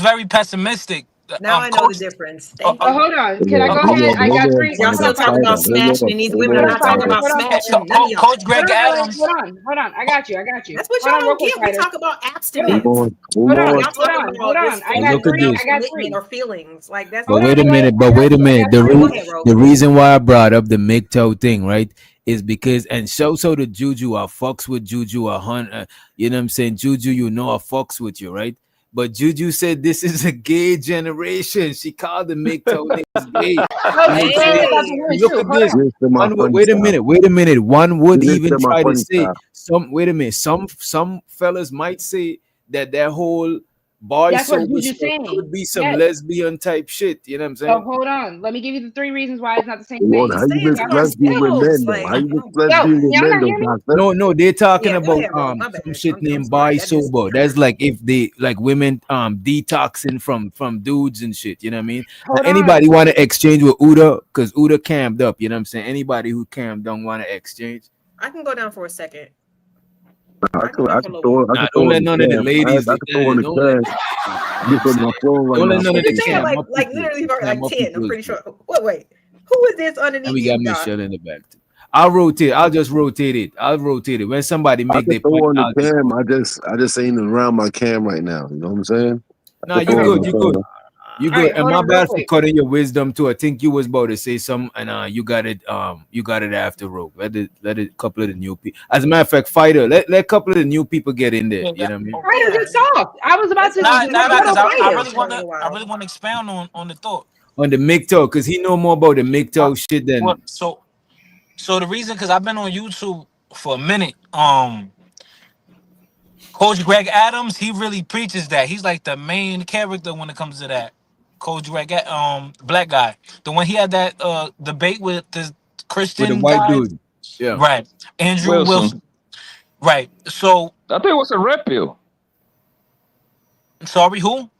very pessimistic. Now I know the Coach, difference. Thank Oh, you. hold on. Can I go ahead? I got three. Y'all Hold still on, talking Fighter. about smashing, and these women are Hold on, not talking Fighter. about Hold on, smashing. Fighter. None of y'all. Coach Greg Adams. Hold on. I got you. That's what Hold on, y'all real don't quick, get. We Fighter. talk about Hold abstinence. on. Hold on. Y'all talking Hold about on. this I got Look at three. this. I got commitment three. or feelings. Like that's But not wait a it. minute. But wait a minute. Go ahead, Ro. The reason why I brought up the MGTOW thing, right, is because and so the Juju, I fucks with Juju 100. You know what I'm saying? Juju, I fucks with you, right? But Juju said this is a gay generation. She called the MGTOW niggas gay. You know what I'm saying? Look at this. Wait a minute. One would even try to say some fellas might say that whole boy That's what sober Juju's stuff saying. could be some Yes. lesbian type shit. You know what I'm So saying? hold on. Let me give you the three reasons why it's not the same Lord, thing. how you mix lesbian with men though? How you mix Yo, lesbian with y'all men not though, hear me? doctor? No, they're talking Yeah, go about ahead, Ro. My bad. some shit named sorry. That is Boysober. That's like if they like women detoxing from dudes and shit. You know what I mean? Now, Hold anybody on. want to exchange with Uda? Because Uda cammed up. You know what I'm saying? Anybody who cammed don't want to exchange. I can go down for a second. I could Nah, don't throw let in the none of the cam. ladies. I could throw in the Don't let. cam. You know I'm what just I'm on saying? my phone right Don't let now. none of What you the saying? cam up Like people. literally The cam like up 10. I'm people. pretty sure. Wait. Who is this And underneath we you, got Doc? Michelle in the back. Too. I'll rotate. I'll just rotate it. I'll rotate it. When somebody I make could their throw point, on the I'll just cam. go. I just ain't around my cam right now. You know what I'm saying? I Nah, could you throw it on good. my You good. phone. You All good. right, And hold my on real bad for quick. cutting your wisdom too. I think you was about to say something, and you got it. You got it after Rogue. Let it couple of the new people. As a matter of fact, fighter. Let a couple of the new people get in there. You know what I mean? Fighter just talked. I was about to Because rebuttal I Fighter. really want to expound on the thought. On the MGTOW, because he know more about the Uh, MGTOW shit than. what so the reason, because I've been on YouTube for a minute. Coach Greg Adams, he really preaches that. He's like the main character when it comes to that. Coach Greg, black guy, the one he had that debate with the With the Christian white guy, dude. Yeah. right? Andrew Wilson. Wilson, right? So I think it was a red pill. sorry, who?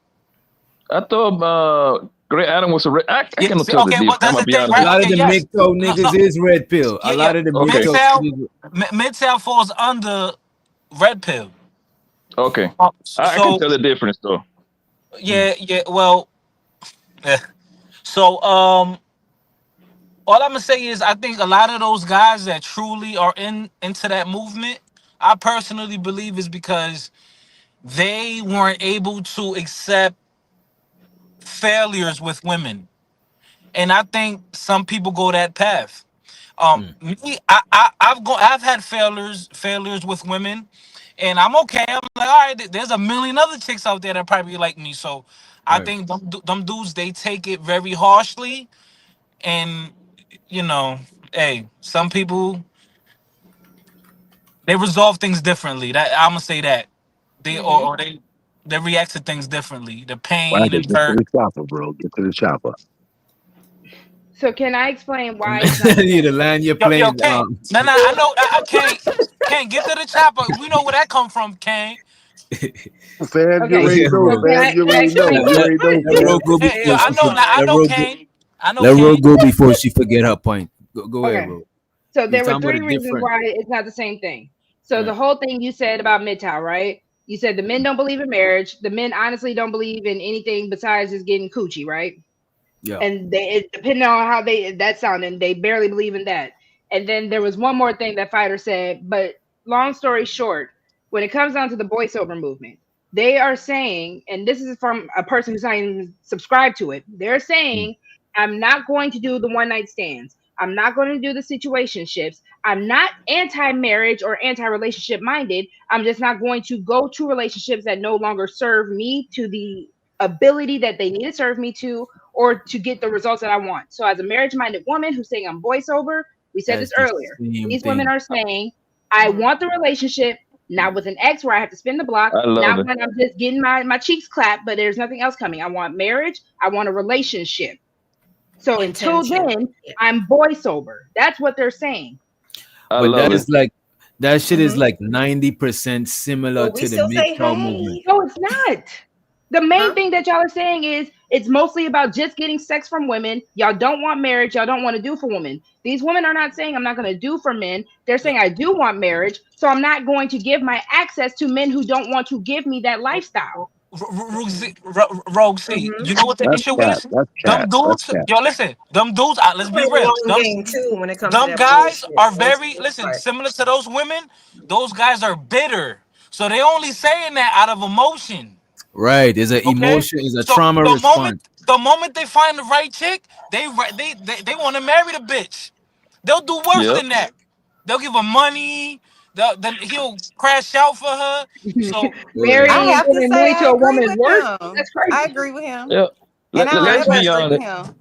I thought Grey Adam was a red. I Yeah, cannot see, tell the okay, well difference. I'm that's gonna the be thing, honest A right? with lot you. of Okay, the yes, MGTOW no, no, niggas is red pill. A yeah. lot of the Okay. MGTOW. Midtown falls under red pill. Okay. I can So tell the difference though. yeah. Well, yeah. So all I'm gonna say is I think a lot of those guys that truly are into that movement, I personally believe is because they weren't able to accept failures with women. And I think some people go that path. Me, I've had failures with women, and I'm okay. I'm like, all right, there's a million other chicks out there that probably like me. So I Right. think them dudes, they take it very harshly, and you know, hey, some people, they resolve things differently. That I'm gonna say that they Mm-hmm. or they. they react to things differently. The Why pain and get to hurt. the chopper, bro? Get to the chopper. So can I explain why it's not You the land you're Yo, playing. Kane. No, I know. I can't get to the chopper. We know where that come from, Kane. Fam, you Okay, already know, so can fam. You I already know. explain? You already know, Let Ro fam. go Hey, before I she know. forget. I know, Kane. I know, Let Ro Kane. go before she forget her point. Go ahead, Okay. Ro. So You're there were talking about three a reasons different. why it's not the same thing. So the Right. whole thing you said about MGTOW, right? You said the men don't believe in marriage. The men honestly don't believe in anything besides just getting coochie, right? Yeah. And depending on how that sounded, they barely believe in that. And then there was one more thing that Fighter said, but long story short, when it comes down to the Boysober movement, they are saying, and this is from a person who's not even subscribed to it, they're saying, I'm not going to do the one night stands. I'm not going to do the situationships. I'm not anti-marriage or anti-relationship minded. I'm just not going to go to relationships that no longer serve me to the ability that they need to serve me to, or to get the results that I want. So as a marriage-minded woman who's saying I'm voice over, we said That's this the earlier. same These women thing. are saying, I want the relationship, not with an ex where I have to spin the block, I love not it. when I'm just getting my cheeks clapped, but there's nothing else coming. I want marriage, I want a relationship. So until Intention. then, I'm voice over. That's what they're saying. I But love that it. is like that shit is like 90% similar But we to the still say MGTOW movement. No, it's not. The main thing that y'all are saying is it's mostly about just getting sex from women. Y'all don't want marriage. Y'all don't want to do for women. These women are not saying I'm not going to do for men. They're saying I do want marriage, so I'm not going to give my access to men who don't want to give me that lifestyle. Rogue C. You know what the That's issue cap. is? That's Them cap. That's dudes, cap. yo, listen, them dudes, let's be Play the real. long game too when it comes to Them that guys bullshit. are That's very, the listen, part. similar to those women, those guys are bitter. So they only saying that out of emotion. Right. It's an Okay? emotion, it's a So trauma response. the moment they find the right chick, they want to marry the bitch. They'll do worse Yep. than that. They'll give her money. Then he'll crash out for her. So I Marrying and have to giving say money I to a agree woman is with worse. him. That's crazy. I agree with him. Yeah. And I don't Let's ever be agree with honest. him.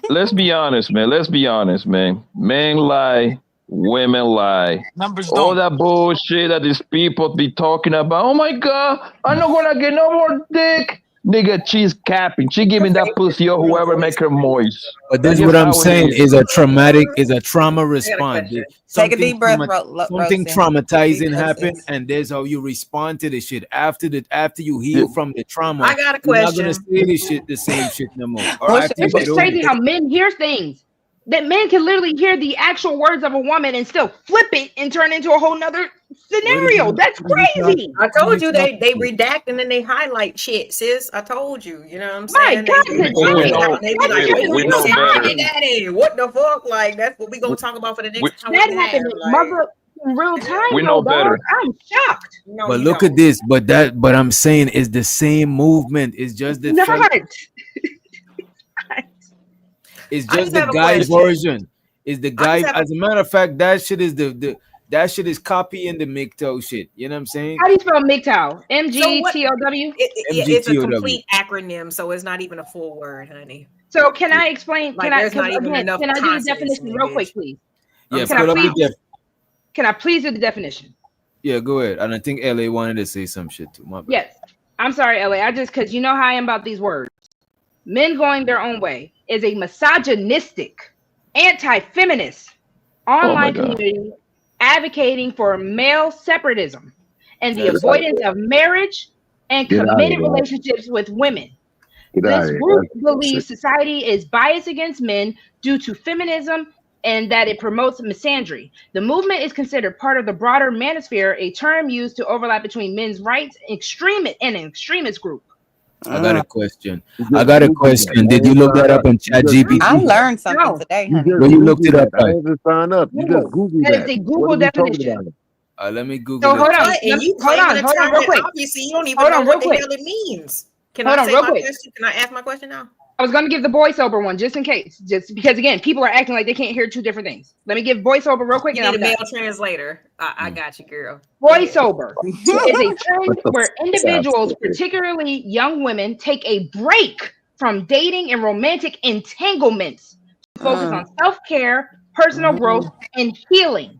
Let's be honest, man. Let's be honest, man. Men lie, women lie. numbers All don't. that bullshit that these people be talking about. Oh my god, I'm not gonna get no more dick. Nigga, she's capping. She giving that pussy or whoever make her moist. But this That's is just what I'm how it saying is. is a trauma I got a response. question. Take a Something deep breath, something Rosie. traumatizing Because happened, and there's how you respond to the shit after you Yeah. heal from the trauma. I got a You're not gonna question. say the same shit no more, or what's after your you It's get just over question? crazy it. how men hear things that men can literally hear the actual words of a woman and still flip it and turn into a whole nother scenario. That's crazy. I told you they talking about? redact and then they highlight shit, sis. I told you. You know what I'm My saying? God, They the Because we timing. know they be That like, shit wait, in we you real know said better. time. daddy. What the fuck? Like that's what we gonna talk about for the We, next hour That and a half. happened in Like, mother in real time we though, know dog. better. I'm shocked. no, But you look at don't. this. But I'm saying it's the same movement. It's just the Not. it's I just just the have a guy question. version. Is the I guy? just have a As a matter of fact, that shit is that shit is copying the MGTOW shit. You know what I'm saying? How do you spell MGTOW? so what? MGTOW? It's a MGTOW. complete acronym, so it's not even a full word, honey. So can I explain? Like Can I? there's Because not even again, enough can I do the consonants in definition it, real quick, bitch. please? Yeah, Can I put up the please? Can I please do the definition? Yeah, go ahead. And I think LA wanted to say some shit too. My bad. Yes. I'm sorry, LA. I just because you know how I am about these words. Men going their own way is a misogynistic, anti-feminist oh my online god. community advocating for male separatism and the That's avoidance of marriage and Get out of committed here. relationships with women. Get out This of here. group That's believes bullshit. society is biased against men due to feminism and that it promotes misandry. The movement is considered part of the broader manosphere, a term used to overlap between men's rights and an extremist group. I got a question. You I just got a Googled that. question. I Did you ain't look that signed up up. on You just ChatGPT? I Googled that. learned something No, today, You honey. just Where you looked it Googled up that. I at? ain't even signed up. You just Google. Googled That is that. a What Google are we talking definition. about? Let me Google So it. hold on, What? And you hold claiming a on term real that quick. obviously you don't even Hold know on what real the quick. hell it means. Can Hold I on say real my quick. question? Can I ask my question now? I was going to give the voiceover one just in case, just because again, people are acting like they can't hear two different things. Let me give voiceover real quick You and need a I'm done. male translator. I got you, girl. Voiceover is a trend What the where f- sounds individuals, stupid. particularly young women, take a break from dating and romantic entanglements to focus on self-care, personal growth, and healing.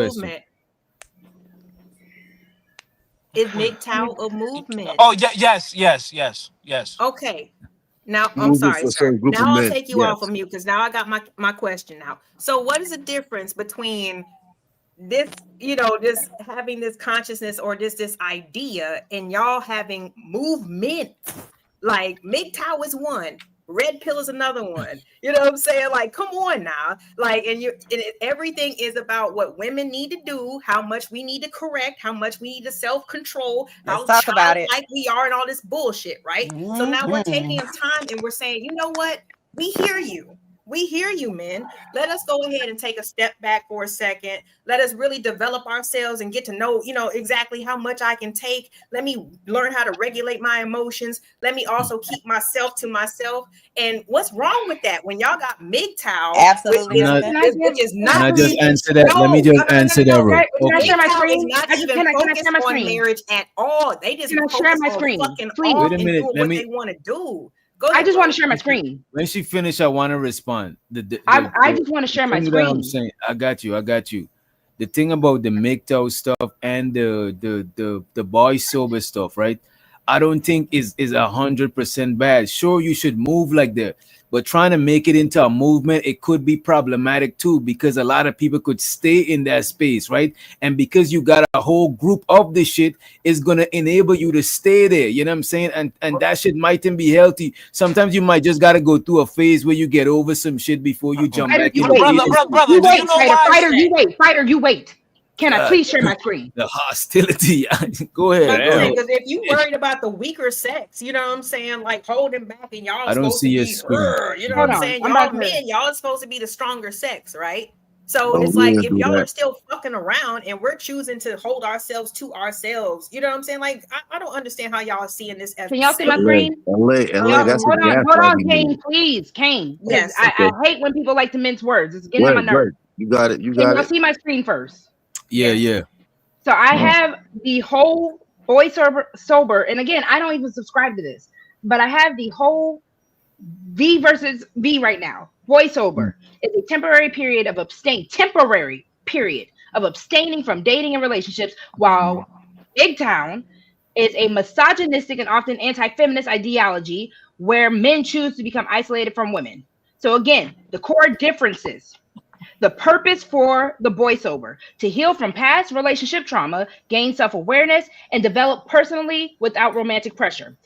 question. movement? Is MGTOW a movement? Oh yeah, yes. Okay. Now I'm Movement sorry, for a sir. certain group of Now I'll men. take you off Yes. of mute because now I got my question now. So what is the difference between this, just having this consciousness or this idea and y'all having movement? Like MGTOW is one, Red pill is another one. You know what I'm saying? Like, come on now. Like, everything is about what women need to do, how much we need to correct, how much we need to self-control, how talk about it. childlike we are and all this bullshit, right? So now we're taking time and we're saying, you know what? We hear you. We hear you, men. Let us go ahead and take a step back for a second. Let us really develop ourselves and get to know, exactly how much I can take. Let me learn how to regulate my emotions. Let me also keep myself to myself. And what's wrong with that? When y'all got MGTOW, absolutely, which is not. Can I just answer that? Let me just answer that, bro. Can I share my screen? Can I share my screen? Marriage at all. They just Can I share my screen? Fucking Please. off Wait a and minute. doing Let what me. they want to do. I just want to share my screen. When she finished, I want to respond. I just want to share my screen. I'm saying, I got you. The thing about the MGTOW stuff and the Boysober stuff, right? I don't think is 100% bad. Sure, you should move like that, but trying to make it into a movement, it could be problematic too, because a lot of people could stay in that space, right? And because you got a whole group of this shit, is gonna enable you to stay there. You know what I'm saying? And that shit mightn't be healthy. Sometimes you might just gotta go through a phase where you get over some shit before you jump back in. Brother, you wait, fighter, you wait. Can I please share my screen? The hostility. Go ahead. Because if you worried about the weaker sex, you know what I'm saying, like holding back, and y'all I don't see your screen. You know what I'm saying? Y'all men, y'all are supposed to be the stronger sex, right? So it's like if y'all are still fucking around and we're choosing to hold ourselves to ourselves, you know what I'm saying? Like I don't understand how y'all are seeing this as. Can y'all see my screen? LA, that's hold on, Kane, please, Kane. Yes, I hate when people like to mince words. It's getting on my nerves. You got it. Can y'all see my screen first? Yeah. So I have the whole Boysober, and again, I don't even subscribe to this, but I have the whole V versus V right now. Boysober is a temporary period of abstaining from dating and relationships, while MGTOW is a misogynistic and often anti-feminist ideology where men choose to become isolated from women. So again, the core differences. The purpose for the Boysober: to heal from past relationship trauma, gain self-awareness, and develop personally without romantic pressure.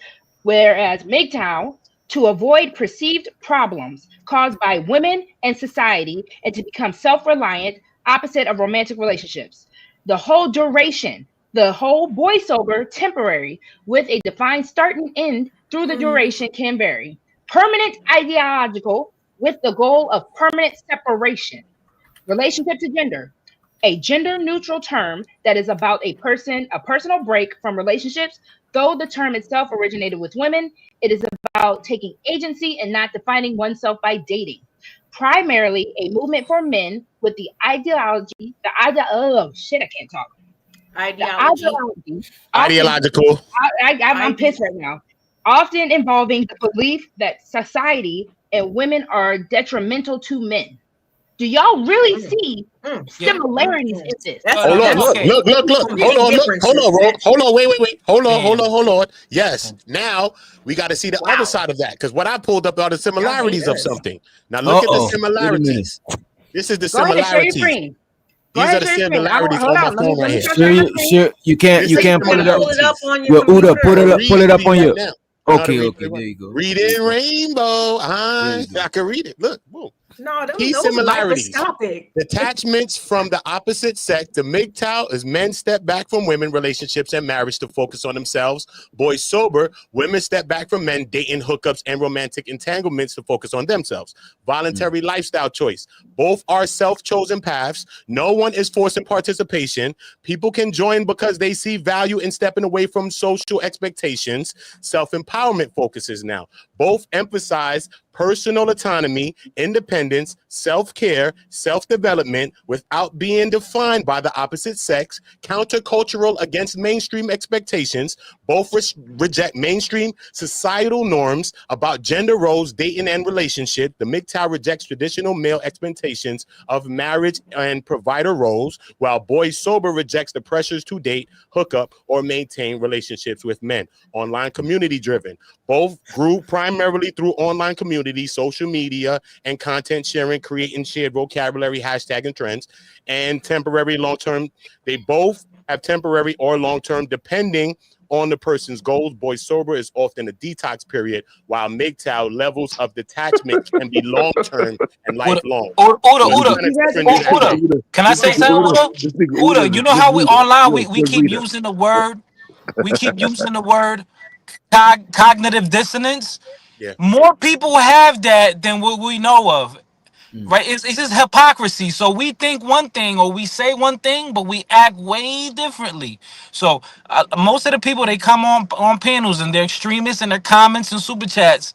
Whereas MGTOW, to avoid perceived problems caused by women and society and to become self-reliant, opposite of romantic relationships. The whole duration, the whole Boysober temporary, with a defined start and end through the duration can vary. Permanent ideological, with the goal of permanent separation. Relationship to gender, a gender-neutral term that is about a personal break from relationships. Though the term itself originated with women, it is about taking agency and not defining oneself by dating. Primarily a movement for men with the ideology, Ideological. I'm pissed right now. Often involving the belief that society and women are detrimental to men. Do y'all really see similarities in this? Hold on, look. Hold on, wait. Hold on. Yes. Now we got to see the other side of that, because what I pulled up are the similarities of something. Now look at the similarities. This is the similarities. These are the similarities on my phone right here. Sure, you can't pull it up. Uda, pull it up on your. Okay, there you go. Read it, rainbow. I can read it. Look, boom. No, key similarities. Detachments from the opposite sex. The MGTOW is men step back from women, relationships, and marriage to focus on themselves. Boysober, women step back from men, dating, hookups, and romantic entanglements to focus on themselves. Voluntary lifestyle choice. Both are self-chosen paths. No one is forcing participation. People can join because they see value in stepping away from social expectations. Self-empowerment focuses now. Both emphasize personal autonomy, independence, self-care, self-development without being defined by the opposite sex, countercultural against mainstream expectations. Both reject mainstream societal norms about gender roles, dating, and relationship. The MGTOW rejects traditional male expectations of marriage and provider roles, while Boysober rejects the pressures to date, hook up, or maintain relationships with men. Online community driven. Both grew primarily through online community, social media, and content sharing, creating shared vocabulary, hashtag, and trends. And temporary, long-term, they both have temporary or long-term depending on the person's goals. Boysober is often a detox period, while MGTOW levels of detachment can be long-term and lifelong. Uda, can I say something? Uda, you know how we online we keep using the word, cognitive dissonance. Yeah. More people have that than what we know of. Right? It's just hypocrisy. So we think one thing or we say one thing, but we act way differently. So most of the people, they come on panels and they're extremists in their comments and super chats,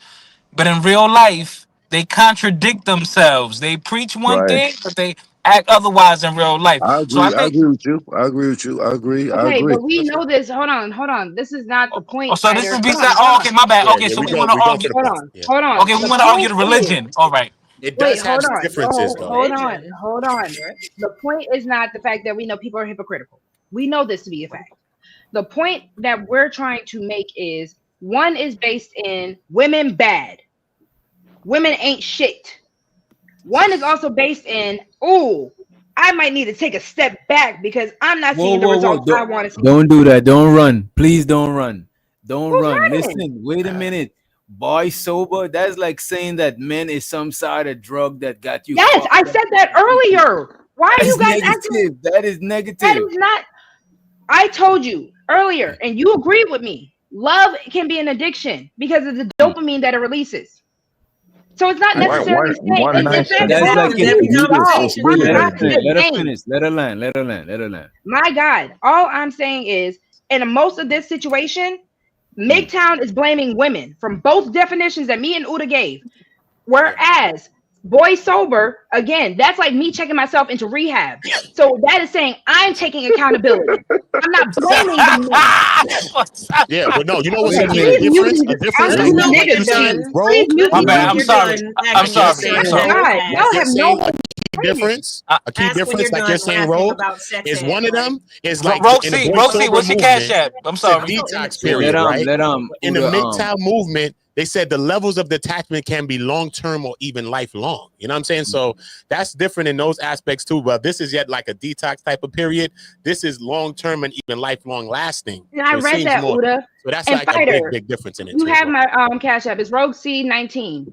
but in real life, they contradict themselves. They preach one Right. thing, but they act otherwise in real life. I So I agree. I think. agree with you. I agree with you. I agree. I Okay, agree. but we know this. Hold on. This is not the point. Oh, so this Spider. is Hold beside. on, Oh, okay, my bad. Yeah, Okay, yeah, so we we go want to to argue. the Hold point. on. Yeah. Hold on. Okay, we The want to argue the point is- religion. All right. It Wait, does have hold on. differences, though. Hold on. The point is not the fact that we know people are hypocritical. We know this to be a fact. The point that we're trying to make is one is based in women bad. Women ain't shit. One is also based in, oh, I might need to take a step back because I'm not seeing the results I want to see. Don't do that. Don't run. Please don't run. Don't Who's run. running? Listen, wait a minute. Boysober, that's like saying that men is some sort of drug that got you. Yes, I said that earlier. Why are you guys acting? That is negative. That is not. I told you earlier, and you agreed with me. Love can be an addiction because of the dopamine that it releases. So it's not necessarily That's like let her finish. Let her land. My God, all I'm saying is, in most of this situation, MGTOW is blaming women from both definitions that me and Uda gave. Whereas Boysober, again, that's like me checking myself into rehab. So that is saying I'm taking accountability. I'm not blaming the men. Yeah, but no, you know what's Okay, a difference? A difference like that, what you're saying is rogue. My bad. I'm sorry. I'm sorry. Y'all have no difference. A key difference, like you're saying, rogue, is one of them is like Roxy, what's your cash app? I'm sorry. It's a detox period, right? In the Uda, MGTOW movement, they said the levels of detachment can be long-term or even lifelong. You know what I'm saying? So that's different in those aspects too. But this is yet like a detox type of period. This is long-term and even lifelong lasting. And I read that, Uda. So that's And like Fighter, a big difference in it. You too, have bro. my cash app. It's Rogue C19.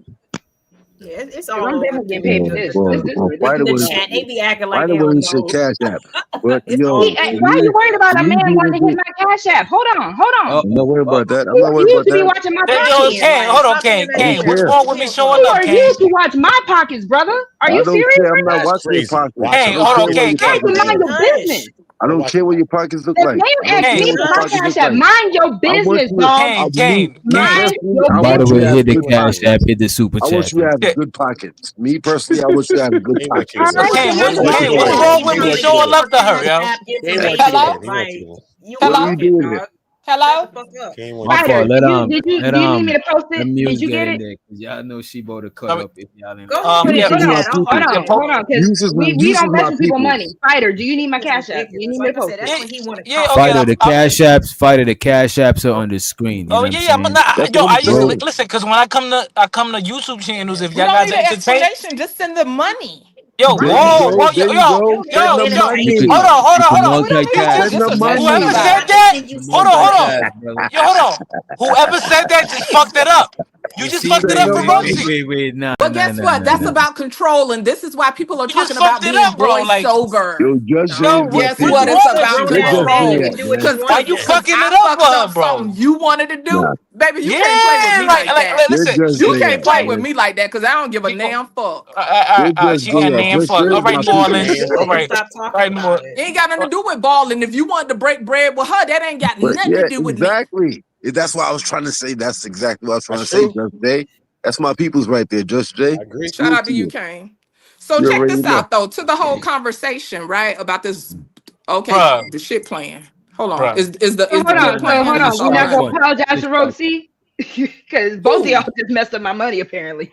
Yeah, it's I'm all over. getting paid for this. Fighter The was chat, they be acting like Fighter they don't was your know. cash app. But It's yo, all Why are you worried about a man wanting to hit my cash app? Hold on. I'm not worried about that. I'm You not worried used about to be that. watching my Yo, pockets. Kane, hold on, Kane. I don't Kane, what's care. wrong with me showing You up, are Kane? used to watch my pockets, brother. Are I you don't serious? care. I'm not That's watching your crazy. pockets. Watch Hey, I don't hold care on, what Kane. your Hey, pockets mind look your like. business. I don't care what your pockets look If like. they I don't ask care me what for your my pockets cash look app, like. mind your I want business, you. dog. Kane. Mind your I By want the you way, to have hit the good cash pockets. app, hit the super I want chat. you to have good pockets. Me personally, I want you to have good Kane wants you pockets. to win. Kane, Kane, what's wrong with me showing up to her, yo? Kane wants you to win. He wants you to win. What are you doing here? Hello? Kane My wants you to fault. win. Fighter, do you need me to post Let it? Muse Did you get get in it? there because y'all know she about to cut up if y'all ain't. Yeah. Hold on, because Muse is we don't my mess with people people. money. Fighter, do you need my cash app? Do you need me to post it? Yeah, okay. Fighter, the cash apps are on the screen. You know Oh what yeah, I'm I'm saying? not. Yo, I used to saying. listen because when I come to YouTube channels, if We y'all don't guys need are an entertained, explanation. Just send the money. yo, There you whoa, go. There you go. Send the money. hold You can on. We don't need Yo, an Send the whoever money. said about it. that, You hold on. multitask, brother. Yo, hold on. Whoever said that just fucked it up. You You just see, fucked it Send up the for money. Rosie. wait. Nah. But guess what? That's about control, and this is why people are You just talking fucked about it being up, bro. boy Like, sober. Yo, Just Jay yo, is my Guess what's what? people. It's wrong with about you, Let bro? Just Jay control. up, man. Why you Because fucking it I up fucked for her, up bro? something you wanted to do, Nah, baby. You can't play with Yeah, me like that. let listen. Just You Jay can't up, play with man. me like that because I don't give a damn fuck. Let She Just Jay getting up. man Just fucked. Jay All is right, my New people. Orleans. All right, New Orleans. It ain't got nothing to do with balling. If you wanted to break bread with her, that ain't got But nothing to yeah, do with me. exactly. That's what I was trying to say. That's exactly what I was trying to That's say, true. Just Jay. That's my people's right there, Just Jay. I agree. Shout Salute out to to you, you. Kane. So You check already this know. out though. To the whole conversation, right? About this. Okay, Bruh, the shit playing. Hold on. bruh. Is the shit playing or Hold is on. this all We're not right? gonna apologize to Rogue C because both of y'all just messed up my money apparently.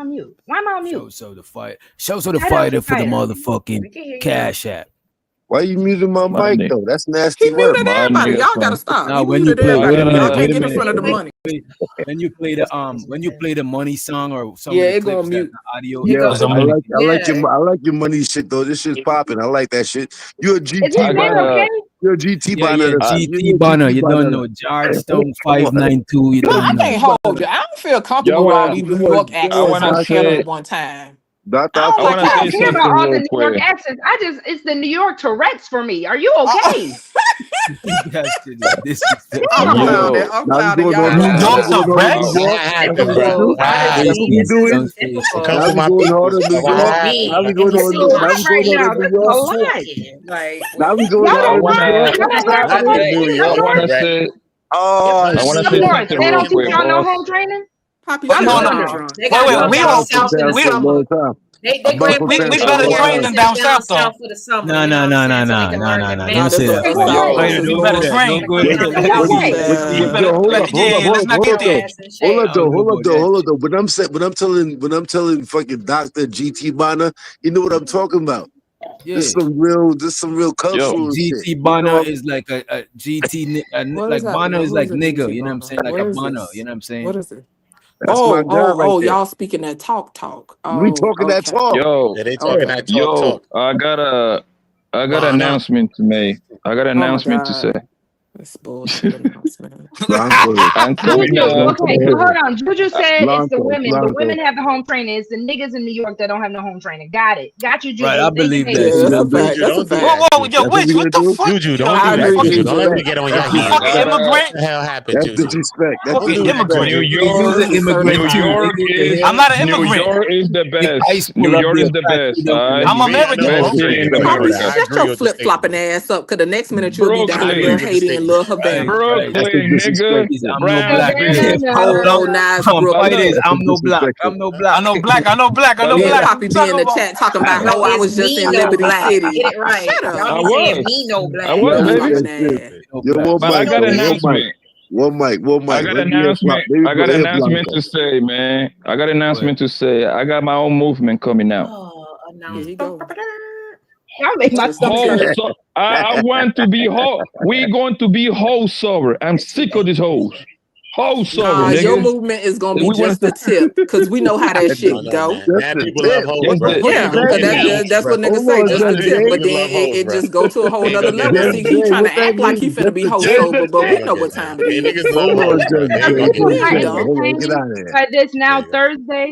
on mute? Why am I on mute? So the fighter for the motherfucking Cash App. Why you muting my mic though? That's nasty He work. muted everybody. Y'all gotta stop. Now He when you muted play, everybody. Y'all wait can't a get in minute. front of the money. When you play the money song or some Yeah, of the it gonna clips mute. that audio. Yeah, Yeah. I like your money shit though. This shit's popping. I like that shit. You're a GT Is his name okay? You're a GT Yeah, Bonner. GT Bonner. You don't know Georgetown 592. You No, don't I know. can't hold you. I don't feel comfortable with all these New York accents on camera at one time. I don't care about all the New York accents. It's the New York Tourette's for me. Are you okay? I'm clouded. I'm clouded. Y'all New York Tourette's? Now we going on to New York. Now we going on to New York. Like, now we going on to New York. I want to say. Oh, I want to say something They real don't teach quick, y'all no boss. home training? Poppy, Wait, we on South. We better train them down south though. No. Don't say that. You better train. Let's not get there. Hold up though. When I'm telling fucking Dr. GT Bonner, you know what I'm talking about. Yeah. This some real cultural GT shit. Bonner is like a GT, like Bonner is like nigga. You know what I'm saying? Like a Bonner. You know what I'm saying? What is it? That's my guy right there. Y'all speaking that talk. We talking that talk. Yo, they talking that talk. I got an announcement to make. I got an announcement to say. That's bullshit announcement. Juju, okay, so hold on. Juju said it's the women. Blanco. The women have the home training. It's the niggas in New York that don't have no home training. Got it. Got you, Juju. Right, I believe that. Whoa, yo, Wiz, what the fuck? Juju, don't do that. Juju, don't let me get on your You fucking immigrant? What the hell happened, That's Juju? disrespect. That's Fucking immigrant. New York is. I'm not an New immigrant. York is the best. New York is the best. I'm American. Best city in Poppy, America. shut your flip flopping ass up, cause the next minute you'll be down there hating and love Havana. Brooklyn, nigga. I'm no black. Oh, nice, Brooklyn. I'm no black. I know black. Yeah, Poppy be in the chat talking about how I was just in Liberty City. Get it right. Shut up. I was. Me no black. I was, baby. But I got an announcement. One mic. I got an announcement to say, man. I got an announcement to say. I got my own movement coming out. Here you go. Y'all make my stomach hurt. I want to be whole. We're going to be whole sober. I'm sick of these hoes. Whole sober, nigga. Your movement is gonna be just the tip, because we know how that shit go. Mad people love hoes, bro. Yeah, that's what niggas say, just the tip. But then it just go to a whole nother level. See, he trying to act like he finna be whole sober, but we know what time it is. Niggas love Get out of here. But this now Thursday,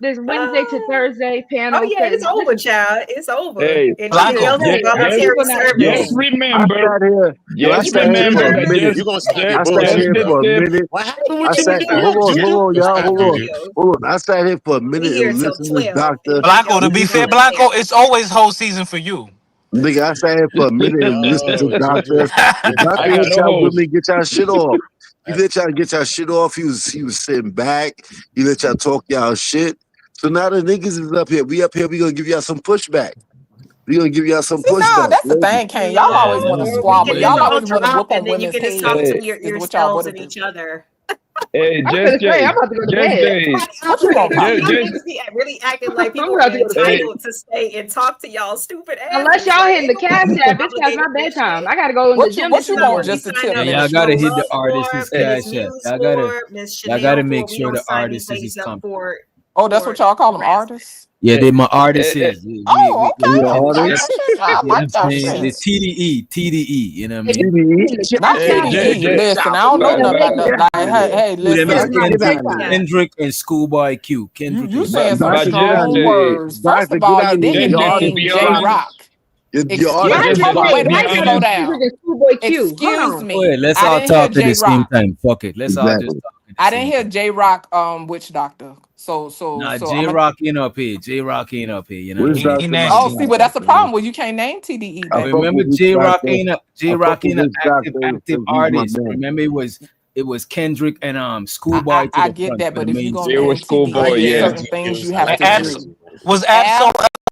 this Wednesday to Thursday panel. Oh yeah, it's over, child. It's over. Hey, just remember. Just remember. You're gonna start here for a minute. What happened with Hold on, y'all. I sat here for a minute and listened to Dr. Blanco, to be fair, Blanco, it's always whole season for you. Nigga, I sat here for a minute and listened to Dr. Dr. let y'all women get y'all shit off. He let y'all get y'all shit off. He was sitting back. He let y'all talk y'all shit. So now the niggas is up here. We up here. We gonna give y'all some pushback. We gonna give y'all some pushback. No, that's the thing, Kane. Y'all always want to squabble. Y'all always want to whoop on women's head. You can just talk to yourselves and each other. Hey, I'm about to go to bed. What you want, really acting like people are entitled to stay and talk to y'all stupid ass. Unless y'all hitting the cash app, it's past my bedtime. I gotta go in the gym. What you want? Just a tip. Yeah, I gotta hit the artist's cash app. I gotta make sure the artist is coming. Oh, that's what y'all call them, artists? Yeah, they my artists is. Oh, okay. The TDE, you know what I mean? Not TDE. Listen, I don't know nothing about that. Hey, listen. Kendrick and Schoolboy Q. Kendrick. You saying some strong words. First of all, you didn't name J-Rock. Excuse me. Let's all talk at the same time. Fuck it. Let's all just talk. I didn't hear J-Rock, Witch Doctor. So J-Rock ain't up here. J-Rock ain't up here. You know. See, but that's the problem. Well, you can't name TDE. Remember, J-Rock ain't an active artist. Remember, it was Kendrick and Schoolboy. I get that, but if you're gonna name Schoolboy, certain things you have to do. Was Absol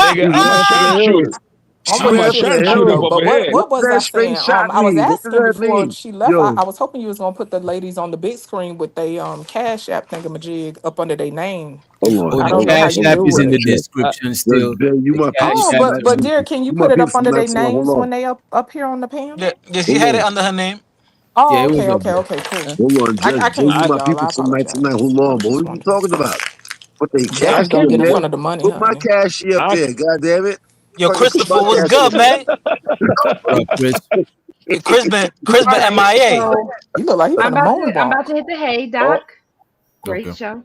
Nigga, I'm a sharpshooter. She Okay, I'm a ran true. for the sharpshooter Okay, hills. above but her what head. What what was I that saying? straight shot I was mean? What does asking that before mean? she left. Yo, I was hoping you was gonna put the ladies on the big screen with they Cash App thingamajig up under their name. hold on, Oh, I the don't hold know on, how Cash you hold on. App is do in it. the Uh, description Yo, still. Jay, you The my people Cash Oh, from App. but Maximum. dear, can you You my put it people up from under their Maximum. Hold names on, when they up here on the panel? Yeah, she hold had it on, under her name. Oh, Yeah, it was okay, up okay, there. okay, cool. hold on, I Jay, can't you see I, my y'all. people I from Maximum. apologize. Hold I on, was but what just are you wondering. talking about? Put they I cash Definitely up don't can't get in there. front believe of the money, Put my honey. cash up I there. God damn it! Yo, Fucking put my Christopher, what's cash good, up. man? what up, Chris? Yo, Chris All been right, MIA. so You look like he I'm finna about to moonwalk. hit the hay, oh Doc. Great Okay. show.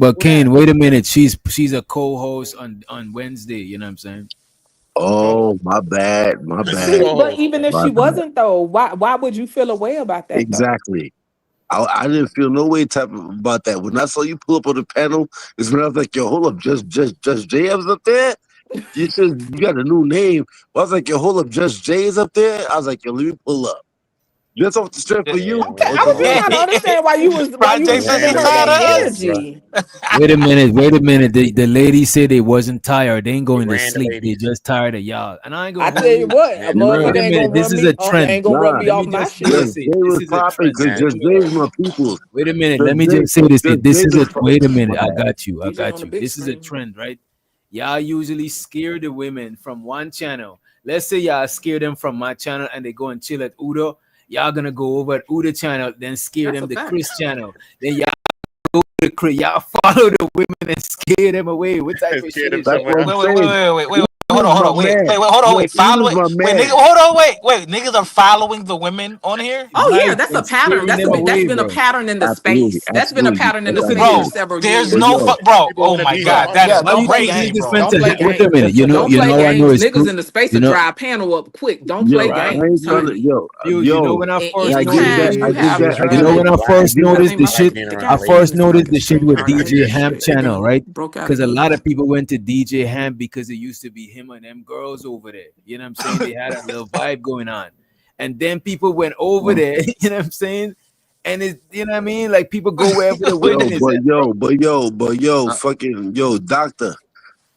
But Kane, wait a minute. She's a co-host on Wednesday. You know what I'm saying? Oh, my bad. My bad. But even if My she bad. wasn't though, why would you feel a way about that? Exactly. I didn't feel no way about that. When I saw you pull up on the panel, is when I was like, yo, hold up, just Jay was up there. You got a new name. I was like, yo, hold up, just Jay is up there. I was like, yo, let me pull up. Just off the strength for you. Okay, I was just trying to understand why you was giving her that energy. Wait a minute. The lady said they wasn't tired. They ain't going to sleep. They just tired of y'all. And I ain't gonna. I tell you what, a motherfucker ain't gonna this is a trend. Ain't gonna rub me off my shit. Just Jay was popping because just Jay's my people. Wait a minute. Let me just say this. This is a wait a minute. I got you. This is a trend, right? Y'all usually scare the women from one channel. Let's say y'all scare them from my channel and they go and chill at Udo. Y'all gonna go over at Udo channel, then scare them to Chris channel. Then y'all go to Chris. Y'all follow the women and scare them away. What type of shit is that? Wait. Hold on. Wait. Following. Wait, nigga. Hold on. Wait. Niggas are following the women on here. Oh yeah, that's a pattern. That's been a pattern in the space. That's been a pattern in the city for several years. There's no bro. Oh my god, that is crazy. Don't play games. Wait a minute. You know I know it's niggas in the space to drive panel up quick. Don't play games. You know when I first noticed the shit. I first noticed the shit with DJ Ham channel, right? Because a lot of people went to DJ Ham because it used to be him and them girls over there. You know what I'm saying? They had a little vibe going on. And then people went over there, you know what I'm saying? And it's, you know what I mean? Like people go wherever the women is. Fucking doctor.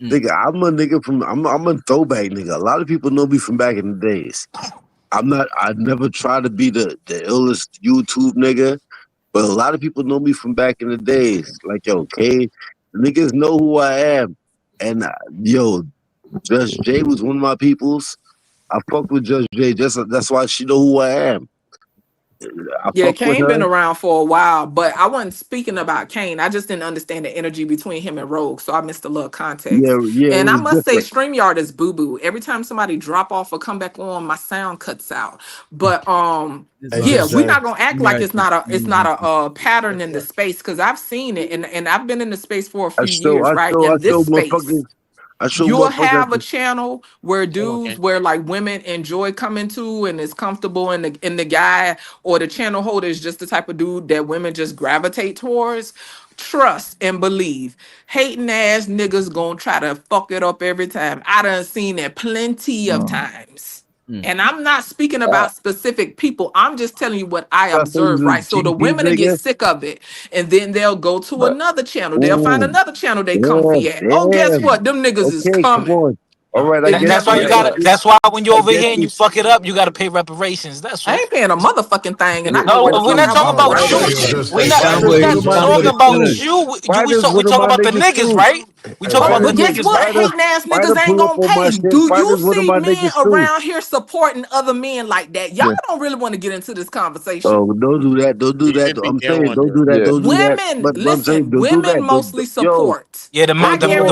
Nigga, I'm a nigga I'm a throwback nigga. A lot of people know me from back in the days. I never tried to be the illest YouTube nigga, but a lot of people know me from back in the days. Like, okay, niggas know who I am. And Just Jay was one of my peoples. I fucked with Just Jay. That's why she know who I am. Kane been around for a while, but I wasn't speaking about Kane. I just didn't understand the energy between him and Rogue, so I missed a little context. Yeah. And I must say, StreamYard is boo-boo. Every time somebody drop off or come back on, my sound cuts out. But we're not gonna act like it's not a pattern in the space, because I've seen it and I've been in the space for a few years, right? In this space. You'll have a channel where dudes, where like women enjoy coming to and is comfortable, and the guy or the channel holder is just the type of dude that women just gravitate towards. Trust and believe, hating ass niggas gonna try to fuck it up every time. I done seen it plenty of times. And I'm not speaking about specific people. I'm just telling you what I observe, right? So the women will get sick of it, and then they'll go to another channel. They'll find another channel they comfy at. Oh, guess what? Them niggas is coming. All right, that's why you got. That's why when you're over here and you fuck it up, you got to pay reparations. That's right. I ain't paying a motherfucking thing, and we're not talking about you. We're not talking about you. We talking about the niggas, right? We talking about the niggas. What hating ass niggas ain't gonna pay? Do you see men around here supporting other men like that? Y'all don't really want to get into this conversation. Oh, don't do that. I'm saying, don't do that. Women, listen. Women mostly support. Yeah, the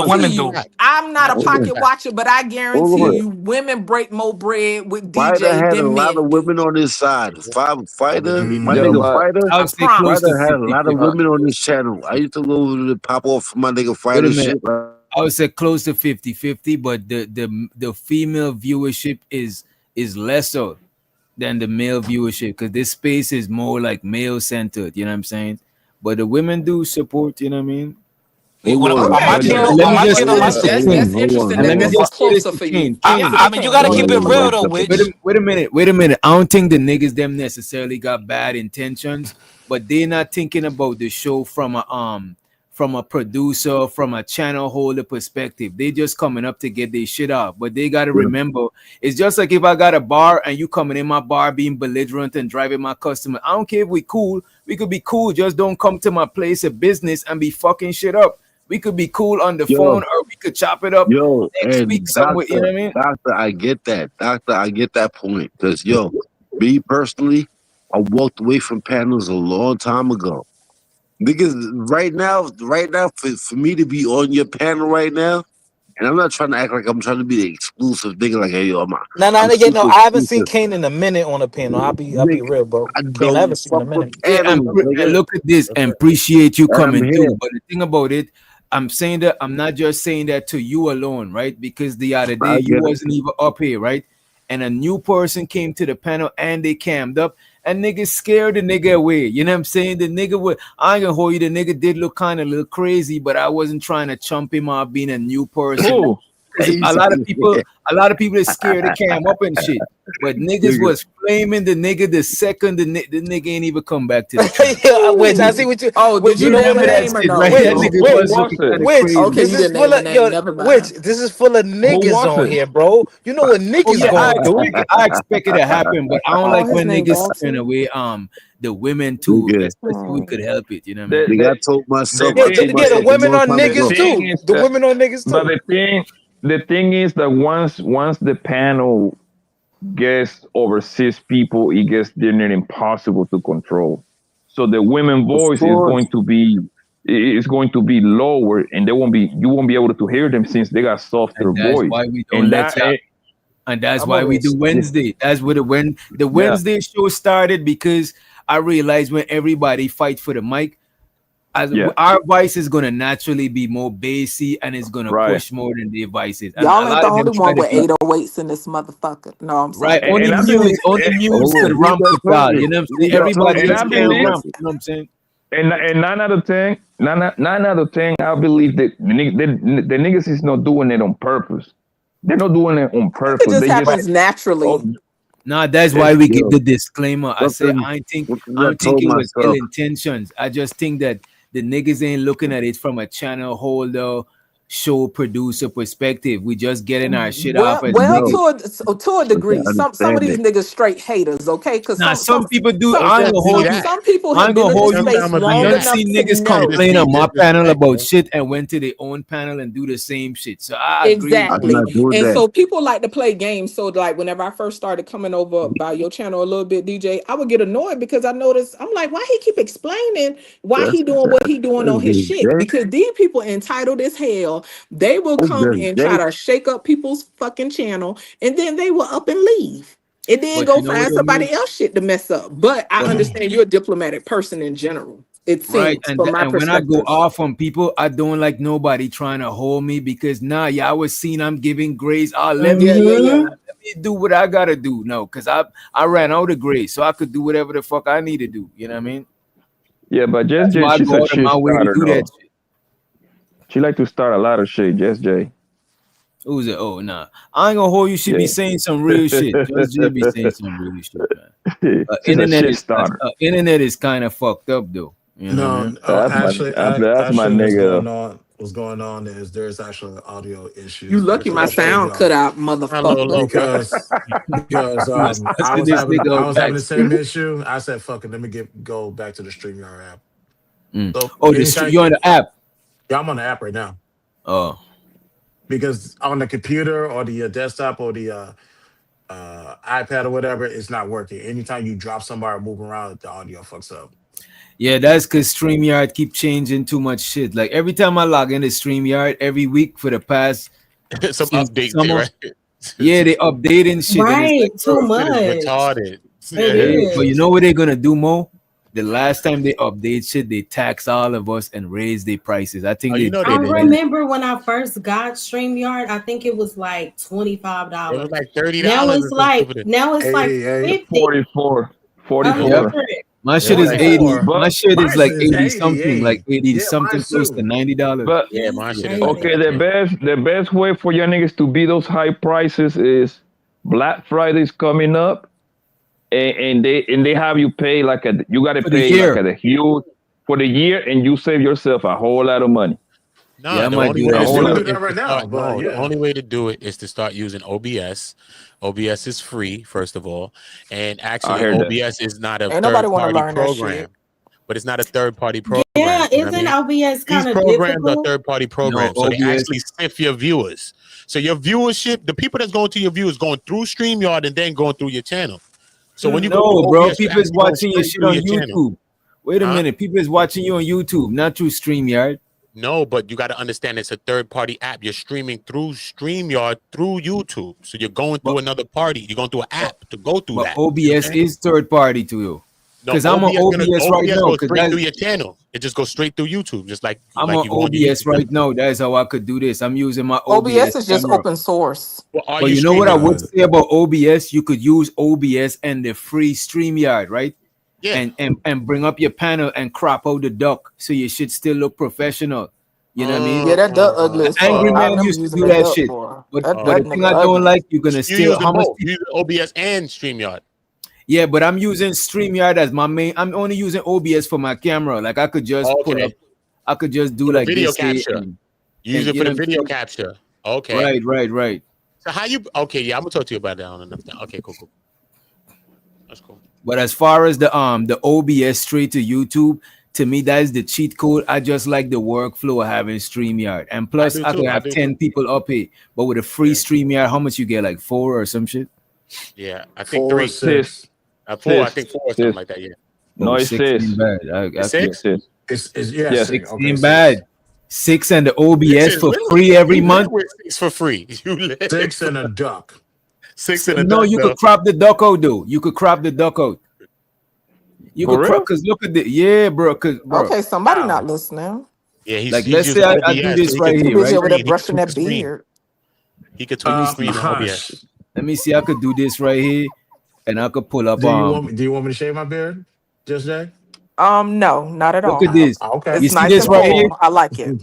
women do. I'm not a pocket watcher, but I guarantee you, women break more bread with DJ Fighter had than a lot of women on his side. Fighter, my nigga Fighter had a lot of women on this channel. I used to go over to pop off for my nigga Fighter shit. I would say close to 50-50, but the female viewership is lesser than the male viewership, because this space is more like male centered. You know what I'm saying? But the women do support. You know what I mean? That's interesting. That's closer for you. I mean, you gotta keep it real though. Wait a minute. I don't think the niggas them necessarily got bad intentions, but they're not thinking about the show from a producer, from a channel holder perspective. They just coming up to get their shit off. But they gotta remember, it's just like if I got a bar and you coming in my bar being belligerent and driving my customer. I don't care if we cool. We could be cool. Just don't come to my place of business and be fucking shit up. We could be cool on the phone, or we could chop it up next week somewhere. You know what I mean? Doctor, I get that. I get that point. Because, me personally, I walked away from panels a long time ago. Niggas, right now, for me to be on your panel right now, and I'm not trying to act like I'm trying to be the exclusive nigga, like, hey, yo, I haven't seen Kane in a minute on a panel. I'll be real, bro. Kane, I haven't seen in a minute. And look at this, and appreciate you coming through. But the thing about it, I'm saying that I'm not just saying that to you alone, right? Because the other day you wasn't even up here, right? And a new person came to the panel and they cammed up and niggas scared the nigga away. You know what I'm saying? The nigga would, I ain't gonna hold you, the nigga did look kind of a little crazy, but I wasn't trying to chump him out being a new person. A lot of people is scared to cam up and shit. But niggas was flaming the nigga the second the nigga ain't even come back to the Which I see what you. Oh, Which did you name the name or no? Right? That nigga was looking kinda crazy. Okay, this is full of this is full of niggas was on it? here, bro. You know what niggas I gonna do? expect it to happen, but I don't like his when name niggas Dawson? turn away the women too, especially we could help it. You know what I mean? I told myself, Yeah, the women are niggas too. The women are niggas too. But the thing is that once the panel gets over 6 people, it gets near impossible to control. So the women voice is going to be lower, and you won't be able to hear them since they got softer voice. Why we don't let y'all. And that's why we do Wednesday. That's what the Wednesday show started, because I realized when everybody fight for the mic, our voice is gonna naturally be more bassy and it's gonna push more than their voices. And Y'all ain't the only one with 808s in this motherfucker. No, I'm sorry. Right, only Muse could rump with y'all. You know what I'm saying? Everybody else can rump. You know what I'm saying? And 9 out of 10, I believe that the niggas is not doing it on purpose. They're not doing it on purpose. It just happens naturally. Nah, that's why we give the disclaimer. I say I think it was ill myself. intentions. I just think that the niggas ain't looking at it from a channel holder, show producer perspective. We just getting our shit off as to a degree. Some of these niggas straight haters, okay? Because some people do. Some people have been in this space long enough see to niggas know. complain on my panel about shit and went to their own panel and do the same shit. So I agree. Exactly. And so people like to play games. So like whenever I first started coming over by your channel a little bit, DJ, I would get annoyed because I noticed, I'm like, why he keep explaining why he doing what he doing on his shit? Because these people entitled as hell. They will come and try to shake up people's fucking channel, and then they will up and leave. And then go find somebody else shit to mess up. But I understand you're a diplomatic person in general. It seems and from my when I perspective. go off on people, I don't like nobody trying to hold me because I was seen I'm giving grace. Let me do what I gotta do. No, because I ran out of grace, so I could do whatever the fuck I need to do. You know what I mean? Yeah, but Jess J, she's a shit starter, though. She like to start a lot of shit, Jess J. Who's it? Oh, nah. I ain't gonna hold you. She be saying some real shit. Jess J be saying some real shit, man. Internet is kind of fucked up, though. You know what I mean? That's my nigga. What's going on is there's actually an audio issue. You lucky my sound cut out, motherfucker. Because I was having the same issue. I said, "Fuck it, let me go back to the StreamYard app." So you're on the app? Yeah, I'm on the app right now. Oh, because on the computer or the desktop or the iPad or whatever, it's not working. Anytime you drop somebody or move around, the audio fucks up. Yeah, that's because StreamYard keep changing too much shit. Like every time I log into StreamYard every week for the past some updates, right? Yeah, they updating shit. Right, too much. Retarded. Yeah. But you know what they're gonna do, Mo? The last time they update shit, they tax all of us and raise their prices. I think I remember when I first got StreamYard, I think it was like $25. It was like $30. Now it's like 50. 44. My shit is 80. My shit is like 80 something, like 80 something, close to $90. But yeah, my shit is okay. The best way for your niggas to beat those high prices is Black Friday's coming up, and they have you pay like you got to pay like a huge for the year, and you save yourself a whole lot of money. No, the only way to do it is to start using OBS. OBS is free, first of all, and actually OBS is not a third-party program. But it's not a third-party program. Yeah, isn't OBS kind of difficult? These programs are third-party programs, so they actually sift your viewers. So your viewership, the people that's going to your viewers, going through StreamYard and then going through your channel. So when you go, bro, people is watching your shit on YouTube. Wait a minute, people is watching you on YouTube, not through StreamYard. No, but you got to understand it's a third-party app. You're streaming through StreamYard through YouTube. So you're going through another party. You're going through an app to go through that. OBS is third-party to you. Because I'm on OBS right now. Goes straight through your channel. It just goes straight through YouTube, just like I'm like on you go OBS on right now. That's how I could do this. I'm using my OBS OBS is just camera. open source. Well, But you know what I would say about OBS? You could use OBS and the free StreamYard, right? Yeah. And bring up your panel and crop out the duck so you should still look professional. You know what I mean? Yeah, that duck ugly as fuck. Angry I Man remember used to using do that that duck shit. for. But That the thing nigga I don't ugly. like, you're gonna You still using how much both. You using OBS and StreamYard. yeah, but I'm using StreamYard as my main. I'm only using OBS for my camera. Like I could just pull up, I could just do For like the video this here capture. and Use it you for know the what I'm video saying? capture. Okay. Right. So how you? Okay, yeah, I'm gonna talk to you about that on enough time. Okay, cool. That's cool. But as far as the OBS straight to YouTube, to me that is the cheat code. I just like the workflow of having StreamYard, and plus I could have 10 people up here. But with a free StreamYard, how much you get? Like 4 or some shit? Yeah, I think 4, 3. 6. 4. I think 4 or something like that. Yeah. No, it's 6 ain't bad. I 6? It's yeah, 6. 6 Okay, ain't 6. bad. 6 and the OBS Listen, for literally, free every you month. live with 6 for free. You live 6 and a duck. 6 and a No, duck. you though. could crop the duck out though. You could crop the duck out. You For could crop because look at the bro. Okay, somebody not listening. Yeah, he's like he's let's say using I do OBS, this so he right can here, Busy over right? there brushing that screen. beard. He could tweak the screen on OBS. Let me see. I could do this right here, and I could pull up. Do you want me to shave my beard, Just Jay? No, not at all. Look at this. Okay. It's You see nice this and right full. here? I like it.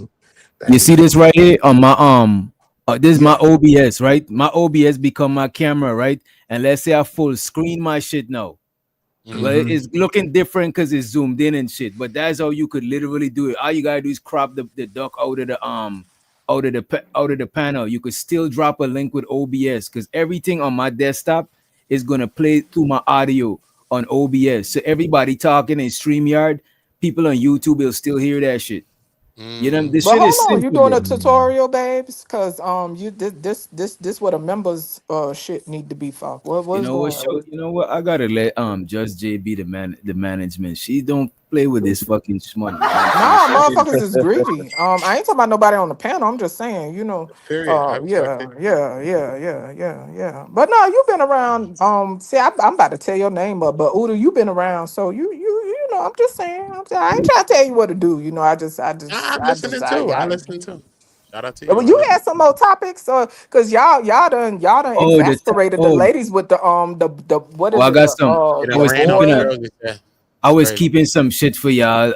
You see this right here on my this is my OBS, right? My OBS become my camera, right? And let's say I full screen my shit now. Well, it's looking different because it's zoomed in and shit. But that's how you could literally do it. All you gotta do is crop the duck out of the panel. You could still drop a link with OBS because everything on my desktop is gonna play through my audio on OBS. So everybody talking in StreamYard, people on YouTube will still hear that shit. You know, this But shit hold is on, simple. you doing a bro. tutorial, babes? Cause you this what a members shit need to be for. You What's know what? going on? You know what? I gotta let Just J be the management. She don't play with this fucking money. Nah, motherfuckers is greedy. I ain't talking about nobody on the panel. I'm just saying, you know. Period. I respect Yeah. But no, you've been around. See, I'm about to tell your name up, but Uda, you've been around, so you know. I'm just saying. I ain't trying to tell you what to do. You know, I'm listening too. I'm listening too. Shout out to you. Well, you had some more topics, cause y'all done exasperated the ladies with the what is I it? got some. I was Crazy. keeping some shit for y'all.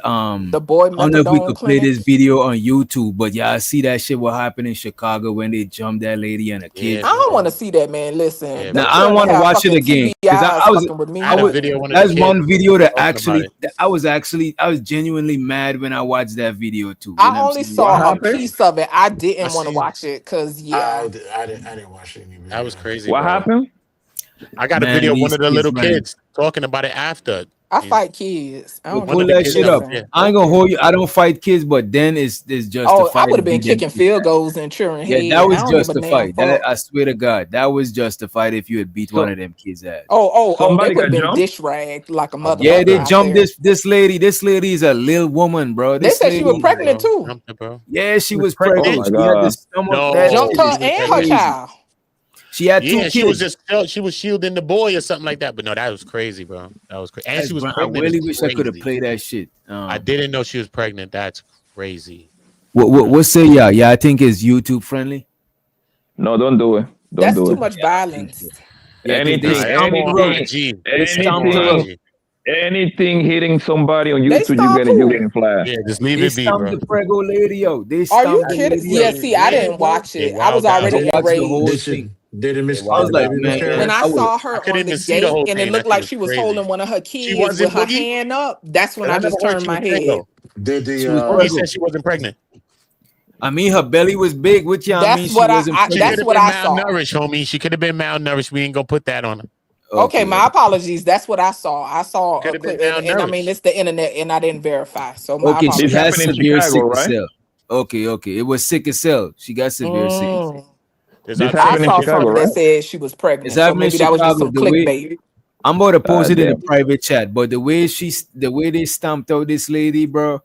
The boy I don't know if we methadone could play clinic. this video on YouTube, but y'all see that shit what happened in Chicago when they jumped that lady and a kid. I don't want to see that, man. Listen, Now I don't want to watch it again because I was fucking with me. that's one video that I was genuinely mad when I watched that video too. I only saw a piece of it. I didn't want to watch it because I didn't watch it anymore. That was crazy. What bro. happened? I got a Man, video of one these of the kids, little man. kids talking about it after. I fight kids. I don't Pull know. that shit up. I ain't gonna hold you. I don't fight kids, but then it's justified. Oh, I would have been to beat them kicking kids. field goals and cheering. Yeah, head. that was I don't give a damn justified. That fuck. I swear to God, that was justified if you had beat one of them kids' ass. Oh, they Somebody would have got been jumped? dish ragged like a mother. Yeah, they jumped this lady. This lady is a little woman, bro. They This said she was lady- pregnant too. Yeah, she was pregnant? pregnant. Oh my She had God. the stomach. No. that Jumped shit her is and her crazy. child. She had 2 Yeah, kids. she was shielding the boy or something like that. But no, that was crazy, bro. That was crazy. And she was I pregnant. really It's wish I could have crazy. played that shit. I didn't know she was pregnant. That's crazy. What say y'all? Yeah, I think it's YouTube friendly. No, don't do it. Don't That's do too it. much violence. Yeah, 'cause Anything, they stomped anything hitting somebody on They YouTube, stomped you who? getting flashed. Yeah, just leave They it be, stomped bro. the prego lady out. They Are you stomped the kidding? lady Yeah, out. see, I didn't watch it. Yeah, I was wild out. already I watched the whole enraged. thing. Did it miss? I was the like, baby man, miscarriage? When I saw her couldn't on the even see the gate whole and it thing. looked That like shit she was was crazy. holding one of her kids wasn't with her Boogie? hand up, that's when I I never just heard turned she my was head. pregnant. Did She was the Boogie pregnant. said she wasn't pregnant. I mean, her belly was big. Which y'all mean That's she what wasn't She pregnant? could have what been I saw. malnourished, homie. She could have been malnourished. We ain't gonna put that on her. Okay, my apologies. That's what I saw. I saw a Could have been clip, and I mean malnourished. it's the internet, and I didn't verify. So my Okay, she This apologies. has happened in severe Chicago, sickle right? cell. Okay. It was sickle cell. She got severe sickle cell. Mm. There's This other I happened in saw shit. Chicago, something that right? said she was It's pregnant. So happening in maybe that was just Chicago. some The way clickbait. I'm about to post it in the Damn. private chat, but the way they stamped out this lady, bro,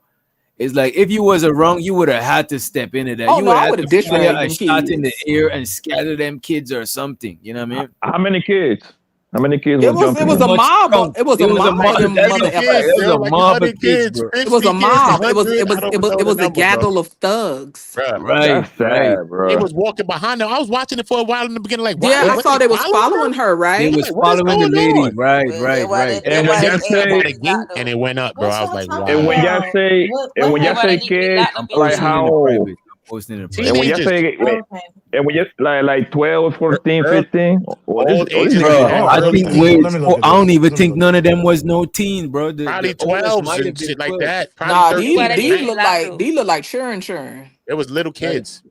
it's like if you was around, you would have had to step into that. Oh You no, would I have would had have to dish fire ragged a them shot in the kids. air and scatter them kids or something. You know what I mean? How many kids? How many kids It were was jumping a in? mob. It was a mob of them That's the kids. motherfuckers. There were like 100 kids, It was 50 a kids, mob. It 100. I don't it know the was a number, bro. gaggle of thugs. Bruh. That's sad, bro. They was walking behind them. I was watching it for a while in the beginning, like, Yeah, wow, I what, saw they was following following her, right? They was like, what is following the going lady. on? Right. And when y'all say, They got them. and it went up, bro. I was like, and when y'all wow. say, and when y'all say kids, I'm like posting it in how the old? private. I'm posting it in the And when y'all private. say, and when you like 12, 14, 15, Old these ages niggas and gone. I early think teens. I don't even think none of them was no teen, bro. Probably The oldest 12s might have and been shit like 12. that. Probably Nah, 13 at these max. look like churn. It was little kids.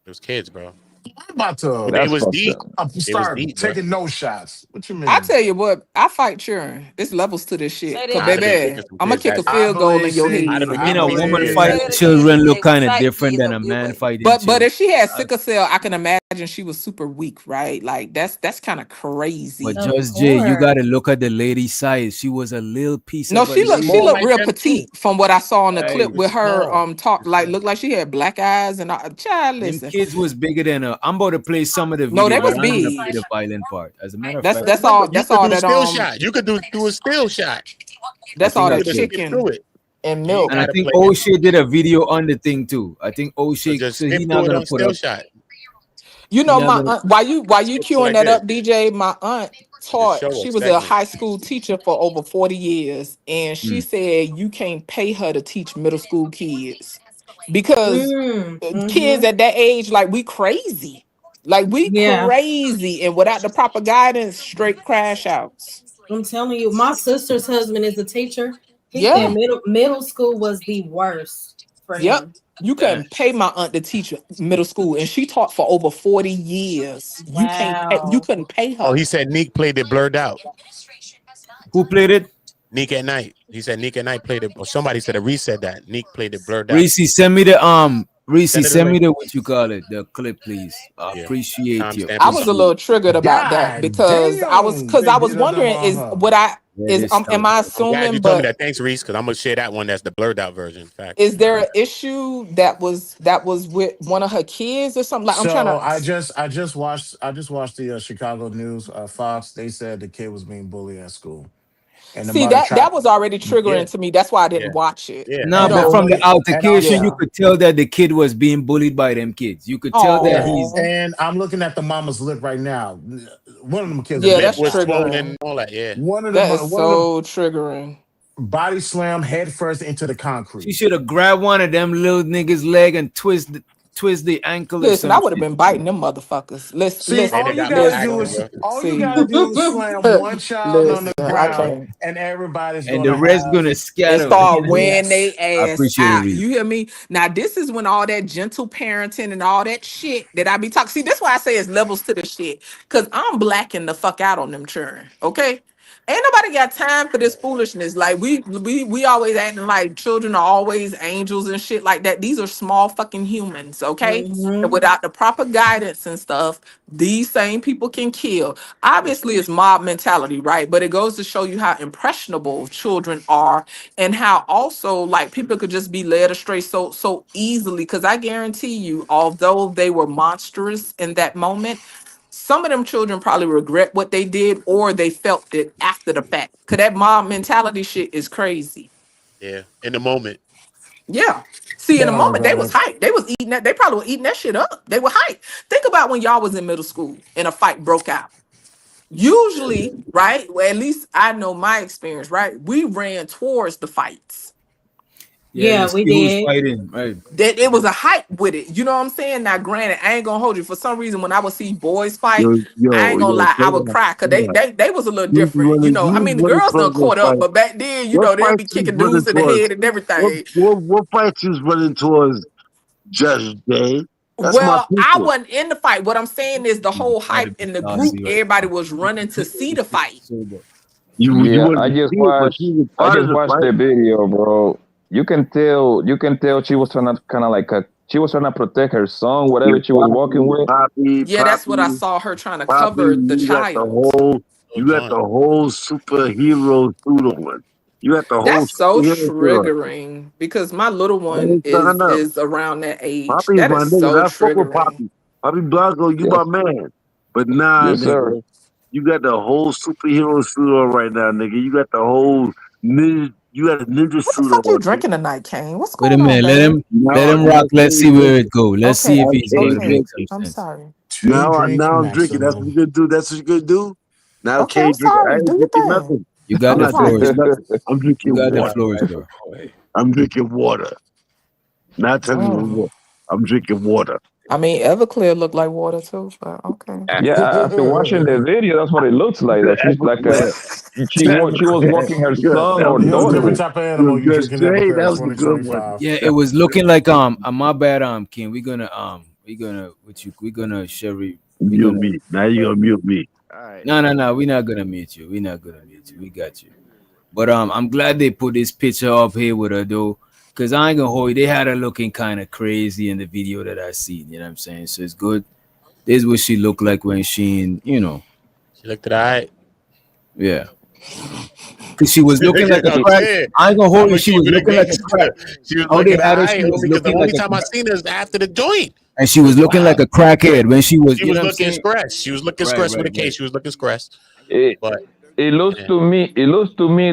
It was kids, bro. I'm about to But they was deep. They was start deep, bro. taking no shots. What you mean? I tell you what, I fight churn. There's levels to this shit. Cause I'd have been baby, kicking some I'm gonna kids kick a that day. field goal in your I'd have head. been I mean, kicking a kids woman that day. fighting children look kind of different than a man fighting But children. if she had sickle cell, I can imagine she was super weak, right? Like that's kind of crazy. But Just Jay, you gotta look at the lady's size. She was a little piece No, of a she lady. looked real petite from what I saw in the clip Right. with her talk looked like she had black eyes and child Them listen. kids was bigger than her. I'm about to play some of the No, video. they but was I'm gonna big. play the violent part. As a matter of That's fact, that's all You that's could all do a that still shot. You could do a still shot. that's I all think that I could. chicken and You milk. And I gotta think play it. O'Shea did a video on the thing too. I think O'Shea, Just so skip he not through it gonna on put still up. shot. You He know, not my gonna. aunt, while you queuing like that this. up, DJ, my aunt Just taught. show She a was a segment. high school teacher for over 40 years, and she said you can't pay her to teach middle school kids because kids at that age, like we Yeah. crazy, and without the proper guidance, straight crash outs. I'm telling you, my sister's husband is a teacher. He said Yeah. middle school was the worst for Yep. him. You couldn't pay my aunt to teach middle school, and she taught for over 40 years. You Wow. couldn't pay Oh, her. he said Neek played it blurred out. Who played it? Neek at Night. He said Neek at Night played it. Or somebody said it reset that. Neek played it blurred out. Reese, send me the Reese, Send it send a me link. the what you call it, the clip, please. I Yeah. appreciate you. Timestamp I or was a something. little triggered about that God because I was damn, they beat up wondering that is motherfucker. what I Yeah, is this stuff. am I I'm glad you assuming, told me but that. Thanks, Reese, because I'm gonna share that one. That's the blurred out version. Fact. is there an issue that was with one of her kids or something? Like I'm trying So to I just watched the Chicago News Fox. They said the kid was being bullied at school, and the see mother that tried. was already Yeah. triggering to me. That's why I didn't Yeah. watch it. Yeah. No, You And but know. from the only and altercation, you Yeah. also could tell that the kid was being bullied by them kids. You could tell that yeah, he's. Oh. and I'm looking at the mama's lip right now. One of them kids The are Yeah, getting lip that's was shot. swollen triggering. and all that. Yeah. That is One of them so triggering. body slam head first into the She concrete. should have grabbed one of them little niggas' leg and twist the ankle or Listen, I some would have shit. been biting them motherfuckers. See, They all done you got more gotta do active, is bro. slam one child on Listen, the ground, okay. and everybody's And the gonna rest have gonna And scatter. start wearing yes. their I ass appreciate it, out. Reese. You hear me? Now, this is when all that gentle parenting and all that shit that I be talking. See, that's why I say it's levels to the shit. Cause I'm blacking the fuck out on them children. Okay. Ain't nobody got time for this foolishness. Like we always acting like children are always angels and shit like that. These are small fucking humans, okay? And without the proper guidance and stuff, these same people can kill. Obviously, it's mob mentality, right? But it goes to show you how impressionable children are and how also like people could just be led astray so easily. Because I guarantee you, although they were monstrous in that moment, some of them children probably regret what they did or they felt it after the fact. Cause that mob mentality shit is crazy. Yeah. In the moment. Yeah. See, in Don't a worry moment they about was it. hyped. They was eating that. They probably were eating that shit up. They were hyped. Think about when y'all was in middle school and a fight broke out. Usually, right? Well, at least I know my experience, right? We ran towards the fights. Yeah, Yeah, you we see who's did. fighting, right? That it was a hype with it. You know what I'm saying? Now, granted, I ain't gonna hold you. For some reason, when I would see boys fight, I ain't gonna lie, I would cry because they was a little different. You know, I mean, the running girls done towards those caught up, fights. but back then, you What know, they'll fights be is kicking running dudes in the towards? head and everything. What fights is running towards Judge Day? That's my Well, I people. wasn't in the fight. What I'm saying is the whole Gotta hype be in the group, saucy, right? everybody was running to see the fight. You Yeah, wanted to see it, but she was I part of just the watched fight. the video, bro. You can tell she was trying to kind of like she was trying to protect her son, whatever she was walking with. Yeah, that's what I saw her trying to Poppy, cover the you got the child. whole superhero suit on. You got the whole That's so superhero suit on. triggering because my little one Hey, stand up. is around that age. Poppy's That my is nigga. so I fuck with triggering. Poppy. Poppy Blanco, you Yes, my man. But nah, yes, sir. nigga. You got the whole superhero suit on right now, nigga. You got the whole ninja. You got a ninja What the suit fuck you on. drinking tonight, Kane? What's Wait a going on, minute. baby? Let him rock. Let's see where it go. Let's see if he's gonna Okay. make some I'm sense. sorry. Now I'm drinking. That's what you gonna do. That's what you gonna do. Now Okay, I'm Kane drinking. I sorry. Do ain't your drinking thing. nothing. You got I'm the not floor. drinking nothing. I'm You drinking got the water. floor, sir. I'm drinking water. Not telling you Mm. what. I'm drinking water. I mean, Everclear looked like water too, but okay. Yeah, after watching the video, that's what it looks like. Though she's like she was walking her son or He don't give a daughter. type of animal you drinking Everclear That in was a good one. 2025. Yeah, it was looking like my bad King. We're gonna Sherry. Mute me. Now you gonna mute me. No. We're not gonna mute you. We're not gonna mute you. We got you. But I'm glad they put this picture up here with her though. Cause I ain't gonna hold you. They had her looking kind of crazy in the video that I seen. You know what I'm saying? So it's good. This is what she looked like when she She looked at alright. Yeah. Cause she was looking like a I'm crack. saying, I ain't gonna hold I'm you. gonna She keep was it a looking like a crack. She was How they looking had her, alright, she was because the looking only like a time I crack. seen her is after the joint. And she was looking like a crackhead when she was, She you was know what I'm looking saying? stressed. She was looking stressed with a case. She was looking stressed. But It looks to me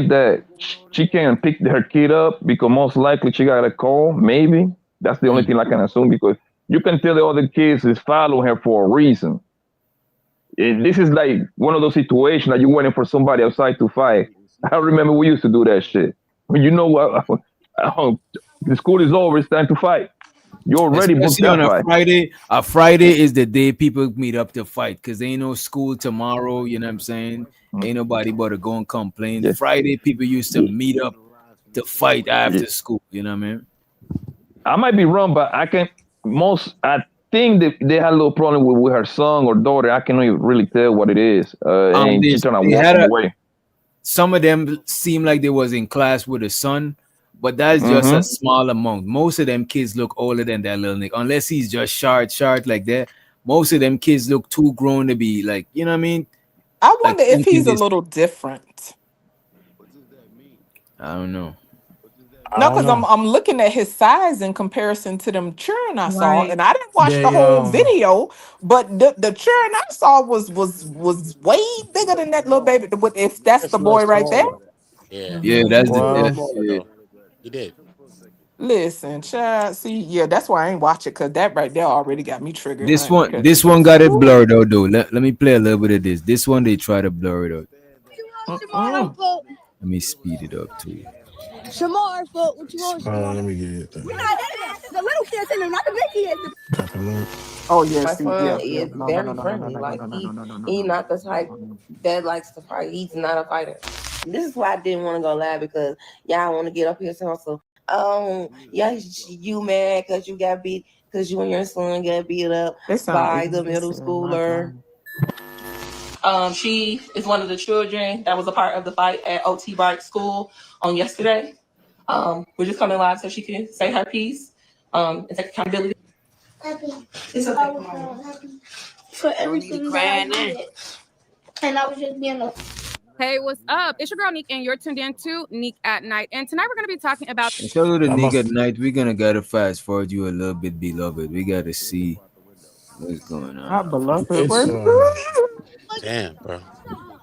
that she can pick her kid up because most likely she got a call. Maybe that's the only thing I can assume because you can tell the other kids is following her for a reason. This is like one of those situations that you're waiting for somebody outside to fight. I remember we used to do that shit. When you know what, the school is over, it's time to fight. You already booked Especially on that a fight. Friday. A Friday is the day people meet up to fight because ain't no school tomorrow. You know what I'm saying? Ain't nobody but to go and complain. Yeah. Friday, people used to meet up to fight after Yeah. school. You know what I mean? I might be wrong, but I think they had a little problem with her son or daughter. I cannot even really tell what it is. And she trying to They walk had away. some of them seem like they was in class with a son, but that's just a small amount. Most of them kids look older than that little nigga, unless he's just short like that. Most of them kids look too grown to be like, you know what I mean? I wonder Like if he's a this. little different. I don't know. No, because I'm looking at his size in comparison to them children I saw, Right. and I didn't watch the whole video, but the children I saw was way bigger than that little baby. If that's the boy right there, Yeah, that's the he did. listen, child. See, yeah, that's why I ain't watch it because that right there already got me triggered. This honey, one got it blurred out though. Let me play a little bit of this. This one they try to blur it out. Let me speed it up too. Shamar, what you want? Let me get it. We're not the little kids in them, not the big kids. Oh yeah, My see, son yeah. is No, very friendly. Like he's not the type that likes to fight. He's not a fighter. This is why I didn't want to go live because y'all want to get up here and so yeah, you mad because you got beat because you and your son got beat up by the middle schooler. She is one of the children that was a part of the fight at OT Bike School on yesterday. We're just coming live so she can say her piece and take accountability. It's okay. For everything that I did. And I was just being a Hey, what's up? It's your girl Neek, and you're tuned in to Neek at Night. And tonight we're going to be talking about. Shout out to Nigga at Night. We're gonna gotta fast forward you a little bit, beloved. We gotta see what's going on. Not beloved. It's Damn, bro.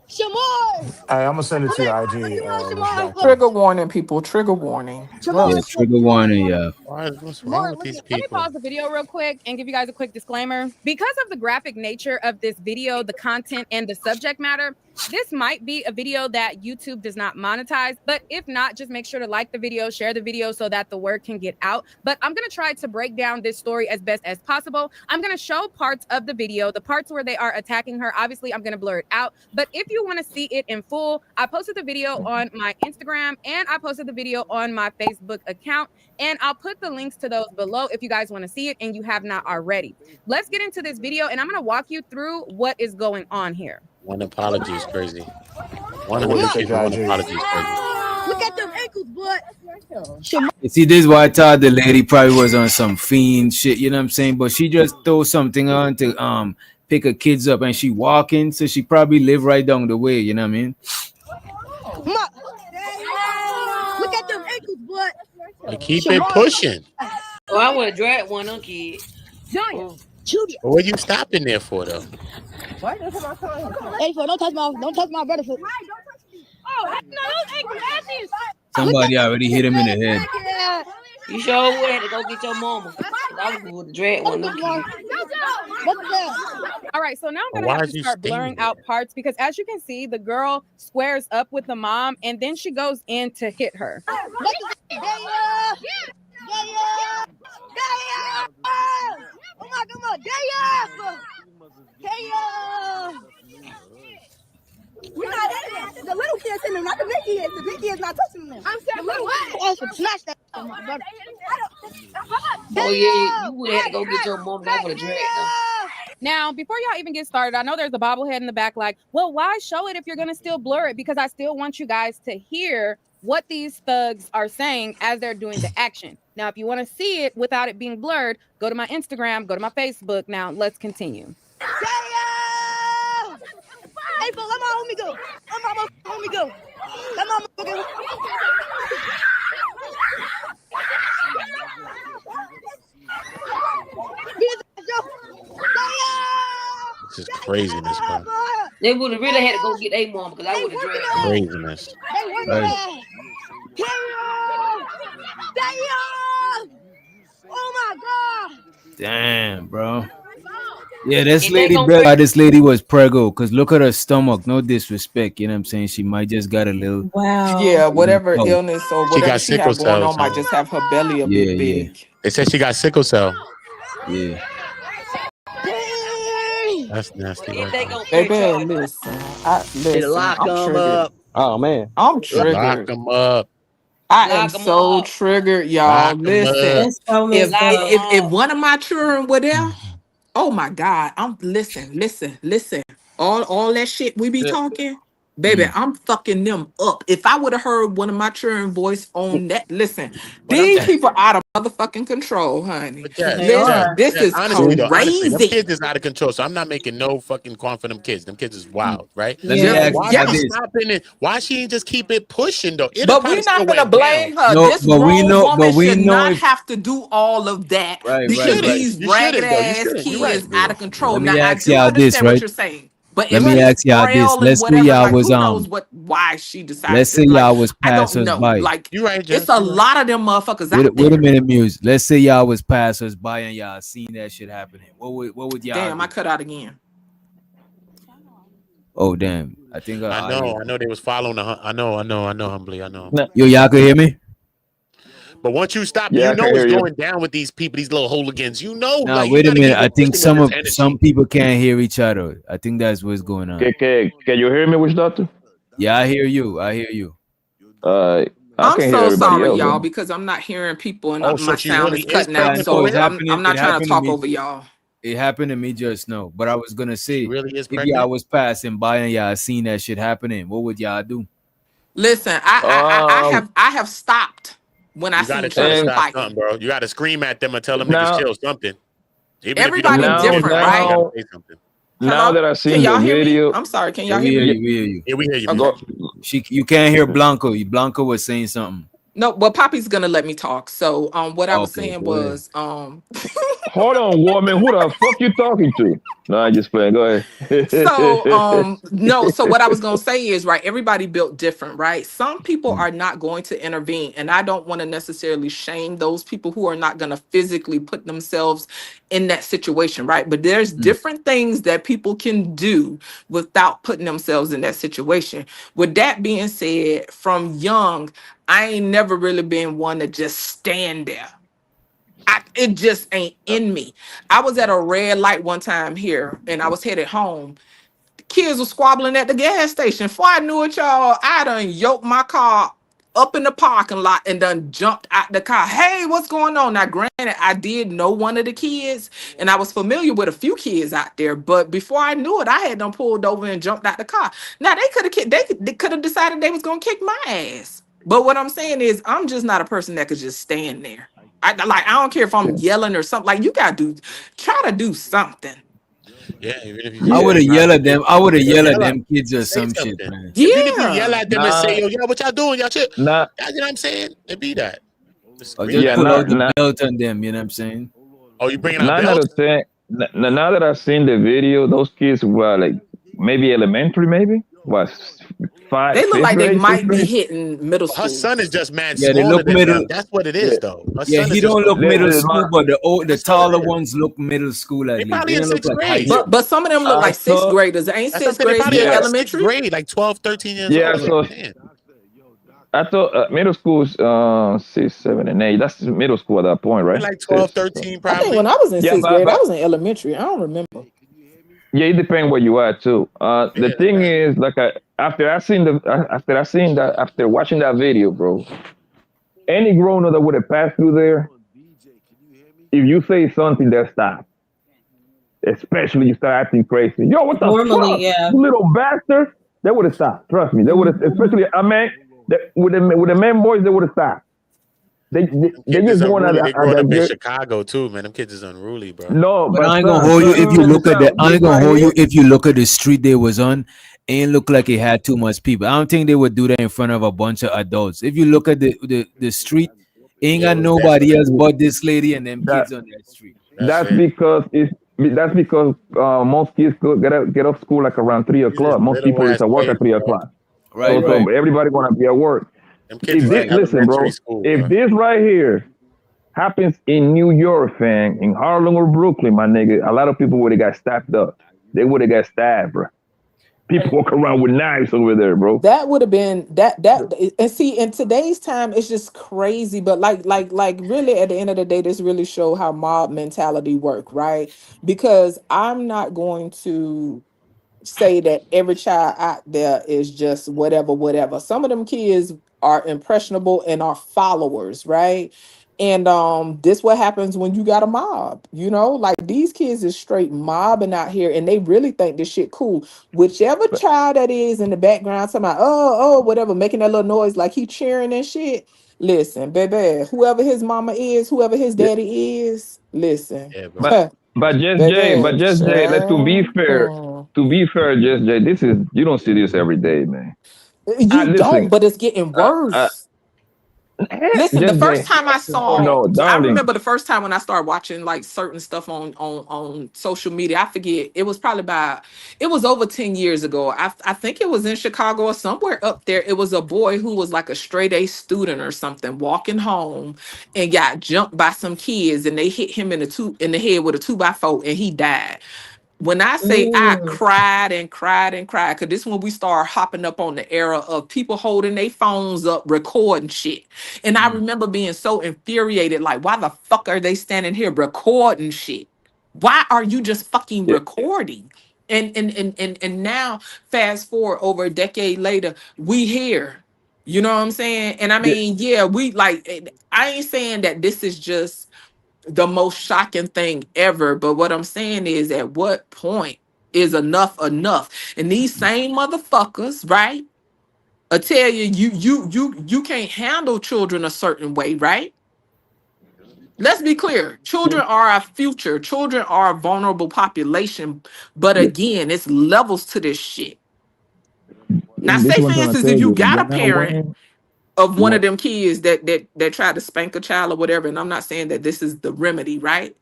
Shamar! I'm gonna send it to your IG. Trigger warning, people. Trigger warning. Yeah, trigger warning, yeah. What's wrong with these Let me people? pause the video real quick and give you guys a quick disclaimer. Because of the graphic nature of this video, the content, and the subject matter, this might be a video that YouTube does not monetize. But if not, just make sure to like the video, share the video so that the word can get out. But I'm going to try to break down this story as best as possible. I'm going to show parts of the video, the parts where they are attacking her. Obviously, I'm going to blur it out. But if you want to see it in full, I posted the video on my Instagram and I posted the video on my Facebook account. And I'll put the links to those below if you guys want to see it and you have not already. Let's get into this video and I'm going to walk you through what is going on here. One apology is crazy. One Look apology is crazy. Look at them ankles, but You see, this is why I thought the lady probably was on some fiend shit, you know what I'm saying? But she just throw something on to pick her kids up and she walking, so she probably live right down the way, you know what I mean? look at them ankles, but Like, keep it pushing. Oh, I would have dragged one on kid. But what you stopping there for though? Why did my son? Hey, don't touch my brother foot. Oh, no, those ankle asses. Somebody already hit him in the head. You sure had to go get your mama. I was with the dread one. All right, so now I'm Why gonna have is to you start blurring out parts because as you can see, the girl squares up with the mom and then she goes in to hit her. We're not in the little kids in them, not the big kids. The big kids not touching them. I'm saying, the little kids. Snatch that. Oh yeah, you would have to go get your mom. I would have dragged them. Now, before y'all even get started, I know there's a bobblehead in the back like, well, why show it if you're going to still blur it? Because I still want you guys to hear what these thugs are saying as they're doing the action. Now, if you want to see it without it being blurred, go to my Instagram, go to my Facebook. Now, let's continue. Hey, let my homie go. Let my homie go. Let my homie go. This is craziness, bro. They would have really had to go get their mom because I would have dragged them. Craziness. Right. Oh my God. Damn, bro. Yeah, this lady was preggo because look at her stomach. No disrespect, you know what I'm saying? She might just got a little. Wow. Yeah, whatever illness or whatever she sickle have going cell, on might just have her belly a bit big. They said she got sickle cell. Yeah. That's nasty. Baby, listen. Lock I'm them triggered. up. Oh man, I'm triggered. Lock them up. I am so triggered, y'all. Listen, if one of my children were there, oh my God, I'm listen. All that shit we be talking, baby, I'm fucking them up. If I would have heard one of my children voice on that, listen, these people out of motherfucking control, honey. Listen, this is honestly, them crazy. kids is out of control. So I'm not making no fucking call for them kids. Them kids is wild, right? Let me ask Why you she this. stopping it? Why she ain't just keep it pushing though? But we're not gonna blame her. No, This but we grown know- woman but we should know not if- have to do all of that Right, because right. these You ragged shouldn't, though. You ass shouldn't. You're kids right. out of control. Let Now me I ask do y'all understand this, what right? you're saying, but Let if me she's ask y'all this. frail and Let's say whatever, y'all like was who knows why she decided. let's say to, like, y'all was I don't passers know. by. Like you right, it's a lot of them motherfuckers out Wait there. a minute, Muse. Let's say y'all was passers by and y'all seen that shit happening. What would y'all Damn, do? I cut out again. Oh damn. I think I know they was following the I know, humbly, I know. Yo, y'all could hear me? But once you stop, Yeah, you I know can it's hear you. going down with these people, these little hooligans. You know, Nah, like wait you a gotta minute. keep I think pushing with this energy. some people can't hear each other. I think that's what's going on. Can you hear me, Witch Doctor? Yeah, I hear you. I hear you. I I'm can hear so everybody sorry, else. y'all, because I'm not hearing people and Oh, my so she sound really is is cutting out. pregnant So for real? I'm not trying to talk over y'all. It happened to me just now. But I was gonna say, really is if pregnant? y'all was passing by and y'all seen that shit happening, what would y'all do? Listen, I have stopped when I You gotta seen try to children stop fighting. something, bro. You gotta scream at them and tell them Now- niggas chill something. Even Everybody if you don't want to different, hear them, right? you gotta say something. Now that I Can seen y'all the hear me? video, I'm sorry. Can Yeah, y'all we hear hear me? you. We hear you. Yeah, we hear you. Okay. You can't hear Blanco. Blanco was saying something. No, well, Poppy's gonna let me talk. So, what I was Okay, saying go ahead. was, hold on, woman. Who the fuck you talking to? No, I just playing. Go ahead. so what I was gonna say is, right, everybody built different, right? Some people are not going to intervene, and I don't want to necessarily shame those people who are not gonna physically put themselves in that situation, right? But there's different things that people can do without putting themselves in that situation. With that being said, from young, I ain't never really been one to just stand there. It just ain't in me. I was at a red light one time here and I was headed home. The kids were squabbling at the gas station. Before I knew it, y'all, I done yoked my car up in the parking lot and done jumped out the car. Hey, what's going on? Now, granted, I did know one of the kids and I was familiar with a few kids out there, but before I knew it, I had them pulled over and jumped out the car. Now they could have decided they was gonna kick my ass. But what I'm saying is I'm just not a person that could just stand there. I don't care if I'm yelling or something. Like you gotta try to do something. Yeah, even if you I would have yelled at them. I would have yelled at Yell at them kids or say some shit, something. man. Even if you yell at them and Nah. say, yo, what y'all doing? Y'all shit. Nah. You know what I'm saying? It be that. Or just Yeah, pull nah, out the nah. belt on them, you know what I'm saying? Oh, you bringing out 9 out belts? of 10. Now that I've seen the video, those kids were like maybe elementary, maybe was They look fifth like they grade, sixth might be grade. hitting middle Her school. son is just man Yeah, they smaller look than middle. them. That's what it Yeah, is, though. Her Yeah, son he is just don't a look little middle the, school, my, but the That's all taller it is. ones look middle school They at least. They probably in don't look sixth like high grade. school. But some of them look I like sixth saw. graders. Ain't That's what I'm sixth saying. They grade probably in still like Yeah, sixth elementary? grade, like 12, 13 years yeah. old. So Damn. I thought middle school's 6, 7, and 8. That's middle school at that point, Probably right? like 12, 6. 13, I think probably. when I was in Yeah, sixth grade, I was in elementary. I don't remember. yeah, it depends where you are too. Yeah, The thing is, like, after watching that video, bro, any grown up that would have passed through there, if you say something, they'll stop. Especially you start acting crazy. Yo, what the Normally, fuck, yeah. you little bastard? They would have stopped. Trust me, they would have. Especially a man with the men boys, they would have stopped. They kids just is going unruly. They growing up in at Chicago too, man. Them kids is unruly, bro. no, But but I ain't gonna son, hold you if you look check at this the. out. I This ain't gonna right hold you here. if you look at the street they was on. Ain't look like it had too much people. I don't think they would do that in front of a bunch of adults. If you look at the street, ain't Yeah, got it was nobody else definitely. but this lady and them That kids on that street. That's that's it. because most kids get off school like around three These is o'clock. Most little people is ass at work kids, at 3 o'clock. bro. Right, So right. everybody gonna be at work. Them kids If is this in listen, elementary bro, school, if bro. this right here happens in New York, fam, in Harlem or Brooklyn, my nigga, a lot of people would have got stabbed up. They would have got stabbed, bro. People walk around with knives over there, bro. That would have been and see in today's time it's just crazy, but like really at the end of the day this really show how mob mentality work, right? Because I'm not going to say that every child out there is just whatever. Some of them kids are impressionable and are followers, right? And this what happens when you got a mob, like these kids is straight mobbing out here and they really think this shit cool. Whichever child that is in the background talking about, whatever, making that little noise like he cheering and shit. Listen, baby, whoever his mama is, whoever his Yeah. daddy is, listen. Yeah, bro. But Baby, just Jay, like, child. to be fair, just Jay, this is you don't see this every day, man. You don't, Listen, but it's getting worse. Listen, the just first Jay, time I saw, no, I darling. remember the first time when I started watching like certain stuff on social media. I forget, it was probably it was over 10 years ago. I think it was in Chicago or somewhere up there. It was a boy who was like a straight A student or something walking home and got jumped by some kids and they hit him in the head with a 2x4 and he died. When I say I cried and cried and cried, because this when we start hopping up on the era of people holding their phones up, recording shit. And I remember being so infuriated, like, why the fuck are they standing here recording shit? Why are you just fucking Yeah, recording? And now, fast forward over a decade later, we here. You know what I'm saying? And I yeah, mean, yeah, we like, I ain't saying that this is just the most shocking thing ever. But what I'm saying is, at what point is enough enough? And these same motherfuckers, right? I tell you, you can't handle children a certain way, right? Let's be clear. Children are our future. Children are a vulnerable population. But yeah. again, it's levels to this shit. Now, This say is for what I'm trying to instance, tell if you you. got a Now, parent when of one of what? them kids that tried to spank a child or whatever, and I'm not saying that this is the remedy, right?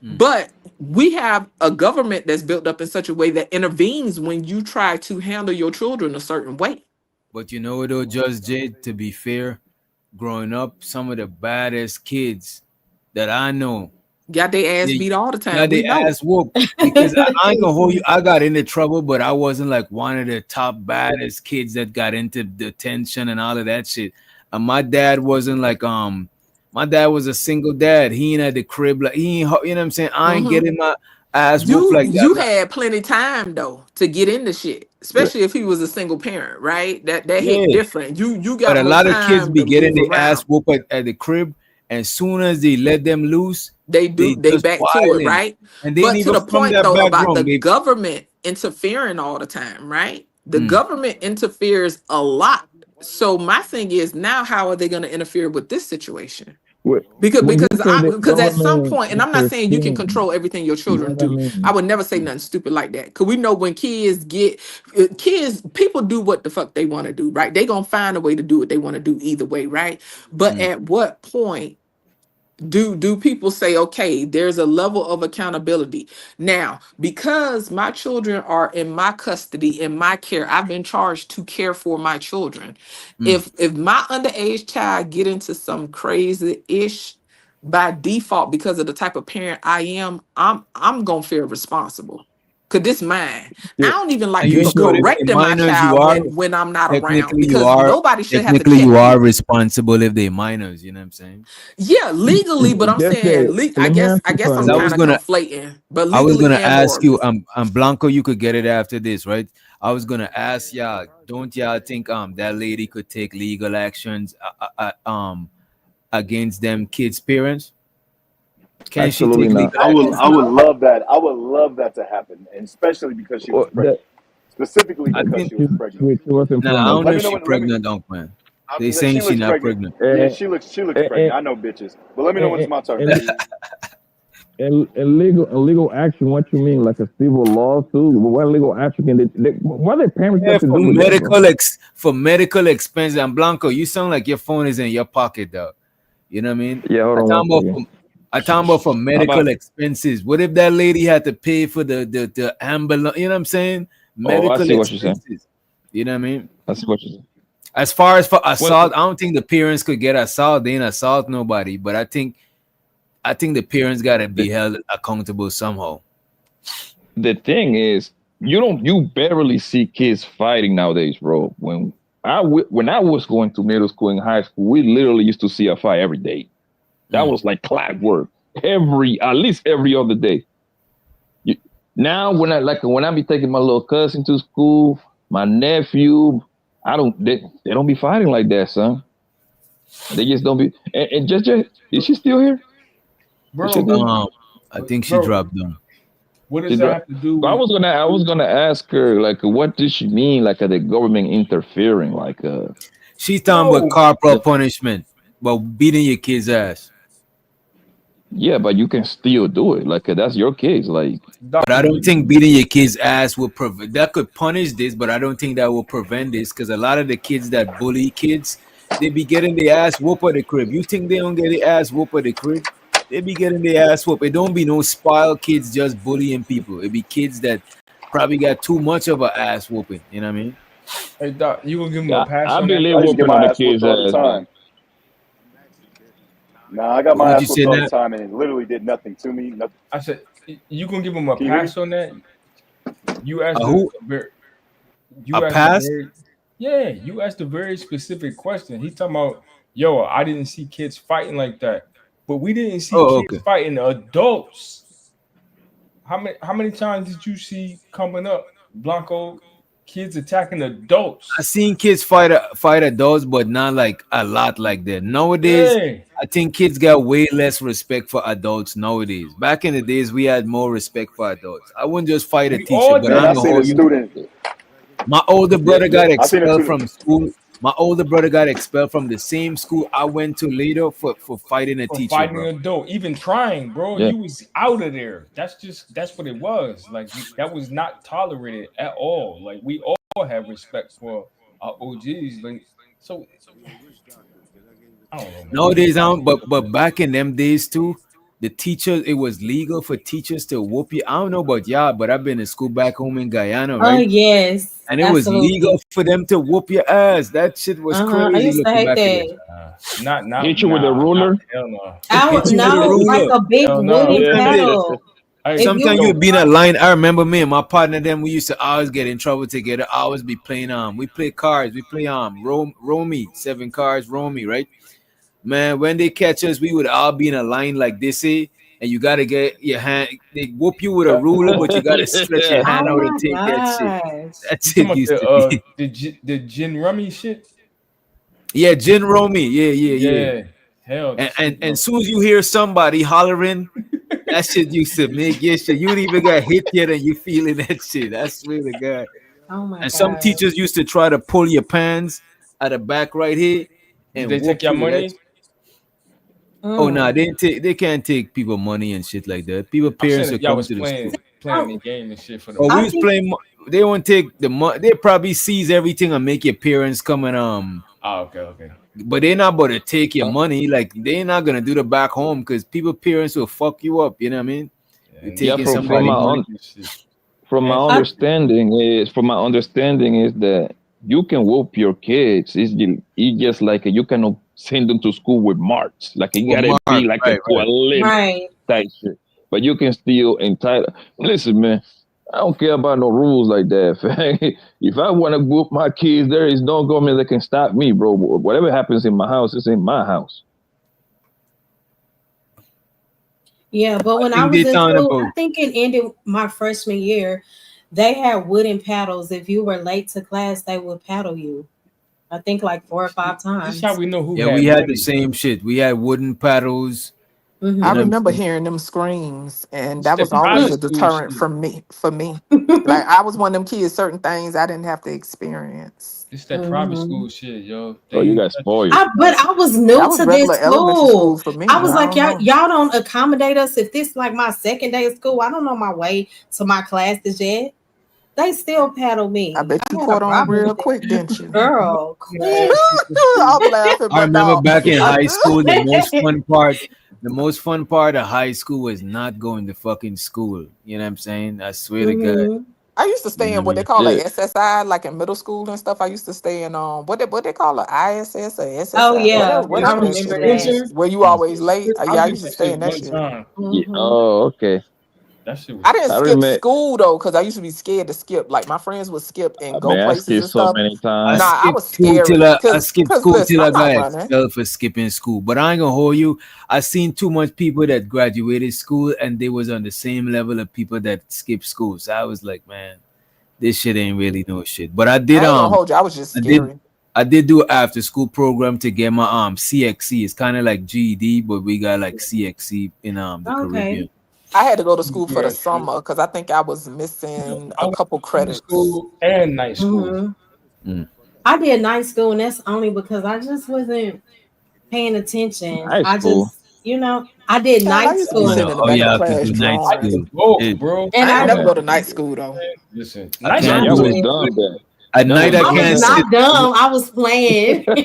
But we have a government that's built up in such a way that intervenes when you try to handle your children a certain way. But you know what though, Judge J, to be fair, growing up, some of the baddest kids that I know Got their ass they beat all the got time. We their know. ass whooped. Because I ain't gonna hold you. I got into trouble, but I wasn't like one of the top baddest kids that got into detention and all of that shit. And my dad wasn't like my dad was a single dad. He ain't at the crib like he ain't, you know what I'm saying? I ain't Mhm. getting my ass whooped You like that. you had plenty time though to get into shit, especially if he was a single parent, right? That hit Yeah. different. You But got a more lot of kids time be to getting move their ass around. whooped at the crib, and soon as they let them loose, They they they just back to it, wilding, right? and they ain't But to even the from point that though about the background. They government interfering all the time, right? The Mm. government interferes a lot. So my thing is now, how are they going to interfere with this situation? Because When you say the because at some government point, and I'm not saying you can interfering, control everything your children what I do. I mean, would never say nothing stupid like that. Because we know when kids people do what the fuck they want to do, right? They gonna find a way to do what they want to do either way, right? But Mm. at what point do people say, okay, there's a level of accountability now because my children are in my custody, in my care? I've been charged to care for my children. If my underage child get into some crazy ish, by default, because of the type of parent I am, I'm gonna feel responsible because this mine. I don't even like You people should. If they're correcting my minors, you child are when I'm not around, technically you because are nobody should have to technically check you me. are responsible if they minors. You know what I'm saying? Yeah, legally, but I'm saying, Let me ask I you guess I'm Because something. kind of conflating, but I was legally gonna and ask morally. you, Blanco, you could get it after this, right? I was gonna ask y'all, don't y'all think that lady could take legal actions against them kids' parents? Can she Absolutely take not. legal I actions? would love that. I would love that to happen, and especially because she was Well, pregnant. Specifically I because think she was pregnant. she wasn't nah, I pregnant. don't know Let me if know she when. Let me. pregnant, don't man. They saying She she looks not pregnant. pregnant. Yeah, she looks pregnant. And, I know bitches, but let me know when it's my turn. and legal action. What you mean, like a civil lawsuit? What legal action can what their parents Yeah, got to do with that, bro? for medical expenses. And Blanco, you sound like your phone is in your pocket, though. You know what I mean? Yeah, hold on one second. I talking about for How medical about? expenses. What if that lady had to pay for the ambulance? You know what I'm saying? Oh, I Medical see what you're saying. expenses. You know what I mean? I see what you're saying. As far as for assault, Well, I don't think the parents could get assault. They ain't assault nobody, but I think the parents gotta be held accountable somehow. the thing is, you barely see kids fighting nowadays, bro. When I was going to middle school and high school, we literally used to see a fight every day. That was like clockwork. At least every other day. Now when I be taking my little cousin to school, my nephew, they don't be fighting like that, son. They just don't be. And just is she still here? I think she dropped down. What does that have to do with? I was gonna ask her, like, what does she mean, like, the government interfering, like, She's talking about corporal punishment, but beating your kid's ass. Yeah, but you can still do it. Like, that's your case. Like, but I don't think beating your kid's ass will prevent. That could punish this, but I don't think that will prevent this because a lot of the kids that bully kids, they be getting their ass whooped at the crib. You think they don't get their ass whooped at the crib? They be getting their ass whooped. It don't be no spoiled kids just bullying people. It be kids that probably got too much of an ass whooping. You know what I mean? Hey, Doc, you gonna give him a pass I on believe that? I used to get whooping on my the ass whooped kids' all the ass. time. Nah, I got my Would you ass say whooped all the that? time, and it literally did nothing to me. Nothing. I said, you gonna give him a Can you hear me? pass on that? You asked who? you A asked pass? you asked a very specific question. He talking about, yo, I didn't see kids fighting like that, but we didn't see kids fighting adults. How many times did you see coming up, Blanco, kids attacking adults? I seen kids fight adults, but not like a lot like that. Nowadays, I think kids got way less respect for adults nowadays. Back in the days, we had more respect for adults. I wouldn't just fight a teacher, but Man, I I know seen how a you. student. My older brother got I seen a expelled student. from school. My older brother got expelled from the same school I went to later for fighting a For teacher, fighting bro. an adult, even trying, bro, Yeah. you was out of there. That's what it was. Like that was not tolerated at all. Like we all have respect for our OGs. Like so, I don't know, man. Nowadays, I don't, but back in them days too, the teachers, it was legal for teachers to whoop you. I don't know about y'all, but I've been in school back home in Guyana, Oh right? yes, And it was absolutely. legal for them to whoop your ass. That shit was I crazy used to looking hate back at it. that. Hit you with a ruler? Hell no. Hit you with a No, like ruler. a big Hell no. wooden Sometimes paddle. sometimes you'd be in a line. I remember me and my partner. Then we used to always get in trouble together. Always be playing we play cards. We play Romy 7 cards Romy, right? Man, when they catch us, we would all be in a line like this, and you gotta get your hand. They whoop you with a ruler, but you gotta stretch your hand Oh out and my take that shit. gosh. That's You it talking used to about be. the gin rummy shit? Yeah, Gin Romy. Yeah. Yeah. Hell, that shit And was soon as you hear somebody hollering, that shit used to make your shit. You ain't even got hit yet, and you feeling that shit. I swear to God. Oh my And some gosh. teachers used to try to pull your pants at the back right here Did and they take whoop your you with that. money? Oh no, they can't take people money and shit like that. People I'm parents saying will if y'all come was to the school. playing the game and shit for the Oh, we money. was playing. They won't take the money. They probably seize everything and make your parents come and Oh, okay. but they're not about to take your money. Like they're not gonna do the back home because parents will fuck you up. You know what I mean? You're taking somebody money. From my understanding is that you can whoop your kids. It's just like you cannot send them to school with marks. Like it gotta be like to a limit type shit. But you can still entitle. Listen, man, I don't care about no rules like that. If I want to whoop my kids, there is no government that can stop me, bro. Whatever happens in my house is in my house. Yeah, but when I was in school, I think it ended my freshman year. They had wooden paddles. If you were late to class, they would paddle you. I think like 4 or 5 times. That's how we know who. Yeah, we had the same shit. We had wooden paddles. Mm-hmm. I remember hearing them screams, and that was always a deterrent for me. Like I was one of them kids. Certain things I didn't have to experience. It's that private school shit, yo. Oh, you got spoiled. But I was new to this school. For me. I was like, y'all don't accommodate us. If this like my second day of school, I don't know my way to my classes yet. They still paddle me. I bet you caught on real quick, didn't you? Girl. I'm laughing. I remember back in high school, the most fun part of high school was not going to fucking school. You know what I'm saying? I swear to God. I used to stay in what they call like SSI, like in middle school and stuff. I used to stay in what they call it, ISS or SSI. Oh yeah, whatever I remember that. where you always late. Yeah, I used to stay in that shit. Oh, okay. I didn't skip school though, because I used to be scared to skip. Like my friends would skip and go places and stuff. So many times. I was scared. I skipped school till I got expelled for skipping school. But I ain't gonna hold you. I seen too much people that graduated school and they was on the same level of people that skipped school. So I was like, man, this shit ain't really no shit. But I did. I was just scared. I did do an after school program to get my CXC. It's kind of like GED, but we got like CXC in the Caribbean. I had to go to school for the summer because I think I was missing a couple credits. School and night school. I did night school, and that's only because I just wasn't paying attention. I did night school. Oh yeah, I have to do night school, bro. And I never go to night school though. Listen, night school was dumb. At night, I can't. Was not dumb. I was playing. You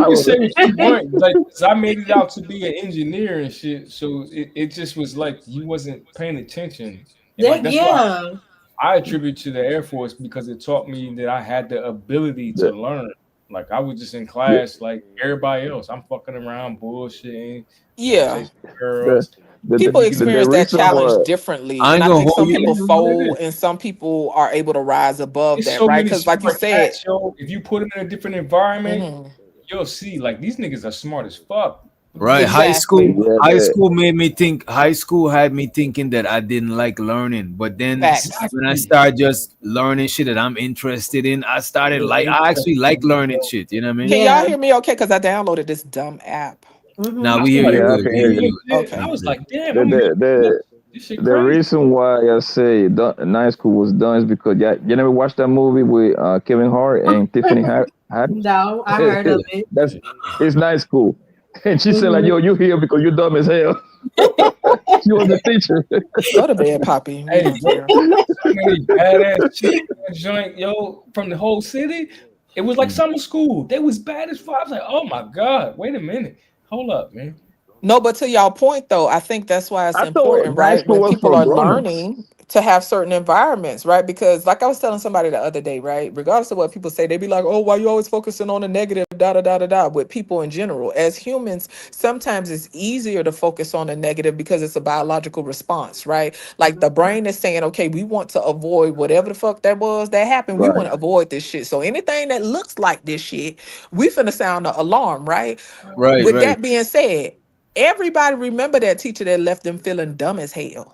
can say what you want. Like, I made it out to be an engineer and shit, so it just was like you wasn't paying attention. That's why I attribute to the Air Force because it taught me that I had the ability to learn. Like I was just in class, like everybody else. I'm fucking around, bullshitting. Yeah. Girls. People experience that challenge differently. And I think some people fold and some people are able to rise above that, right? Because like you said, if you put them in a different environment, you'll see like these niggas are smart as fuck. Right. Exactly. High school made me think, high school had me thinking that I didn't like learning. But then when I started just learning shit that I'm interested in, I actually like learning shit. You know what I mean? Can y'all hear me okay? Because I downloaded this dumb app. Now we hear you. Okay. I was like, damn. The reason why I say night school was done is because you never watched that movie with Kevin Hart and Tiffany Haddish? No, I heard of it. It's night school. And she said like, yo, you here because you're dumb as hell. She was the teacher. Go to bed, Poppy. Hey, badass chick joint, yo, from the whole city. It was like summer school. They was bad as fuck. I was like, oh my God, wait a minute. Hold up, man. No, but to y'all point though, I think that's why it's important, right? When people are learning to have certain environments, right? Because like I was telling somebody the other day, right? Regardless of what people say, they be like, oh, why you always focusing on the negative, with people in general. As humans, sometimes it's easier to focus on the negative because it's a biological response, right? Like the brain is saying, okay, we want to avoid whatever the fuck that was that happened. We want to avoid this shit. So anything that looks like this shit, we finna sound the alarm, right? Right. With that being said, everybody remember that teacher that left them feeling dumb as hell.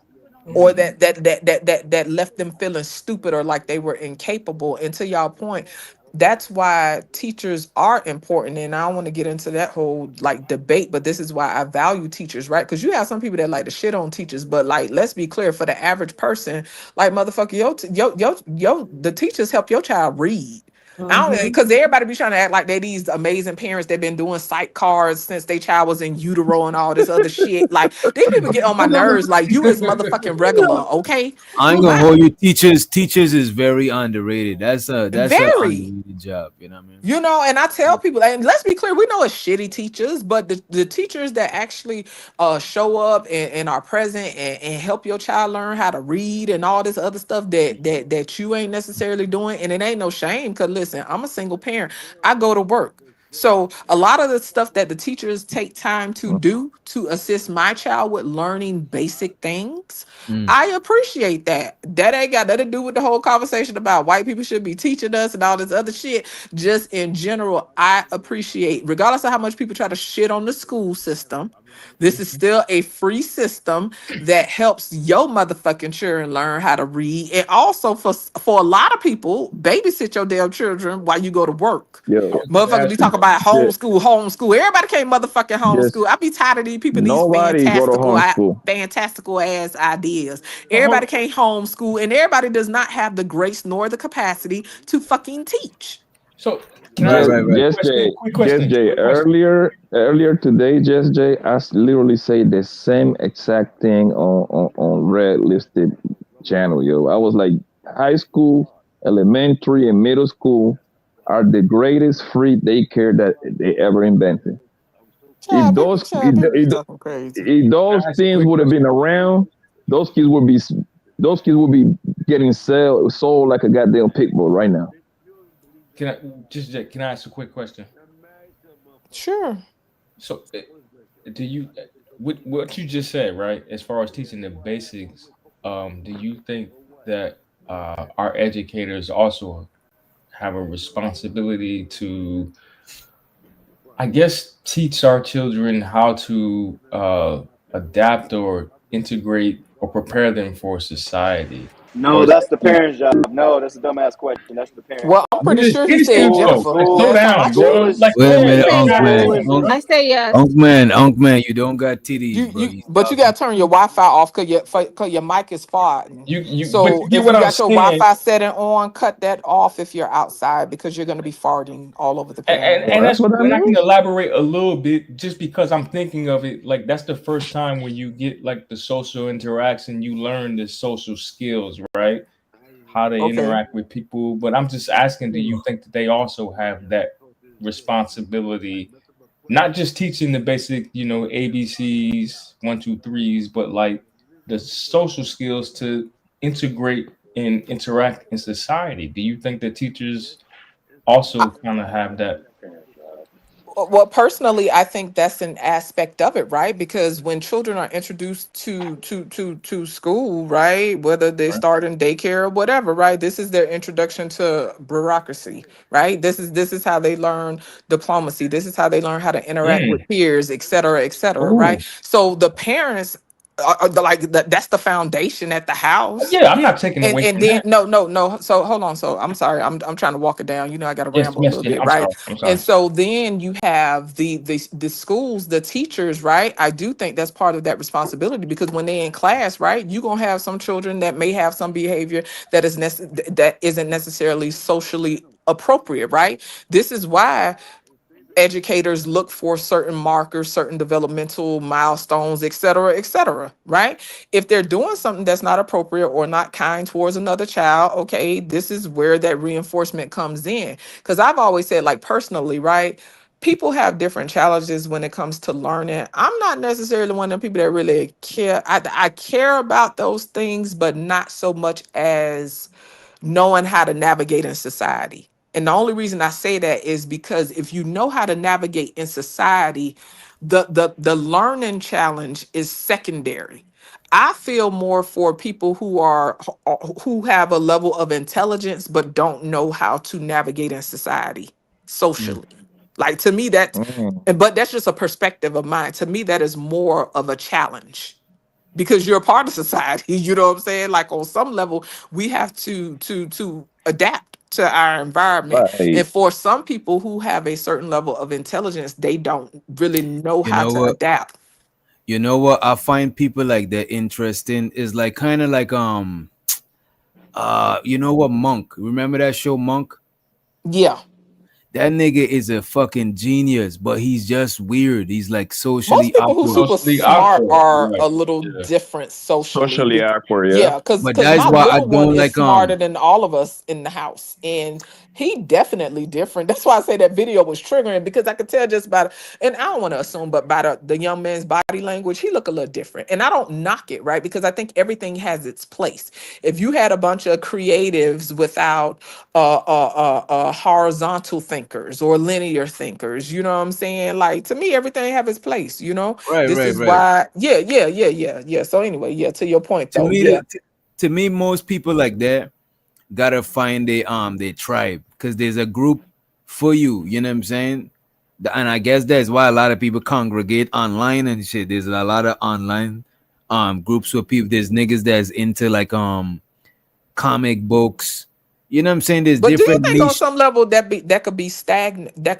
Or that left them feeling stupid or like they were incapable. And to y'all point, that's why teachers are important. And I don't want to get into that whole like debate, but this is why I value teachers, right? Because you have some people that like to shit on teachers, but like let's be clear, for the the average person, like motherfucker, the teachers help your child read. I don't, because everybody be trying to act like they these amazing parents that been doing psych cards since their child was in utero and all this other shit. Like these people get on my nerves. Like you is motherfucking regular, okay? I ain't gonna hold you. Teachers is very underrated. That's a Very. underrated job. You know what I mean? You know, and I tell people, and let's be clear, we know it's shitty teachers, but the teachers that actually show up and are present and help your child learn how to read and all this other stuff that you ain't necessarily doing, and it ain't no shame. Cause listen, I'm a single parent. I go to work. So a lot of the stuff that the teachers take time to do to assist my child with learning basic things, I appreciate that. That ain't got nothing to do with the whole conversation about white people should be teaching us and all this other shit. Just in general, I appreciate, regardless of how much people try to shit on the school system, this is still a free system that helps your motherfucking children learn how to read. And also for a lot of people, babysit your damn children while you go to work. Motherfuckers be talking about homeschool. Everybody can't motherfucking homeschool. I be tired of these people, these Nobody go to homeschool. fantastical ass ideas. Everybody can't homeschool, and everybody does not have the grace nor the capacity to fucking teach. So Just Jay, earlier today, Just Jay, I literally say the same exact thing on red listed channel, yo. I was like, high school, elementary, and middle school are the greatest free daycare that they ever invented. If those things would have been around, those kids would be getting sold like a goddamn pit bull right now. Can I ask a quick question? Sure. So, do you what you just said, right? As far as teaching the basics, do you think that our educators also have a responsibility to, I guess, teach our children how to adapt or integrate or prepare them for society? No, that's the parents' job. No, that's a dumbass question. That's the parents' Well, I'm pretty sure he said Jennifer. Slow down, bro. Wait a minute, I say yes. Unk man, you don't got titties, bro. But you gotta turn your Wi-Fi off because your mic is farting. So if you got your Wi-Fi setting on, cut that off if you're outside because you're gonna be farting all over the place. And that's when I can elaborate a little bit, just because I'm thinking of it like that's the first time when you get like the social interaction, you learn the social skills, right? How to interact with people. But I'm just asking, do you think that they also have that responsibility, not just teaching the basic, ABCs, 1, 2, 3s, but like the social skills to integrate and interact in society? Do you think that teachers also kind of have that? Well, personally, I think that's an aspect of it, right? Because when children are introduced to school, right, whether they start in daycare or whatever, right, this is their introduction to bureaucracy, right? This is how they learn diplomacy. This is how they learn how to interact with peers, et cetera, right? So the parents are that's the foundation at the house. Yeah, I'm not taking away and from then that. no. So hold on. So I'm sorry. I'm trying to walk it down. I got to ramble a little bit, I'm right? sorry. And so then you have the schools, the teachers, right? I do think that's part of that responsibility because when they're in class, right, you're gonna have some children that may have some behavior that isn't necessarily socially appropriate, right? This is why educators look for certain markers, certain developmental milestones, et cetera, right? If they're doing something that's not appropriate or not kind towards another child, okay, this is where that reinforcement comes in. Because I've always said, like personally, right? People have different challenges when it comes to learning. I'm not necessarily one of the people that really care. I care about those things, but not so much as knowing how to navigate in society. And the only reason I say that is because if you know how to navigate in society, the learning challenge is secondary. I feel more for people who have a level of intelligence but don't know how to navigate in society socially. Like to me but that's just a perspective of mine. To me that is more of a challenge because you're a part of society. You know what I'm saying? Like on some level, we have to adapt to our environment. Right. And for some people who have a certain level of intelligence, they don't really know how to adapt. You know what? I find people like that interesting is like kind of like you know what, Monk? Remember that show Monk? Yeah. That nigga is a fucking genius, but he's just weird. He's like socially Most people who awkward. super smart are a little different socially. Socially awkward, yeah. Yeah, because But that's my why I little one don't is like smarter than all of us in the house, and he definitely different. That's why I say that video was triggering, because I could tell just by and I don't want to assume, but by the young man's body language, he look a little different. And I don't knock it, right? Because I think everything has its place. If you had a bunch of creatives without horizontal thinkers or linear thinkers, you know what I'm saying? Like, to me, everything have its place, you know? Right, This right, is right. why, yeah. So anyway, yeah, to your point To though, me, yeah. to me, most people like that gotta find their tribe, because there's a group for you. You know what I'm saying? And I guess that's why a lot of people congregate online and shit. There's a lot of online groups where people, there's niggas that's into like comic books. You know what I'm saying? There's But do you different think on niche. some level that could be stagnant? That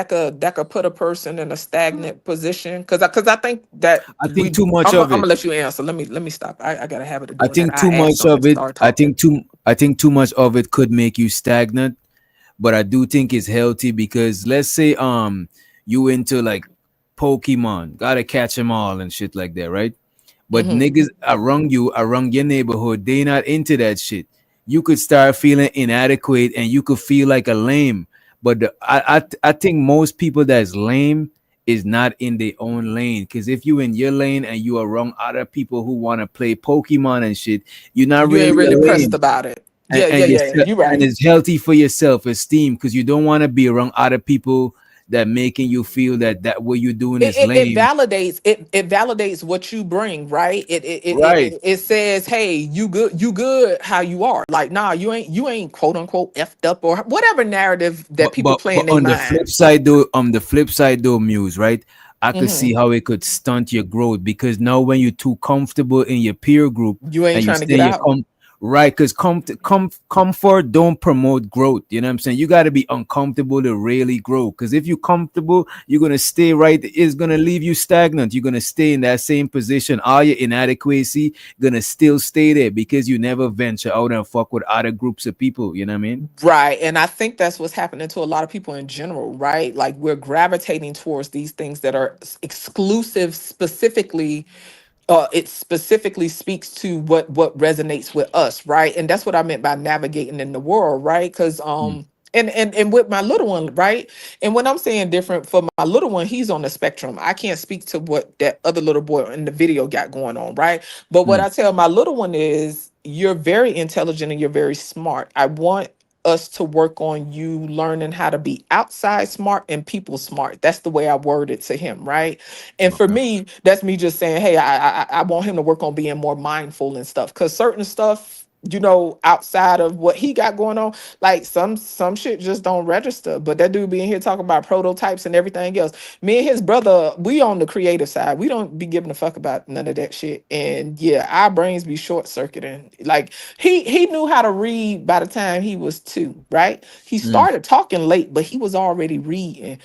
could put a person in a stagnant position? Because I think that I think too much I'm of it. gonna let you answer. Let me stop. I got a habit of I doing that. think too I ask much something and of it. start talking. I think too much of it could make you stagnant. But I do think it's healthy, because let's say you into like Pokemon, gotta catch them all and shit like that, right? But Mhm. niggas around you, around your neighborhood, they not into that shit. You could start feeling inadequate and you could feel like a lame. But I think most people that's lame is not in their own lane. Because if you in your lane and you are around other people who want to play Pokemon and shit, you're not You really ain't a really pressed lame. about it. And, Yeah, and, you you and right. it's healthy for your self-esteem, because you don't want to be around other people that making you feel that what you're doing is It lame. validates it validates what you bring, right? Right. It says, hey, you good how you are. Like, nah, you ain't quote unquote effed up or whatever narrative that people play But in their on mind. the flip side though, Muse, right? I could Mhm. see how it could stunt your growth, because now when you're too comfortable in your peer group You ain't and you trying to stay get in your out. right, because comfort don't promote growth. You know what I'm saying? You got to be uncomfortable to really grow, because if you're comfortable, you're gonna stay right. It's gonna leave you stagnant. You're gonna stay in that same position. All your inadequacy gonna still stay there, because you never venture out and fuck with other groups of people. You know what I mean? Right. And I think that's what's happening to a lot of people in general, right? Like, we're gravitating towards these things that are exclusive, specifically it specifically speaks to what resonates with us, right? And that's what I meant by navigating in the world, right? Because and with my little one, right? And when I'm saying different for my little one, he's on the spectrum. I can't speak to what that other little boy in the video got going on, right? But what I tell my little one is, you're very intelligent and you're very smart. I want us to work on you learning how to be outside smart and people smart. That's the way I word it to him, right? And for me, that's me just saying, hey, I want him to work on being more mindful and stuff. Cause certain stuff, you know, outside of what he got going on, like some shit just don't register. But that dude being here talking about prototypes and everything else. Me and his brother, we on the creative side. We don't be giving a fuck about none of that shit. And yeah, our brains be short circuiting. Like, he knew how to read by the time he was 2, right? He started talking late, but he was already reading.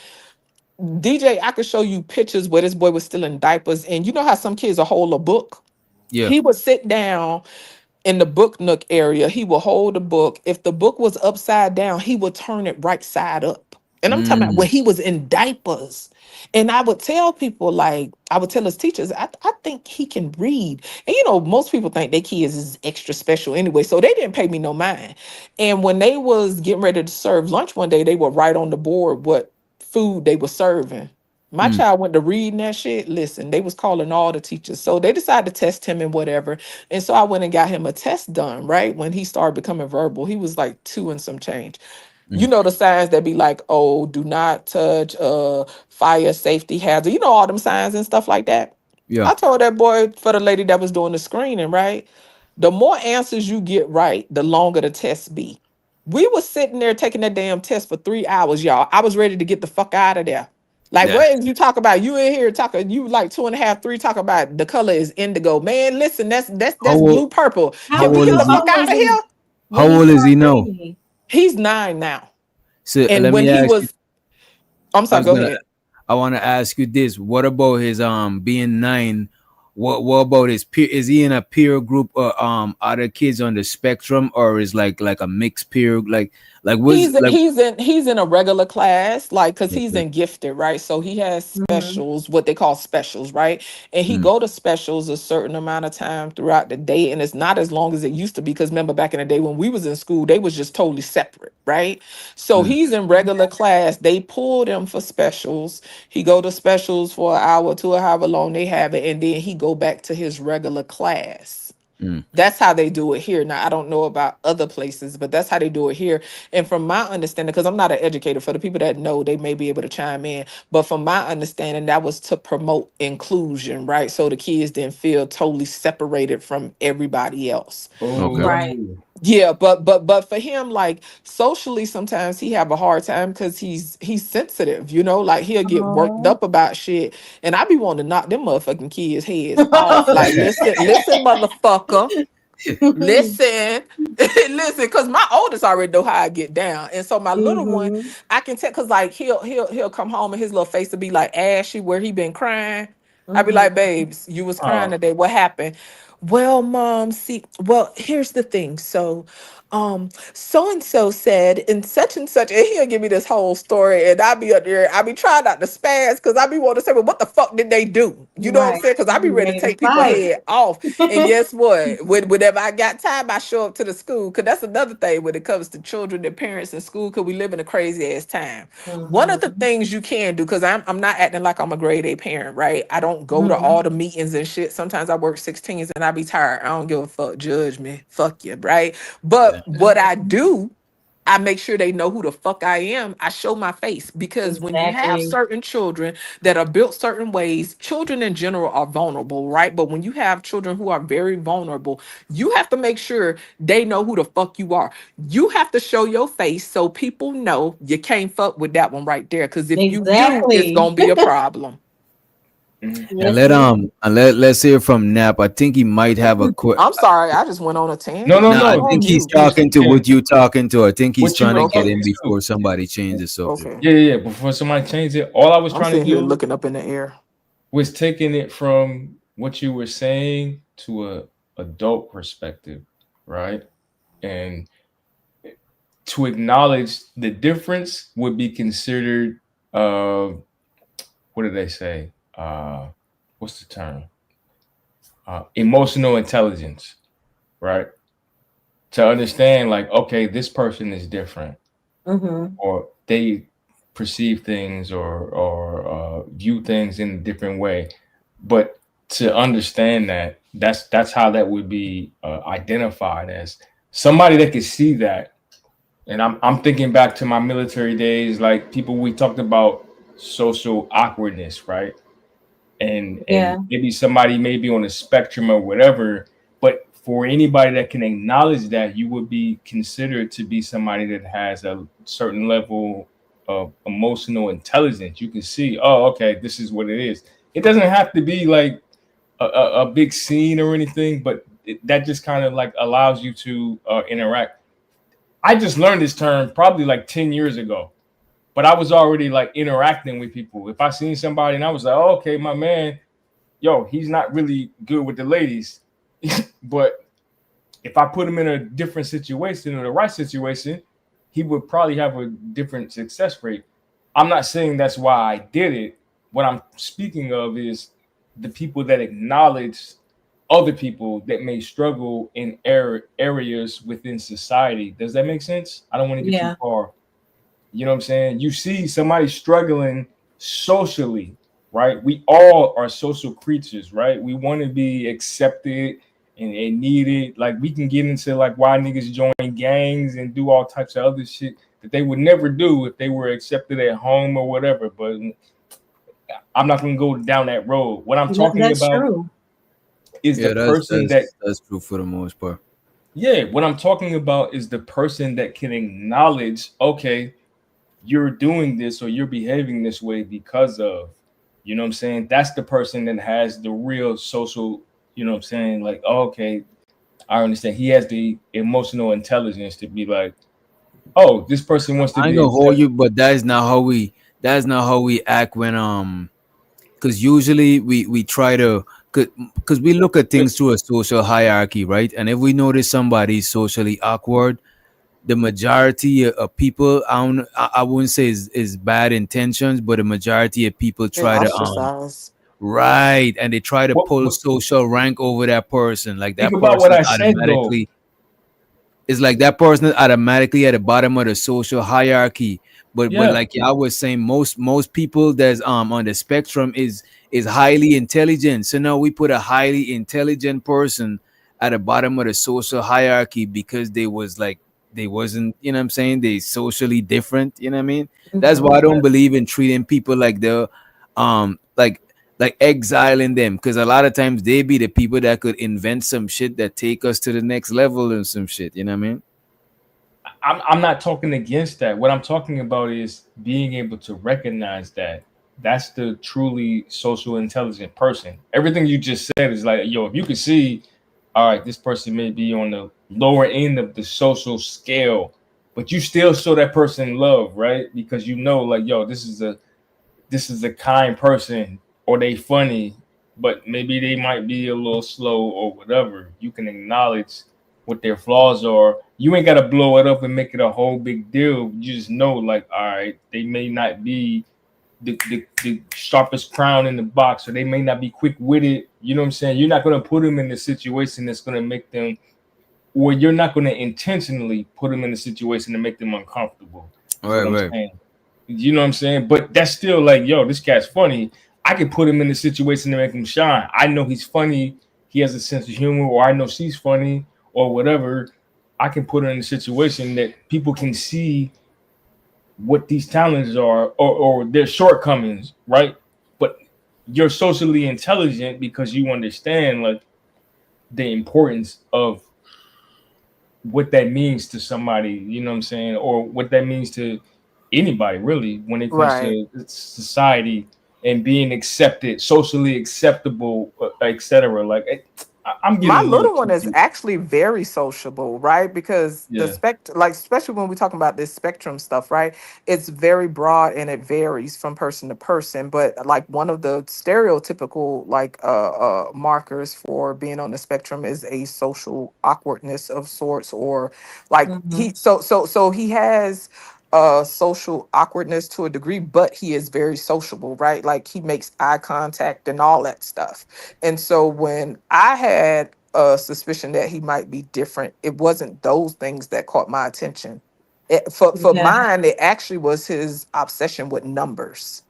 DJ, I could show you pictures where this boy was still in diapers. And you know how some kids will hold a book? Yeah. He would sit down in the book nook area. He would hold the book. If the book was upside down, he would turn it right side up. And I'm talking about when he was in diapers. And I would tell people, like, I would tell his teachers, I think he can read. And you know, most people think their kids is extra special anyway. So they didn't pay me no mind. And when they was getting ready to serve lunch one day, they would write on the board what food they were serving. My child went to reading that shit. Listen, they was calling all the teachers. So they decided to test him and whatever. And so I went and got him a test done, right? When he started becoming verbal, he was like 2 and some change. You know the signs that be like, oh, do not touch, fire safety hazard. You know all them signs and stuff like that. Yeah. I told that boy, for the lady that was doing the screening, right? The more answers you get right, the longer the test be. We was sitting there taking that damn test for 3 hours, y'all. I was ready to get the fuck out of there. Like, Yeah. what is you talk about? You in here talking, you like 2.5, 3 talk about the color is indigo. Man, listen, How that's old blue purple. how Can we old get the is he? fuck out of here? How old is he now? He's 9 now. So And let when me he ask you. was, I'm I sorry, was go gonna. ahead. I want to ask you this: what about his being 9? What about his peer? Is he in a peer group or other kids on the spectrum, or is like a mixed peer? He's in a regular class, like, because he's in gifted, right? So he has specials, what they call specials, right? And he go to specials a certain amount of time throughout the day, and it's not as long as it used to be. Because remember, back in the day when we was in school, they was just totally separate, right? So he's in regular class. They pulled him for specials. He go to specials for an hour to however long they have it, and then he go back to his regular class. That's how they do it here. Now, I don't know about other places, but that's how they do it here. And from my understanding, because I'm not an educator, for the people that know, they may be able to chime in. But from my understanding, that was to promote inclusion, right? So the kids didn't feel totally separated from everybody else. Right. Yeah, but for him, like, socially, sometimes he have a hard time because he's sensitive, you know, like he'll get worked up about shit, and I be wanting to knock them motherfucking kids' heads off. Like, listen, motherfucker, listen, listen, because my oldest already know how I get down, and so my little one, I can tell, because like he'll come home and his little face will be like ashy where he been crying. I be like, babes, you was crying today. What happened? Well, mom, see, well, here's the thing. So, so and so said, and such, and he'll give me this whole story, and I be up there, I be trying not to spaz, because I be wanting to say, well, what the fuck did they do? You know what I'm saying? Because I be ready to take people's head off. And guess what? Whenever I got time, I show up to the school, because that's another thing when it comes to children and parents in school, because we live in a crazy ass time. One of the things you can do, because I'm not acting like I'm a grade A parent, right? I don't go to all the meetings and shit. Sometimes I work 16s and I be tired. I don't give a fuck. Judge me. Fuck you, right? But what I do, I make sure they know who the fuck I am. I show my face, because when you have certain children that are built certain ways, children in general are vulnerable, right? But when you have children who are very vulnerable, you have to make sure they know who the fuck you are. You have to show your face so people know you can't fuck with that one right there. Because if you do, it's gonna be a problem. And let's hear from Nap. I think he might have a question. I'm sorry, I just went on a tangent. No. I think he's talking to what you talking to. I think he's trying to get in before somebody changes the subject. Yeah. Before somebody changes it, all I was trying to do, looking up in the air, was taking it from what you were saying to a adult perspective, right? And to acknowledge the difference would be considered, what did they say? What's the term? Emotional intelligence, right? To understand, like, okay, this person is different, or they perceive things or view things in a different way. But to understand that's how that would be identified, as somebody that could see that. And I'm thinking back to my military days, like people, we talked about social awkwardness, right? And maybe somebody may be on a spectrum or whatever, but for anybody that can acknowledge that, you would be considered to be somebody that has a certain level of emotional intelligence. You can see, oh, okay, this is what it is. It doesn't have to be like a big scene or anything, but that just kind of like allows you to interact. I just learned this term probably like 10 years ago. But I was already like interacting with people. If I seen somebody and I was like, oh, okay, my man, yo, he's not really good with the ladies. But if I put him in a different situation or the right situation, he would probably have a different success rate. I'm not saying that's why I did it. What I'm speaking of is the people that acknowledge other people that may struggle in areas within society. Does that make sense? I don't want to get too far. You know what I'm saying? You see somebody struggling socially, right? We all are social creatures, right? We want to be accepted and needed. Like, we can get into like why niggas join gangs and do all types of other shit that they would never do if they were accepted at home or whatever. But I'm not going to go down that road. What I'm talking about is the person that's true for the most part. Yeah, what I'm talking about is the person that can acknowledge, okay, you're doing this or you're behaving this way because of, you know what I'm saying? That's the person that has the real social, you know what I'm saying? Like, oh, okay, I understand. He has the emotional intelligence to be like, oh, this person wants to be. I ain't gonna hold you, but that's not how we act when because usually we try to because we look at things through a social hierarchy, right? And if we notice somebody's socially awkward, the majority of people, I wouldn't say is bad intentions, but the majority of people They try to ostracize. right, and they try to pull What, social rank over that person. Like think that about what person I said though. automatically, it's like that person is automatically at the bottom of the social hierarchy. But Yeah. like I was saying, most people that's on the spectrum is highly intelligent. So now we put a highly intelligent person at the bottom of the social hierarchy because they wasn't, you know what I'm saying, they socially different, you know what I mean? That's why I don't believe in treating people like they're like exiling them, because a lot of times they be the people that could invent some shit that take us to the next level and some shit, you know what I mean? I'm not talking against that. What I'm talking about is being able to recognize that that's the truly social intelligent person. Everything you just said is like, yo, if you can see, all right, this person may be on the lower end of the social scale, but you still show that person love, right? Because you know, like, yo, this is a kind person, or they funny, but maybe they might be a little slow or whatever. You can acknowledge what their flaws are. You ain't gotta blow it up and make it a whole big deal. You just know, like, all right, they may not be the sharpest crown in the box, or they may not be quick witted. You know what I'm saying? You're not gonna put them in a situation that's gonna make them, or you're not gonna intentionally put them in a situation to make them uncomfortable. Is what I'm Right. saying. You know what I'm saying? But that's still like, yo, this cat's funny. I can put him in a situation to make him shine. I know he's funny. He has a sense of humor, or I know she's funny, or whatever. I can put her in a situation that people can see what these talents are, or their shortcomings, right? But you're socially intelligent because you understand like the importance of what that means to somebody, you know what I'm saying, or what that means to anybody really when it comes Right. to society and being accepted, socially acceptable, etc. Like I'm getting My a little little one too is deep. actually very sociable, right? Because the Yeah. like especially when we're talking about this spectrum stuff, right? It's very broad and it varies from person to person. But like one of the stereotypical markers for being on the spectrum is a social awkwardness of sorts, or like so he has social awkwardness to a degree, but he is very sociable, right? Like he makes eye contact and all that stuff. And so when I had a suspicion that he might be different, it wasn't those things that caught my attention. For Yeah. mine, it actually was his obsession with numbers.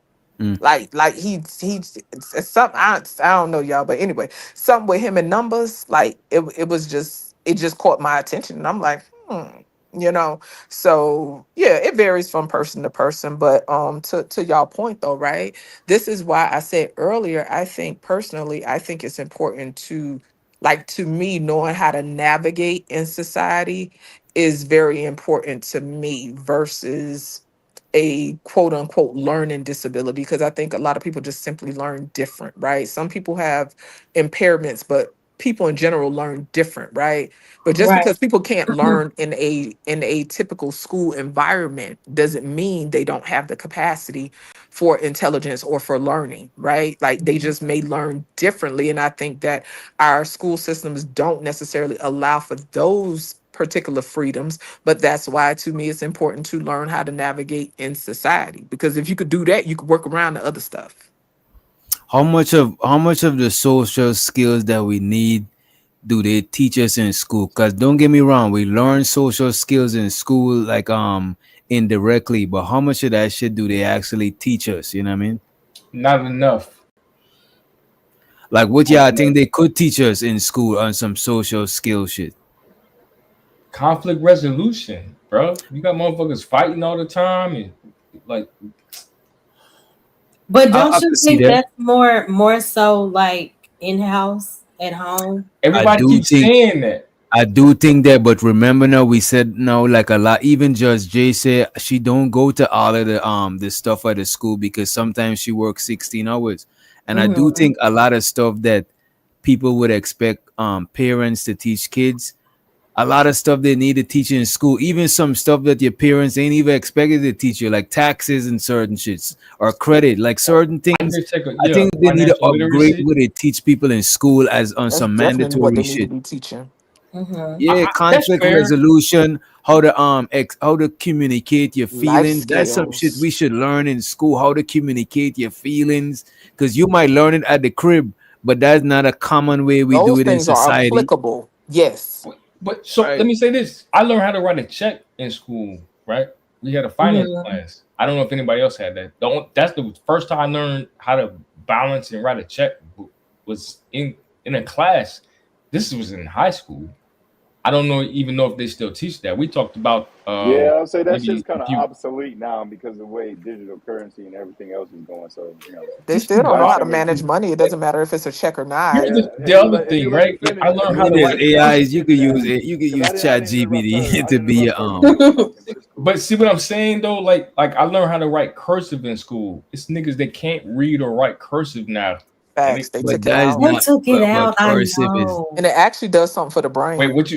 Like he's it's something I don't know y'all, but anyway, something with him and numbers, like it was just it just caught my attention, and I'm like, you know. So yeah, it varies from person to person, but to y'all point though, right? This is why I said earlier, I think personally, I think it's important to, like, to me, knowing how to navigate in society is very important to me versus a quote unquote learning disability, because I think a lot of people just simply learn different, right? Some people have impairments, but people in general learn different, right? But just Right. because people can't learn in a typical school environment doesn't mean they don't have the capacity for intelligence or for learning, right? Like they just may learn differently. And I think that our school systems don't necessarily allow for those particular freedoms, but that's why to me it's important to learn how to navigate in society, because if you could do that, you could work around the other stuff. How much of the social skills that we need do they teach us in school? Because don't get me wrong, we learn social skills in school like indirectly, but how much of that shit do they actually teach us? You know what I mean? Not enough. Like what Not y'all enough. think they could teach us in school on some social skill shit? Conflict resolution, bro. You got motherfuckers fighting all the time, and like, But I don't you could see think that. that's more so like in-house at home? I everybody do keeps think saying that. I do think that, but remember now we said no, like a lot. Even Judge Jay said she don't go to all of the stuff at the school because sometimes she works 16 hours, and I do Mm-hmm. think a lot of stuff that people would expect parents to teach kids, a lot of stuff they need to teach you in school, even some stuff that your parents ain't even expected to teach you, like taxes and certain shits or credit, like certain things. I think they need to upgrade what they teach people in school as on That's some definitely what mandatory they need to shit. be teaching. Yeah, conflict resolution, how to communicate your Life feelings. That's some shit skills. we should learn in school. How to communicate your feelings, because you might learn it at the crib, but that's not a common way we do Those it in things are society. applicable. Yes. But so let me say this: I learned how to write a check in school. Right? We had a finance class. I don't know if anybody else had that. That's the first time I learned how to balance and write a check was in a class. This was in high school. I don't even know if they still teach that. We talked about Yeah, I'll say that maybe shit's kind if of you obsolete now because of the way digital currency and everything else is going. So They still don't know last how to thing they manage teach. money. It doesn't matter if it's a check or not. Here's the other thing, right? I learned how to There's write AIs. cursive. You could use it. You could use Chat GPT to be your But see what I'm saying though, like I learned how to write cursive in school. It's niggas that can't read or write cursive now. Facts. They But took it that is out. not. But cursive is. And it actually does something for the brain. Wait,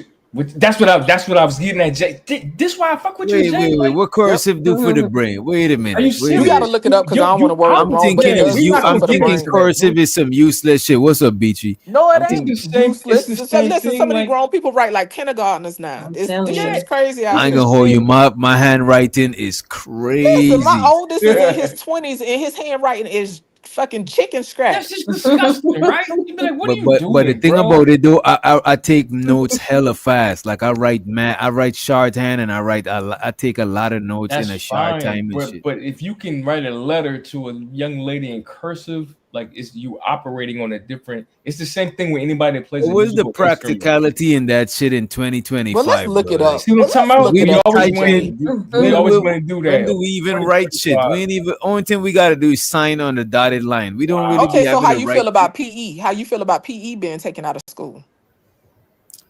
that's what I was getting at, Jay. This why I fuck with you, Jay. Wait. What cursive do for the brain? Wait a minute. Are you Wait a serious? You got to look it up because I don't want to word it I'm wrong, but it thinking does you. something I'm for the thinking brain. cursive is some useless shit. What's up, Beachy? No, it I'm ain't thinking, useless. It's the same Listen, thing, some of the like- grown people write like kindergartners now. This shit is crazy out I ain't here. gonna hold you. My handwriting is crazy. Listen, my oldest is in his 20s and his handwriting is fucking chicken scratch. That's just disgusting, right? You be like, what are you doing? But the thing bro? about it though, I take notes hella fast. Like I write shorthand, and I take a lot of notes That's in a short fine, time and shit. but if you can write a letter to a young lady in cursive, like it's you operating on a different. It's the same thing with anybody that plays. What's the musical practicality in that shit in 2025? Well, let's look it bro? up. See what I'm talking about? We We always want typing. to do that. When do we even write shit? We ain't even. Only thing we gotta do is sign on the dotted line. We don't really Okay, be so able how to you write. feel about PE? How you feel about PE being taken out of school?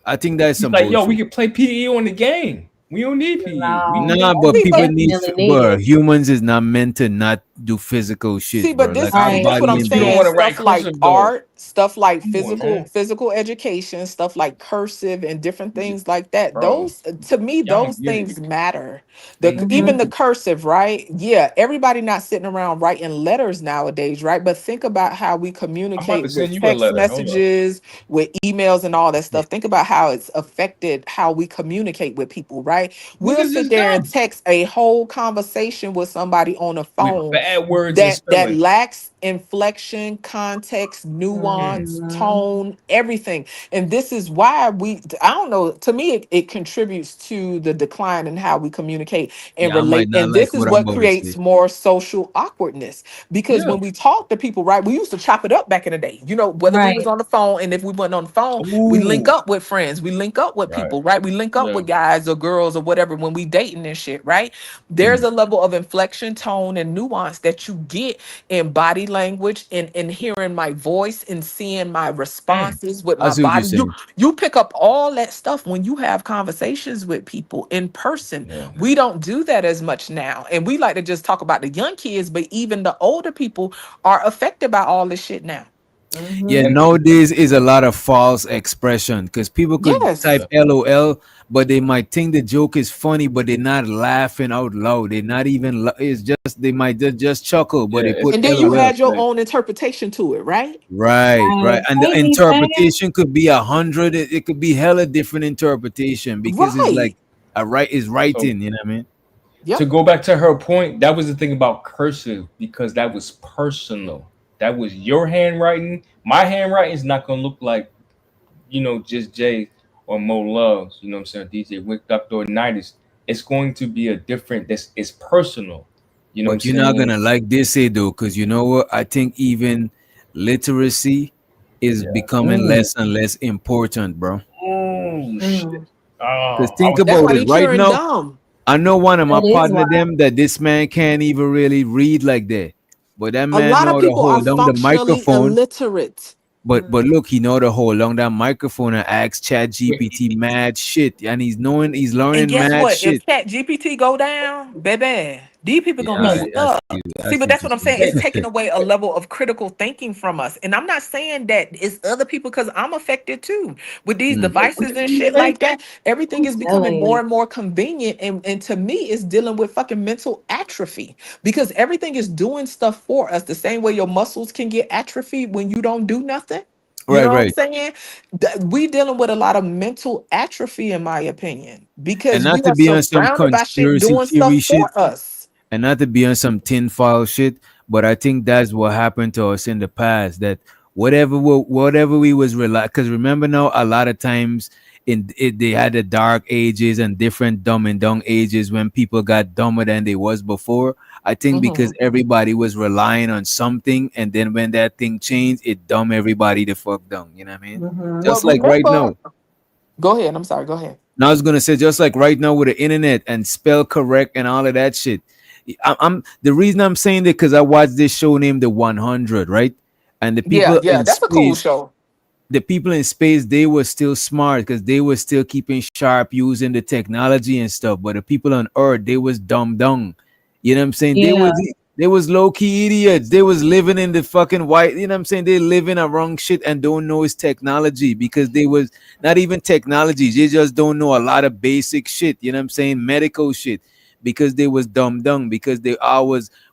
I think that's He's some like, bullshit. yo, we can play PE on the game. We don't need PE. Nah, but people need. Bro, humans is not meant to not do physical shit. See, but bro. this Like our that's what body I'm and saying. wanna write Stuff like cursive, though. art, stuff like Come on, man. physical education, stuff like cursive and different things like that. Bro, Those to me, y'all those don't get it. things matter. They Even the do. cursive, right? Yeah, everybody not sitting around writing letters nowadays, right? But think about how we I'm about to communicate send with you a text letter. Hold up. messages, with emails and all that stuff. Think about how it's affected how we communicate with people, right? We'll Niggas sit is there and dumb. text a whole conversation with somebody on the With phone bad words and that spelling. lacks inflection, context, nuance, tone, everything. And this is why I don't know, to me it contributes to the decline in how we communicate and Yeah, I might relate. not And like this is what I'm what about to creates say. more social awkwardness. Because Yeah. when we talk to people, right, we used to chop it up back in the day, whether we was on the phone, and if we went on the phone, we link Ooh. up with friends, we link up with Right. people, right? We link up Yeah. with guys or girls or whatever when we dating and shit, right? There's a level of inflection, tone, and nuance that you get in body language and in hearing my voice and seeing my responses with I my see what you're body. saying. You pick up all that stuff when you have conversations with people in person. Yeah. We don't do that as much now. And we like to just talk about the young kids, but even the older people are affected by all this shit now. Yeah, And nowadays is a lot of false expression because people could type Yes. LOL, but they might think the joke is funny, but they're not laughing out loud. They're not even. It's just they might just chuckle, but yeah, they put And then you LOL. add your own interpretation to it, right? Right. And the interpretation could be 100. It could be hella different interpretation because it's Right. like is so writing. You know what I mean? Yep. to go back to her point, that was the thing about cursive because that was personal. That was your handwriting. My handwriting is not gonna look like, just Jay or Mo Loves, you know what I'm saying, DJ Wick Doctor or 90s. It's going to be a different, it's personal. You know what But I'm you're not saying? gonna like this say though, because you know what? I think even literacy is Yeah. becoming less and less important, bro. Oh shit. Because Oh, think That's about why it they right cheering now. dumb. I know one of my That is partner why. them that this man can't even really read like that. But that A man lot know of how to people are hold down the functionally microphone. illiterate. But look, he know to hold down that microphone and ask Chat GPT mad shit. And he's And learning guess mad what? shit. If Chat GPT go down, baby, These people gonna be stuck. See, but that's what I'm saying. It's taking away a level of critical thinking from us. And I'm not saying that it's other people, because I'm affected too with these devices and shit like that. Everything is becoming more and more convenient. And to me, it's dealing with fucking mental atrophy, because everything is doing stuff for us the same way your muscles can get atrophy when you don't do nothing. You know what I'm saying? We dealing with a lot of mental atrophy, in my opinion, because And not we to are be on some surrounded by shit conspiracy doing stuff theory shit, for us. and not to be on some tinfoil shit, but I think that's what happened to us in the past. That whatever we was because remember now, a lot of times they had the dark ages and different dumb and dumb ages when people got dumber than they was before. I think because everybody was relying on something, and then when that thing changed, it dumb everybody the fuck down. You know what I mean? Just like right now. Go ahead. I'm sorry. Go ahead. Now I was gonna say, just like right now with the internet and spell correct and all of that shit. I'm the reason I'm saying that because I watched this show named The 100, right? And the people in that's space, a cool show. The people in space, they were still smart because they were still keeping sharp using the technology and stuff. But the people on Earth, they was dumb dumb. You know what I'm saying? They was low-key idiots. They was living in the fucking white, you know what I'm saying? They living around shit and don't know it's technology, because they was not even technology. They just don't know a lot of basic shit, you know what I'm saying? Medical shit, because they was dumb, because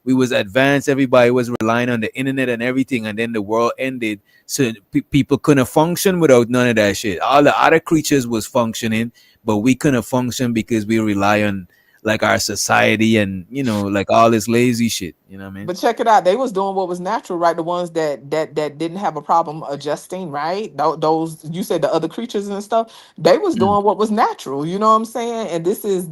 we was advanced. Everybody was relying on the internet and everything. And then the world ended. So people couldn't function without none of that shit. All the other creatures was functioning, but we couldn't function because we rely on like our society and, you know, like all this lazy shit, you know what I mean? But check it out. They was doing what was natural, right? The ones that didn't have a problem adjusting, right? Those, you said the other creatures and stuff, they was doing what was natural. You know what I'm saying? And this is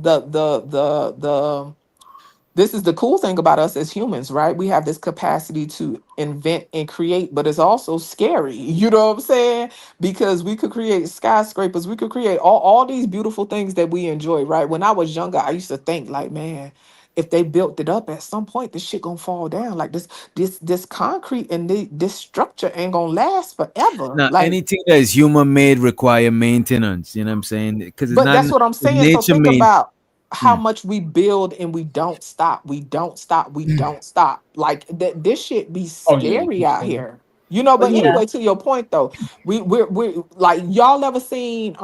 this is the cool thing about us as humans, right? We have this capacity to invent and create, but it's also scary. You know what I'm saying? Because we could create skyscrapers, we could create all these beautiful things that we enjoy, right? When I was younger, I used to think like, man, if they built it up at some point, this shit gonna fall down. Like this concrete and this structure ain't gonna last forever. Now, Like, anything that is human made require maintenance, you know what I'm saying? Because it's but not that's what I'm saying. So nature think made. about how much we build and we don't stop. We don't stop. We don't stop. Like that, this shit be scary out here. You know, but anyway, to your point though, we're like, y'all ever seen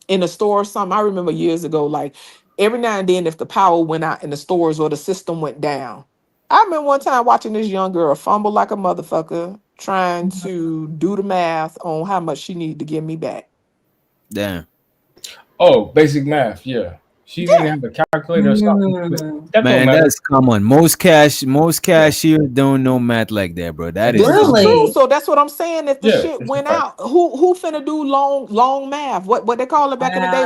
in the store or something? I remember years ago, like every now and then if the power went out in the stores or the system went down. I remember one time watching this young girl fumble like a motherfucker, trying to do the math on how much she needed to give me back. Damn. Oh, basic math, yeah. She didn't have a calculator or something. That Man, that's common. Most cashiers don't know math like that, bro. That is true. So that's what I'm saying. If the shit went out, who finna do long math? What they call it back in the day?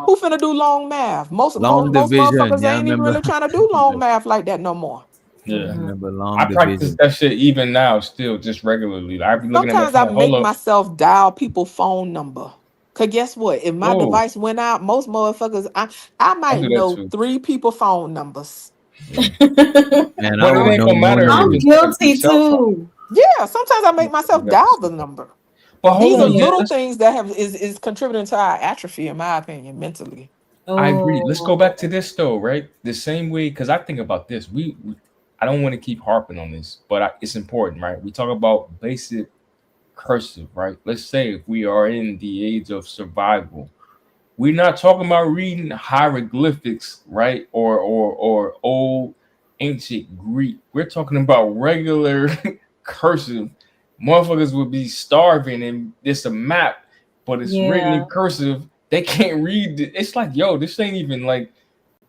Who finna do long math? Most division. motherfuckers Yeah, ain't even really trying to do long math like that no more. Yeah, long I division. practice that shit even now, still just regularly. Like, I be looking Sometimes at I make myself dial people's phone number. Cause guess what? If my device went out, most motherfuckers, I might know 3 people phone numbers. Man, I don't know. I'm guilty too. Yeah, sometimes I make myself dial the number. But these are little things that is contributing to our atrophy, in my opinion, mentally. I agree. Let's go back to this though, right? The same way, because I think about this. I don't want to keep harping on this, but it's important, right? We talk about basic cursive, right? Let's say if we are in the age of survival, we're not talking about reading hieroglyphics, right? Or old ancient Greek. We're talking about regular cursive. Motherfuckers would be starving, and it's a map, but it's written in cursive. They can't read it. It's like, yo, this ain't even like,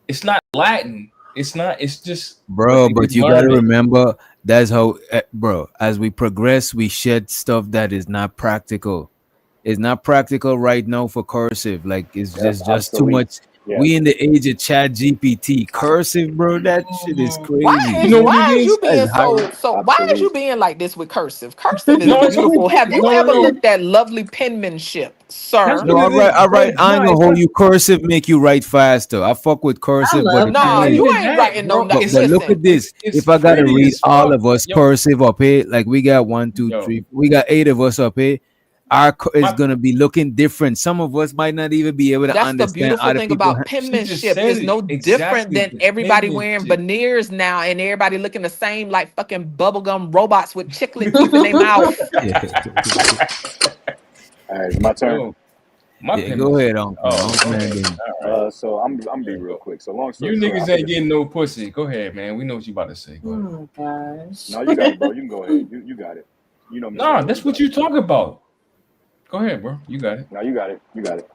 it's not Latin. It's not. It's just, bro. But you gotta remember, that's how, bro. As we progress, we shed stuff that is not practical. It's not practical right now for cursive. Like it's just too much. Yeah. We in the age of Chat GPT. Cursive, bro. That shit is crazy. Why is you being so? Why is you being like this with cursive? Cursive is beautiful. Have you ever looked at lovely penmanship, sir? No, all right. I ain't gonna hold you. Cursive make you write faster. I fuck with cursive, but no, you ain't writing no. But look at this. If I gotta read all of us cursive up here, like we got 1, 2, 3, we got 8 of us up here. is going to be looking different. Some of us might not even be able to That's the understand beautiful other thing people. about penmanship. It's no different than everybody wearing veneers now and everybody looking the same like fucking bubblegum robots with chiclet teeth in their mouth. All right, it's my turn. Go ahead, Uncle. So I'm gonna be real quick. So long story you short, niggas ain't getting no pussy. Go ahead, man. We know what you about to say. Go ahead. Oh my gosh. No, you got it, bro. You can go ahead. You got it. You know me. Nah, that's what you talk about. Go ahead, bro. You got it. No, you got it. You got it.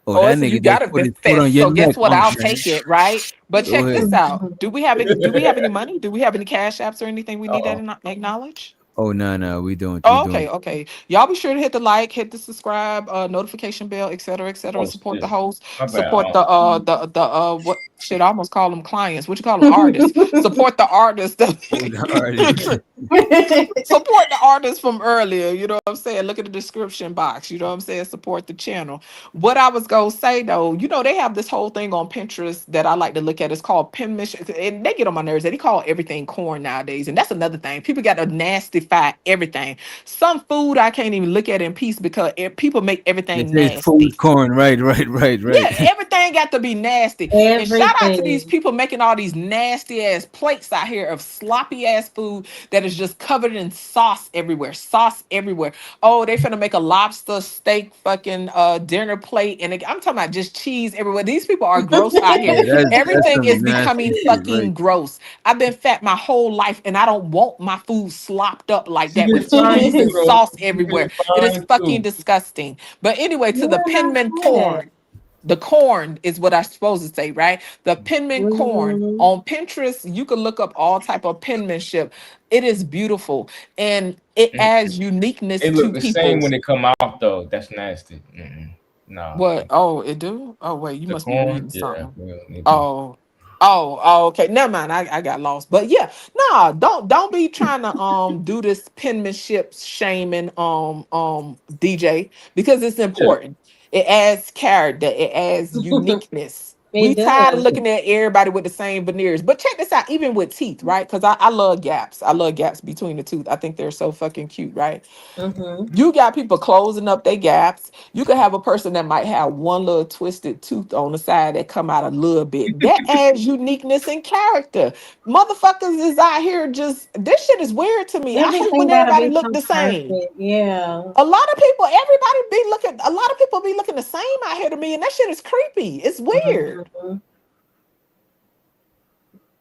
Oh, that So nigga you got to put his confess. foot on your So guess neck, what? I'll Uncle. take it, right? But Go check ahead. this out. Do we have any money? Do we have any cash apps or anything we need to acknowledge? Oh no, we don't. Oh, okay. Y'all be sure to hit the like, hit the subscribe, notification bell, et cetera. Oh, Support shit. the host, My bad. support the what shit, I almost call them clients. What you call them? Artists. Support the artists. Support the artists from earlier. You know what I'm saying? Look at the description box. You know what I'm saying? Support the channel. What I was gonna say though, you know, they have this whole thing on Pinterest that I like to look at. It's called penmanship, and they get on my nerves. They call everything corn nowadays, and that's another thing. People got to nastify everything. Some food I can't even look at in peace because people make everything nasty. Food corn, right. Yeah, everything got to be nasty. And shout out to these people making all these nasty ass plates out here of sloppy ass food that is just covered in sauce everywhere. Oh, they finna make a lobster steak fucking dinner plate, and I'm talking about just cheese everywhere. These people are gross out here. Everything is becoming fucking gross. I've been fat my whole life, and I don't want my food slopped up like that with cheese and sauce everywhere. It is fucking disgusting. But anyway, to the penman corn. The corn is what I'm supposed to say, right? The penman corn on Pinterest. You can look up all type of penmanship. It is beautiful and it adds uniqueness It to look the people. same when they come out though. That's nasty. No. What? Oh, it do? Oh, wait, you must be reading Yeah, something. Oh, okay. Never mind. I got lost. But yeah, nah, don't be trying to do this penmanship shaming DJ because it's important. It adds character, it adds uniqueness. We tired of looking at everybody with the same veneers. But check this out, even with teeth, right? Because I love gaps. I love gaps between the tooth. I think they're so fucking cute, right? You got people closing up their gaps. You could have a person that might have one little twisted tooth on the side that come out a little bit. That adds uniqueness and character. Motherfuckers is out here just, this shit is weird to me. I hate when everybody look the same. Yeah. A lot of people be looking the same out here to me, and that shit is creepy. It's weird.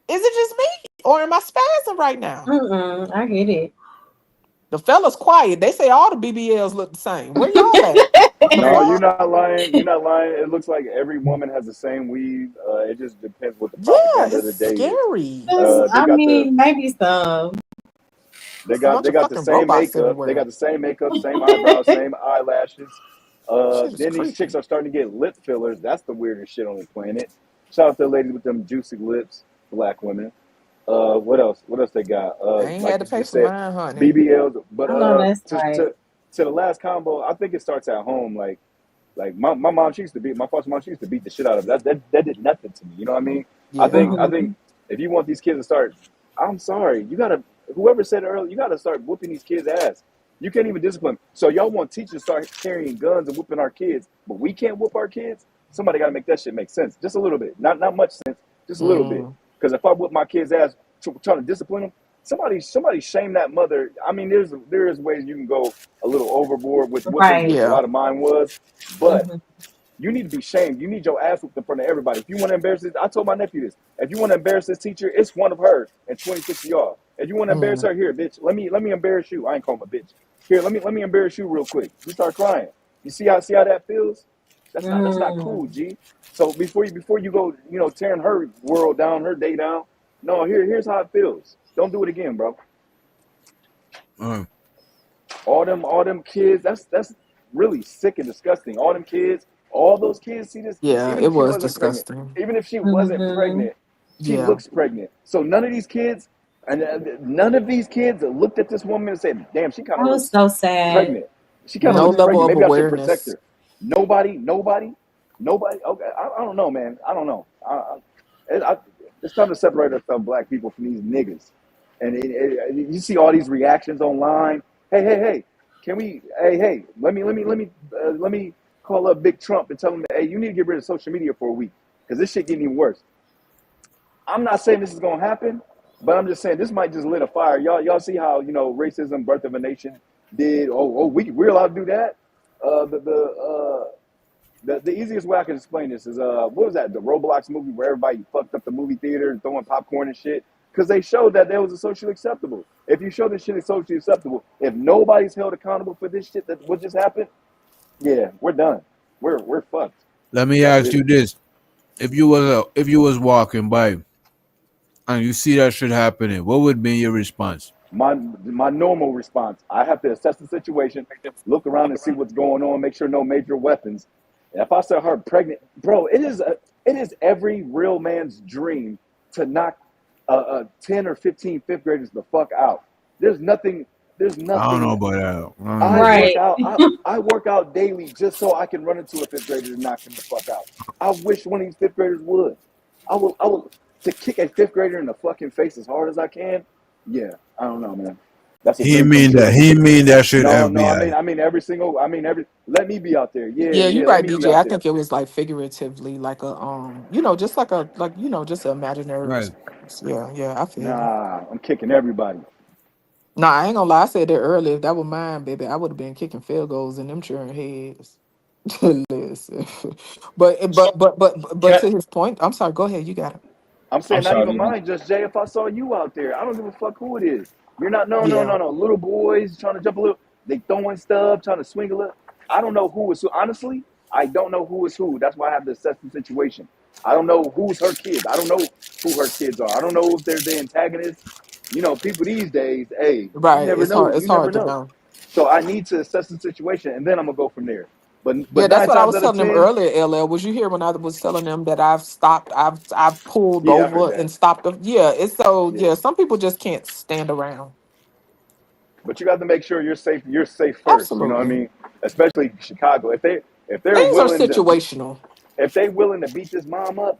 Is it just me? Or am I spazzing right now? I get it. The fellas quiet. They say all the BBLs look the same. Where y'all at? No, you're not lying. You're not lying. It looks like every woman has the same weave. It just depends what the propaganda of the day scary. is. Maybe some. They got the same makeup. Everywhere. They got the same makeup, same eyebrows, same eyelashes. Then these chicks are starting to get lip fillers. That's the weirdest shit on the planet. Shout out to the ladies with them juicy lips, black women. What else? What else they got? I ain't had to pay for mine, honey. BBLs. But to the last combo, I think it starts at home. Like my mom, she used to beat my foster mom. She used to beat the shit out of that. That did nothing to me. You know what I mean? Yeah. I think if you want these kids to start, I'm sorry, you gotta. Whoever said it earlier, you gotta start whooping these kids' ass. You can't even discipline. So y'all want teachers to start carrying guns and whooping our kids, but we can't whoop our kids. Somebody gotta make that shit make sense, just a little bit. Not much sense, just a little bit. Because if I whoop my kids' ass trying to discipline them, somebody shame that mother. I mean, there is ways you can go a little overboard with whooping, which a lot of mine was, but you need to be shamed. You need your ass whooped in front of everybody. If you want to embarrass this, I told my nephew this. If you want to embarrass this teacher, it's one of her and 26 of y'all. If you want to embarrass her, here, bitch, let me embarrass you. I ain't calling my bitch. Here, let me embarrass you real quick. You start crying. You see how that feels? That's not cool, G. So before you go, tearing her world down, her day down. No, here's how it feels. Don't do it again, bro. All them kids, that's really sick and disgusting. All them kids, all those kids see this. Yeah, it was disgusting. Pregnant, even if she wasn't pregnant, she looks pregnant. So none of these kids looked at this woman and said, "Damn, she kind of looks so sad. Pregnant. She kind of no looks level pregnant. of Maybe awareness. I should protect her." Nobody. Okay, I don't know, man. I don't know. It's time to separate ourselves, black people, from these niggas. And you see all these reactions online. Hey, Can we? Hey, let me call up Big Trump and tell him, hey, you need to get rid of social media for a week because this shit getting even worse. I'm not saying this is gonna happen, but I'm just saying this might just lit a fire. Y'all see how racism, Birth of a Nation did? We're allowed to do that. The easiest way I can explain this is what was that? The Roblox movie where everybody fucked up the movie theater, throwing popcorn and shit. Because they showed that there was a socially acceptable. If you show this shit is socially acceptable, if nobody's held accountable for this shit that what just happened, yeah, we're done. We're fucked. Let me ask you this: if you was walking by and you see that shit happening, what would be your response? My normal response: I have to assess the situation, look around and see what's going on, make sure no major weapons. And if I saw her pregnant, bro, it is every real man's dream to knock 10 or 15 fifth graders the fuck out. There's nothing. I don't know about that. I work out daily just so I can run into a fifth grader and knock him the fuck out. I wish one of these fifth graders would. I will to kick a fifth grader in the fucking face as hard as I can. Yeah, I don't know, man. That's He mean that shit. No, FBI. I mean every. Let me be out there. Yeah, you're right, BJ. I think it was like figuratively, like a just like just an imaginary. Right. Yeah, I feel. Nah, I'm kicking everybody. Nah, I ain't gonna lie. I said it earlier. If that was mine, baby, I would have been kicking field goals in them churn heads. Listen, but to his point, I'm sorry. Go ahead. You got it. I'm saying not even mine, just Jay. If I saw you out there, I don't give a fuck who it is. You're not no. Little boys trying to jump a little, they throwing stuff, trying to swing a little. I don't know who is who. Honestly, I don't know who is who. That's why I have to assess the situation. I don't know who's her kids. I don't know who her kids are. I don't know if they're the antagonists. People these days, hey, right? You never it's know. hard. It's hard to know. So I need to assess the situation, and then I'm gonna go from there. But yeah, that's what I was telling 10, them earlier, LL. Was you here when I was telling them that I've pulled over and stopped? It's so some people just can't stand around. But you got to make sure you're safe. You're safe first. Absolutely. You know what I mean? Especially Chicago. If they're Things willing are situational. If they're willing to beat this mom up,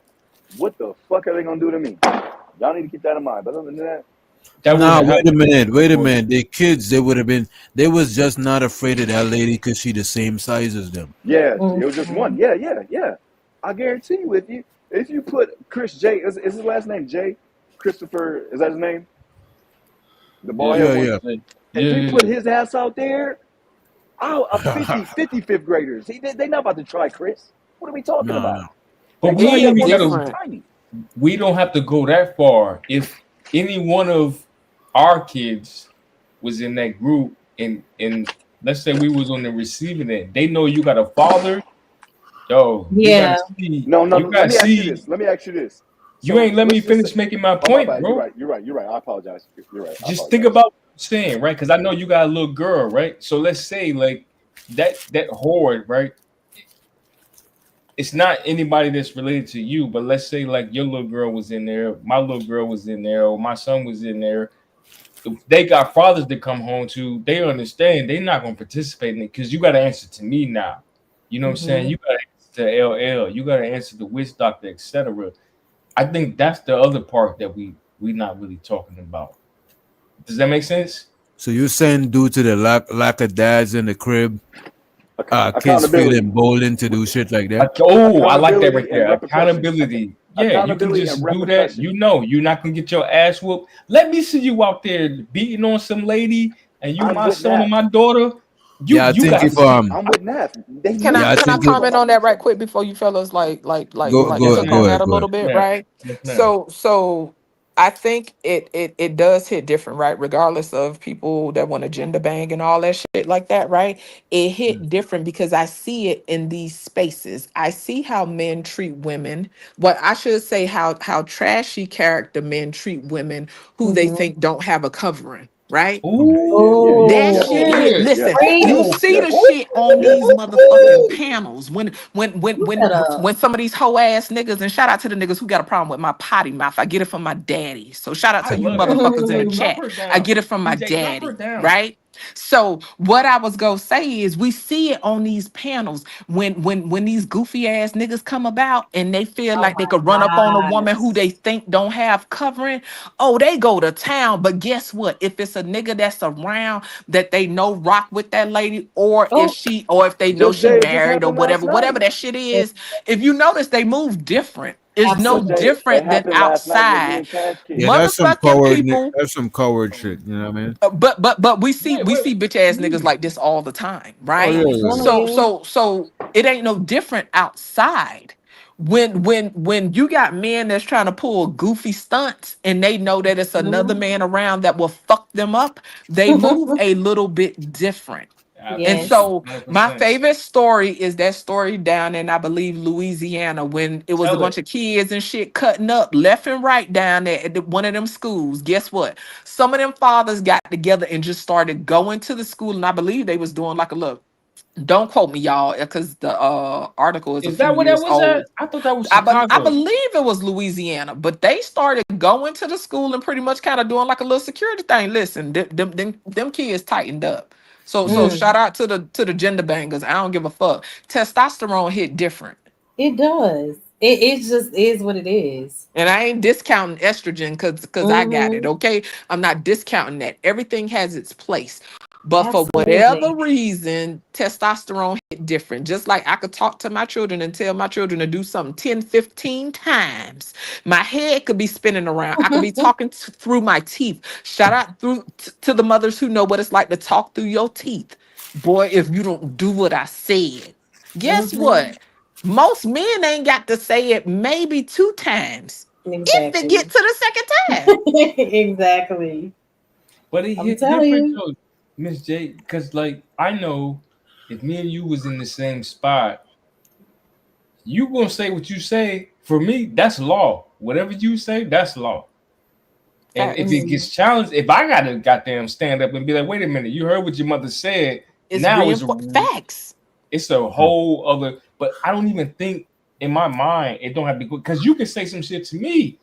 what the fuck are they gonna do to me? Y'all need to keep that in mind. But other than that. Wait a minute. The kids, they was just not afraid of that lady because she the same size as them. Yeah, it was just one. Yeah. I guarantee you, if you put Chris J, is his last name J? Christopher, is that his name? The boy. Yeah. If you put his ass out there, 50 fifth graders. They not about to try Chris. What are we talking about? But we don't have to go that far. If any one of our kids was in that group and let's say we was on the receiving end, they know you got a father. Yo, yeah. Let me ask you this. You ain't let me finish making my point, bro. You're right. I apologize. You're right. Just think about what I'm saying, right? Because I know you got a little girl, right? So let's say like that horde, right? It's not anybody that's related to you, but let's say like your little girl was in there, my little girl was in there, or my son was in there. If they got fathers to come home to, they understand they're not going to participate in it because you got to answer to me now. You know what I'm saying? You got to answer to LL. You got to answer to Witch Doctor, etc. I think that's the other part that we not really talking about. Does that make sense? So you're saying due to the lack of dads in the crib, kids feel emboldened to do shit like that? I like that right there. Accountability. Yeah, you can just do that. You know, you're not gonna get your ass whooped. Let me see you out there beating on some lady, and you my son and my daughter. I'm with Nat. Can I comment on that right quick before you fellas like took on that a little bit, right? So I think it does hit different, right? Regardless of people that want to gender bang and all that shit like that, right? It hit different because I see it in these spaces. I see how men treat women. What I should say, how trashy character men treat women who they think don't have a covering. Right? Ooh, that shit hit. Listen, you see the shit on these motherfucking panels when some of these hoe ass niggas, and shout out to the niggas who got a problem with my potty mouth. I get it from my daddy. So shout out to you motherfuckers in the chat. I get it from my daddy, right? So what I was gonna say is we see it on these panels when these goofy ass niggas come about and they feel Oh like they my could run up on a woman who gosh. they think don't have covering. Oh, they go to town. But guess what? If it's a nigga that's around that they know rock with that lady, or if Oh, she or if they know Just she Jay, it just married or happened last whatever night. that shit it- is, if you notice they move different. It's no Just Jay, absolutely. it different than happened last night with me outside. and Cash Yeah, Kid. that's some Motherfucking coward. people. That's some coward shit. You know what I mean? But we see Wait, wait. bitch ass niggas like this all the time, Oh right? yeah, I'm yeah. telling So you. it ain't no different outside. When you got men that's trying to pull goofy stunts and they know that it's another Mhm. man around that will fuck them up, they move a little bit different. And Yes. Absolutely, so my 100%. favorite story is that story down in, I believe, Louisiana, when it was a Tell bunch it. of kids and shit cutting up left and right down there at one of them schools. Guess what? Some of them fathers got together and just started going to the school, and I believe they was doing like a look. Don't quote me, y'all, because the article is a Is few that what that years was old. at? I thought that was I Chicago. believe it was Louisiana, but they started going to the school and pretty much kind of doing like a little security thing. Listen, them kids tightened up. So Mm. shout out to the gender bangers. I don't give a fuck. Testosterone hit different. It does. It just is what it is. And I ain't discounting estrogen because I got it. Mm-hmm. Okay. I'm not discounting that. Everything has its place. But for whatever Absolutely. reason, testosterone hit different. Just like I could talk to my children and tell my children to do something 10, 15 times. My head could be spinning around. I could be talking through my teeth. Shout out to the mothers who know what it's like to talk through your teeth. Boy, if you don't do what I said, guess Mm-hmm. what? Most men ain't got to say it maybe 2 times if they get Exactly. to the second time. Exactly. But it I'm hit telling different you. though, Miss J, because like I know if me and you was in the same spot, you gonna say what you say. For me, that's law. Whatever you say, that's law. And if Facts. it gets challenged, if I gotta goddamn stand up and be like, wait a minute, you heard what your mother said. It's Now facts. it's a whole other. But I don't even think in my mind it don't have to go because you can say some shit to me.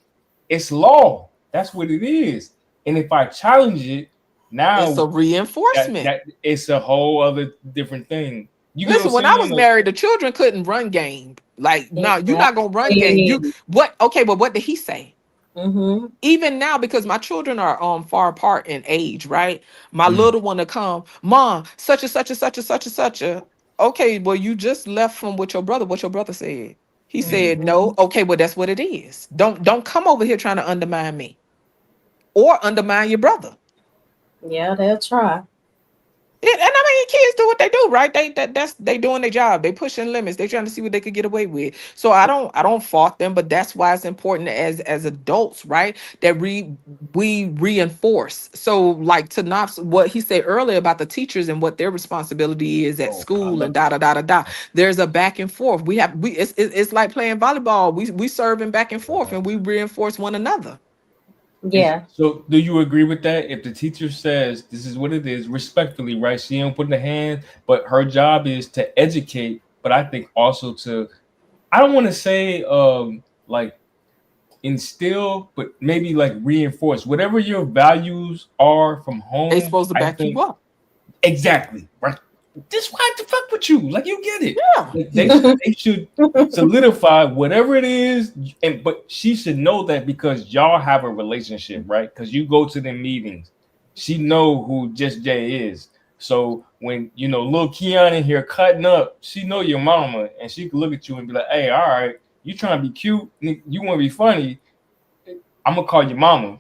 It's law. That's what it is. And if I challenge it, It's now a reinforcement. that it's a whole other different thing. You get what I'm Listen, when I saying? was married, the children couldn't run game. Like, no, you're not gonna run game. You Exactly. what? Okay, but what did he say? Mm-hmm. Even now, because my children are far apart in age, right? My little one to come, mom, such and such and such and such and such a. Okay, well, you just left from what your brother said. He said no. Mm-hmm. Okay, well, that's what it is. Don't come over here trying to undermine me or undermine your brother. Yeah, they'll try. And I mean, kids do what they do, right? They doing their job. They pushing limits. They trying to see what they could get away with. So I don't fault them, but that's why it's important as adults, right? That we reinforce. So like to not what he said earlier about the teachers and what their responsibility is at school and da da da da da. There's a back and forth. It's like playing volleyball. We serving back and forth and we reinforce one another. Yeah. So, do you agree with that? If the teacher says this is what it is, respectfully, right? She don't put in the hand, but her job is to educate. But I think also to, I don't want to say like instill, but maybe like reinforce whatever your values are from They home. supposed to I back think you up. exactly right. This why to fuck with you, like you get it. Yeah. Like, they should solidify whatever it is, and but she should know that because y'all have a relationship, right? Because you go to the meetings, she know who Just Jay is. So when you know little Keon in here cutting up, she know your mama, and she can look at you and be like, "Hey, all right, you trying to be cute, you want to be funny." I'm gonna call your mama,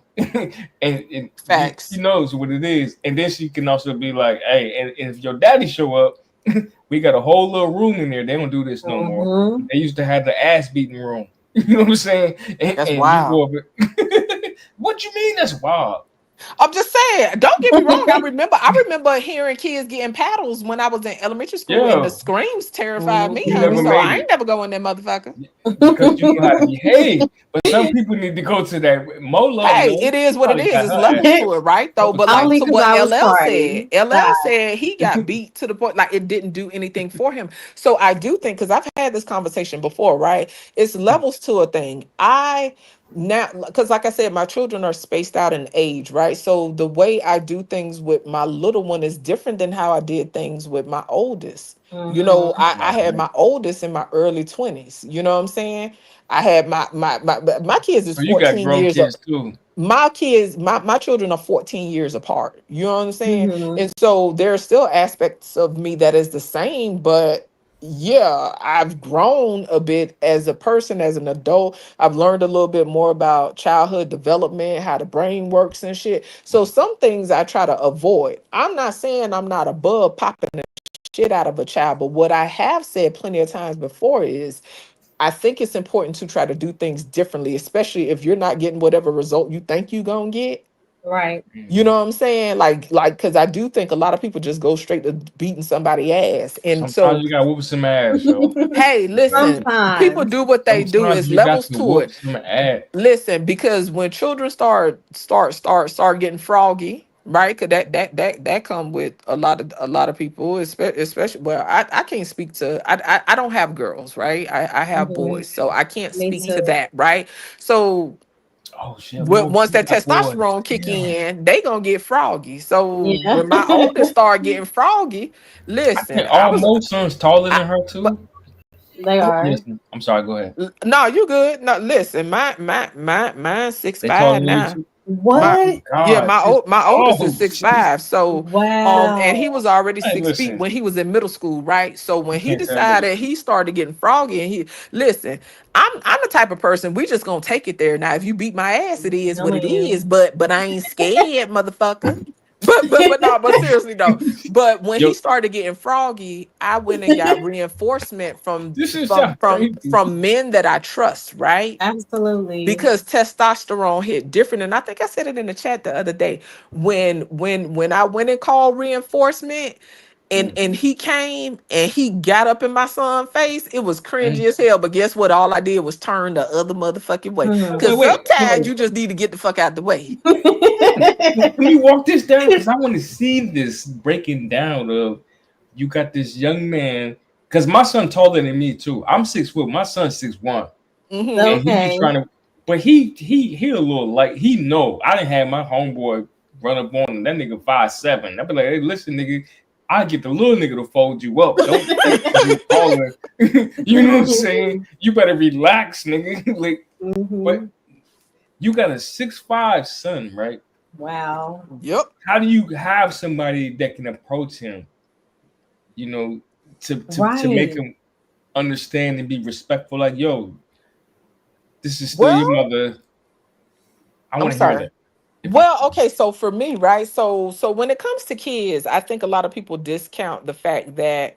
and Facts. she knows what it is, and then she can also be like, "Hey, and if your daddy show up, we got a whole little room in there. They don't do this no more. Mm-hmm. They used to have the ass beating room. You know what I'm saying? That's And you wild. go up. What you mean? That's wild. I'm just saying, don't get me wrong. I remember hearing kids getting paddles when I was in elementary school, and the Yeah, screams terrified me, you honey. never So made I it ain't never go in that motherfucker. because you know how to behave. But some people need to go to that. Mo Love, Hey, no, it is she what it probably is. got It's her ass levels beat to it, right? Though, couple but like times. Only to because what I was LL said, partying. LL said he got beat to the point like it didn't do anything for him. So I do think because I've had this conversation before, right? It's levels to a thing. now, because like I said, my children are spaced out in age, right? So the way I do things with my little one is different than how I did things with my oldest. You know, I had my oldest in my early 20s. You know what I'm saying? I had my kids is So you got 14 grown years kids too. my kids, my children are 14 years apart. You know what I'm saying? Mhm. And so there are still aspects of me that is the same, but yeah, I've grown a bit as a person, as an adult. I've learned a little bit more about childhood development, how the brain works and shit. So some things I try to avoid. I'm not saying I'm not above popping the shit out of a child, but what I have said plenty of times before is I think it's important to try to do things differently, especially if you're not getting whatever result you think you're gonna get. Right. You know what I'm saying? Like, because I do think a lot of people just go straight to beating somebody ass, and Sometimes so you got to whoop some ass, yo. hey, listen, people Sometimes. do what they do. Sometimes Is you got levels to to whoop it. some ass. Listen, because when children start getting froggy, right? Cause that come with a lot of people, especially. Well, I can't speak to. I don't have girls, right? I have Mhm. boys, so I can't Me speak too. to that, right? So Oh shit, Mo, once you that got boys. testosterone kick Damn. in, they gonna get froggy. So Yeah. when my oldest start getting froggy, And listen, all Mo's sons taller than her but too. They are. Listen, I'm sorry. Go ahead. no, you good. No, listen, mine They taller 6'5" than you now. too. My Oh my What? yeah, God. Sis. my oldest is Oh six shit. five. So and he Wow. was already Hey, 6 feet listen. when he was in middle school, right? So when You he can't tell me. decided he started getting froggy, and he listen, I'm the type of person we just gonna take it there. Now, if you beat my ass, it is I what it is. mean. But I ain't scared, motherfucker. But no, but seriously though. But when he Yo, started getting froggy, I went and got reinforcement this is sound crazy. from men that I trust, right? Absolutely. Because testosterone hit different, and I think I said it in the chat the other day. When I went and called reinforcement, and he came and he got up in my son's face, it was cringy as hell. But guess what? All I did was turn the other motherfucking way. Wait, Because wait. Hold sometimes on. you just need to get the fuck out the way. Can you walk this down? Because I want to see this breaking down of you got this young man. Because my son taller than me too. I'm 6 foot. My son's 6'1", Mm-hmm. and he be Okay. trying to. But he a little like he know. I didn't have my homeboy run up on him. That nigga 5'7". I be like, hey, listen, nigga. I get the little nigga to fold you up. Don't think 'cause you taller. You know what I'm saying? You better relax, nigga. Like, but Mhm. you got a 6'5" son, right? Wow. Yep. How do you have somebody that can approach him, you know, to make Right. him understand and be respectful? Like, yo, this is still your Well, mother. I I'm want to hear sorry. that. If I Well, okay, so for me, right? So when it comes to kids, I think a lot of people discount the fact that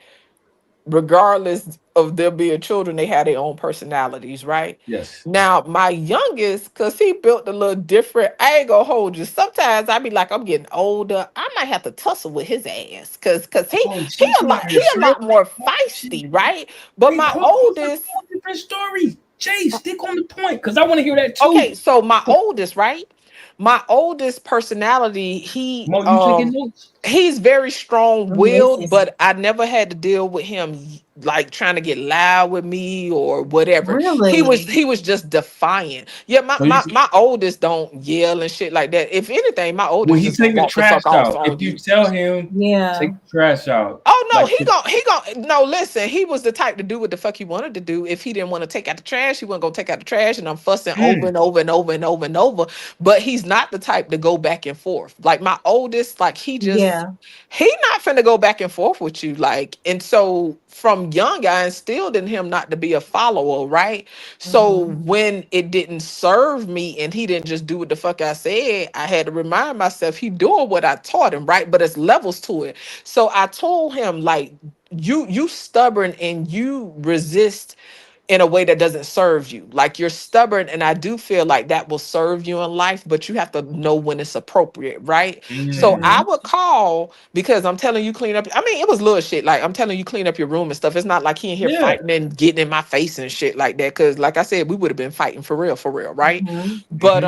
regardless of them being children, they have their own personalities, right? yes, Now, my youngest, because he built a little different, I ain't gonna hold you. Sometimes I be like, I'm getting older. I might have to tussle with his ass because oh, she's not he a sure. lot more feisty, right? But Wait, my hold on, that's a oldest, whole different story. Jay, stick on the point because I want to hear that okay, too. so my oldest, right? My oldest personality, Mo, you taking notes? he's very I'm strong-willed, listening. but I never had to deal with him like trying to get loud with me or whatever. Really? He was just defiant. Yeah, So you my oldest don't yell and shit like that. If anything, my when oldest he just gonna take the walk the fuck trash off out, on if you you. tell him Yeah. take the trash out, Oh no, like he gon' no, listen, he was the type to do what the fuck he wanted to do. If he didn't want to take out the trash, he wasn't gonna take out the trash, and I'm fussing over and over and over and over and over. But he's not the type to go back and forth. Like my oldest, like Yeah. he not finna go back and forth with you. Like, and so from young, I instilled in him not to be a follower, right? So Mhm. when it didn't serve me and he didn't just do what the fuck I said, I had to remind myself he doing what I taught him, right? But it's levels to it. So I told him, like, you stubborn and you resist in a way that doesn't serve you. Like you're stubborn, and I do feel like that will serve you in life, but you have to know when it's appropriate, right? So I Mhm. would call because I'm telling you clean up. I mean, it was little shit. Like I'm telling you clean up your room and stuff. It's not like he in here yeah. fighting and getting in my face and shit like that. Cause like I said, we would have been fighting for real, right? Mhm. But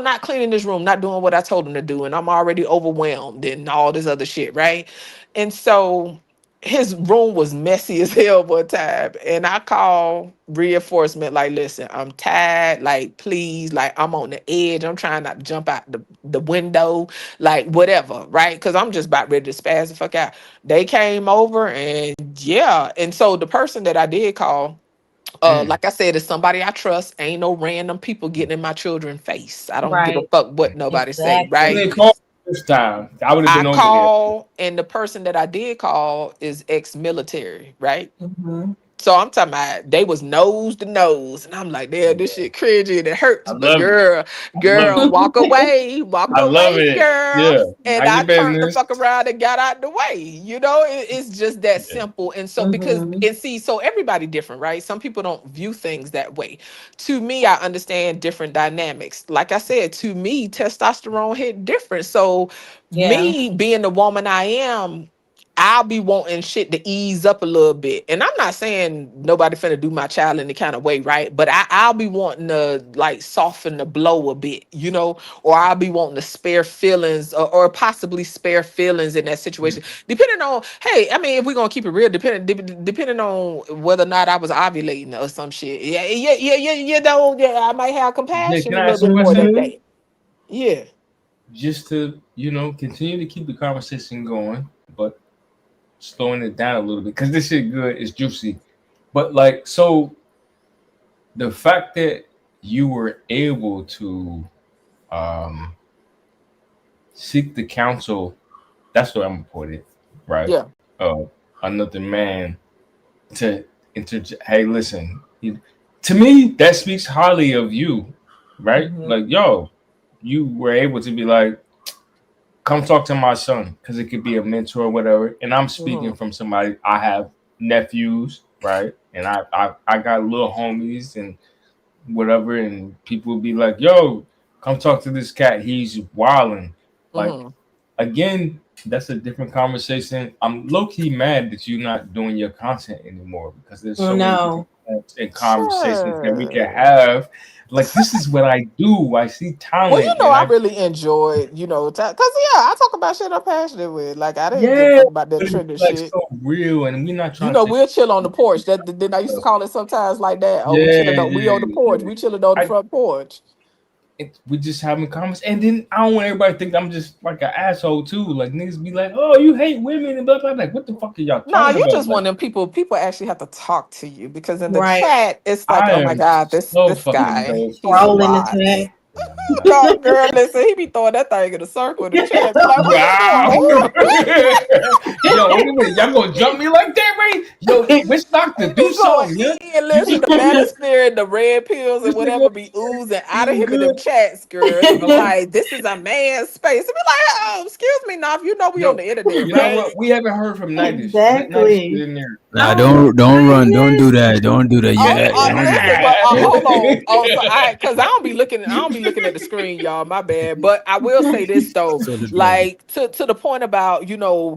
not cleaning this room, not doing what I told him to do, and I'm already overwhelmed and all this other shit, right? And so his room was messy as hell one time, and I called reinforcement like, listen, I'm tired, like, please, like, I'm on the edge, I'm trying not to jump out the window, like, whatever, right? Because I'm just about ready to spaz the fuck out. They came over, and yeah, and so the person that I did call, like I said, is somebody I trust. Ain't no random people getting in my children's face. I don't give a Right. fuck what nobody say, What right? they call this time? I would have I been over there. call, and the person that I did call is ex-military, right? Mm-hmm. So I'm talking about they was nose to nose, and I'm like, damn, this shit cringy and it hurts. I But love it. girl, walk I love away, it. girl. Yeah. And Mind I your turned the business. fuck around and got out the way. You know, it's just that simple. And so Mm-hmm. so everybody different, right? Some people don't view things that way. To me, I understand different dynamics. Like I said, to me, testosterone hit different. So Yeah. me being the woman I am, I'll be wanting shit to ease up a little bit. And I'm not saying nobody finna do my child in the kind of way, right? But I'll be wanting to like soften the blow a bit, you know, or I'll be wanting to spare feelings or possibly spare feelings in that situation. Depending on, hey, I mean, if we're gonna keep it real, depending on whether or not I was ovulating or some shit. You know, yeah, I might have Yeah, compassion can a I little ask you a bit more that question? day. Yeah. Just to, continue to keep the conversation going, but slowing it down a little bit because this shit good, it's juicy. But like, so the fact that you were able to um seek the counsel, that's what I'm gonna put it, right? Yeah. Another man to hey, listen, to me, that speaks highly of you, right? Mm-hmm. Like, yo, you were able to be like, come talk to my son, because it could be a mentor or whatever. And I'm speaking Mhm. from somebody, I have nephews, right? And I got little homies and whatever, and people will be like, yo, come talk to this cat, he's wilding. Like, Mhm. again, that's a different conversation. I'm low-key mad that you're not doing your content anymore, because there's Oh so many no. different points and conversations that we can Sure. have. Like, this is what I do. I see Well, you talent know, and I I really enjoyed, cause yeah, I talk about shit I'm passionate with. Like I didn't give a yeah, fuck about that but it's trigger like shit. so real, and we're not You trying know, to take we'll chill on the porch. Then I used to call it sometimes like that. Oh, we yeah, chilling on, we on the porch. We chilling on the I front porch. we just having comments, and then I don't want everybody to think I'm just like an asshole too. Like niggas be like, "Oh, you hate women," and blah blah. Like, what the fuck are y'all Nah, talking you about? just Like, one of them people. People actually have to talk to you because in the Right. chat, it's like, I oh my am god, so this fucking guy, dope. he's a Scroll in the lot. chat. No, girl, listen, he be throwing that thing in a circle in the chat. Be like, what you doing? Wow. Who? Yo, wait a minute, y'all gonna jump me like that, right? Yo, Witch Doctor, He do be going something, yeah. in, listen, the manosphere and the red pills and This nigga whatever be oozing out of is him in good. them chats, girl. He be like, this is a man's space. He be like, oh, excuse me, now, you know we on Yo, the internet, you know right? what? We haven't heard from Nightish. Let Nightish get Exactly. in there. Nah, Oh, don't run. Don't do Nightish. that. Don't do that. Oh, Don't do listen, that. but hold on. Oh, so cause I don't be looking at the screen, y'all. My bad. But I will say this though, So the building. like to the point about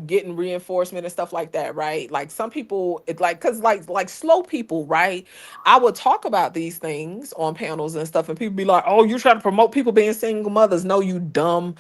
getting reinforcement and stuff like that, right? Like some people, it like cause like slow people, right? I would talk about these things on panels and stuff, and people be like, "Oh, you're trying to promote people being single mothers?" No, you dumb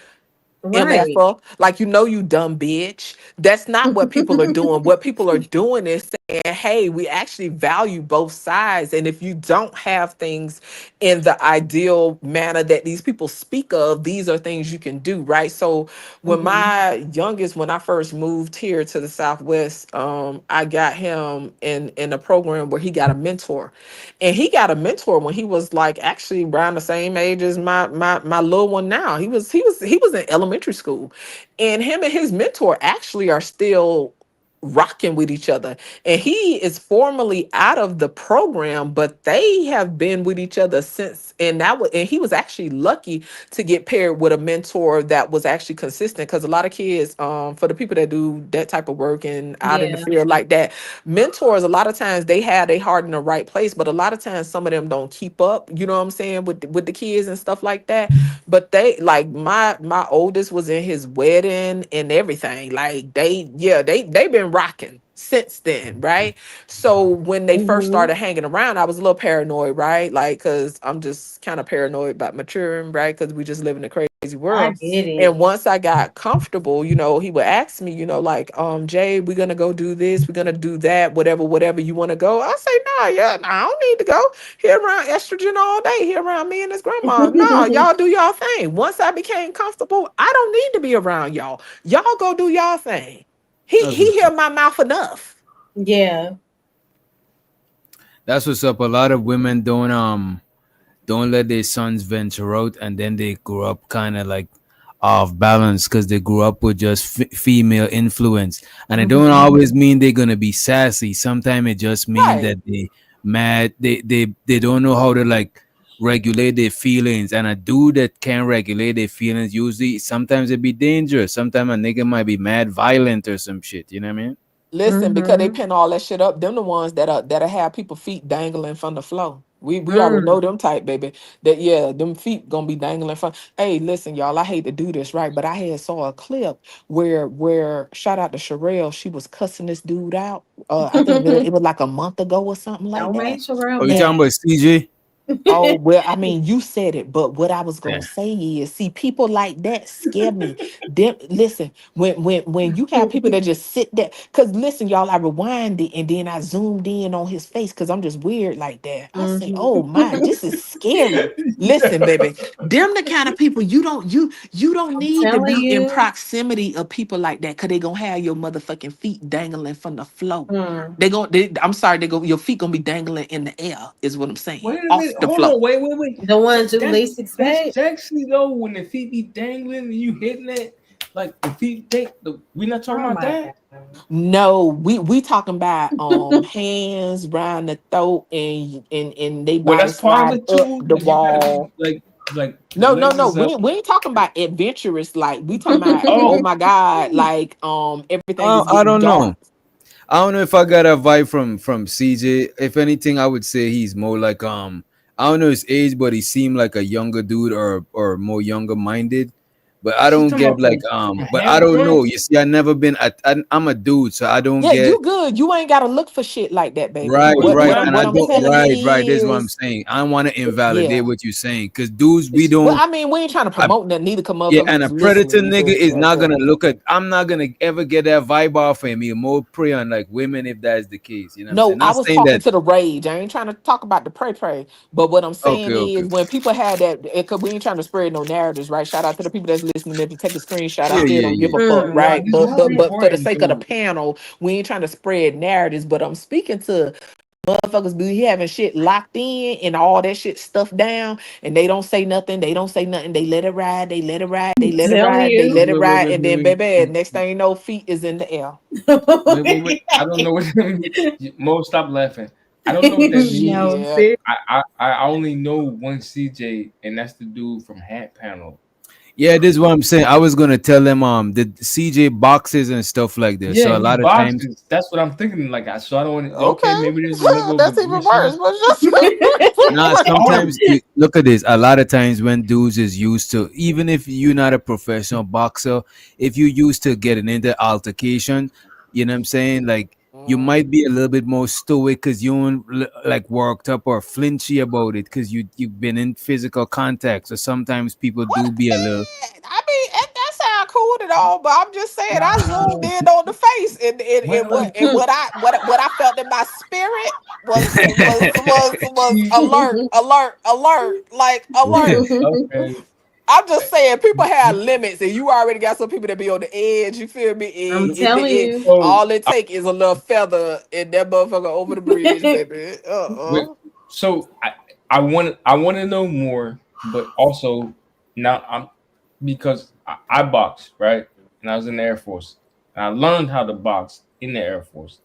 Right. MFer, like you dumb bitch. That's not what people are doing. What people are doing is saying, hey, we actually value both sides. And if you don't have things in the ideal manner that these people speak of, these are things you can do, right? So when Mm-hmm. my youngest, when I first moved here to the Southwest, I got him in a program where he got a mentor. And he got a mentor when he was like actually around the same age as my little one now. He was in elementary school. And him and his mentor actually are still rocking with each other. And he is formally out of the program, but they have been with each other since. And he was actually lucky to get paired with a mentor that was actually consistent. Because a lot of kids, for the people that do that type of work and out in the Yeah. field like that, mentors, a lot of times they have their heart in the right place, but a lot of times some of them don't keep up, you know what I'm saying, with the kids and stuff like that. But they like my oldest was in his wedding and everything. Like they been rocking. since then, right? So when they first started hanging around, I was a little paranoid, right? Like, cause I'm just kind of paranoid about maturing, right? Cause we just live in a crazy I world. get it. And once I got comfortable, you know, he would ask me, you know, like, Jay, we're gonna go do this, we're gonna do that, whatever you want to go. I say, nah, I don't need to go. He around estrogen all day. He around me and his grandma. No, y'all do y'all thing. Once I became comfortable, I don't need to be around y'all. Y'all go do y'all thing. He hear my mouth enough. Yeah. That's what's up. A lot of women don't let their sons venture out, and then they grow up kind of like off balance because they grew up with just female influence, and it don't always mean they're gonna be sassy. Sometimes it just means that they mad. They don't know how to like regulate their feelings, and a dude that can't regulate their feelings usually sometimes it be dangerous. Sometimes a nigga might be mad violent or some shit. You know what I mean? Listen, because they pin all that shit up. Them the ones that'll have people feet dangling from the floor. We already know them type, baby. That yeah, them feet gonna be dangling from. Hey, listen, y'all. I hate to do this, right? But I had saw a clip where shout out to Sherelle. She was cussing this dude out. I think it was like a month ago or something like Don't make that. Sherelle Oh, you talking And about CJ? oh well, I mean, you said it, but what I was gonna say is, see, people like that scare me. Them, listen, when you have people that just sit there, cause listen, y'all, I rewinded and then I zoomed in on his face, cause I'm just weird like that. I say, oh my, this is scary. Listen, baby, them the kind of people you don't need to telling be in you. proximity of people like that, cause they gonna have your motherfucking feet dangling from the floor. Mm. I'm sorry, your feet gonna be dangling in the air, is what I'm saying. Wait a Off minute. the Hold floor. on. Wait. The ones you That's least expect. sexy though when the feet be dangling and you hitting it. Like the feet we not talking Oh about my that. God. No, we talking about hands round the throat and they Well, body that's part of slide it up too. the Like you gotta be wall. like the No. legs is up. We ain't talking about adventurous. Like we talking about, oh my God, like everything is I getting don't know. dark. I don't know if I got a vibe from CJ. If anything, I would say he's more like I don't know his age, but he seemed like a younger dude or more younger minded. But I She's don't talking get about like from but I half don't know. joints. You see, I never been. I'm a dude, so I don't Yeah, get you good. You ain't gotta look for shit like that, baby. right, What right, I'm and I What I'm don't telling you right. This is what I'm is, saying. I don't want to invalidate yeah. what you're saying because dudes, we Well, don't. I mean, we ain't trying to promote that. Neither come Yeah, and motherfuckers a predator listening, nigga but is not yeah. gonna look at. I'm not gonna ever get that vibe off him. He more prey on like women if that's the case. You know what I'm No, saying? I Not was saying talking that. to the rage. I ain't trying to talk about the pray. But what I'm Okay, saying okay. is when people had that, cause we ain't trying to spread no narratives, right? Shout out to the people that's listening. If you take a screenshot, I Yeah, still yeah, don't yeah. give a fuck, nah, right? this is very But for the important sake of the too. panel, we ain't trying to spread narratives. But I'm speaking to motherfuckers be having shit locked in and all that shit stuffed down, and they don't say nothing. They don't say nothing. They let it ride. They let it ride. They let it Telling ride. They you. let it ride, and then Wait. baby, next thing you know, feet is in the air. Wait. I don't know what Mo, stop laughing. I don't know what that means. No, Yeah. see. I only know one CJ, and that's the dude from Hat Panel. Yeah, this is what I'm saying. I was gonna tell them the CJ boxes and stuff like that. Yeah, So a he lot of times, boxes. That's what I'm thinking. Like so I don't want to. Okay, Okay. maybe there's a little That's even aggression. worse. But just nah. Oh, Sometimes look at this. A lot of times when dudes is used to, even if you're not a professional boxer, if you used to getting into altercation, you know what I'm saying? Like you might be a little bit more stoic because you don't like worked up or flinchy about it because you've been in physical contact. So sometimes people do be a little. I mean, that sound cool and all, but I'm just saying I zoomed no. in on the face Well, what I felt in my spirit was alert, like alert. okay. I'm just saying people have limits, and you already got some people that be on the edge. You feel me? I'm telling It you. So all it take is a little feather and that motherfucker over the bridge, baby. Wait, so I want to know more, but also now I'm because I boxed, right, and I was in the Air Force, and I learned how to box in the Air Force.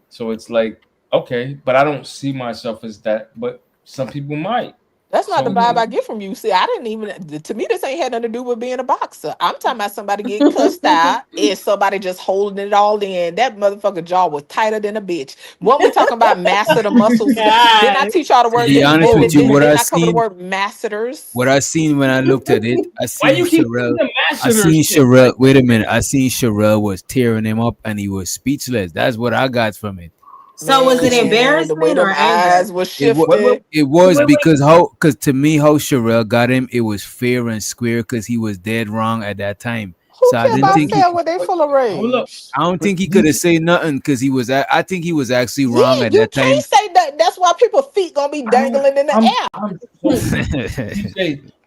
So it's like okay, but I don't see myself as that. But some people might. That's not the So vibe I get from you. See, I didn't even. To me, this ain't had nothing to do with being a boxer. I'm talking about somebody getting cussed out and somebody just holding it all in. That motherfucker jaw was tighter than a bitch. What we talking about? Master the muscles. Didn't I teach y'all the To word? be honest with you, Didn't I cover the word masseters? what I seen when I looked at it, I why seen you keep Sherelle. the I masseters seen shit? Sherelle. Wait a minute. I seen Sherelle was tearing him up, and he was speechless. That's what I got from it. So was it Man, the way embarrassment or them eyes anger? was It was, shifted. it was Wait. because to me, how Sherelle got him, it was fair and square because he was dead wrong at that time. Who So I care didn't about think he. fair when they full of Hold up. rage? I don't But think he could have said nothing because he was. I think he was actually Yeah, wrong at you that can't time. say that. That's why people's feet gonna be dangling in the air. I'm so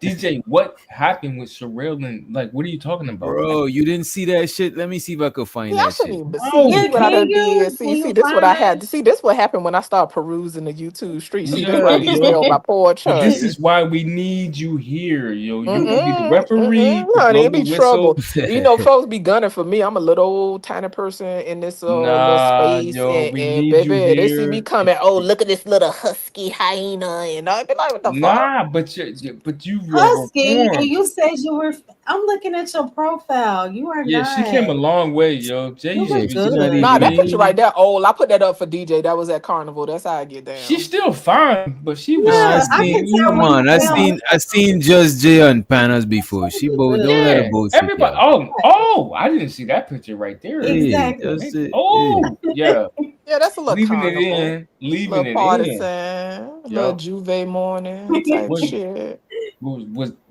DJ, what happened with Sherelle and like what are you talking about? Bro, you didn't see that shit? Let me see if I could find Yeah, I that shouldn't shit. even. But No. see what I Can done did. you See, this what find I had. that? See, this what happened when I started perusing the YouTube street. See, this Yeah, where I be yo. derailed by poor But this choice. is why we need you here, yo. You gonna be the referee to Honey, blow it the be whistle. trouble. You know, folks be gunning for me. I'm a little old tiny person in this little Nah, space, yo, we and need you baby, they see me here. coming. Oh, look at this little husky hyena, and I be like, what the fuck? Nah, but you Husky, and reformed. you said you were. I'm looking at your profile. You are Yeah, she came a not. long way, yo. Jay You used to look be good. Nah, that picture right big. there, old. I put that up for DJ. That was at Carnival. That's how I get She's down. still fine, but she was Nah, I Yeah, I seen. can skinny. tell Come when you on, film. I seen Just Jay on panels before. She both don't let her Yeah, both sit everybody. there. Oh, I didn't see that picture right there. Yeah, Exactly. just yeah. Oh, yeah, Yeah, that's a little leaving it carnival, in, leaving little it in. partisan, little Yo, Juve morning type was shit.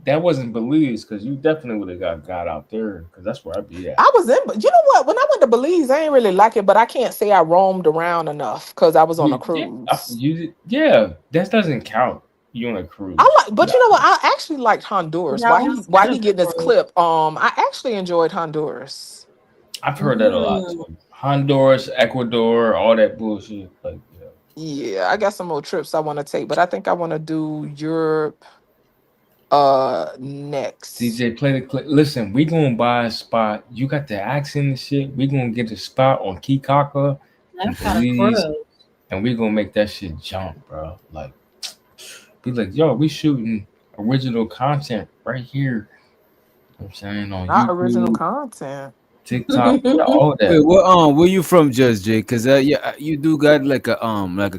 that wasn't Belize because you definitely would have got out there because that's where I'd be at. I was in, but you know what? When I went to Belize, I ain't really like it, but I can't say I roamed around enough because I was on a cruise. That doesn't count. You on a cruise? I like, but Yeah. you know what? I actually liked Honduras. That was Why he getting this beautiful. clip? I actually enjoyed Honduras. I've heard that a lot too. Honduras, Ecuador, all that bullshit. Like, Yeah, I got some more trips I want to take, but I think I want to do Europe next. DJ, play the clip. Listen, we gonna buy a spot. You got the accent and shit. We gonna get a spot on Kikaka and That's kind of Belize, cruel. and we gonna make that shit jump, bro. Like, be like, yo, we shooting original content right here. You know what I'm saying on Not original YouTube, content. TikTok, all that. Wait, where you from, Just Jay? Because yeah, you do got like a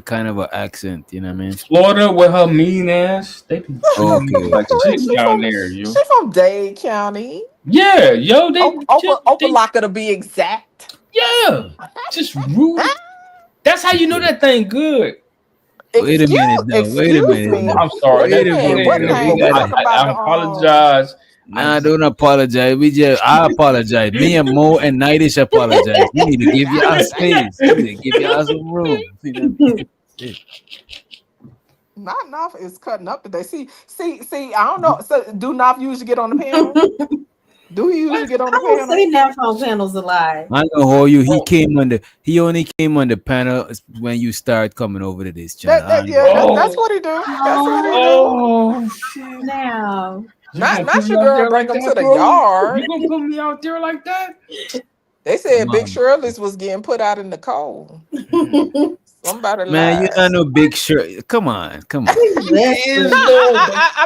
kind of an accent. You know what I mean? Florida with her mean ass, they be treating you like shit She down from, there, yo. she from Dade County. Yeah, yo, they Opelika to be exact. yeah, just rude. That's how you know that thing good. Wait a minute, though. Wait a Excuse minute. me. I'm sorry. Wait a What minute. name? We talking about I apologize. Nah, don't apologize. I apologize. Me and Mo and Nightish apologize. We need to give y'all space. We need to give y'all some room. Not enough is cutting up today. See. I don't know. So, do Knopf usually get on the panel? Do he usually get on the I don't panel? say that phone panels alive. I know how you. He only came on the panel when you start coming over to this channel. That's what he do. That's what he do. Oh shit! Now, not your girl bring him to the yard. You gonna put me out there like that? They said Big Shirley's was getting put out in the cold. Somebody Man, lied. you're not no big shirt. Come on. I've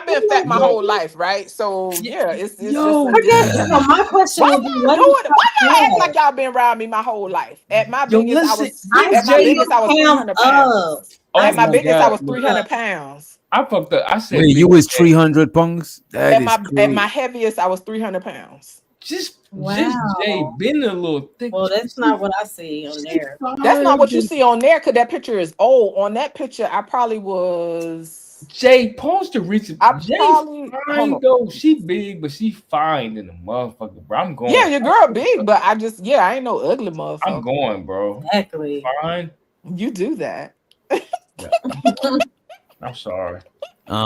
been fat my whole life, right? So yeah, it's just. I guess so. My question would be, why y'all act like y'all been around me my whole life? At my biggest, I was 300 pounds. At my biggest, I was 300 pounds. I fucked up. I said, wait, you was 300 pounds? That is At crazy. my heaviest, I was 300 pounds. Just Jay been a little thick. Well, that's not what I see on there. That's not what you see on there, because that picture is old. On that picture, I probably was. Jay, post the recent. Jay probably fine though. She big, but she fine in the motherfucker, bro. I'm going. Yeah, your girl big, but I ain't no ugly motherfucker. I'm going, bro. Exactly. Fine. You do that. I'm sorry.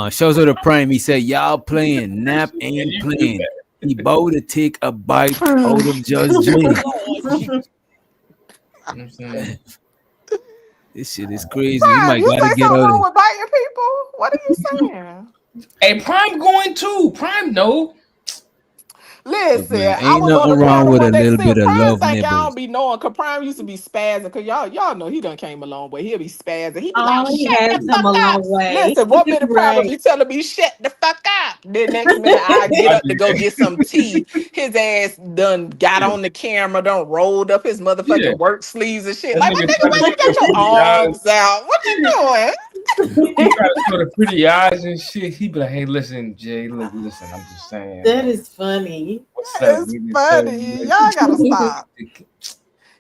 Shows her the prime. He said, y'all playing. Nap ain't playing. He about to take a bite out of Just Jay. This shit is crazy. Prime, You might you gotta say get something out wrong of with biting people? What are you saying? Hey, Prime going too. Prime no. Listen, Man, I ain't was on nothing the wrong panel with a one day. little See, bit of Prime love think I nibbles. don't be knowing, cause Prime used to be spazzing, cause y'all know he done came a long way. He'll be spazzing. He be like, Oh, he shut has the come fuck a up. long way. Listen, 1 minute Prime will Right. be telling me, shut the fuck up. Then next minute I get I up to do go that. get some tea. His ass done got Yeah. on the camera, done rolled up his Yeah. motherfucking work sleeves and shit. That Like, my nigga nigga, trying to why you show got the your pretty eyes. arms out? What you doing? He try to show the pretty eyes and shit. He be like, "Hey, listen, Jay. Look, listen. I'm just saying. That is funny. What's up? It's We just funny. Y'all gotta stop.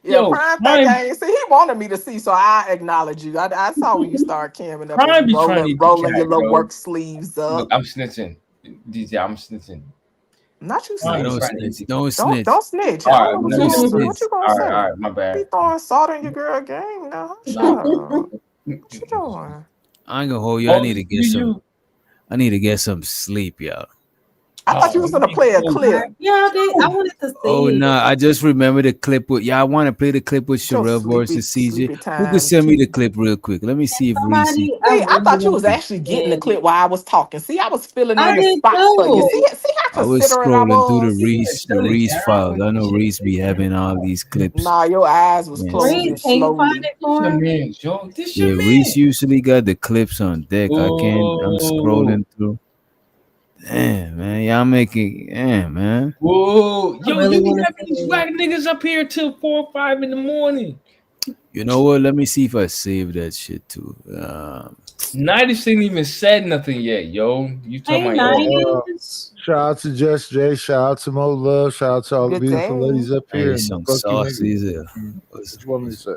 Yeah, Yo, Prime think Prime, I ain't see. He wanted me to see, so I acknowledge you. I saw when you start camming up Prime and be trying to eat the rolling your cat, little yo. work sleeves Look, up. I'm snitching. DJ, I'm snitching. Not you Prime be Don't snitching. trying to eat snitch. the Don't snitch. Don't snitch. I All don't right, know what let you me gonna snitch. what you gonna All say. right, my Be bad. throwing salt in your girl game now. Shut Nah. up. What you doing? I ain't gonna hold you. Oh, I need to get some sleep, y'all. I thought you was gonna play a clip. Yeah, I wanted to Oh see. no, I just remember the clip with I want to play the clip with Your Sherelle versus CJ. sleepy Who could time send me the too. clip real quick? Let me see if Reese. Somebody, I See, I really thought you want was to actually getting the see. clip while I was talking. See, I was filling in I the did spots for you. too. See how I was considerate I scrolling through was. the Reese files. I know Reese be having all these clips. Nah, your eyes was Man, Reese, closing see. can you find slowly. it for Your him? man, Joe. This Yeah, your Reese man. usually got the clips on deck. I can't. I'm Oh. scrolling through. Damn, man, y'all making. Damn, man. Whoa, I yo, really you be want to having these see it. whack niggas up here till 4 or 5 in the morning. You know what? Let me see if I save that shit too. Nighty ain't even said nothing yet, yo. You talking Hey, about Shout out to Just Jay. Shout out to Mo Love. Shout out to all the Good beautiful day. ladies up here. Hey, And some fuck you saucy niggas. there. What you want me to say?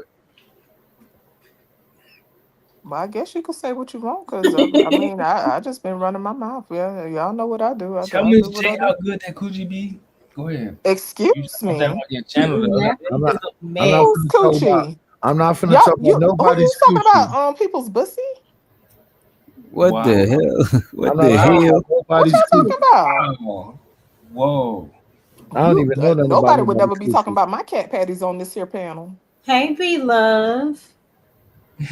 Well, I guess you could say what you want, cause I mean, I just been running my mouth. Yeah, y'all know what I do. I tell do Miss what J I do. how good that coochie be. Go ahead. You Excuse saw that on me. your channel the other I'm day. not. I'm not Who's finna talk about. coochie? I'm not finna Y'all, talk about who you nobody's talking coochie. about? People's pussy? What the Wow. hell? What I'm not the talking hell? about What nobody's y'all coochie. talking about? Wow. Whoa. I don't even know nothing about Nobody would nobody's never be talking coochie. about my cat patties on this here panel. Hey, B Love.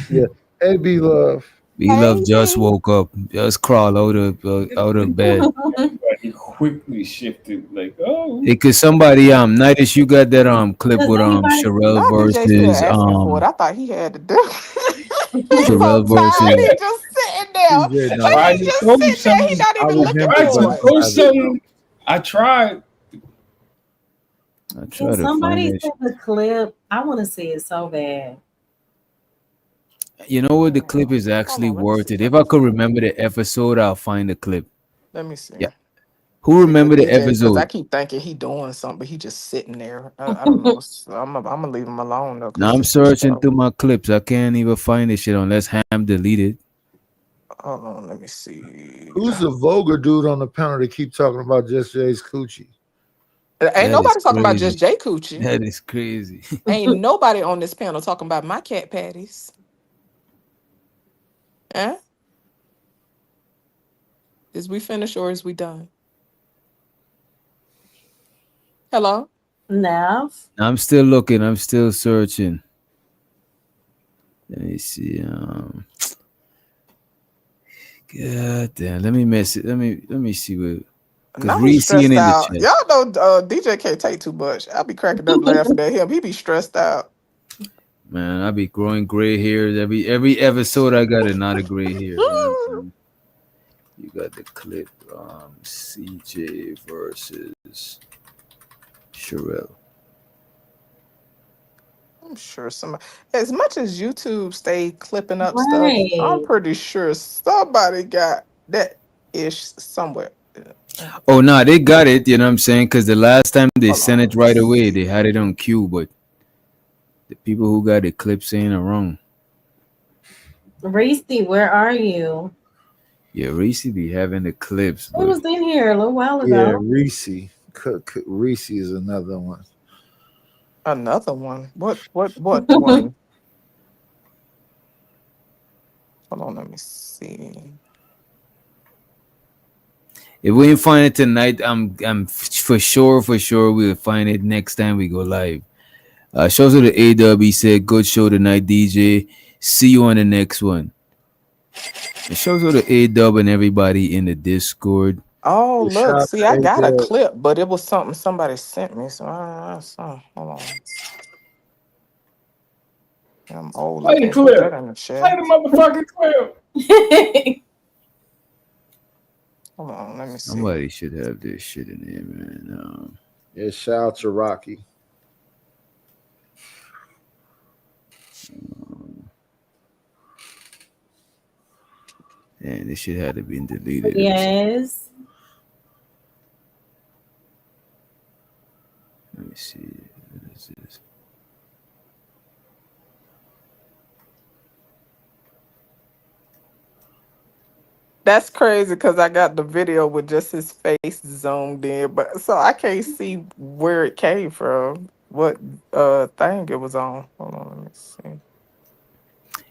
Yeah. Hey, B Love. B Love Hey, just B. woke up. Just crawl out of bed. Everybody quickly shifted like, oh. Hey, could somebody Nightish, you got that clip Does with anybody? Sherelle Now DJ still versus asking for it. I thought he had to do. He's so Sherelle tired. versus He just sitting there. DJ, I Like no. tried he to just throw you sitting there. He something. not I even was looking never Tried for to it. going throw private. something. I tried. I Can try to find somebody it. send the clip? I want to see it so bad. You know what? The clip is Hold actually on, let me worth see it. if I If can I could find it. remember the episode, I'll find the clip. Let me see. Yeah. Who Let me get remember the DJ because I episode? keep thinking he doing something, but he just sitting there. I don't know. So I'm gonna leave him alone though, Now because I'm this is searching show. through my clips. I can't even find this shit unless Ham deleted. Hold on, let me see. Who's the vulgar dude on the panel that keep talking about Just Jay's coochie? Ain't That is nobody talking about crazy. just Jay Coochie. That is crazy. Ain't nobody on this panel talking about my cat patties. Eh? Is we finished or is we done? Hello? Now, I'm still looking. I'm still searching. Let me see. God damn. Let me mess it. Let me see what. Because Now he's Reese in stressed the out. chat. Y'all know DJ can't take too much. I'll be cracking up laughing at him. He be stressed out. Man, I be growing gray hairs every episode. I got another gray hair. You know what I'm saying? You got the clip. CJ versus Sherelle. I'm sure somebody, as much as YouTube stay clipping up stuff, I'm right. pretty sure somebody got that ish somewhere. Oh no, they got it. You know what I'm saying? Because the last time they Hold sent on, it let me right away, they see. had it on cue. But the people who got the clip saying it wrong. Reese, where are you? Yeah, Reese be having the clips, He but was in here a little while Yeah, ago. Reese. Reese is another one. Another one. What one? Hold on, let me see. if we didn't find it tonight, I'm for sure we'll find it next time we go live. Shows to the A-Dub. He said, "Good show tonight, DJ. See you on the next one." And shows to the A-Dub and everybody in the Discord. Oh, Hey, look. shout out See, to I got a AJ. clip, but it was something somebody sent me. So I saw. Hold on. I'm old. I Play the can't put that clip. in the Play chat. the motherfucking clip. Hold on. Let me see. Somebody should have this shit in there, man. Yeah, shout out to Rocky. And this shit had to be deleted. Yes. Let me see. What is this? That's crazy because I got the video with just his face zoomed in, but so I can't see where it came from, what thing it was on. Hold on, let me see.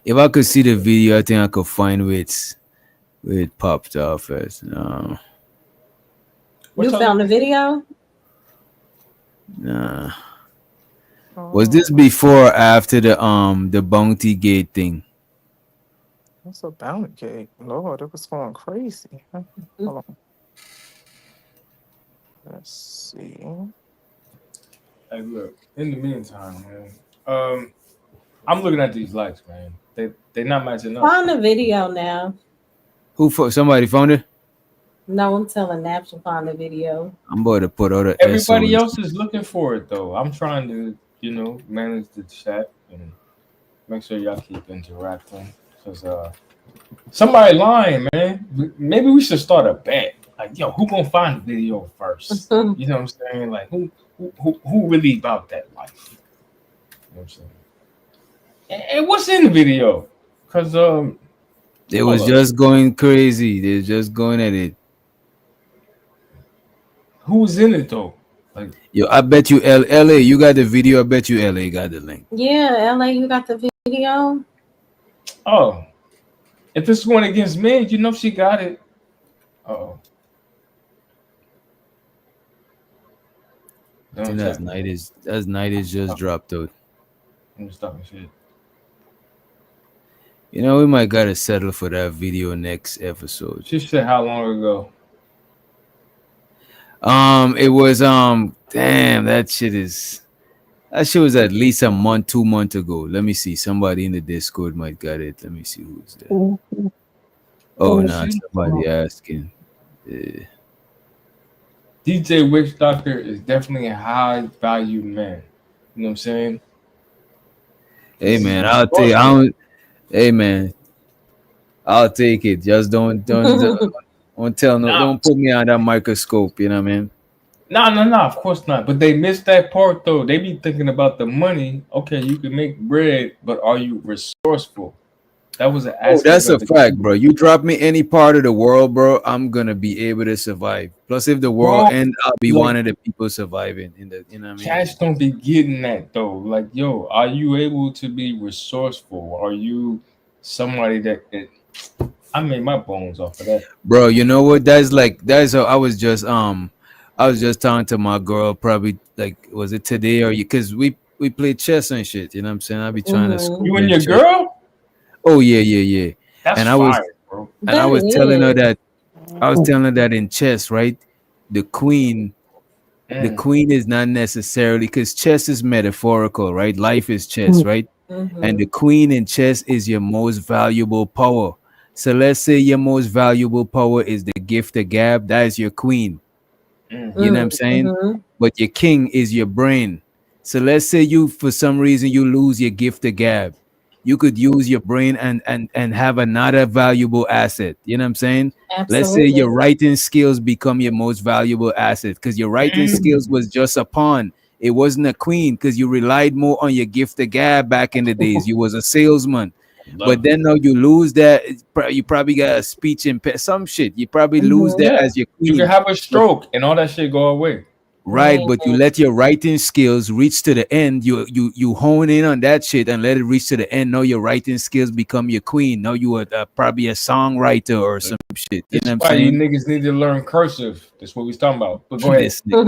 If I could see the video, I think I could find where it popped off as. You found the video? Nah. Was this before or after the Bounty Gate thing? What's a bounty gate? Lord, it was going crazy. Hold on. Let's see. Hey, look. In the meantime, man, I'm looking at these likes, man. They not matching up. Find the video now. Somebody found it? No, I'm telling Naps to find the video. I'm about to put all the Everybody SOS. else is looking for it though. I'm trying to, manage the chat and make sure y'all keep interacting. Cause somebody lying, man. Maybe we should start a bet. Like, yo, who gonna find the video first? You know what I'm saying? Like, who really about that life? You know what I'm saying? And what's in the video? Cause They was just going crazy. They're just going at it. Who's in it though? Like, yo, I bet you LA, you got the video. I bet you LA got the link. Yeah, LA, you got the video? Oh, if this one against me, she got it. Uh-oh. I think that's night is just dropped out. I'm stopping shit. We might gotta settle for that video next episode. She said how long ago? It was damn, that shit was at least a month, 2 months ago. Let me see. Somebody in the Discord might got it. Let me see who's there. Oh no, somebody asking. Yeah. DJ Witch Doctor is definitely a high value man. You know what I'm saying? Hey man, hey man, I'll take it. Just don't tell don't put me on that microscope, you know what I mean? No, of course not. But they missed that part though. They be thinking about the money. Okay, you can make bread, but are you resourceful? That was an aspect. That's a fact, bro. You drop me any part of the world, bro, I'm gonna be able to survive. Plus, if the world ends, I'll be one of the people surviving in the, you know what I mean? Cash don't be getting that though. Like, yo, are you able to be resourceful? Are you somebody that I made my bones off of that? Bro, you know what? That's how I was just talking to my girl, probably like, was it today or because we play chess and shit, you know what I'm saying? I'll be trying to scoop You and in your chess. girl? Oh yeah. That's and fire, bro. I was telling her that in chess, right? The queen is not necessarily, because chess is metaphorical, right? Life is chess, right? And the queen in chess is your most valuable power. So let's say your most valuable power is the gift of gab. That is your queen. You know what I'm saying? But your king is your brain. So let's say for some reason you lose your gift of gab. You could use your brain and have another valuable asset. You know what I'm saying? Absolutely. Let's say your writing skills become your most valuable asset, because your writing skills was just a pawn. It wasn't a queen, because you relied more on your gift of gab back in the days. You was a salesman. But then now you lose that. You probably got a speech some shit. You probably lose that as your queen. You can have a stroke and all that shit go away. Right, but you let your writing skills reach to the end. You hone in on that shit and let it reach to the end. Now your writing skills become your queen. Now you are probably a songwriter or some shit. You That's know what why I'm you saying? niggas need to learn cursive. That's what we was talking about. But go ahead. This You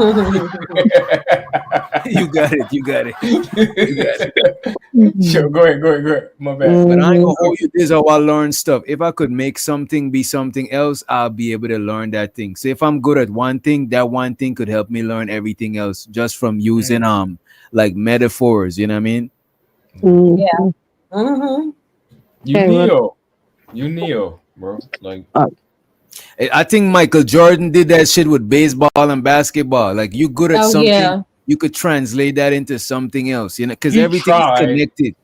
got it. You got it. You got it. Sure, go ahead. My bad. But I ain't gonna hold you. This is how I learn stuff. If I could make something be something else, I'll be able to learn that thing. So if I'm good at one thing, that one thing could help me learn everything else just from using like metaphors. You know what I mean? Yeah. Mm-hmm. You Neo, bro. Like I think Michael Jordan did that shit with baseball and basketball. Like you good at something, you could translate that into something else. You know, because everything is connected.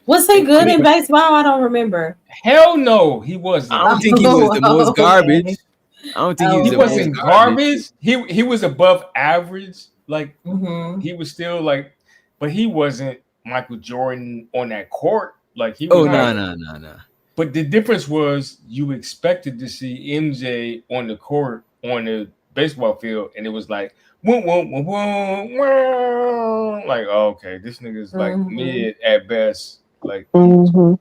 Was he good in baseball? I don't remember. Hell no, he wasn't. I don't think he was the most garbage. I don't think He wasn't garbage. He was above average. Like he was still like, but he wasn't Michael Jordan on that court. Like he was. Oh no. But the difference was you expected to see MJ on the court on the baseball field, and it was like, like, oh, okay, this nigga's like mid at best. Like, but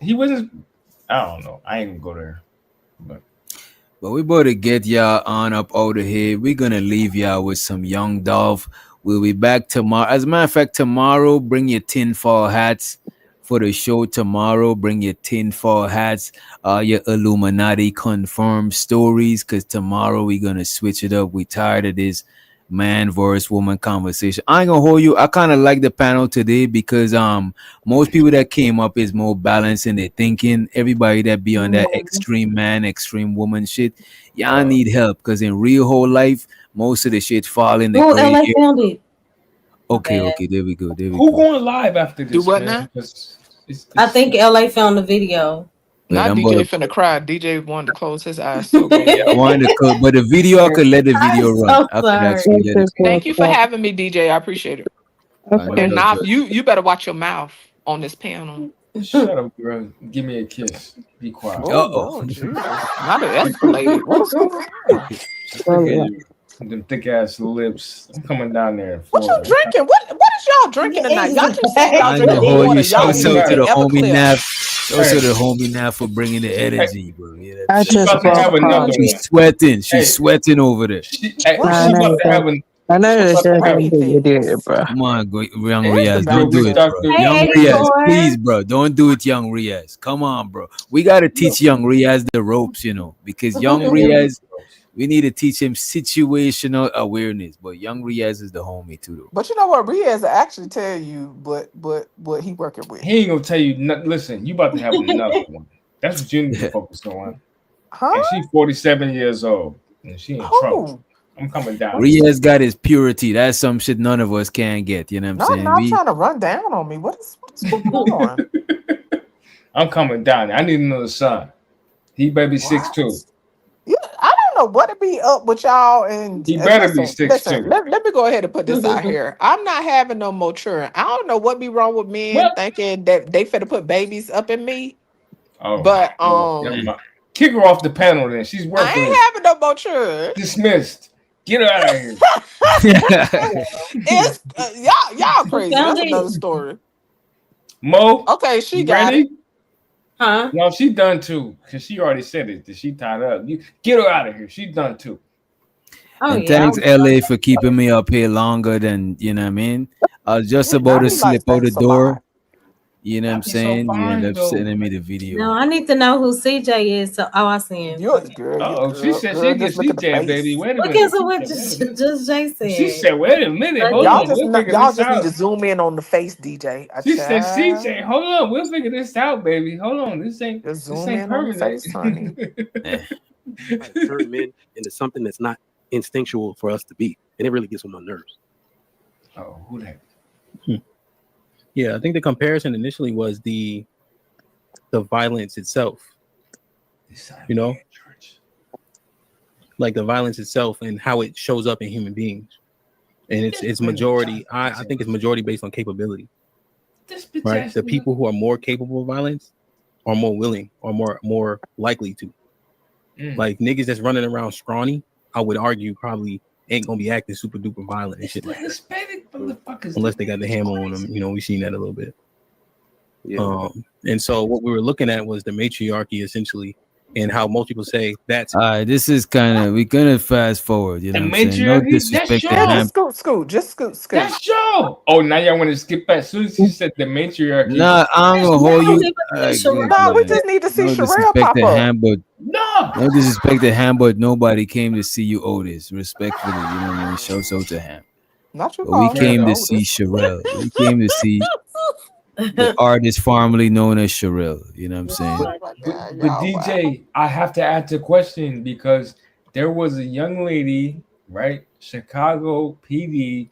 he wasn't. I don't know. I ain't gonna go there. But we better get y'all on up out of here. We're gonna leave y'all with some Young Dolph. We'll be back tomorrow. As a matter of fact, tomorrow, bring your tinfoil hats for the show tomorrow. Bring your tinfoil hats, your Illuminati confirmed stories, because tomorrow we're gonna switch it up. We tired of this man versus woman conversation. I ain't gonna hold you. I kind of like the panel today because most people that came up is more balanced in their thinking. Everybody that be on that extreme man, extreme woman shit, y'all need help, because in real whole life, most of the shit fall in the gray LA area. found it. Okay, there we go. Who going live after this? Do what man? now? I think LA found the video. Not DJ finna cry. DJ wanted to close his eyes so bad. I wanted to cut, but the video, I could let the video run. so I could actually let it. Thank you for having me, DJ. I appreciate it. And now you better watch your mouth on this panel. Shut up, girl. Give me a kiss. Be quiet. Oh, not an escalated. What's going on? Them thick ass lips. I'm coming down there. What you drinking? What is y'all drinking tonight? Y'all keep saying y'all drinking water. Y'all Shout out to the homie Everclear. Naf. Shout out to the homie Naf for bringing the energy, bro. Yeah, I just about to have another one. She's sweating. She's sweating over there. I know there's something you do, bro. Come on, Young Riaz, don't do it, bro. Young Riaz, please, bro, don't do it, Young Riaz. Come on, bro. We gotta teach Young Riaz the ropes, you know, because Young Riaz, we need to teach him situational awareness. But Young Riaz is the homie too, though. But you know what? Riaz will actually tell you, but what he working with. He ain't gonna tell you. Listen, you about to have another one. That's what you need to focus on. Huh? And she's 47 years old, and she in trouble. I'm coming down. Riaz got his purity. That's some shit none of us can get. You know what I'm saying? Not trying to run down on me. What's going on? I'm coming down. I need another son. He better be 6'2". Yeah, I don't know what to be up with y'all. And he better be 6'2". Let me go ahead and put this out here. I'm not having no more children. I don't know what be wrong with men thinking that they finna put babies up in me. Oh, but kick her off the panel then. She's working. I ain't having no more children. Dismissed. Get her out of here. It's y'all crazy. That's another story. Mo. Okay, she got ready? it. Huh? No, she done too. Because she already said it. That she tied up. You get her out of here. She done too. And thanks, LA, for keeping me up here longer than, you know what I mean? I was just about to slip out the door. You know what I'm saying? You end up sending me the video. No, I need to know who CJ is. So, I see him. You're the girl. Oh, she said she gets CJ, baby. Wait a minute. Okay, so what just Jay said. She said, wait a minute. Hold Y'all on. just, We'll y'all just out. need to zoom in on the face, DJ. She said, CJ, hold on. We'll figure this out, baby. Hold on. This ain't permanent. On the face, honey. Turn men into something that's not instinctual for us to be. And it really gets on my nerves. Oh, who that? Yeah, I think the comparison initially was the violence itself. You know, like the violence itself and how it shows up in human beings, and it's majority. I think it's majority based on capability. Right, the people who are more capable of violence are more willing or more likely to. Like niggas that's running around scrawny, I would argue probably ain't gonna be acting super duper violent and shit like that. Unless they got the hammer on them, you know, we've seen that a little bit. Yeah. And so what we were looking at was the matriarchy essentially and how most people say that's All right, this is kind of we're gonna fast forward. You know The what I'm saying? No matriarchy. That's disrespect to show. Ham. Just scoot. That's show. Oh, now y'all want to skip past. As soon as you said the matriarchy. Nah, I'm gonna hold you. No, we just need to see No Sherelle disrespect pop to up. Ham, but no disrespect to Ham, but nobody came to see you, Otis. Respectfully, you know what I mean? Show so to Ham. Not you But we calling me came the to see oldest. Sherelle. We came to see the artist formerly known as Sherelle. You know what I'm saying? But DJ, I have to ask a question because there was a young lady, right, Chicago PD,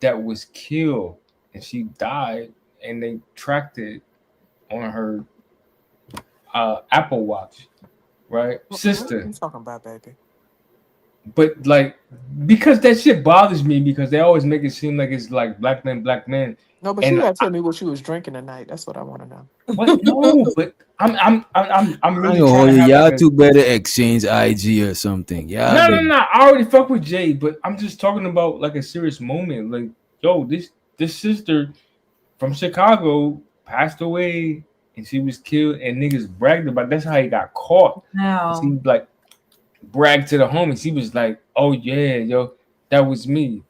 that was killed and she died, and they tracked it on her Apple Watch, right, sister. I'm talking about, baby. But like, because that shit bothers me because they always make it seem like it's like black men. No, but you gotta tell me what you was drinking tonight. That's what I want to know. What? No, but I'm really I trying to have y'all like a, two better exchange IG or something. Yeah. No. I already fuck with Jay, but I'm just talking about like a serious moment. Like, yo, this sister from Chicago passed away and she was killed, and niggas bragged about. That's how he got caught. Wow. He like bragged to the homies. He was like, "Oh yeah, yo, that was me."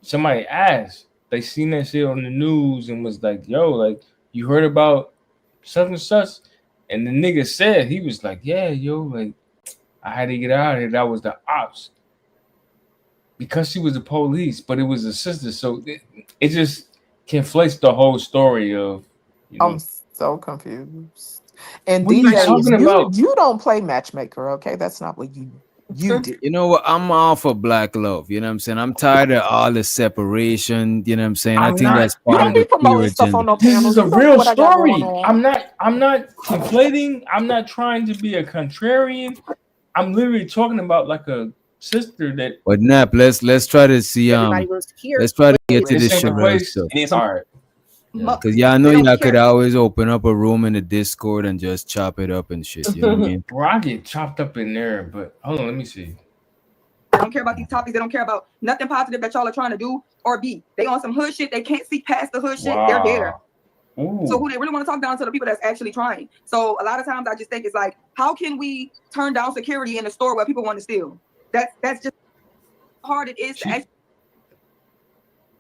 Somebody asked. They seen that shit on the news and was like, "Yo, like you heard about such and such?" And the nigga said he was like, "Yeah, yo, like I had to get out of here. That was the ops." Because she was the police, but it was a sister, so it just conflates the whole story of. I'm so confused. And What are you talking DJ, about? you don't play matchmaker, okay? That's not what you do. You know what? I'm all for black love. You know what I'm saying? I'm tired of all the separation. You know what I'm saying? I think that's part of the queer agenda. This is a real story. I'm not conflating. I'm not trying to be a contrarian. I'm literally talking about like a sister that. But Nap, let's try to see let's try to get to this Sherelle stuff. All right. Because y'all know y'all could always open up a room in the Discord and just chop it up and shit. You know what I mean? Bro, I get chopped up in there, but hold on, let me see. They don't care about these topics. They don't care about nothing positive that y'all are trying to do or be. They on some hood shit. They can't see past the hood shit. They're there. Ooh. So who they really want to talk down to the people that's actually trying. So a lot of times I just think it's like, how can we turn down security in a store where people want to steal? That's just how hard it is to actually.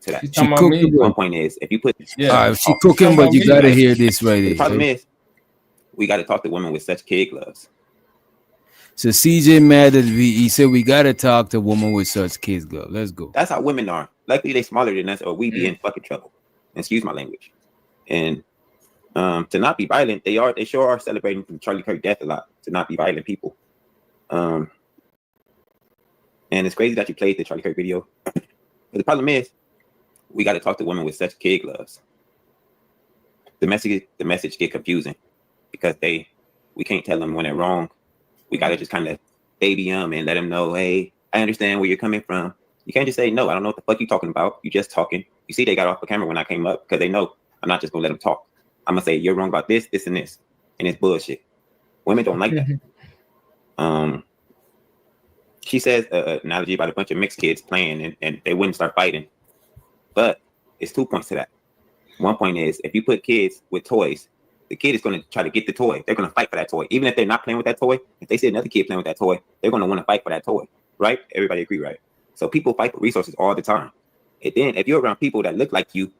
To that. She cooking. One point is, if you put she cooking, but you gotta hear this right here. The problem is, we got to talk to women with such kid gloves. So CJ mad at he said we gotta talk to women with such kids gloves. Let's go. That's how women are. Luckily, they smaller than us, or we be in fucking trouble. Excuse my language. And to not be violent, they sure are celebrating from Charlie Kirk death a lot. To not be violent people. And it's crazy that you played the Charlie Kirk video. But the problem is, we got to talk to women with such kid gloves. The message get confusing because we can't tell them when they're wrong. We got to just kind of baby them and let them know, hey, I understand where you're coming from. You can't just say, no, I don't know what the fuck you're talking about. You just talking. You see, they got off the camera when I came up because they know I'm not just going to let them talk. I'm going to say, you're wrong about this, this, and this. And it's bullshit. Women don't like that. She says an analogy about a bunch of mixed kids playing and they wouldn't start fighting. But it's 2 points to that. 1 point is, if you put kids with toys, the kid is going to try to get the toy. They're going to fight for that toy. Even if they're not playing with that toy, if they see another kid playing with that toy, they're going to want to fight for that toy, right? Everybody agree, right? So people fight for resources all the time. And then if you're around people that look like you,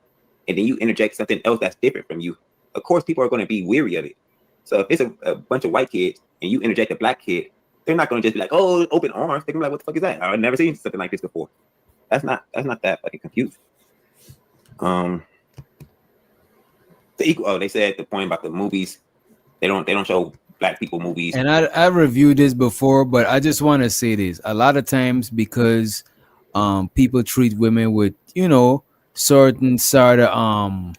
and then you interject something else that's different from you, of course people are going to be weary of it. So if it's a bunch of white kids and you interject a black kid, they're not going to just be like, oh, open arms. They're going to be like, what the fuck is that? I've never seen something like this before. That's not that fucking confusing. They said the point about the movies, they don't show black people movies. And I reviewed this before, but I just want to say this. A lot of times because people treat women with, certain sort of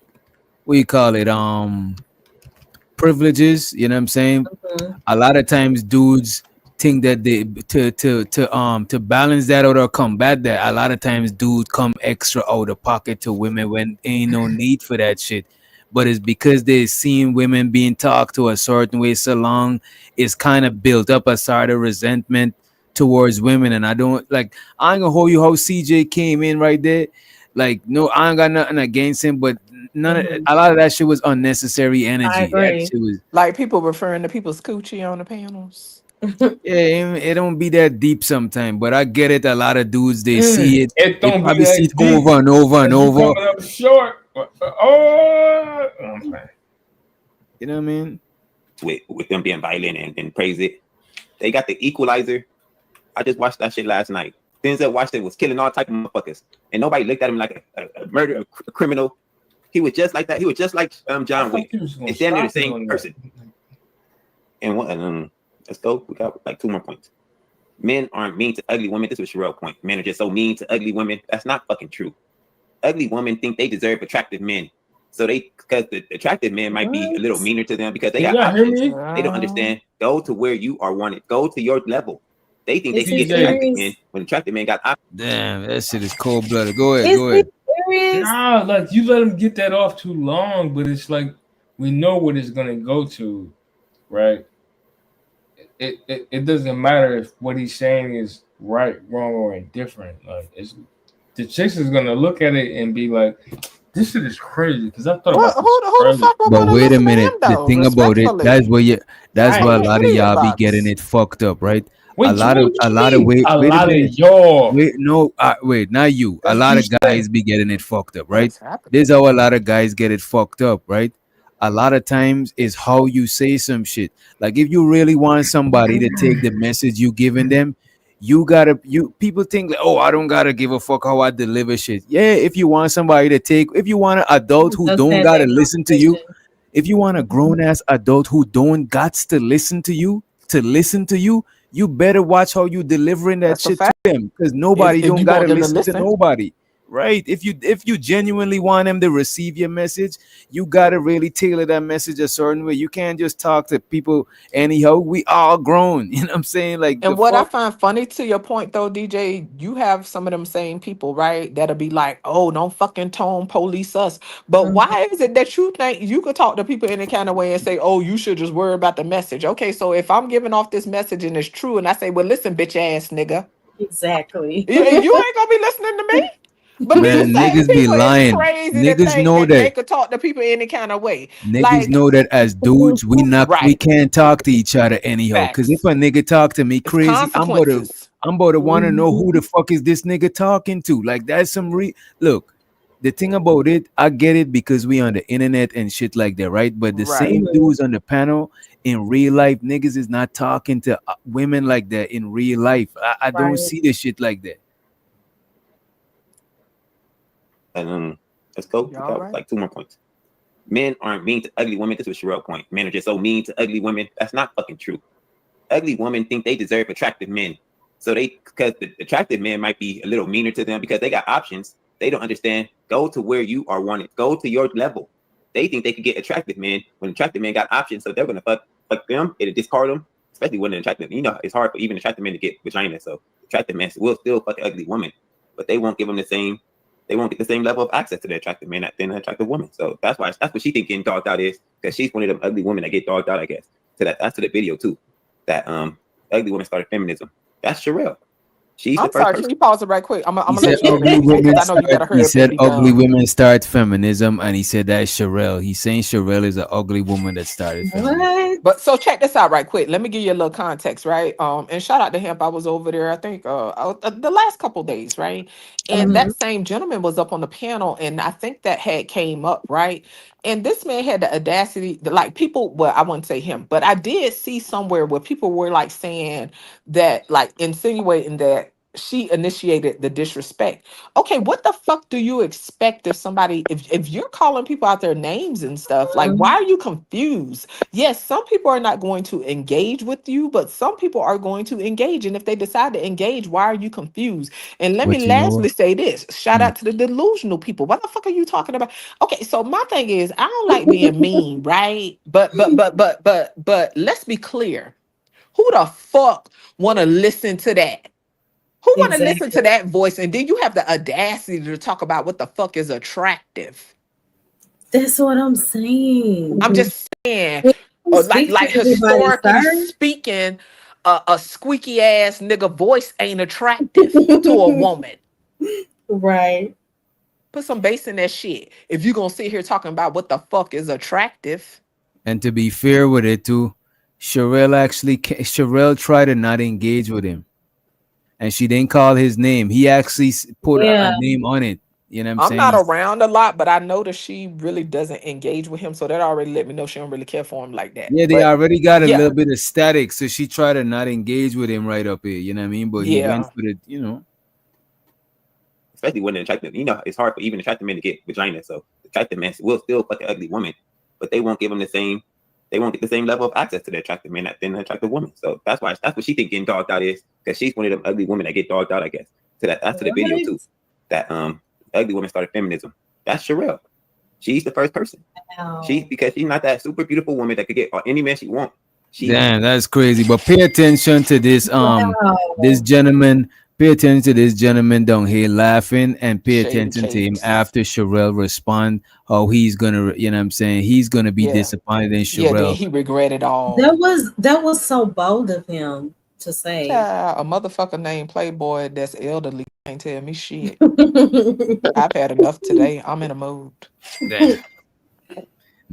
what you call it, privileges, you know what I'm saying? A lot of times dudes think that they to balance that out or combat that, a lot of times dudes come extra out of pocket to women when ain't no need for that shit. But it's because they've seen women being talked to a certain way so long, it's kind of built up a sort of resentment towards women. And I ain't gonna hold you how CJ came in right there. Like, no, I ain't got nothing against him, but a lot of that shit was unnecessary energy. That shit was like people referring to people's coochie on the panels. yeah, it don't be that deep sometimes, but I get it. A lot of dudes they see it, It they don't be probably see that it deep. over and over and You over. coming up short. Oh, man. You know what I mean? With them being violent and praise it. They got the Equalizer. I just watched that shit last night. Denzel Washington was killing all type of motherfuckers, and nobody looked at him like a murderer, a criminal. He was just like that. He was just like John Wick. It's damn near the same person. And let's go. We got like 2 more points. Men aren't mean to ugly women. This was Sherelle's point. Men are just so mean to ugly women. That's not fucking true. Ugly women think they deserve attractive men. So because the attractive men might be a little meaner to them because they got options. They don't understand. Go to where you are wanted. Go to your level. They think they can get attractive men when attractive men got options. Damn, that shit is cold blooded. Go ahead. Nah, like you let him get that off too long, but it's like we know what it's gonna go to, right? It doesn't matter if what he's saying is right, wrong, or indifferent. Like the chicks is gonna look at it and be like, "This shit is crazy." Because I thought about Who the fuck would But wanna wait a listen to minute. him, The though? thing about it, Respectfully. that's why a Right. lot of Idiot y'all be box. getting it fucked up, right? What a you lot mean? of wait A a lot of minute. y'all. Wait, not you. A That's lot of you guys be getting it fucked up, What right? is happening? This is how a lot of guys get it fucked up, right? A lot of times is how you say some shit. Like if you really want somebody to take the message you giving them, people think like, oh, I don't gotta give a fuck how I deliver shit. Yeah, if you want somebody to take, if you want an adult who don't gotta listen to you, if you want a grown ass adult who don't gots to listen to you, you better watch how you delivering that That's a shit to fact. them, because nobody If don't you gotta want them to listen to listen. nobody. Right? If you genuinely want them to receive your message, you gotta really tailor that message a certain way. You can't just talk to people anyhow. We all grown. You know what I'm saying? Like the And what I fuck. find funny to your point though, DJ, you have some of them same people, right? That'll be like, oh, don't fucking tone police us. But why is it that you think you could talk to people in a kind of way and say, oh, you should just worry about the message? Okay, so if I'm giving off this message and it's true, and I say, well, listen, bitch ass nigga. Exactly. You ain't gonna be listening to me. But these Man, same niggas be people is lying. crazy to Niggas think know that they that. could talk to people any kind of way. Niggas Like, know that as dudes, we right. can't talk to each other anyhow. Cause if Facts. a nigga talk to me It's crazy, I'm about consequences. to want to know who the fuck is this nigga talking to. Like that's some look. The thing about it, I get it because we on the internet and shit like that, right? But the Right. same dudes on the panel in real life, niggas is not talking to women like that in real life. I don't see this shit like that. And let's go. We got like 2 more points. Men aren't mean to ugly women. This was Sherelle's point. Men are just so mean to ugly women. That's not fucking true. Ugly women think they deserve attractive men. So because the attractive men might be a little meaner to them because they got options. They don't understand. Go to where you are wanted. Go to your level. They think they could get attractive men when attractive men got options. So they're gonna fuck them. It'll discard them, especially when they're attractive. You know, it's hard for even attractive men to get vagina. So attractive men will still fuck an ugly woman, but they won't give them the same. They won't get the same level of access to the attractive man than an attractive woman. So that's what she think getting dogged out is, because she's one of them ugly women that get dogged out, I guess. So that's to the video too. That ugly women started feminism. That's Sherelle. She's the I'm first sorry, person. can you pause it right quick? I'm gonna He let said you ugly finish women because I know you gotta start. He hurry up said and be ugly done. women start feminism, and he said that's Sherelle. He's saying Sherelle is an ugly woman that started feminism. But so check this out right quick. Let me give you a little context, right? And shout out to him. I was over there, I think the last couple days, right? And that same gentleman was up on the panel, and I think that had came up, right? And this man had the audacity, like people, well, I wouldn't say him, but I did see somewhere where people were like saying that, like insinuating that she initiated the disrespect. Okay, what the fuck do you expect if somebody, if you're calling people out their names and stuff, like why are you confused? Yes, some people are not going to engage with you, but some people are going to engage. And if they decide to engage, why are you confused? And let But me you know what? lastly say this. Shout out to the delusional people. What the fuck are you talking about? Okay, so my thing is I don't like being mean, right? But let's be clear. Who the fuck wanna listen to that? Who want to listen to that voice? And then you have the audacity to talk about what the fuck is attractive. That's what I'm saying. I'm just saying, like historically speaking, a squeaky ass nigga voice ain't attractive to a woman. Right. Put some bass in that shit. If you're gonna sit here talking about what the fuck is attractive. And to be fair with it too, Sherelle tried to not engage with him, and she didn't call his name. He actually put a name on it. You know what I'm saying? I'm not around a lot, but I know that she really doesn't engage with him, so that already let me know she don't really care for him like that. Yeah, they But, already got a yeah. little bit of static, so she tried to not engage with him right up here. You know what I mean? But he went for it. You know. Especially when attractive, it's hard for even attractive men to get vagina. So attractive men will still fuck an ugly woman, but they won't give them the same. They won't get the same level of access to the attractive men than an attractive woman. So that's what she think getting dogged out is, because she's one of them ugly women that get dogged out. I guess. So that's to the video too. That ugly woman started feminism. That's Sherelle. She's the first person. Wow. Because she's not that super beautiful woman that could get any man she wants. Damn, that's crazy. But pay attention to this this gentleman. Pay attention to this gentleman down here laughing, and pay attention to him after Sherelle respond. How he's gonna, you know what I'm saying? He's gonna be disappointed in Sherelle. Yeah, then he regretted all. That was so bold of him to say. Yeah, a motherfucker named Playboy that's elderly can't tell me shit. I've had enough today. I'm in a mood. Damn.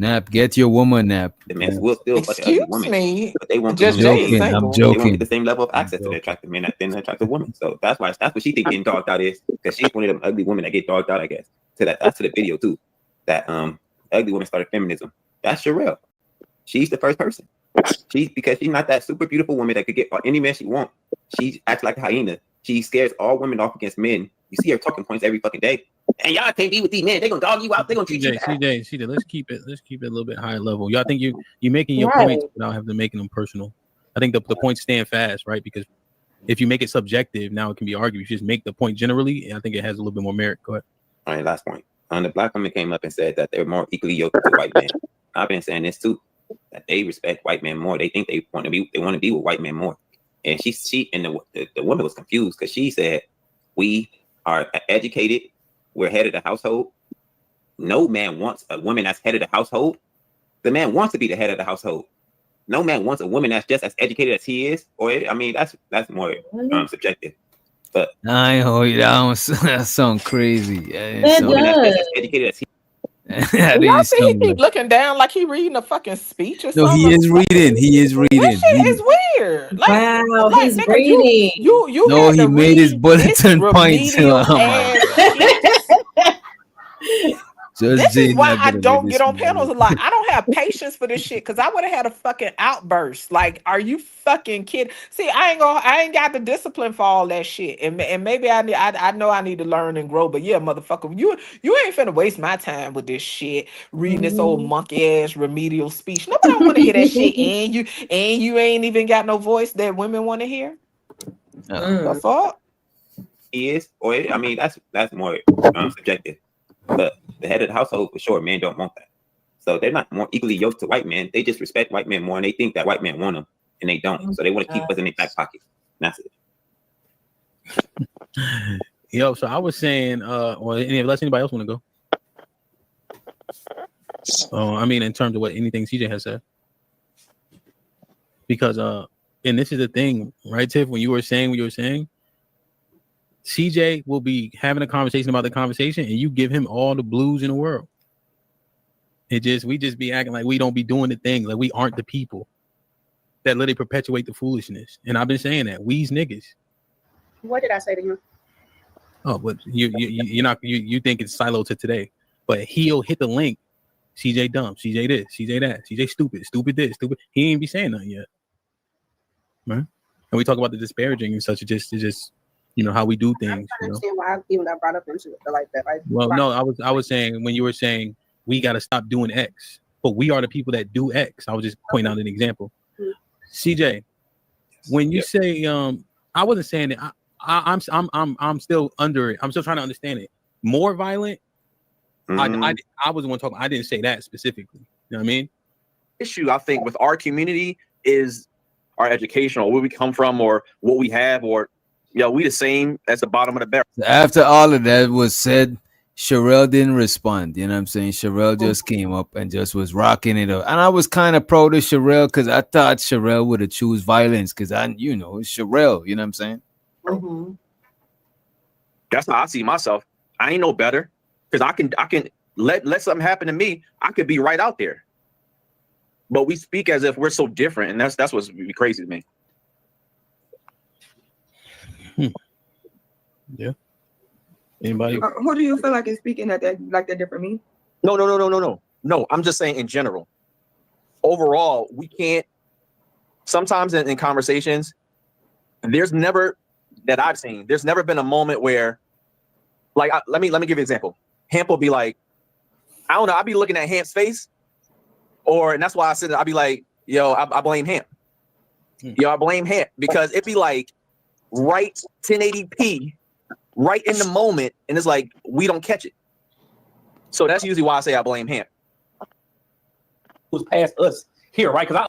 Nap, get your woman, Nap. The men will still fuck an ugly woman, but they won't. I'm joking. They won't get the same level of access to the attractive men than the attractive woman. So that's what she think getting dogged out is, because she's one of them ugly women that get dogged out. I guess. So that's to the video too. That ugly woman started feminism. That's Sherelle. She's the first person. Because she's not that super beautiful woman that could get any man she wants. She acts like a hyena. She scares all women off against men. You see her talking points every fucking day. And y'all can't be with these men. They're gonna dog you out. They're gonna treat you bad. CJ, let's keep it a little bit higher level. Y'all think you're making your points without having to making them personal. I think the points stand fast, right? Because if you make it subjective, now it can be argued. If you just make the point generally, I think it has a little bit more merit. Go ahead. All right, last point. The black woman came up and said that they're more equally yoked to white men. I've been saying this too, that they respect white men more. They think they want to be with white men more. And the woman was confused because she said, we are educated, we're head of the household. No man wants a woman that's head of the household. The man wants to be the head of the household. No man wants a woman that's just as educated as he is. Or that's more subjective. But I know that sound crazy. That woman that's just as educated as he. Y'all see he keep looking down like he reading a fucking speech or something. No, he is reading. That shit is weird. Like, wow, like, he's nigga, reading. You no, he made his bulletin points. This is why I don't get on panels a lot. I don't have patience for this shit because I would have had a fucking outburst. Like, are you fucking kidding? See, I ain't got the discipline for all that shit. And maybe I know I need to learn and grow. But yeah, motherfucker, you ain't finna waste my time with this shit. Reading this old monkey ass remedial speech. Nobody want to hear that shit. And you ain't even got no voice that women want to hear. The fuck? He is, or that's more subjective. But the head of the household, for sure, men don't want that. So they're not more equally yoked to white men. They just respect white men more, and they think that white men want them, and they don't. So they want to keep us in their back pocket. That's it. Yo, so I was saying, unless anybody else want to go. In terms of anything CJ has said. Because, and this is the thing, right, Tiff, when you were saying what you were saying, CJ will be having a conversation about the conversation, and you give him all the blues in the world. We just be acting like we don't be doing the thing, like we aren't the people that let it perpetuate the foolishness. And I've been saying that we's niggas. What did I say to him? Oh, but you're not you think it's siloed to today, but he'll hit the link. CJ dumb, CJ this, CJ that, CJ stupid this, stupid. He ain't be saying nothing yet, right? And we talk about the disparaging and such. It's just. How we do things. I understand why I even got brought up into it like that. Like, well, no, I was saying when you were saying we got to stop doing X, but we are the people that do X. I was just pointing out an example. Mm-hmm. CJ, when you say I wasn't saying it. I'm still under it. I'm still trying to understand it. More violent. Mm-hmm. I was the one talking. I didn't say that specifically. You know what I mean? Issue I think with our community is our education, or where we come from, or what we have, or. We the same as the bottom of the barrel. After all of that was said, Sherelle didn't respond. You know what I'm saying? Sherelle just came up and just was rocking it up. And I was kind of proud of Sherelle because I thought Sherelle would have choose violence because it's Sherelle. You know what I'm saying? Mm-hmm. That's how I see myself. I ain't no better. Because I can let something happen to me. I could be right out there. But we speak as if we're so different, and that's what's really crazy to me. Yeah. Anybody? Who do you feel like is speaking that different me? No. I'm just saying in general. Overall, we can't. Sometimes in conversations, there's never that I've seen. There's never been a moment where, like, let me give you an example. Hamp will be like, I don't know. I'll be looking at Hamp's face, and that's why I said I'll be like, yo, I blame Hamp. Yo, I blame Hamp because it'd be like right 1080p, right in the moment, and it's like we don't catch it. So that's usually why I say I blame Hamp. Who's past us here, right? Because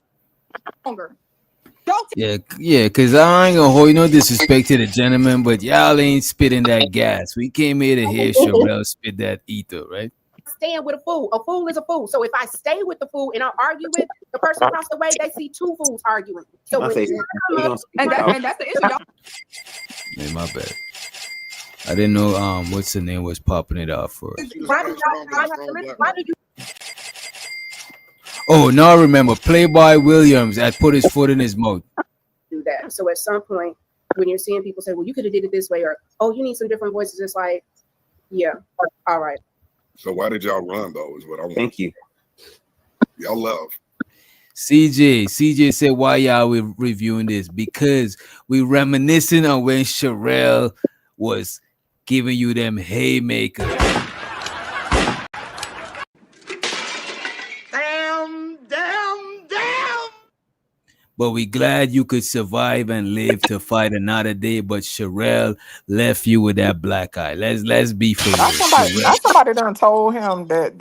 Yeah, because I ain't gonna hold you no disrespect to the gentleman, but y'all ain't spitting that gas. We came here to hear Sherelle spit that ether, right? Staying with a fool is a fool. So if I stay with the fool and I argue with the person across the way, they see two fools arguing. So when and that's the issue, y'all. Man, my bad. I didn't know what's the name was popping it off for us. Why do you Oh, now I remember Playboy Williams had put his foot in his mouth. do that? So at some point, when you're seeing people say, well, you could have did it this way, or, oh, you need some different voices, it's like, yeah, all right. So why did y'all run though? Is what I want. Thank you. Y'all love. CJ said, why y'all we reviewing this? Because we reminiscing on when Sherelle was giving you them haymakers. But we glad you could survive and live to fight another day. But Sherelle left you with that black eye. Let's be for real. Somebody done told him that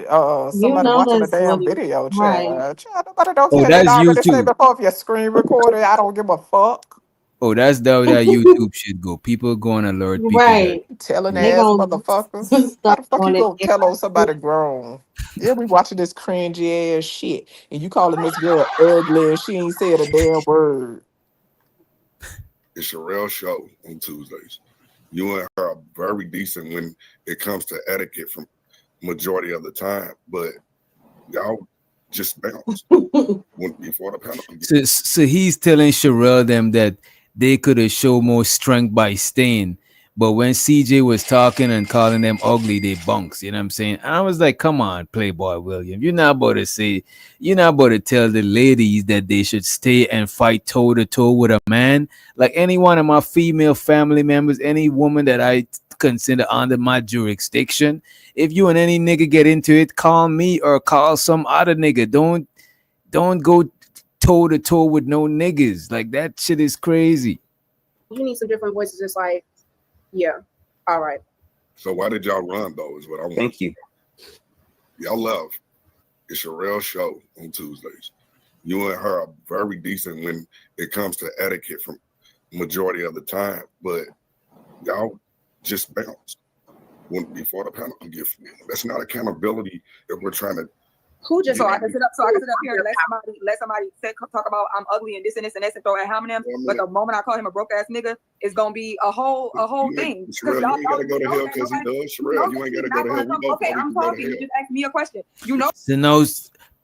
somebody watching the damn video. Child, nobody don't tell you. That's I already said YouTube. before, if you're screen recorded, I don't give a fuck. Oh, that's how that YouTube should go. People going to alert people. Right. Telling ass motherfuckers. How the fuck you gonna tell on somebody grown? Yeah, we watching this cringy ass shit, and you calling this girl ugly, and she ain't said a damn word. It's Sherelle show on Tuesdays. You and her are very decent when it comes to etiquette from majority of the time, but y'all just bounce before the panel. So he's telling Sherelle them that they could have showed more strength by staying. But when CJ was talking and calling them ugly, they bunks. You know what I'm saying? I was like, come on, Playboy William. You're not about to tell the ladies that they should stay and fight toe to toe with a man. Like any one of my female family members, any woman that I consider under my jurisdiction, if you and any nigga get into it, call me or call some other nigga. Don't go toe to toe with no niggas. Like that shit is crazy. You need some different voices, it's like, yeah, all right. So why did y'all run though? Is what I want. Thank you. Y'all love. It's Sherelle show on Tuesdays. You and her are very decent when it comes to etiquette from majority of the time, but y'all just bounce before the panel can get free. That's not accountability if we're trying to. Who just so I can sit up here and let somebody talk about I'm ugly and this and throw at homonyms. But the moment I call him a broke ass nigga, it's gonna be a whole thing. Sherelle, you ain't gotta go to hell because he does. Sherelle, you ain't gotta go to hell. Okay, I'm talking. You just ask me a question. You know. So now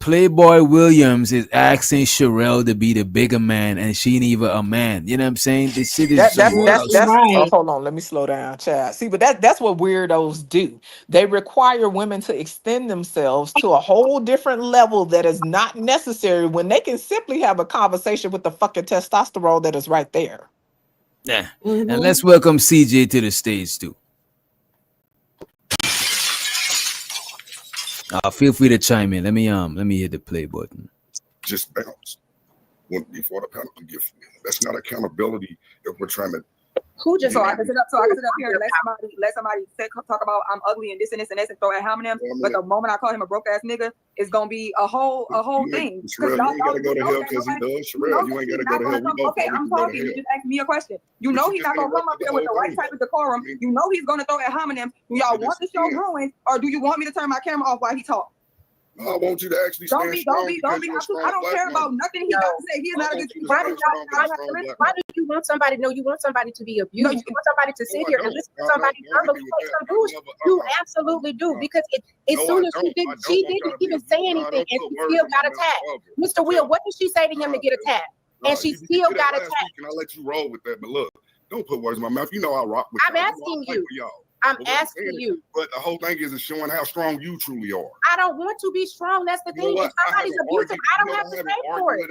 Playboy Williams is asking Sherelle to be the bigger man, and she ain't even a man. You know what I'm saying? This shit is That's right. Oh, hold on, let me slow down, child. See, but that's what weirdos do. They require women to extend themselves to a whole different level that is not necessary when they can simply have a conversation with the fucking testosterone that is right there. Yeah. And let's welcome CJ to the stage too. Feel free to chime in. Let me hit the play button. Just bounce before the panel can get free. That's not accountability if we're trying to. Who just so I can sit up here and let somebody talk about I'm ugly and this and throw at homonyms. But the moment I call him a broke ass nigga, it's gonna be a whole thing. Sherelle, you ain't gotta go to hell because he does. Sherelle, you ain't gotta go to hell. Okay, I'm talking. You just ask me a question. You know he's not gonna come up here with the right type of decorum. You know he's gonna throw at homonyms. Do y'all want the show ruined, or do you want me to turn my camera off while he talks? No, I want you to actually stand strong. I don't care about nothing he got to say. He's not a good speaker. Why do you want somebody? No, you want somebody to be abused. You want somebody to sit here and listen to somebody You absolutely do, because as soon as she didn't even say anything, and she still got attacked. Mr. Will, what did she say to him to get attacked? And she still got attacked. And I let you roll with that, but look, don't put words in my mouth. You know I rock with. I'm asking you. I'm asking you. But the whole thing is showing how strong you truly are. I don't want to be strong. That's the thing. If somebody's abusive, I don't have to pay for it.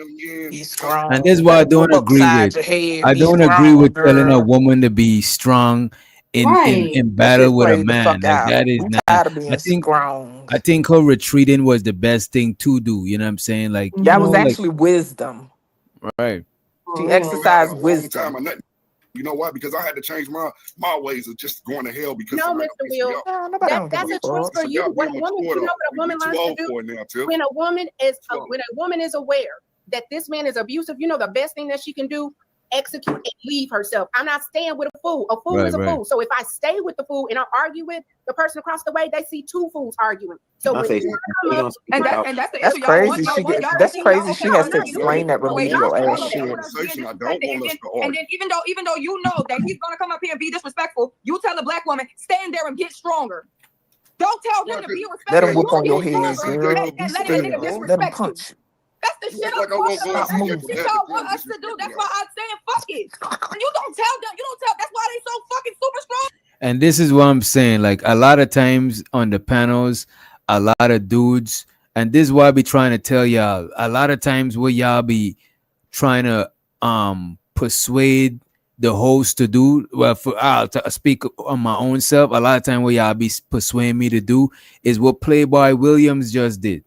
He's strong. And this is what I don't agree with. I don't agree with telling a woman to be strong in battle with a man. Like, that is not. I think her retreating was the best thing to do. You know what I'm saying? Like that was actually wisdom. Right. She exercised wisdom. You know why? Because I had to change my ways of just going to hell. Because no, Mr. Will, that's a choice for you. When a woman, you know what a woman learns to do? When a woman is aware that this man is abusive, you know the best thing that she can do: execute and leave herself. I'm not staying with a fool. A fool is a fool. So if I stay with the fool and I argue with the person across the way, they see two fools arguing. So that's crazy. That's crazy. She has to explain that remedial ass shit. And then even though you know that he's gonna come up here and be disrespectful, you tell the black woman, stand there and get stronger. Don't tell him to be respectful. Let him whoop on your head, girl. Let him punch. That's the shit I'm talking about. You don't want us to do. That's why I'm saying fuck it. And you don't tell them. You don't tell. That's why they so fucking super strong. And this is what I'm saying. Like a lot of times on the panels, a lot of dudes, and this is why I be trying to tell y'all. A lot of times where y'all be trying to persuade the host to do, well, to speak on my own self. A lot of time where y'all be persuading me to do is what Playboy Williams just did.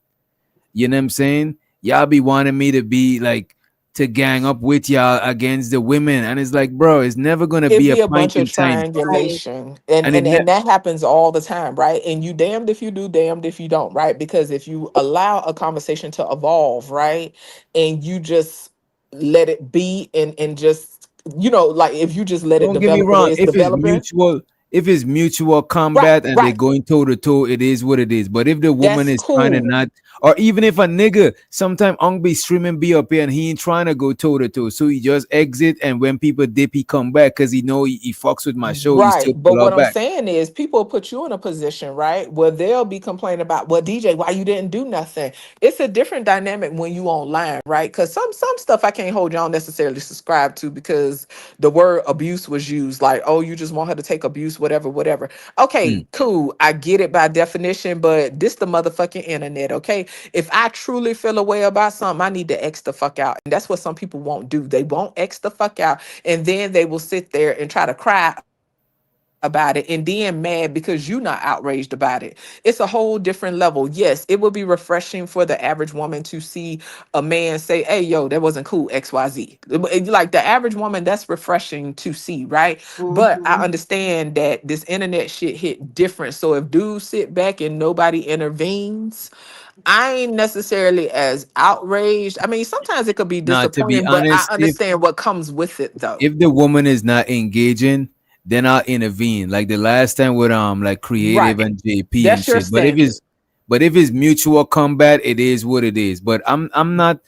You know what I'm saying? Y'all be wanting me to be like to gang up with y'all against the women, and it's like, bro, it's never gonna be a bunch of triangulation, and that happens all the time, right? And you damned if you do, damned if you don't, right? Because if you allow a conversation to evolve, right, and you just let it be, and just like if you just let it develop, don't get me wrong, if it's mutual combat and they're going toe to toe, it is what it is. But if the woman is trying to not, or even if a nigga, sometimes Ong be streaming be up here and he ain't trying to go toe to toe, so he just exit, and when people dip, he come back because he know he fucks with my show. Right. But what I'm saying is, people put you in a position, right, where they'll be complaining about, well, DJ, why you didn't do nothing? It's a different dynamic when you online, right? Because some stuff I can't hold y'all necessarily subscribe to because the word abuse was used, like, oh, you just want her to take abuse, whatever. Okay, cool. I get it by definition, but this the motherfucking internet, okay? If I truly feel a way about something, I need to X the fuck out. And that's what some people won't do. They won't X the fuck out, and then they will sit there and try to cry about it and then mad because you're not outraged about it. It's a whole different level. Yes, it would be refreshing for the average woman to see a man say, hey, yo, that wasn't cool, XYZ. Like the average woman, that's refreshing to see, right? But I understand that this internet shit hit different. So if dudes sit back and nobody intervenes, I ain't necessarily as outraged. I mean, sometimes it could be disappointing, but I understand what comes with it, though. If the woman is not engaging, then I'll intervene. Like the last time with like Creative and JP That's and shit. But if it's mutual combat, it is what it is. But I'm not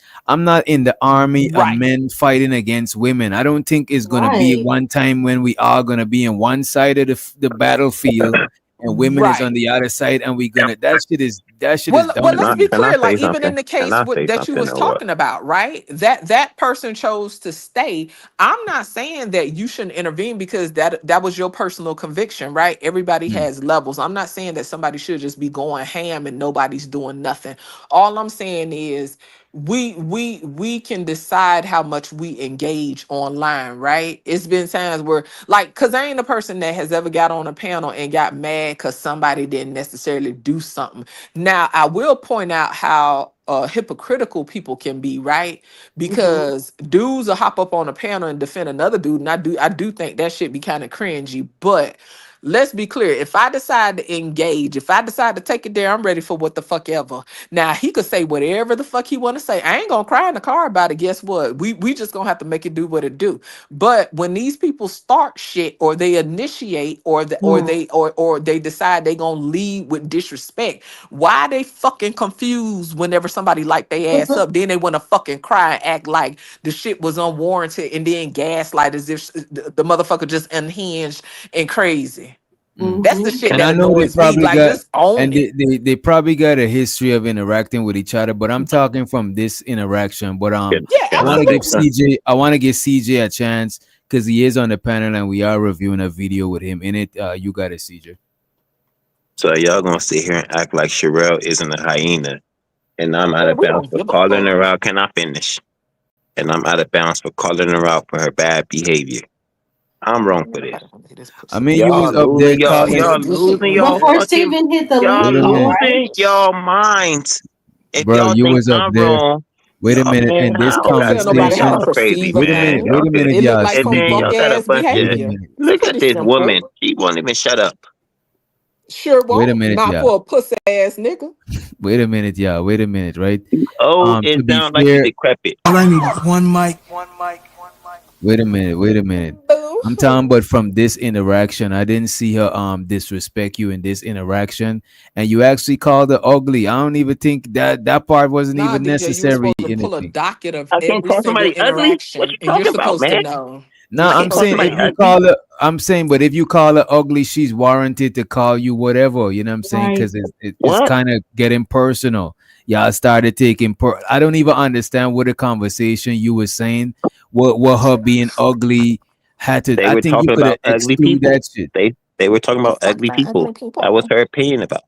in the army of men fighting against women. I don't think it's gonna be one time when we are gonna be in one side of the battlefield and women is on the other side, and we gonna that shit is well, let's be clear. Like even in the case that you was talking about, right? That person chose to stay. I'm not saying that you shouldn't intervene because that was your personal conviction, right? Everybody has levels. I'm not saying that somebody should just be going ham and nobody's doing nothing. All I'm saying is we can decide how much we engage online, right? It's been times where, like, because I ain't a person that has ever got on a panel and got mad because somebody didn't necessarily do something. Now, I will point out how hypocritical people can be, right? Because dudes will hop up on a panel and defend another dude, and I do think that shit be kind of cringy, but let's be clear. If I decide to engage, if I decide to take it there, I'm ready for what the fuck ever. Now he could say whatever the fuck he want to say. I ain't gonna cry in the car about it. Guess what? We just gonna have to make it do what it do. But when these people start shit, or they initiate, or they decide they gonna lead with disrespect, why they fucking confused whenever somebody light their ass up? Then they want to fucking cry and act like the shit was unwarranted, and then gaslight as if the motherfucker just unhinged and crazy. That's the shit And that I know they annoys me. probably Like, got, just own and it. they probably got a history of interacting with each other, but I'm talking from this interaction. But Yeah, I want to give absolutely. CJ a chance because he is on the panel and we are reviewing a video with him in it. You got it, CJ. So y'all gonna sit here and act like Sherelle isn't a hyena, and I'm out Man, of we bounds don't for give a calling fuck. her out. Can I finish? And I'm out of bounds for calling her out for her bad behavior. I'm wrong for this. I mean, you Y'all was up there losing calling. y'all losing y'all Before fucking Steven hit the y'all Wait a link, minute, losing y'all minds. If bro. y'all You think was up I'm there. wrong, Wait a y'all minute. man, And this I Can't don't tell nobody how to conversation. y'all crazy, perceive a Wait a man. minute. thing. Wait Y'all a could, minute, It looked y'all. like and some then fuck y'all CJ. got a ass bunch Wait of a behavior. minute. It's look at pretty this simple. woman. She won't even shut up. Sure Wait a won't. minute, Not y'all. for a pussy ass nigga. Wait a minute, y'all. Wait a minute, right? Old To and be sound like you fair, decrepit. All I need is one mic. wait a minute. Wait a minute. I'm talking about from this interaction. I didn't see her disrespect you in this interaction, and you actually called her ugly. I don't even think that part wasn't Nah, even DJ, you were necessary supposed to in pull a it. docket of I can't every call single somebody ugly. What interaction, you and you're talking about, supposed to man? know. No, You're I can't I'm call supposed saying to if somebody you know. ugly. call her, I'm saying, but if you call her ugly, she's warranted to call you whatever. You know what I'm saying? right? Because it's What? kind of getting personal. Y'all started taking I don't even understand what the conversation you were saying. What her being ugly had to. They I were think you talking could have about ugly exclude people. that shit. They were talking about Talk ugly about ugly people. That was people. her opinion about.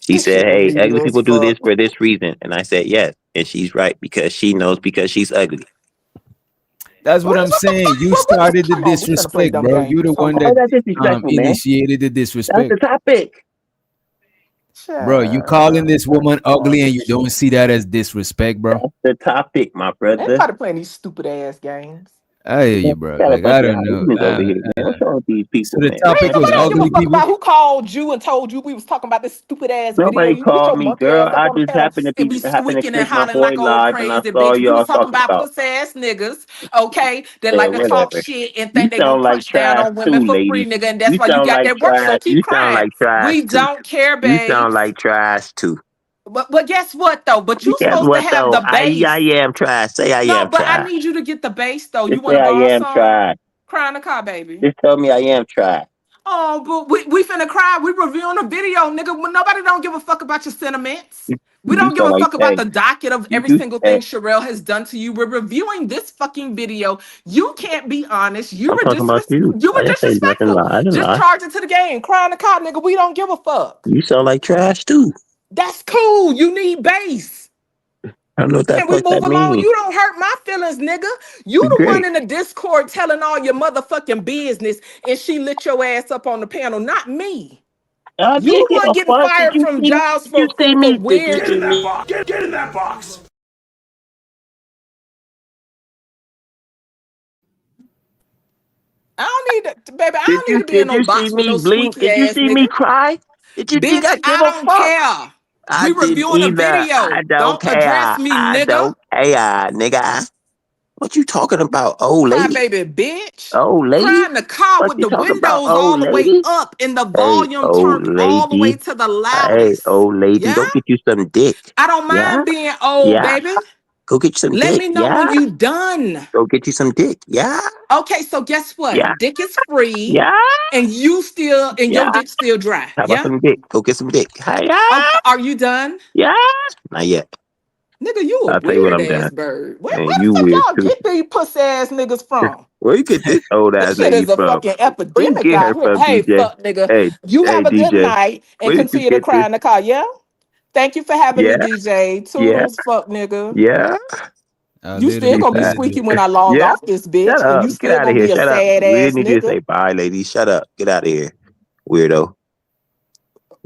She This said, shit "Hey, ugly remedial as people do this fuck. for this reason," and I said, "Yes," and she's right because she knows because she's ugly. That's what What? I'm What the saying. fuck? You What? started the Come on, we finna play disrespect, dumb bro. You the games. one Hold How on. is that disrespectful, man? initiated the That's the disrespect. topic. Bro, you calling this woman ugly and you Garbage. don't see that as disrespect, bro? That's the topic, my brother. Everybody playing these stupid ass games. I hear Man, you, bro. got a Like bunch I of don't know. hyenas over here, man. What's wrong with these So people, the man? Man, topic was nobody don't give a ugly fuck people. about who called you and told you we was talking about this stupid ass video. Nobody You get called your me, monkey girl. ass up I on the just panel and be happened to squeaking and click my hollering boy like old live, and I crazy saw bitch. We was y'all talking talking about about. pussy ass niggas, okay, that Yeah, like to talk whatever. shit and You think they gonna sound like crunch down trash on women too, for free, lady. nigga, and that's You why you sound got like that work. So trash. keep You sound crying. like trash We too. don't care, You sound babes. like trash too. But guess what though? But you Guess supposed to what have though? the I base. am trash. Say I No, am but I trash. need you to get the base though. You Just want say to I borrow am some? trash. Cry in the car, baby. Just tell me I am trash. Oh, but we finna cry. We reviewing a video, nigga. When nobody don't give a fuck about your sentiments. We You don't give sound a like fuck about hey. the docket of every You single thing hey. Sherelle has done to you. We're reviewing this fucking video. You can't be honest. You I'm were talking about you. I didn't say nothing disrespectful. lie. I didn't Just lie. charge it to the game. Cry in the car, nigga. We don't give a fuck. You sound like trash too. That's cool. You need base. I don't know what Can that we fuck move that along? means. You don't hurt my feelings, nigga. You the one Great. in the Discord telling all your motherfucking business, and she lit your ass up on the panel, not me. I You didn't the give one a getting fuck. Did fired you from see me? jobs Did you see for me? Did you weird. see me? Get in that box. I don't need to, baby. I Did don't need you to be in did no you see box with me no blink? squeaky Did you ass see me nigga. cry? Did you think Bitch, I give I a don't fuck? care. I We didn't reviewing a either. I video. don't Don't address care. me, I nigga. don't care, nigga. What you talking about, old lady? Crybaby bitch. Old lady? Cry in the car What with you the talking about, windows all old the way lady? up and the Hey, volume old turned all the way lady. to the Hey, loudest. old lady. Yeah? Go get you some dick. I don't Yeah? mind being old, Yeah? baby. Go get you some Let dick. me know Yeah? when you done. Go get you some dick. Yeah? Okay, so guess Yeah? what? Dick is free Yeah? and your Yeah? dick still dry. How about Yeah? some dick? Go get some dick. Hi, Okay, yeah? are you done? Yeah? Not yet. Nigga, you a I'll tell you when weird I'm ass done. bird. Where And the you fuck weird y'all too. get these pussy ass niggas from? Where you get this old This ass shit lady is a from? fucking Where you epidemic get her out here. from, Hey, DJ? fuck nigga, Hey, you hey, have a good DJ. night and Where did you continue to get cry this? in the car, yeah? Thank you for having me, Yeah? DJ. Yeah? Toodles, fuck nigga. Yeah? You still She gonna be fat. squeaky when I log Yeah? off this Shut bitch, and up. you Get still out of gonna here. be a Shut up. sad We ass didn't need you to nigga. say bye, lady. Shut up. Get out of here. Weirdo.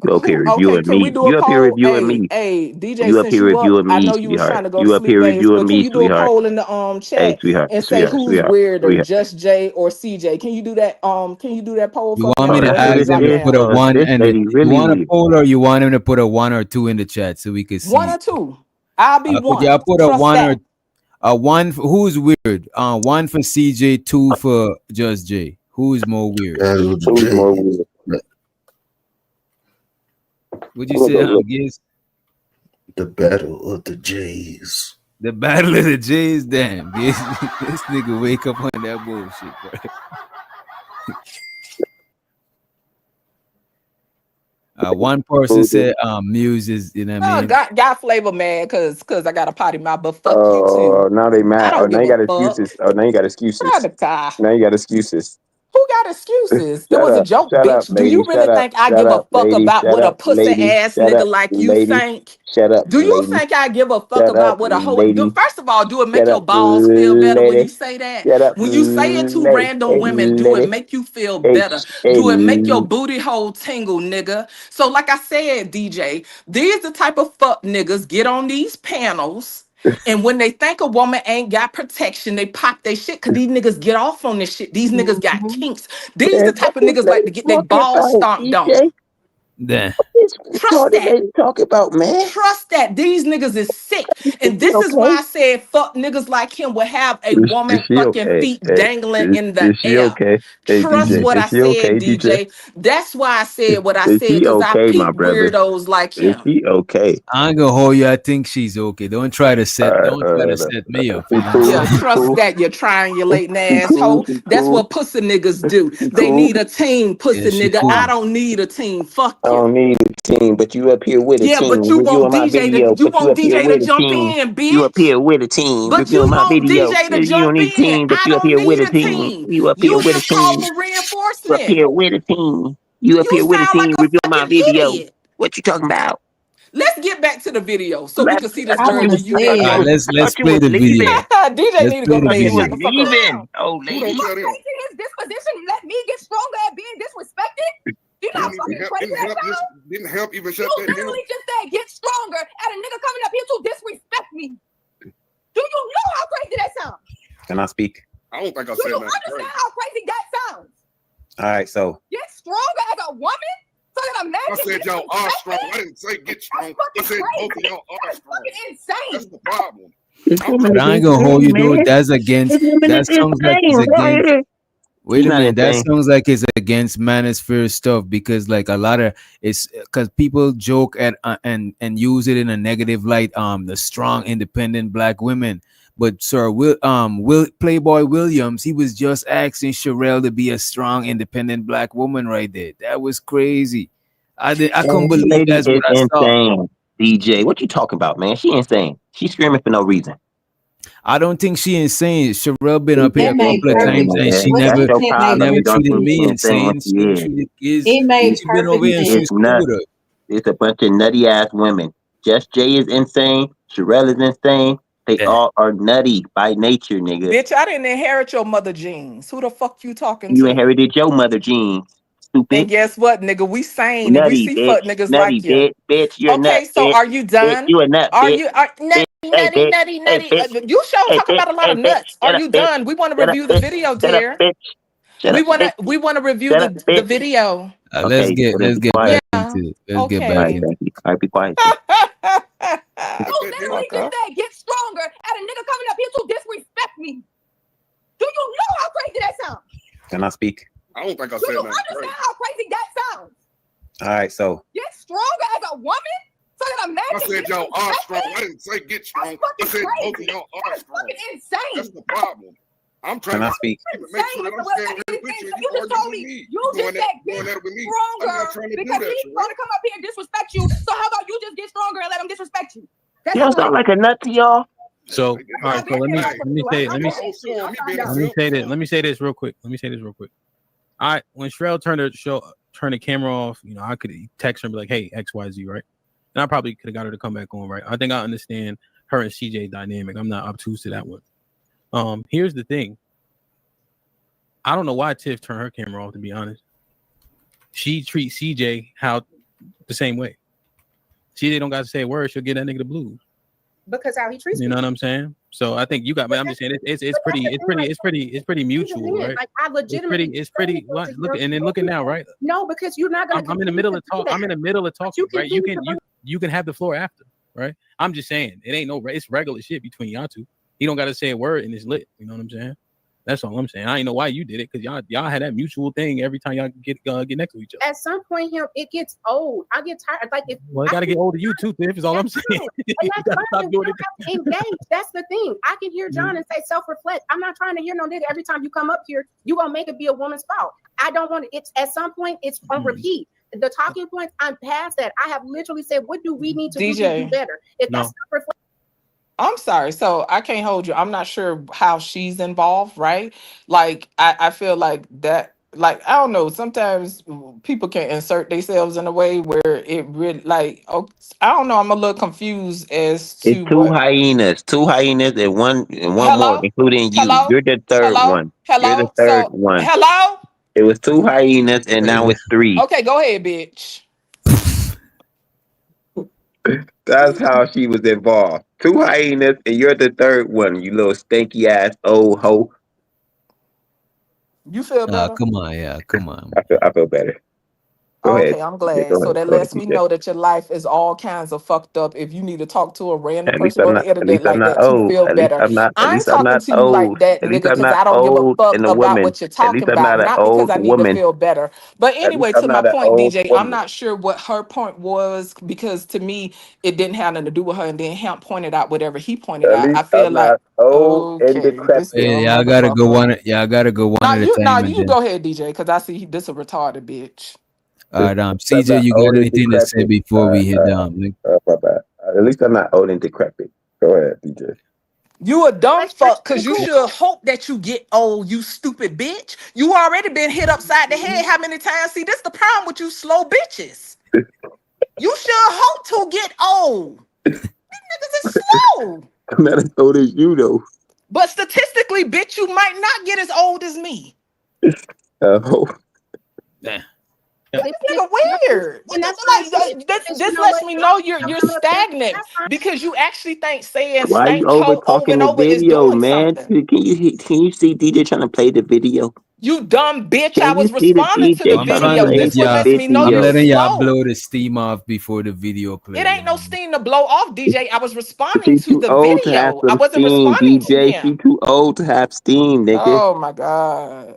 You up here Okay, reviewing can we me. do a You up here poll? reviewing me. Hey, DJ, You up since here you up, reviewing I me, know you was sweetheart. trying to go to You up sleep, here babes, reviewing but can me, you do a sweetheart. poll in the Hey, chat sweetheart, and say sweetheart, who's sweetheart, weirder, sweetheart. Just Jay or CJ? Can you do that? Can you do that poll You for me? want I'm me gonna to go ahead and ask him drop to it put a down. one This and lady you want a really. poll or you want him to put a 1 or 2 in the chat so we can One see? or two. I'll be Could one. y'all put a Trust 1 or that. a 1 for, who's weird? 1 for CJ, 2 for Just Jay. Who's more weird? Who's more weird? Would you say, Giz? The battle of the Jays. The battle of the Jays, damn. Giz, this nigga wake up on that bullshit, bro. One person said Muse is, you know what I No, mean? got flavor, man, cause I got a potty mouth, but fuck you too. Now they I mad. Oh, don't now give you a got fuck. excuses. Oh, now you got excuses. Radica. Now you got excuses. Who got excuses? It Shut was a up. joke, Shut up, bitch. Do you lady. really think I Shut give a up, fuck lady. about Shut what a up, pussy lady. ass Shut nigga up, like you lady. think? Shut up, Do you lady. think I give a fuck Shut about up, what a hoe do? lady. First of all, do it make Shut your up, balls feel better when you lady. say that? Shut up, When you say it to lady. random Hey, women, do it lady. make you feel Hey, better? hey, Do it make your booty hole tingle, nigga? So, like I said, DJ, these the type of fuck niggas get on these panels. And when they think a woman ain't got protection, they pop their shit because these niggas get off on this shit. These niggas got kinks. These man, the what type of this niggas like lady to get their talking balls about, stomped on. DJ? Damn. What this Trust retarded that. lady talking about, man? Trust that. These niggas is sick. Is And she this is why okay? I said fuck niggas like him will have a Is woman she fucking okay? feet Hey, dangling in the is she air. okay? Hey, Trust DJ. what I Is she okay, said, DJ? DJ. That's why I said what I Is said, she because I okay, my peep brother? weirdos like Is him. she okay? I ain't gonna hold you. I think she's okay. Don't try to set me up. You know what I'm Yeah, saying? trust that, you triangulating asshole. She That's cool. what pussy niggas do. She They cool. need a team, Yeah, pussy she nigga. cool. I don't need a team. Fuck I you. don't need a team, but you up here with a Yeah, team but you want reviewing my DJ video. to But you up here with a jump team. in, You up bitch. here with a team But reviewing you my want video. DJ to You don't jump need a in. team, but I you up don't here with need a a team. team. You up here You with a just call team. for You up reinforcement. here with a team. You up You here with a sound like team a reviewing my fucking video. idiot. What you talking about? Let's get back to the video so we Let's, can see I this thought you virgin was, you I got thought you was, going. I Let's thought you play was the video. leaving. DJ Let's need to play go to I the thought bed. you Shut was video. the fuck up. leaving. Oh, He lady. crazy his disposition let me get stronger at being disrespected. You know how fucking crazy that sounds? Didn't help even You shut that down. literally just said get stronger at a nigga coming up here to disrespect me. Do you know how crazy that sounds? Can I speak? I don't think I Do said you that. understand how crazy that sounds? All right, so Get stronger as a woman so that a man I can said y'all are strong. I didn't say get strong. I said both of y'all are That's strong. fucking insane. That's the problem. But I ain't gonna hold you, dude. That's against. That sounds like it's against. Wait She's a not minute. That insane. sounds like it's against manosphere stuff because, like, a lot of it's because people joke at and use it in a negative light. The strong, independent black women. But Sir Will Playboy Williams, he was just asking Sherelle to be a strong, independent black woman right there. That was crazy. I couldn't This believe lady that's is what I saw. insane. DJ, what you talking about, man? She insane. She's screaming for no reason. I don't think she insane. Sherelle been up here a She couple of insane, times and man. she That's never your problem. You don't treated think she me insane when insane. she She is. treated kids. It made She been over here and She she is was cool nuts. with her. It's a bunch of nutty ass women. Just Jay is insane. Sherelle is insane. They all are nutty by nature, nigga. Bitch, I didn't inherit your mother genes. Who the fuck you talking You to? inherited your mother genes. Stupid. And guess what, nigga? We sane and we Nutty, see bitch. fuck niggas Nutty, like you. bitch. You're a nut, Okay, so bitch. are you Bitch, done? you a nut, Are bitch. you Bitch. Hey, nutty, bitch. nutty, Hey, nutty? bitch. You sure Hey, talk bitch. about a lot Hey, of bitch. nuts. Are Shut up, you bitch. done? We want to Shut up, review the bitch. video, Shut up, dear. bitch. Shut up, bitch. We want to review Shut up, the bitch. video. Okay, so then Let's be get quiet. back into it. Let's get All back right, Okay. into thank you. All right, be quiet. You literally just said get stronger at a nigga coming up here to disrespect me. Do you know how crazy that sounds? Can I speak? I don't think I Do said you that. understand how crazy that sounds? All right, so Get stronger as a woman so that a man I can said y'all are strong. I didn't say get strong. I said both of y'all are strong. fucking insane. That's the problem. I'm trying can I to speak? make sure that I'm standing here with you. You just told me you just said get stronger because he's gonna come up here and disrespect you. So how about you just get stronger and let him disrespect you? You don't sound like a nut to y'all. So all right, so let me say this real quick. All right, when Sherelle turned the camera off, you know, I could text her and be like, "Hey, XYZ," right? And I probably could have got her to come back on, right? I think I understand her and CJ dynamic. I'm not obtuse to that one. Here's the thing. I don't know why Tiff turned her camera off, to be honest. She treats CJ how the same way. She don't got to say a word. She'll get that nigga the blues. Because how he treats You know people. what I'm saying? So I think you got. But I'm just saying it's pretty mutual, right? Like I legitimately. It's pretty. Look, and then looking now, right? No, because you're not gonna. I'm in the middle of talk. I'm in the middle of talking, right? You can have the floor after, right? I'm just saying it ain't no. It's regular shit between y'all two. He don't got to say a word and it's lit. You know what I'm saying? That's all I'm saying. I ain't know why you did it because y'all had that mutual thing every time y'all get next to each other. At some point, it gets old. I get tired. Like if Well, it got to get old to you too, Tiff. Is all I'm saying. You gotta stop doing it. Engage. That's the thing. I can hear John and say self-reflect. I'm not trying to hear no nigga every time you come up here. You gonna make it be a woman's fault. I don't want it. It's at some point. It's on repeat. The talking points. I'm past that. I have literally said, what do we need to do to do better? If that's self-reflect. I'm sorry. So I can't hold you. I'm not sure how she's involved, right? Like, I feel like that, like, I don't know. Sometimes people can insert themselves in a way where it really, like, oh, I don't know. I'm a little confused as to It's two hyenas and one more, including you. Hello? You're the third one. You're the third one. Hello? It was 2 hyenas and now it's 3. Okay, go ahead, bitch. That's how she was involved. 2 hyenas and you're the third one, you little stanky ass old hoe. You feel better? Come on, come on. I feel better. Go Okay, ahead. I'm glad. Go so ahead. that Go lets ahead, me TJ. know that your life is all kinds of fucked up. If you need to talk to a random At least person I'm on not. the At internet least I'm like not that to old. feel At least better. I'm not. At I'm least I'm talking not to you like old. that, At nigga, least I'm because not I don't give a old fuck and a about woman. what you're At least talking I'm about, not an not because old I need to woman. feel better. But At least anyway, I'm to my not an point, old DJ, I'm woman. not sure what her point was because to me, it didn't have nothing to do with her. And then Hamp pointed out whatever he pointed At out. least I feel I'm not like, old and okay, this decrepit. Yeah, dumb y'all gotta go motherfucker. one. Y'all gotta go one Now at a you, time, and you then. go ahead, DJ, because I see this a retarded bitch. All right, I'm CJ, not you old got and anything to say decrepit. before we hit down? My bad. At least I'm not old and decrepit. Go ahead, DJ. You a dumb fuck, cause you should hope that you get old, you stupid bitch. You already been hit upside the head how many times? See, this the problem with you slow bitches. You should hope to get old. These niggas is slow. I'm not as old as you though. But statistically, bitch, you might not get as old as me. Oh. This nigga weird. This lets me know you're stagnant because you actually think saying Why are you stank over hoe over talking and the over is video, doing man? something. Can you see DJ trying to play the video? You dumb bitch. I Can you was see the responding to the DJ trying to video. play This what the lets me know I'm you video? letting y'all slow. blow the steam off before the video play. It ain't no steam to blow off, DJ. I was responding She's to too the old to have video. I some wasn't steam, responding to DJ. She him. too old to have steam, nigga. Oh my God.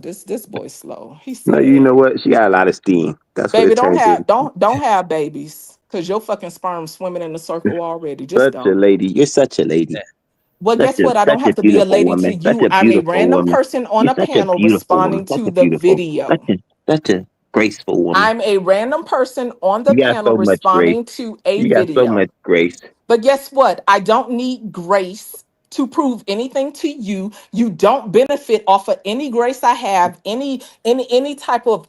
This boy's slow. He's No, you know sad. what? She got a lot of steam. That's what Baby, it turns into. don't have babies. Cause your fucking sperm swimming in the circle already. Just Such a don't. lady. You're such a lady. Well, guess what? I don't Such a have to be a beautiful lady to woman. Such you. a I'm a beautiful random woman. person on You're a such a panel beautiful woman. responding Such to a the beautiful. video. Such a graceful woman. I'm a random person on the You got panel so much grace. responding to a You got so video. much grace. But guess what? I don't need grace to prove anything to you. You don't benefit off of any grace I have, any type Okay, of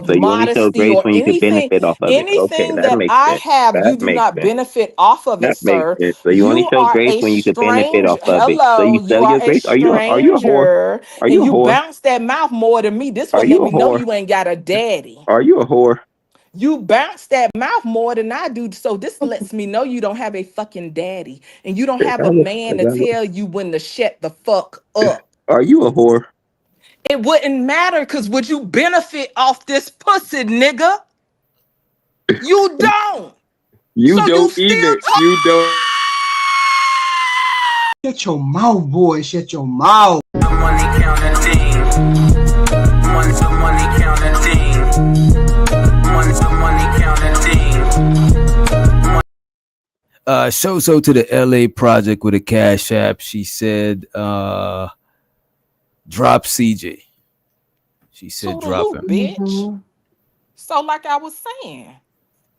so you only show modesty grace or when you could benefit off of it. Okay, that that makes I sense. have. You That do makes not sense. benefit off of it, That makes sir. sense. So you only You show are grace a when you could benefit stranger. off of it. So Hello, you you sell are your a grace. Are you a whore? stranger, Are and you a you whore? bounce that mouth more than me. This Are will you let a me know whore? you ain't got a daddy. Are you a whore? You bounce that mouth more than I do. So this lets me know you don't have a fucking daddy. And you don't have a man to tell you when to shut the fuck up. Are you a whore? It wouldn't matter because would you benefit off this pussy, nigga? You don't. You So you don't still either. talk. You don't. Shut your mouth, boy. Shut your mouth. Money counting things. Money counting things. Money counting things. So to the LA project with a cash app. She said, drop CJ. She said, drop him. Bitch. So like I was saying,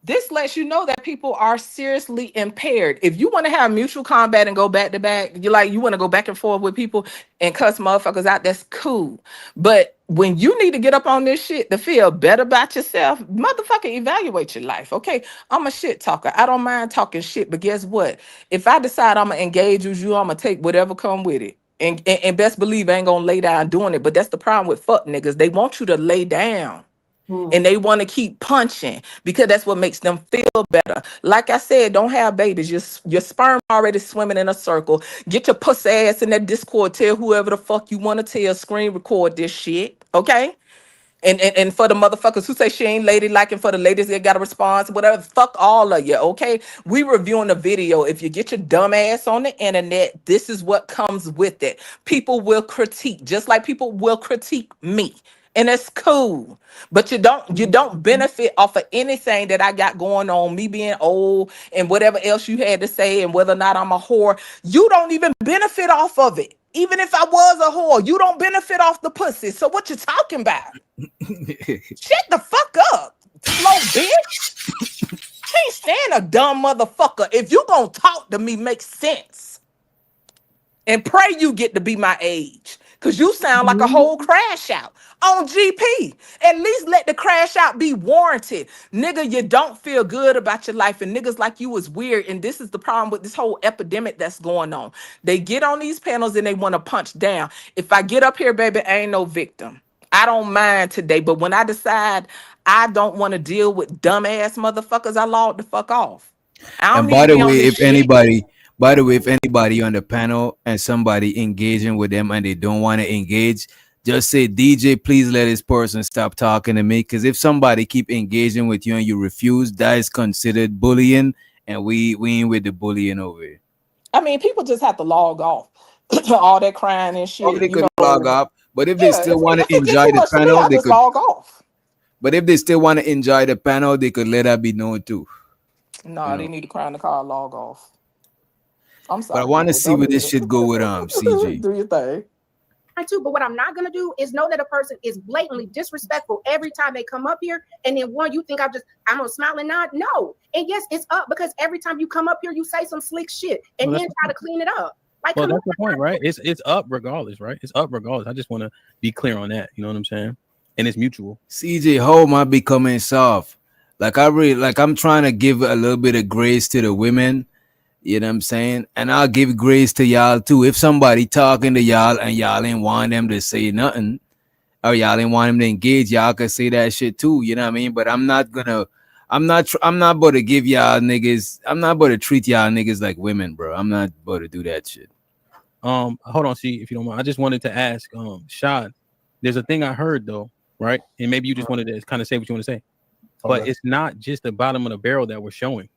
this lets you know that people are seriously impaired. If you want to have mutual combat and go back to back, you want to go back and forth with people and cuss motherfuckers out, that's cool. But when you need to get up on this shit to feel better about yourself, motherfucker, evaluate your life. Okay, I'm a shit talker. I don't mind talking shit, but guess what? If I decide I'm gonna engage with you, I'm gonna take whatever come with it. And best believe I ain't gonna lay down doing it. But that's the problem with fuck niggas. They want you to lay down. And they want to keep punching because that's what makes them feel better. Like I said, don't have babies. Your sperm already swimming in a circle. Get your pussy ass in that Discord. Tell whoever the fuck you want to tell. Screen record this shit. Okay? And for the motherfuckers who say she ain't ladylike, and for the ladies that got a response, whatever, fuck all of you, okay? We reviewing the video. If you get your dumb ass on the internet, this is what comes with it. People will critique, just like people will critique me. And it's cool. But you don't benefit off of anything that I got going on, me being old and whatever else you had to say, and whether or not I'm a whore. You don't even benefit off of it. Even if I was a whore, you don't benefit off the pussy. So what you talking about? Shut the fuck up, slow bitch. Can't stand a dumb motherfucker. If you gonna talk to me, make sense. And pray you get to be my age. Cause you sound like a whole crash out on GP. At least let the crash out be warranted. Nigga, you don't feel good about your life, and niggas like you is weird. And this is the problem with this whole epidemic that's going on. They get on these panels and they want to punch down. If I get up here, baby, I ain't no victim. I don't mind today, but when I decide I don't want to deal with dumbass motherfuckers, I log the fuck off. I don't And by need to the be on way, this if shit. anybody on the panel and somebody engaging with them and they don't want to engage, just say, DJ, please let this person stop talking to me. Because if somebody keep engaging with you and you refuse, that is considered bullying, and we ain't with the bullying over here. I mean, people just have to log off. All that crying and shit. Or they you could know. log off, but if they still want if to it gets enjoy too the much to me, panel, I they just could. log off. But if they still want to enjoy the panel, they could let that be known too. No, they need to cry in the car, log off. I'm sorry. But I want to people, see don't where do this it. shit go with CG. Do your thing. Too, but what I'm not gonna do is know that a person is blatantly disrespectful every time they come up here, and then you think I'm gonna smile and nod. No, and yes, it's up because every time you come up here, you say some slick shit and then try to clean it up. Like, well, that's the point, right? It's up regardless, right? It's up regardless. I just want to be clear on that. You know what I'm saying? And it's mutual. CJ, how am I becoming soft? Like I'm trying to give a little bit of grace to the women. You know what I'm saying? And I'll give grace to y'all too. If somebody talking to y'all and y'all ain't want them to say nothing, or y'all ain't want them to engage, y'all can say that shit too. You know what I mean? But I'm not about to give y'all niggas. I'm not about to treat y'all niggas like women, bro. I'm not about to do that shit. Hold on, see if you don't mind. I just wanted to ask, Shad. There's a thing I heard though, right? And maybe you just wanted to kind of say what you want to say, but it's not just the bottom of the barrel that we're showing.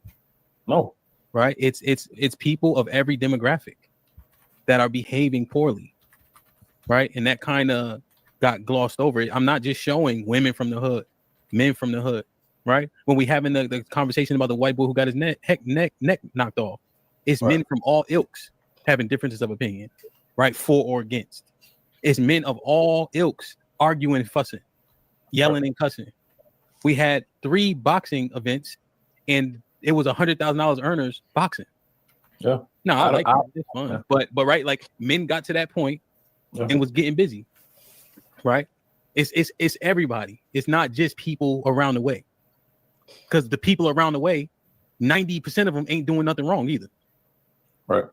No. Right? It's people of every demographic that are behaving poorly, right? And that kind of got glossed over. I'm not just showing women from the hood, men from the hood, right? When we having the conversation about the white boy who got his neck knocked off, it's men from all ilks having differences of opinion, right? For or against. It's men of all ilks arguing, fussing, yelling, and cussing. We had 3 boxing events, and it was $100,000 earners boxing. Yeah. No, I like it. It's fun. Yeah. But right, like men got to that point and was getting busy. Right? It's everybody. It's not just people around the way. Because the people around the way, 90% of them ain't doing nothing wrong either. Right.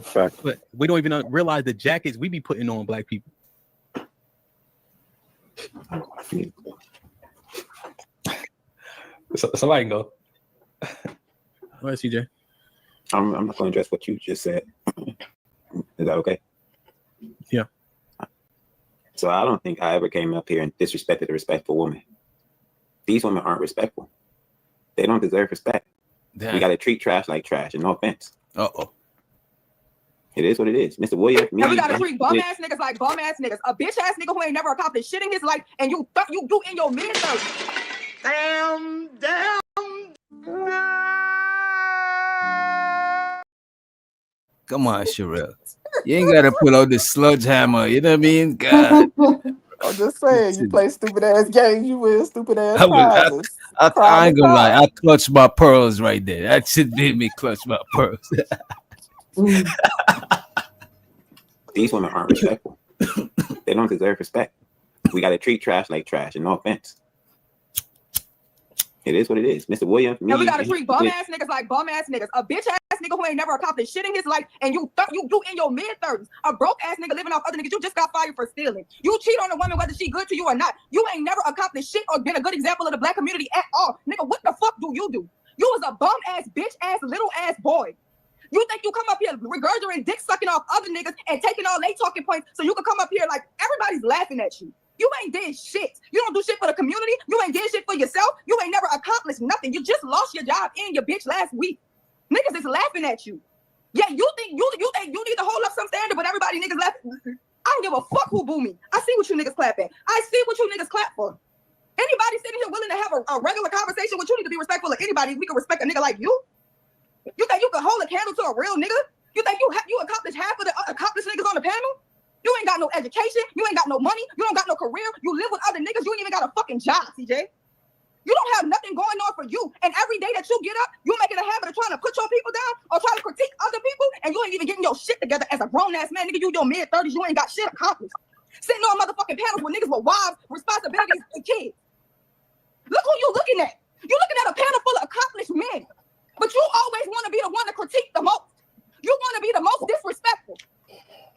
Fact. But we don't even realize the jackets we be putting on black people. Somebody can go. All right, CJ. I'm not going to address what you just said. Is that okay? Yeah. So I don't think I ever came up here and disrespected a respectful woman. These women aren't respectful. They don't deserve respect. Damn. We got to treat trash like trash, and no offense. Uh-oh. It is what it is. Mr. Williams. And we gotta treat bum ass niggas like bum ass niggas. A bitch ass nigga who ain't never accomplished shit in his life, and you in your mid 30s. Damn. Come on, Sherelle. You ain't gotta pull out the sludge hammer. You know what I mean? God. I'm just saying, you play stupid ass games, you win stupid ass I prizes. ain't gonna lie. I clutched my pearls right there. That shit made me clutch my pearls. These women aren't respectful. They don't deserve respect. We got to treat trash like trash, and no offense. It is what it is. Mr. Williams, And we gotta treat bum ass niggas like bum ass niggas. A bitch ass nigga who ain't never accomplished shit in his life, and you in your mid-30s. A broke ass nigga living off other niggas. You just got fired for stealing. You cheat on a woman whether she good to you or not. You ain't never accomplished shit or been a good example of the black community at all. Nigga, what the fuck do? You was a bum ass, bitch ass, little ass boy. You think you come up here regurgitating dick sucking off other niggas and taking all they talking points so you can come up here like everybody's laughing at you. You ain't did shit. You don't do shit for the community. You ain't did shit for yourself. You ain't never accomplished nothing. You just lost your job and your bitch last week. Niggas is laughing at you. Yeah, you think you need to hold up some standard, but everybody niggas laughing. I don't give a fuck who boo me. I see what you niggas clap at. I see what you niggas clap for. Anybody sitting here willing to have a regular conversation with you need to be respectful of anybody. We can respect a nigga like you. You think you can hold a candle to a real nigga? You think you accomplished half of the accomplished niggas on the panel? You ain't got no education. You ain't got no money. You don't got no career. You live with other niggas. You ain't even got a fucking job, CJ. You don't have nothing going on for you. And every day that you get up, you make it a habit of trying to put your people down or try to critique other people, and you ain't even getting your shit together as a grown-ass man. Nigga, you your mid-30s. You ain't got shit accomplished. Sitting on motherfucking panels with niggas with wives, responsibilities, and kids. Look who you looking at. You looking at a panel full of accomplished men. But you always want to be the one to critique the most. You want to be the most disrespectful.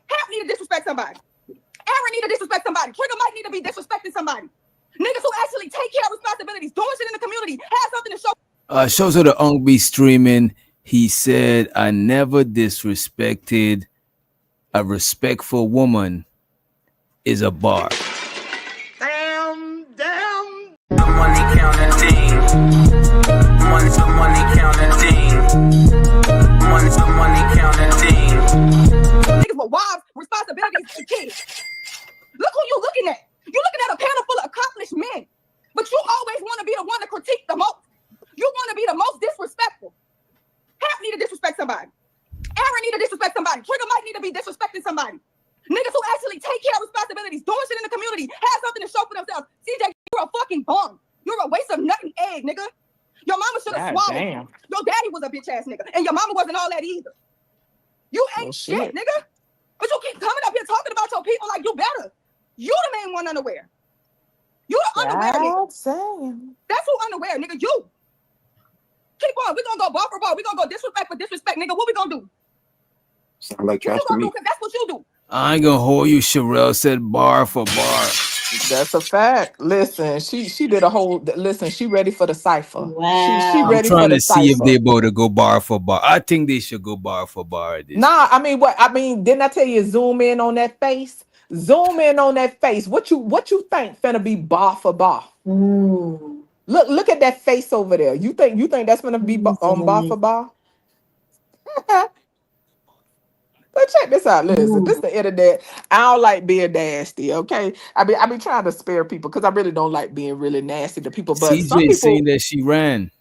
Hap need to disrespect somebody. Aaron need to disrespect somebody. Trigger Mike need to be disrespecting somebody. Niggas who actually take care of responsibilities, doing shit in the community, have something to show. Shows of the Unk be streaming. He said, I never disrespected a respectful woman is a bar. Damn. Money counting team. Money counting team. Money counting team. Niggas with wives, responsibilities, and kids. Look who you looking at. You looking at a panel full of accomplished men. But you always want to be the one to critique the most. You want to be the most disrespectful. Hap need to disrespect somebody. Aaron need to disrespect somebody. Trigger Mike need to be disrespecting somebody. Niggas who actually take care of responsibilities, doing shit in the community, have something to show for themselves. CJ, you're a fucking bum. You're a waste of nut and egg, nigga. Your mama should have swallowed you. Your daddy was a bitch ass nigga, and your mama wasn't all that either. You ain't shit, nigga. But you keep coming up here talking about your people like you better. You the main one unaware. You the unaware nigga. That's who unaware, nigga. You. Keep on. We're gonna go bar for bar. We're gonna go disrespect for disrespect, nigga. What we gonna do? Sound like trash What you to gonna me. do? Because that's what you do. I ain't gonna hold you. Sherelle said bar for bar. That's a fact. Listen, she did a whole. Listen, she ready for the cipher. Wow. She I'm ready trying for the to see if cipher. they both to go bar for bar. I think they should go bar for bar. Nah, I mean, what? I mean, didn't I tell you zoom in on that face? Zoom in on that face. What you think finna be bar for bar? Look at that face over there. You think that's gonna be bar for bar? But check this out. Listen, this is the internet. I don't like being nasty. Okay, I be trying to spare people because I really don't like being really nasty to people. But some CJ people saying that she ran.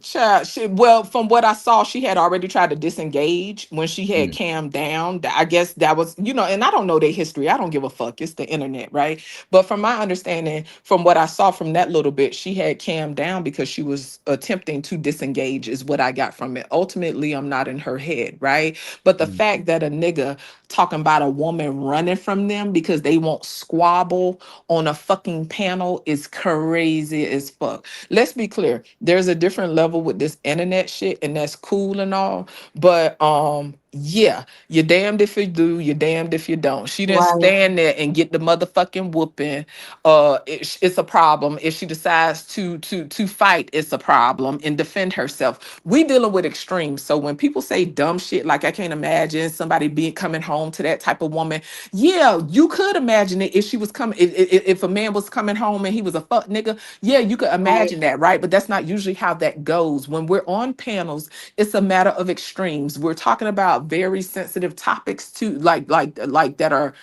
Child, well, from what I saw, she had already tried to disengage when she had calmed down. I guess that was, and I don't know their history. I don't give a fuck. It's the internet, right? But from my understanding, from what I saw from that little bit, she had calmed down because she was attempting to disengage, is what I got from it. Ultimately, I'm not in her head, right? But the fact that a nigga talking about a woman running from them because they won't squabble on a fucking panel is crazy as fuck. Let's be clear. There's a different level with this internet shit, and that's cool and all. But yeah, you're damned if you do, you're damned if you don't. She didn't stand there and get the motherfucking whooping. It's a problem. If she decides to fight, it's a problem and defend herself. We dealing with extremes. So when people say dumb shit, like I can't imagine somebody coming home to that type of woman. Yeah, you could imagine it if she was coming. If a man was coming home and he was a fuck nigga. Yeah, you could imagine that, right? But that's not usually how that goes. When we're on panels, it's a matter of extremes. We're talking about very sensitive topics too, like that are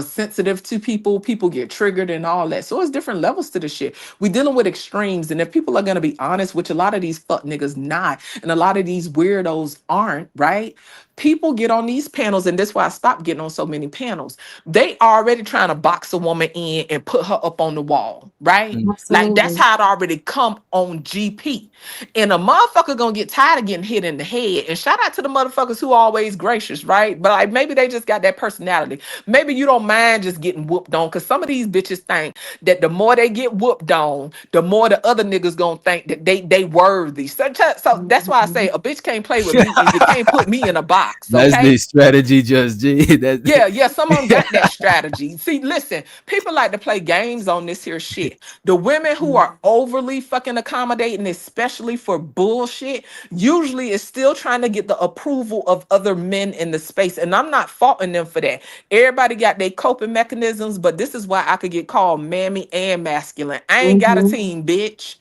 sensitive to people. People get triggered and all that. So it's different levels to the shit. We're dealing with extremes, and if people are gonna be honest, which a lot of these fuck niggas not, and a lot of these weirdos aren't, right? People get on these panels, and that's why I stopped getting on so many panels. They already trying to box a woman in and put her up on the wall, right? Like that's how it already come on GP. And a motherfucker gonna get tired of getting hit in the head. And shout out to the motherfuckers who always gracious, right? But like maybe they just got that personality. Maybe you don't don't mind just getting whooped on, because some of these bitches think that the more they get whooped on, the more the other niggas gonna think that they worthy. So that's why I say a bitch can't play with me and you can't put me in a box. That's Okay. the strategy, Just G. That's Yeah, some of them got that strategy. See, listen, people like to play games on this here shit. The women who are overly fucking accommodating, especially for bullshit, usually is still trying to get the approval of other men in the space. And I'm not faulting them for that. Everybody got their coping mechanisms, but this is why I could get called mammy and masculine. I ain't got a team, bitch.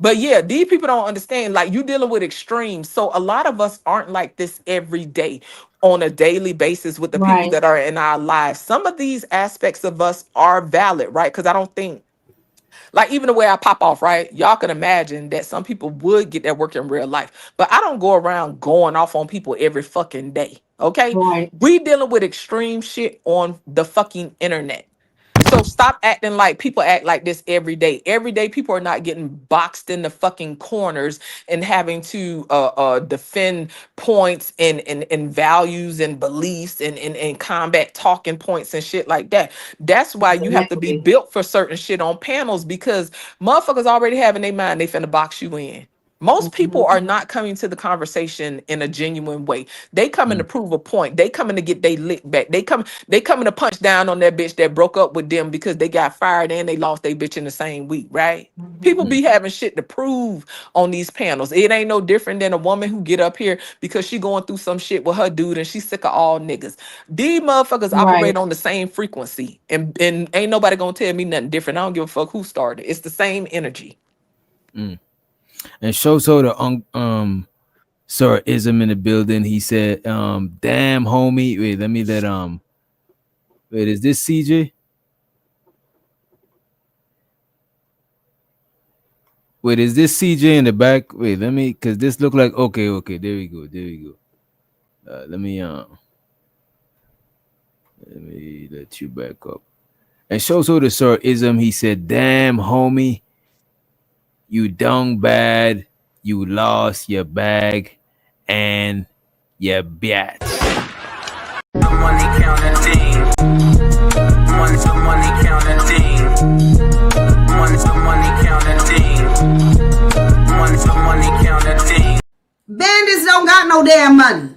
But yeah, these people don't understand. Like, you dealing with extremes. So a lot of us aren't like this every day on a daily basis with the people that are in our lives. Some of these aspects of us are valid, right? Because I don't think, like, even the way I pop off, right? Y'all can imagine that some people would get that work in real life. But I don't go around going off on people every fucking day. Okay? We dealing with extreme shit on the fucking internet. So stop acting like people act like this every day. Every day, people are not getting boxed in the fucking corners and having to defend points and values and beliefs and combat talking points and shit like that. That's why you have to be built for certain shit on panels, because motherfuckers already have in their mind they finna box you in. Most people are not coming to the conversation in a genuine way. They coming to prove a point. They coming to get their lick back. They coming to punch down on that bitch that broke up with them because they got fired and they lost their bitch in the same week, right? People be having shit to prove on these panels. It ain't no different than a woman who get up here because she going through some shit with her dude and she's sick of all niggas. These motherfuckers operate on the same frequency, and ain't nobody gonna tell me nothing different. I don't give a fuck who started. It's the same energy. And so the Sir Ism in the building. He said, damn homie. Wait, let me wait, is this CJ? Wait, is this CJ in the back? Wait, let me, cause this look like okay, there we go. Let me let you back up. And so the Sir Ism, he said, damn homie, you done bad, you lost your bag and your bitch. Money counting thing. Money counting thing. Money counting thing. Money counting thing. Bandits don't got no damn money.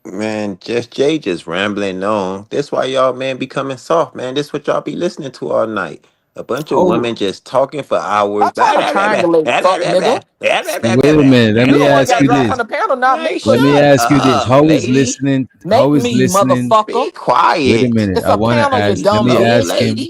Man, just Jay just rambling on. That's why y'all man becoming soft, man. This what y'all be listening to all night. A bunch of women just talking for hours. Stop trying to triangulate, fuck nigga. Wait a minute. Let You me the one ask got you dropped this. from the panel, not me. Let me Shut ask you this. up, How is lady. listening? Make How is me, listening? motherfucker. Be quiet. Wait a minute. It's I a want to panel, you ask. dumb Let me bitch. ask him.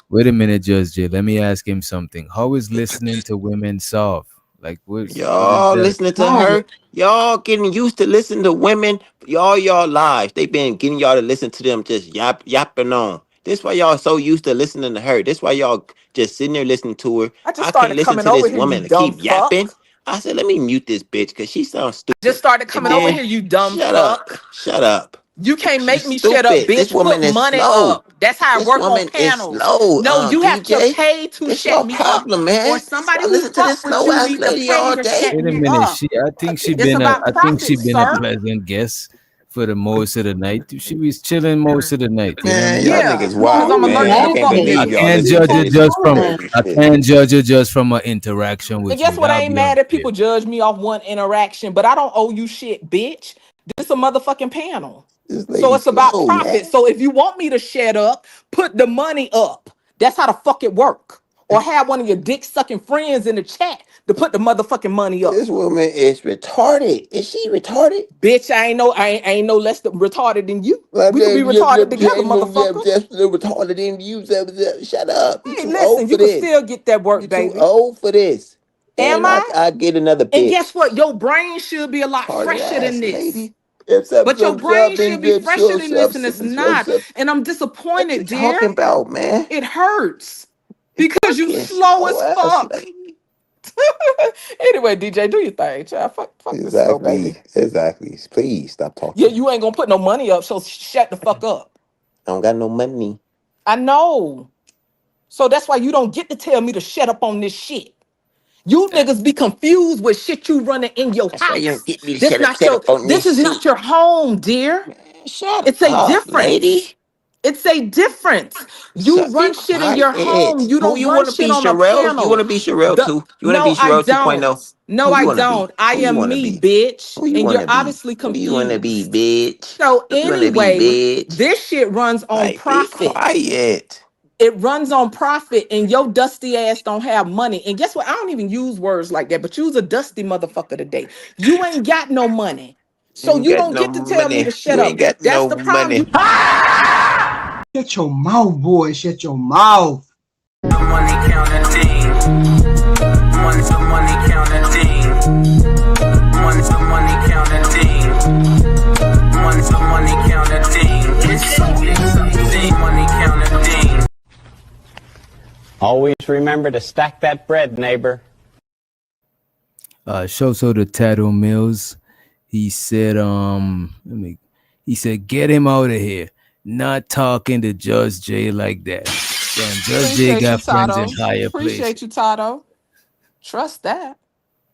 Wait a minute, Judge J. Let me ask him something. How is listening to women soft? Like what is Y'all that? listening to her. Y'all getting used to listening to women. Y'all lives. They been getting y'all to listen to them just yapping on. This why y'all so used to listening to her. This why y'all just sitting there listening to her. I just I can't started listen coming to over this here, you woman to dumb keep yapping. fuck. I said, let me mute this bitch because she sounds stupid. Just started And coming over then, here, you dumb shut fuck. up. Shut up. You can't make She's me shut up, stupid. This bitch. Put woman is money slow. up. That's how I This work on woman is panels. slow, No, you have to DJ. pay to This shut your me up. problem, Or man. somebody Y'all who listen to fuck this with slow you ass need to lady pay all to day. shut Wait a me minute. up. I think she It's been about a profit, sir. pleasant guest for the most of the night. She was chilling most of the night. You know what I Man, mean? y'all Yeah, niggas because wild, I'm allergic man. I to can't fuck believe niggas. y'all I can't listen judge to it this just from crazy I shit. can't judge it just from an interaction And with guess you. what? I That'll ain't be mad at unfair. people judge me off one interaction, but I don't owe you shit, bitch. This a motherfucking panel. This So lady it's about slow, profit. man. So if you want me to shut up, put the money up. That's how the fuck it work. Or have one of your dick sucking friends in the chat to put the motherfucking money up. This woman is retarded. Is she retarded? Bitch, I ain't no less retarded than you. We could be retarded together, motherfucker. Just retarded in you. Shut up. You Hey, too old listen, for you can this. still get that work, You too baby. old for this. Am And I? I get another And bitch. guess what? Your brain should be a lot Retarded fresher than ass this. lady. What's up, But your brain and should be fresher than this, and it's what's not. up? And I'm What you disappointed, dear. talking about, man? It hurts because you Fucking slow as slow ass fuck. lady. Anyway, DJ, do your thing, child. Fuck this slow baby. Exactly. Please stop Yeah, talking. you ain't gonna put no money up, so shut the fuck up. I don't got no money. I know. So that's why you don't get to tell me to shut up on this shit. You niggas be confused with shit you running in your That's why you house. don't get me to This shut up, not shut your. up on This this is shit. not your home, dear. Shut It's a up, lady. difference. It's a difference. You Be run shit in your home. quiet. You Who don't you run want to shit be, on a Sherelle? You want panel. to be Sherelle too? You want to be No, I Sherelle don't. 2.0? No, Who you I want to be? don't. I Who you am want to me, be? bitch. Who you And want you're to be? obviously Who you want to be, confused. bitch? So Who you want to be, anyway, bitch? this shit runs on Like, be profit. quiet. It runs on profit, and your dusty ass don't have money. And guess what? I don't even use words like that, but you's a dusty motherfucker today. You ain't got no money. So You ain't you got don't no get to tell me money. to shut You ain't up. got That's no the problem. money. Shut your mouth, boy. Shut your mouth. Money counting. Money counting. Money counting. Money counting. It's money counting. Always remember to stack that bread, neighbor. So the Tattoo Mills, he said, he said, get him out of here. Not talking to Judge J like that. Damn, Judge J Appreciate you, got friends in Tato. higher places. Appreciate you, Tato. Trust that.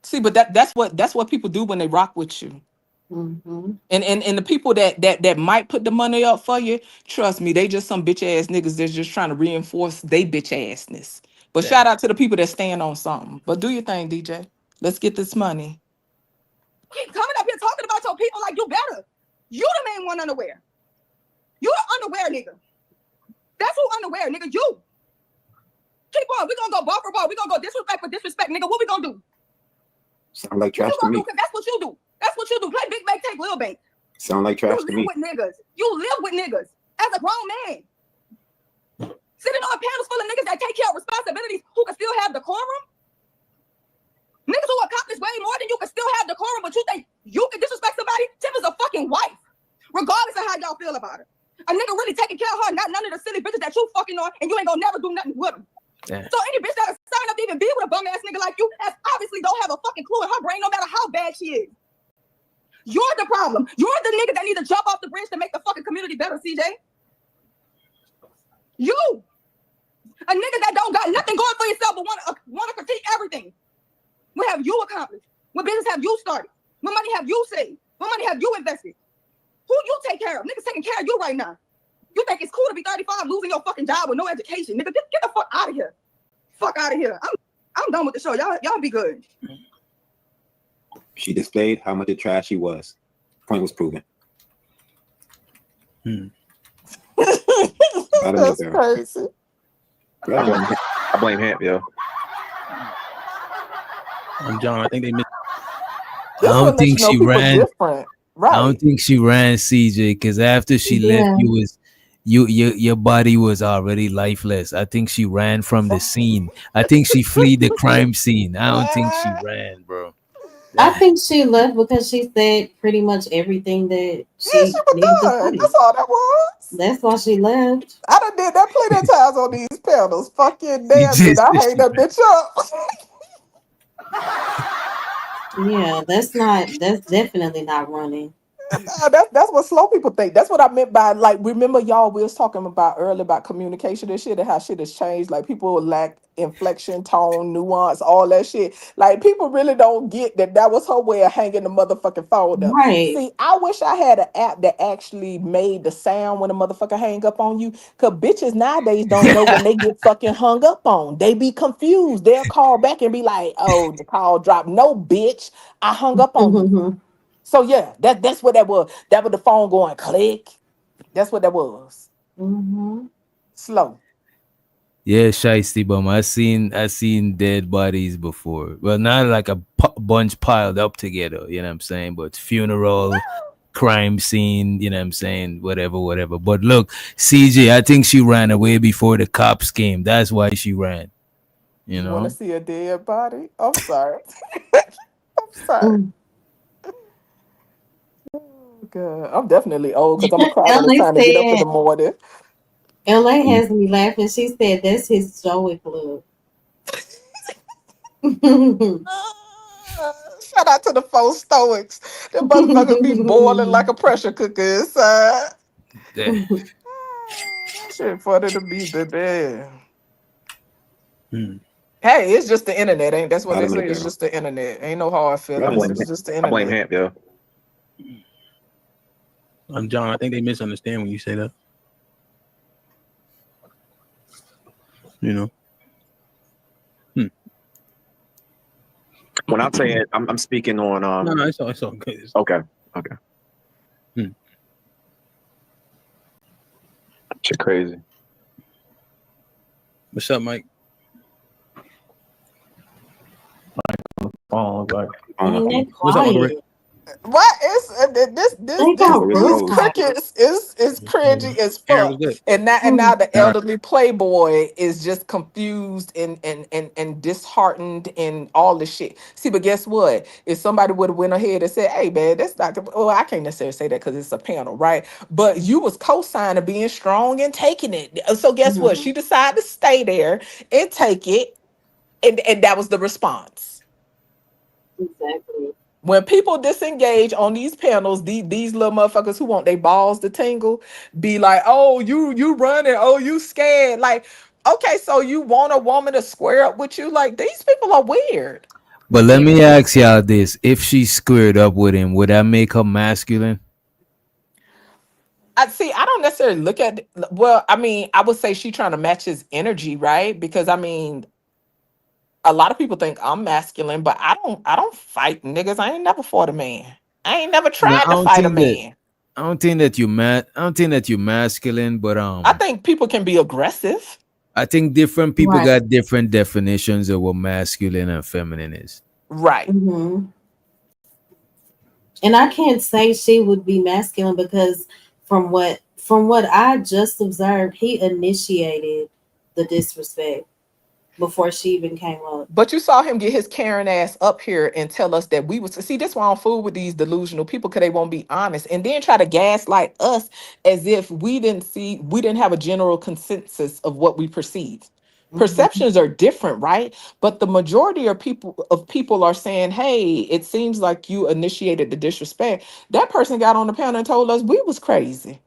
See, but that's what people do when they rock with you. And the people that might put the money up for you, trust me, they just some bitch ass niggas that's just trying to reinforce they bitch assness. But shout out to the people that stand on something. But do your thing, DJ. Let's get this money. Keep coming up here talking about your people like you better. You the main one unaware. You the unaware nigga. That's who unaware, nigga. You. Keep on. We gonna go ball for ball. We gonna go disrespect for disrespect, nigga. What we gonna do? Sound like What trash you to gonna me. do? Cause that's what you do. That's what you do. Play big bank, take little bank. Sound like You trash to live me. with niggas. You live with niggas as a grown man. Sitting on panels full of niggas that take care of responsibilities who can still have decorum. Niggas who accomplish way more than you can still have decorum, but you think you can disrespect somebody? Tiff is a fucking wife. Regardless of how y'all feel about her. A nigga really taking care of her, not none of the silly bitches that you fucking on, and you ain't gonna never do nothing with them. Yeah. So any bitch that'll sign up to even be with a bum ass nigga like you has obviously don't have a fucking clue in her brain, no matter how bad she is. You're the problem. You're the nigga that need to jump off the bridge to make the fucking community better, CJ. You. A nigga that don't got nothing going for yourself but wanna critique everything. What have you accomplished? What business have you started? What money have you saved? What money have you invested? Who you take care of? Niggas taking care of you right now. You think it's cool to be 35 losing your fucking job with no education? Nigga, get the fuck out of here. Fuck out of here. I'm done with the show. Y'all be good. She displayed how much of trash she was. Point was proven. That's crazy. I blame Hamp, yo. John, I think they missed. I don't think she ran. Right. I don't think she ran, CJ, because after she left, your body was already lifeless. I think she ran from the scene. I think she fled the crime scene. I don't think she ran, bro. I think she left because she said pretty much everything that she needed to say. That's all that was. That's why she left. I done did that plenty of times on these panels. Fucking damn just- it. I hang that bitch up. Yeah, that's definitely not running. That's what slow people think. That's what I meant by, like, remember y'all we was talking about earlier about communication and shit and how shit has changed. Like people lack inflection, tone, nuance, all that shit. Like people really don't get that was her way of hanging the motherfucking phone up. Right. See, I wish I had an app that actually made the sound when a motherfucker hang up on you. Cause bitches nowadays don't know when they get fucking hung up on. They be confused. They'll call back and be like, oh, the call dropped. No, bitch, I hung up on you. So yeah, that's what that was. That was the phone going click. That's what that was. Slow. Yeah, shiesty bum. I seen dead bodies before. Well, not like a bunch piled up together, you know what I'm saying? But funeral, crime scene, you know what I'm saying? Whatever. But look, CJ, I think she ran away before the cops came. That's why she ran. You know? Want to see a dead body? I'm sorry. I'm sorry. God, I'm definitely old because I'm a cry when it's time to get up in the morning. LA has me laughing. She said that's his stoic look. Shout out to the 4 stoics. Them motherfuckers be boiling like a pressure cooker inside. Shit funny to me, baby. Hey, it's just the internet, ain't that's what I they don't say? know, It's yo. just the internet. Ain't no hard I feelings. blame, It's just the I blame internet. Hamp, yo. John, I think they misunderstand when you say that. You know. When I'm saying I'm speaking on No, it's all good. Okay. Shit crazy. What's up, Mike? Oh, like, what's up, Uncle Ray? What is this crickets is cringy as Aaron was fuck, good. and now the elderly playboy is just confused and disheartened and all this shit. See, but guess what? If somebody would have went ahead and said, "Hey, man, that's not," well, I can't necessarily say that because it's a panel, right? But you was co-signing being strong and taking it. So guess what? She decided to stay there and take it, and that was the response. Exactly. When people disengage on these panels, these little motherfuckers who want their balls to tingle, be like, "Oh, you running? Oh, you scared?" Like, okay, so you want a woman to square up with you? Like, these people are weird. But let me ask y'all this: if she squared up with him, would that make her masculine? I don't necessarily look at. Well, I mean, I would say she trying to match his energy, right? Because I mean, a lot of people think I'm masculine, but I don't fight niggas. I ain't never fought a man. I ain't never No, tried to fight a man. I don't think that you I don't think that you're masculine, but I think people can be aggressive. I think different people Right. got different definitions of what masculine and feminine is. Right. And I can't say she would be masculine because from what I just observed, he initiated the disrespect before she even came up. But you saw him get his Karen ass up here and tell us that we was see. This why I don't fool with these delusional people because they won't be honest, and then try to gaslight us as if we didn't have a general consensus of what we perceived. Perceptions are different, right? But the majority of people are saying, "Hey, it seems like you initiated the disrespect." That person got on the panel and told us we was crazy.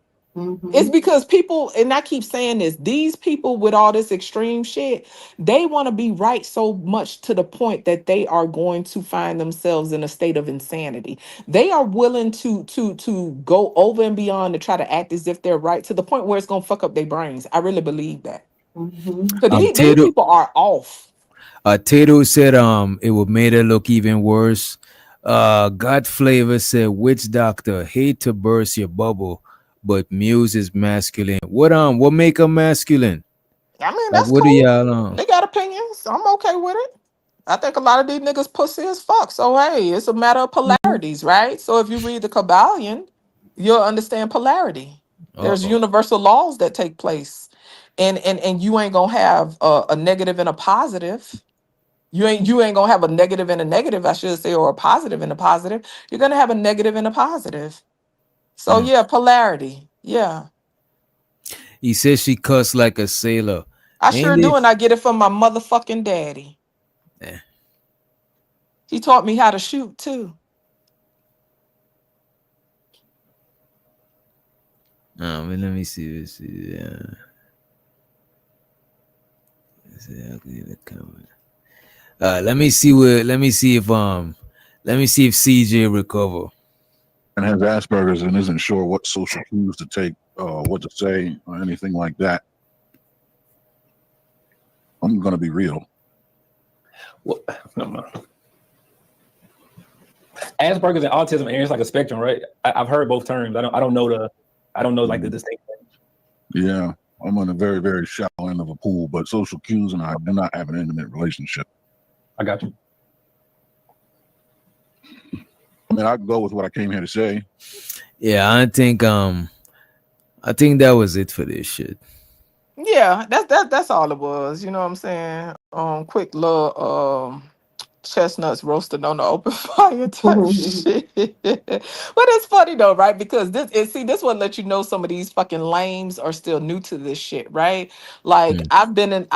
It's because people, and I keep saying this, these people with all this extreme shit, they want to be right so much to the point that they are going to find themselves in a state of insanity. They are willing to go over and beyond to try to act as if they're right to the point where it's gonna fuck up their brains. I really believe that. So these people are off. Tato said it would made her look even worse. God Flavor said, "Witch doctor, hate to burst your bubble, but Muse is masculine." What make her masculine? I mean, Like, that's what do cool. y'all They got opinions. I'm okay with it. I think a lot of these niggas pussy as fuck. So hey, it's a matter of polarities, right? So if you read the Kabbalion, you'll understand polarity. There's universal laws that take place, and you ain't gonna have a negative and a positive. You ain't gonna have a negative and a negative, I should say, or a positive and a positive. You're gonna have a negative and a positive. So yeah, polarity. Yeah, He says she cussed like a sailor. I Ain't sure do, it? and I get it from my motherfucking daddy. He taught me how to shoot too. Let me see. Let's see. Let me see if CJ recover. And has Asperger's and isn't sure what social cues to take, what to say, or anything like that. I'm gonna be real. Well, no. Asperger's and autism, and it's like a spectrum, right? I've heard both terms. I don't know like the distinction. Yeah, I'm on a very, very shallow end of a pool, but social cues and I do not have an intimate relationship. I got you. I mean, I can go with what I came here to say. Yeah, I think that was it for this shit. Yeah, that's all it was. You know what I'm saying? Quick little chestnuts roasted on the open fire type shit. But it's funny though, right? Because this one let you know some of these fucking lames are still new to this shit, right? Like I've been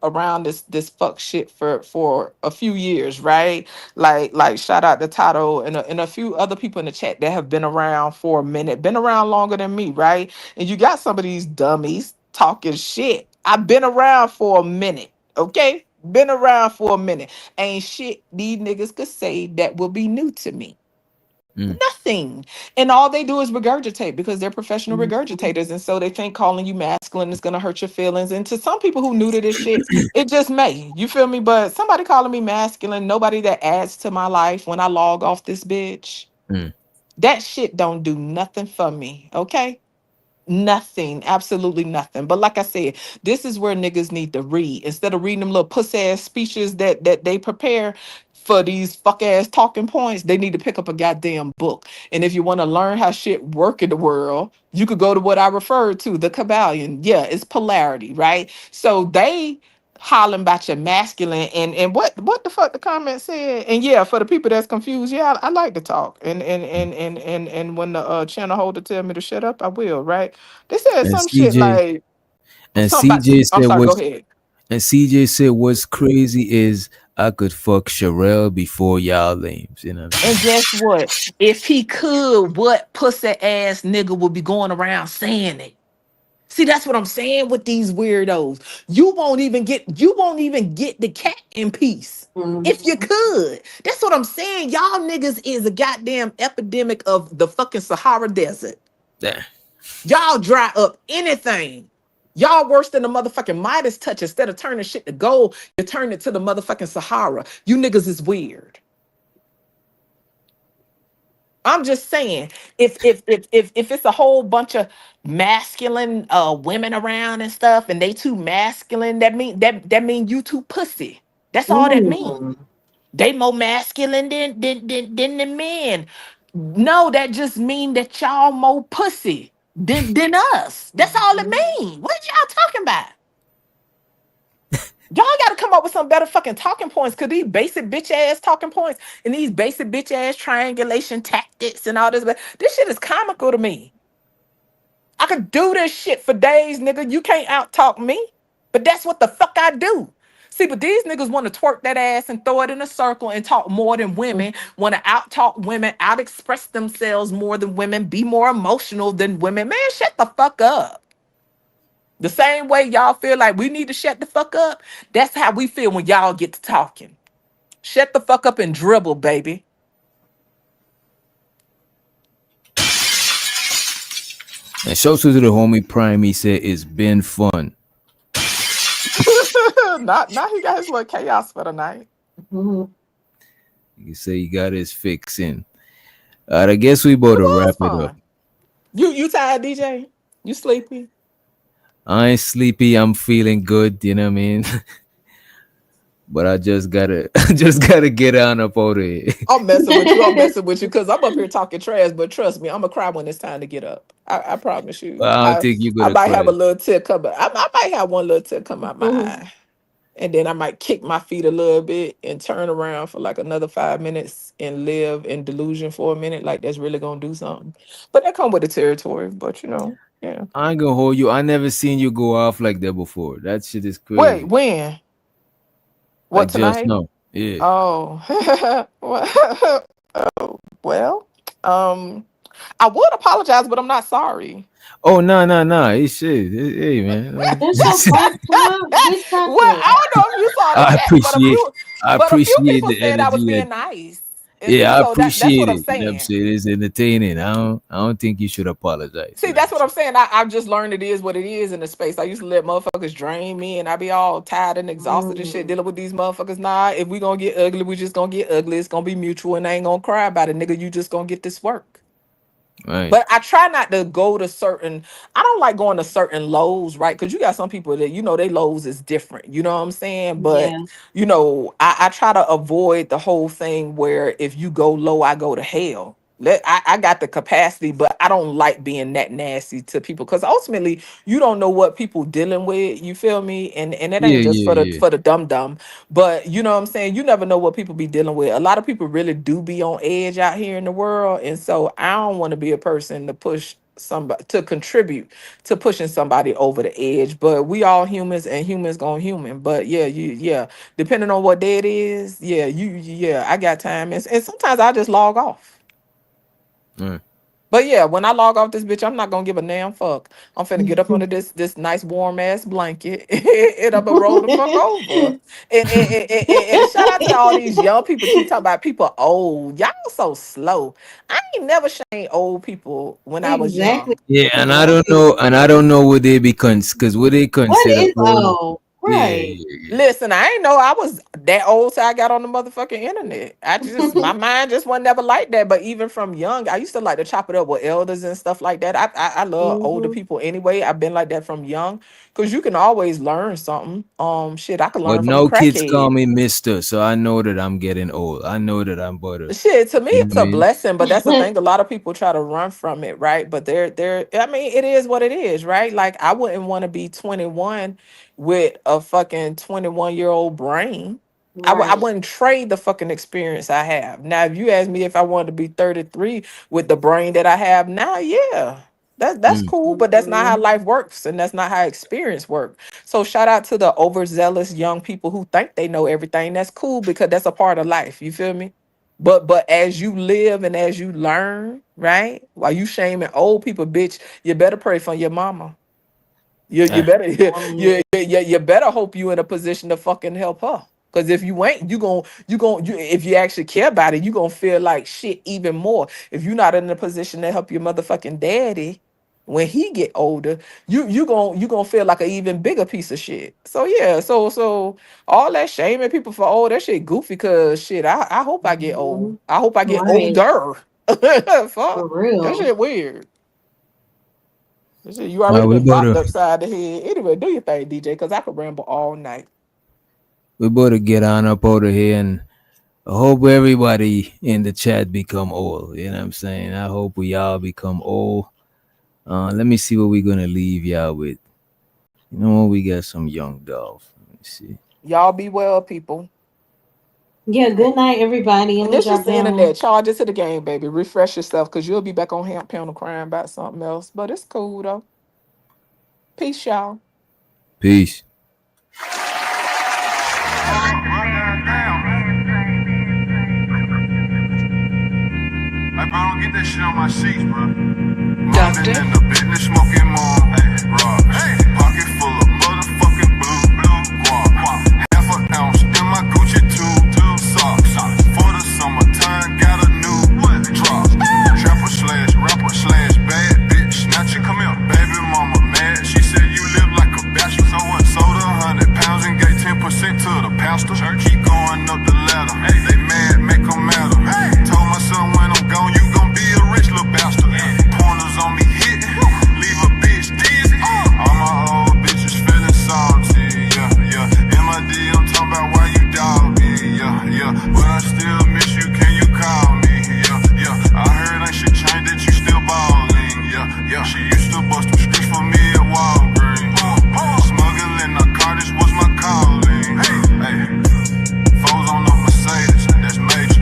around this fuck shit for a few years, right? Like shout out to Tato and a few other people in the chat that have been around for a minute, been around longer than me, right? And you got some of these dummies talking shit. I've been around for a minute, okay? Been around for a minute. Ain't shit these niggas could say that will be new to me. Nothing. And all they do is regurgitate because they're professional regurgitators. And so they think calling you masculine is going to hurt your feelings. And to some people who new to this shit, it just may. You feel me? But somebody calling me masculine, nobody that adds to my life when I log off this bitch, that shit don't do nothing for me. Okay? Nothing, absolutely nothing. But like I said, this is where niggas need to read instead of reading them little puss ass speeches that they prepare for these fuck ass talking points. They need to pick up a goddamn book. And if you want to learn how shit work in the world, you could go to what I referred to, the Kabbalion. Yeah, it's polarity, right? So they hollering about your masculine and what the fuck the comment said. And yeah, for the people that's confused, yeah, I like to talk. And when the channel holder tell me to shut up, I will, right? They said And some shit CJ like and something about, CJ I'm said sorry, go what's ahead. and CJ said what's crazy is I could fuck Sherelle before y'all lames, you know. And guess what? If he could, what pussy ass nigga would be going around saying it? See, that's what I'm saying with these weirdos. You won't even get the cat in peace. If you could. That's what I'm saying. Y'all niggas is a goddamn epidemic of the fucking Sahara Desert. Yeah. Y'all dry up anything. Y'all worse than the motherfucking Midas touch. Instead of turning shit to gold, you turn it to the motherfucking Sahara. You niggas is weird. I'm just saying, if it's a whole bunch of masculine women around and stuff, and they too masculine, that mean you too pussy. That's all that mean. They more masculine than the men. No, that just mean that y'all more pussy than us. That's all it mean. What y'all talking about? Y'all got to come up with some better fucking talking points, because these basic bitch ass talking points and these basic bitch ass triangulation tactics and all this shit is comical to me. I could do this shit for days, nigga. You can't out talk me, but that's what the fuck I do. See, but these niggas want to twerk that ass and throw it in a circle and talk more than women, want to out talk women, out express themselves more than women, be more emotional than women. Man, shut the fuck up. The same way y'all feel like we need to shut the fuck up, that's how we feel when y'all get to talking. Shut the fuck up and dribble, baby. And shout out to the homie Prime. He said it's been fun. Not he got his little chaos for the night. You say he got his fix in. All right, I guess we about to wrap it up. You tired, DJ? You sleepy? I ain't sleepy. I'm feeling good. You know what I mean? But I just gotta get on up out of here. I'm messing with you. I'm messing with you because I'm up here talking trash. But trust me, I'm gonna cry when it's time to get up. I promise you. Well, I don't think you're gonna I might cry. have a little tear come. I might have one little tear come out my eye, and then I might kick my feet a little bit and turn around for like another 5 minutes and live in delusion for a minute. Like that's really gonna do something. But that come with the territory. But you know, yeah. I ain't gonna hold you. I never seen you go off like that before. That shit is crazy. Wait, when? What, like tonight? just no. Yeah. Oh. Well, I would apologize, but I'm not sorry. Oh no. It's shit. Hey man. Well, I don't know if you saw the chat, but a few people the said I was energy being that- nice. Yeah, I So that's appreciate what I'm it. You know what I'm saying. saying? It's entertaining. I don't think you should apologize. See, that's what I'm saying. I've just learned it is what it is in the space. I used to let motherfuckers drain me, and I be all tired and exhausted and shit dealing with these motherfuckers. Nah, if we gonna get ugly, we just gonna get ugly. It's gonna be mutual, and I ain't gonna cry about it, nigga. You just gonna get this work. Right. But I try not to go to certain. I don't like going to certain lows, right? Because you got some people that they lows is different. You know what I'm saying? But I try to avoid the whole thing where if you go low, I go to hell. I got the capacity, but I don't like being that nasty to people because ultimately you don't know what people dealing with. You feel me? And it ain't just for the dumb. But you know what I'm saying? You never know what people be dealing with. A lot of people really do be on edge out here in the world. And so I don't want to be a person to push somebody to contribute to pushing somebody over the edge. But we all humans and humans gonna human. But depending on what day it is, I got time. And sometimes I just log off. But yeah, when I log off this bitch, I'm not gonna give a damn fuck. I'm finna get up under this nice warm ass blanket and I'm gonna roll the fuck over. And shout out to all these young people keep talking about people old. Y'all so slow. I ain't never shamed old people when I was young. Yeah, and I don't know what they be because what they consider old. Right. Yeah. Listen, I ain't know I was that old till I got on the motherfucking internet. My mind just wasn't never like that. But even from young, I used to like to chop it up with elders and stuff like that. I love older people anyway. I've been like that from young because you can always learn something. Shit, I could learn But from a no kids call crackhead. me Mister, so I know that I'm getting old. I know that I'm better. Shit, to me, You know it's what I a mean? blessing, but that's the thing. A lot of people try to run from it, right? But I mean, it is what it is, right? Like, I wouldn't want to be 21 with a fucking 21-year-old brain. I wouldn't trade the fucking experience I have. Now, if you ask me if I wanted to be 33 with the brain that I have now, yeah. That's cool, but that's not how life works, and that's not how experience works. So shout out to the overzealous young people who think they know everything. That's cool because that's a part of life. You feel me? But as you live and as you learn, right? While you shaming old people, bitch, you better pray for your mama. You better you better hope you in a position to fucking help her. Cause if you ain't, if you actually care about it, you gonna feel like shit even more. If you're not in a position to help your motherfucking daddy when he get older, you gonna feel like an even bigger piece of shit. So yeah, so all that shaming people for old, that shit goofy. Cause shit, I hope I get old. I hope I get older. Fuck, that shit weird. That shit, you already we been bopped better upside the head. Anyway, do your thing, DJ, cause I could ramble all night. get on up out of here, and I hope everybody in the chat become old. You know what I'm saying? I hope we all become old. Let me see what we're gonna leave y'all with. You know what? We got some young Dolph. Let me see. Y'all be well, people. Yeah, good night, everybody. And this is the internet. Charge it to the game, baby. Refresh yourself because you'll be back on Hamp Panel crying about something else. But it's cool though. Peace, y'all. Peace. Like, bro, don't get that shit on my sheets, bro. I've been in the business smoking more. Hey, pocket full of motherfucking blue guap. Half an ounce in my Gucci two socks. For the summertime, got a new drop. Trapper slash rapper slash bad bitch. Snatcher, come here. Baby mama mad. She said you live like a bachelor. So what? Sold 100 pounds and gave 10% to the pastor. Keep going up the ladder. They mad, make them matter. Told my son when I'm gone, you gon' be a rich little bastard. Pointers on me hit, leave a bitch dizzy. All my old bitches feeling salty, yeah. MID, I'm talking about why you dog me, yeah. But I still miss you, can you call me, yeah. I heard ain't shit changed, that you still ballin', yeah. She used to bust them scripts for me at Walgreens. Smuggling narcotics was my calling, hey. Foes on the Mercedes, that's major.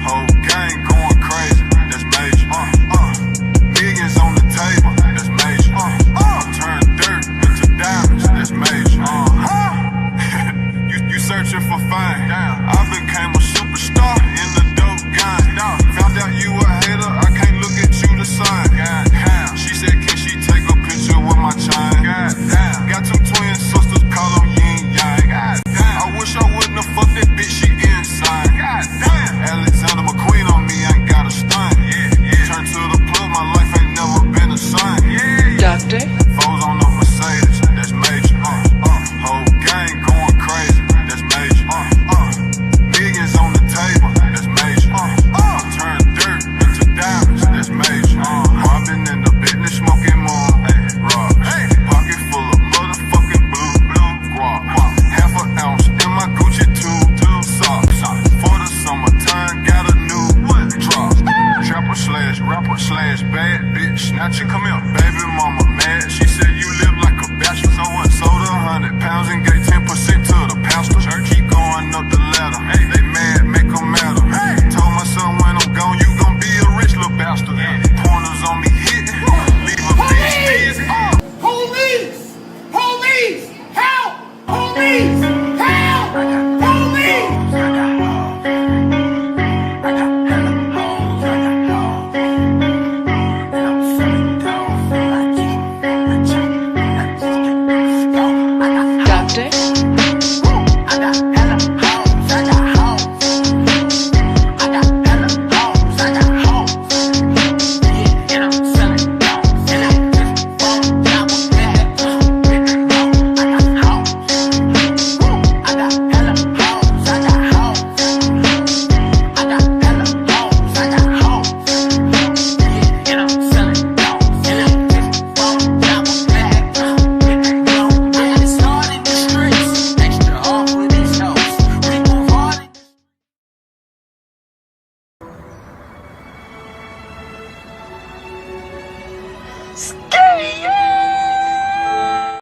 Whole gang going crazy, that's major. Millions on the table, that's major. Turn dirt into diamonds, that's major. You searching for fame? I became a superstar in the dope game. Found out you a hater, I can't look at you the same. She said, can she take a picture with my chain? Got two twin sisters, call them yin yang. I wish I wouldn't have fucked that bitch, she insane. Alexander McQueen on me, ain't got a stain. Turn to the plug, my life ain't never been the same. Doctor? Foes on the Mercedes, that's major. Whole gang going crazy, that's major. Millions on the table, that's major. Turn dirt into diamonds, that's major. I've been in the business smoking more. Pocket full of motherfucking blue guap. Half an ounce in my Gucci two socks. For the summertime, got a new drop. Trapper slash rapper slash bad bitch. Snatcher, come here.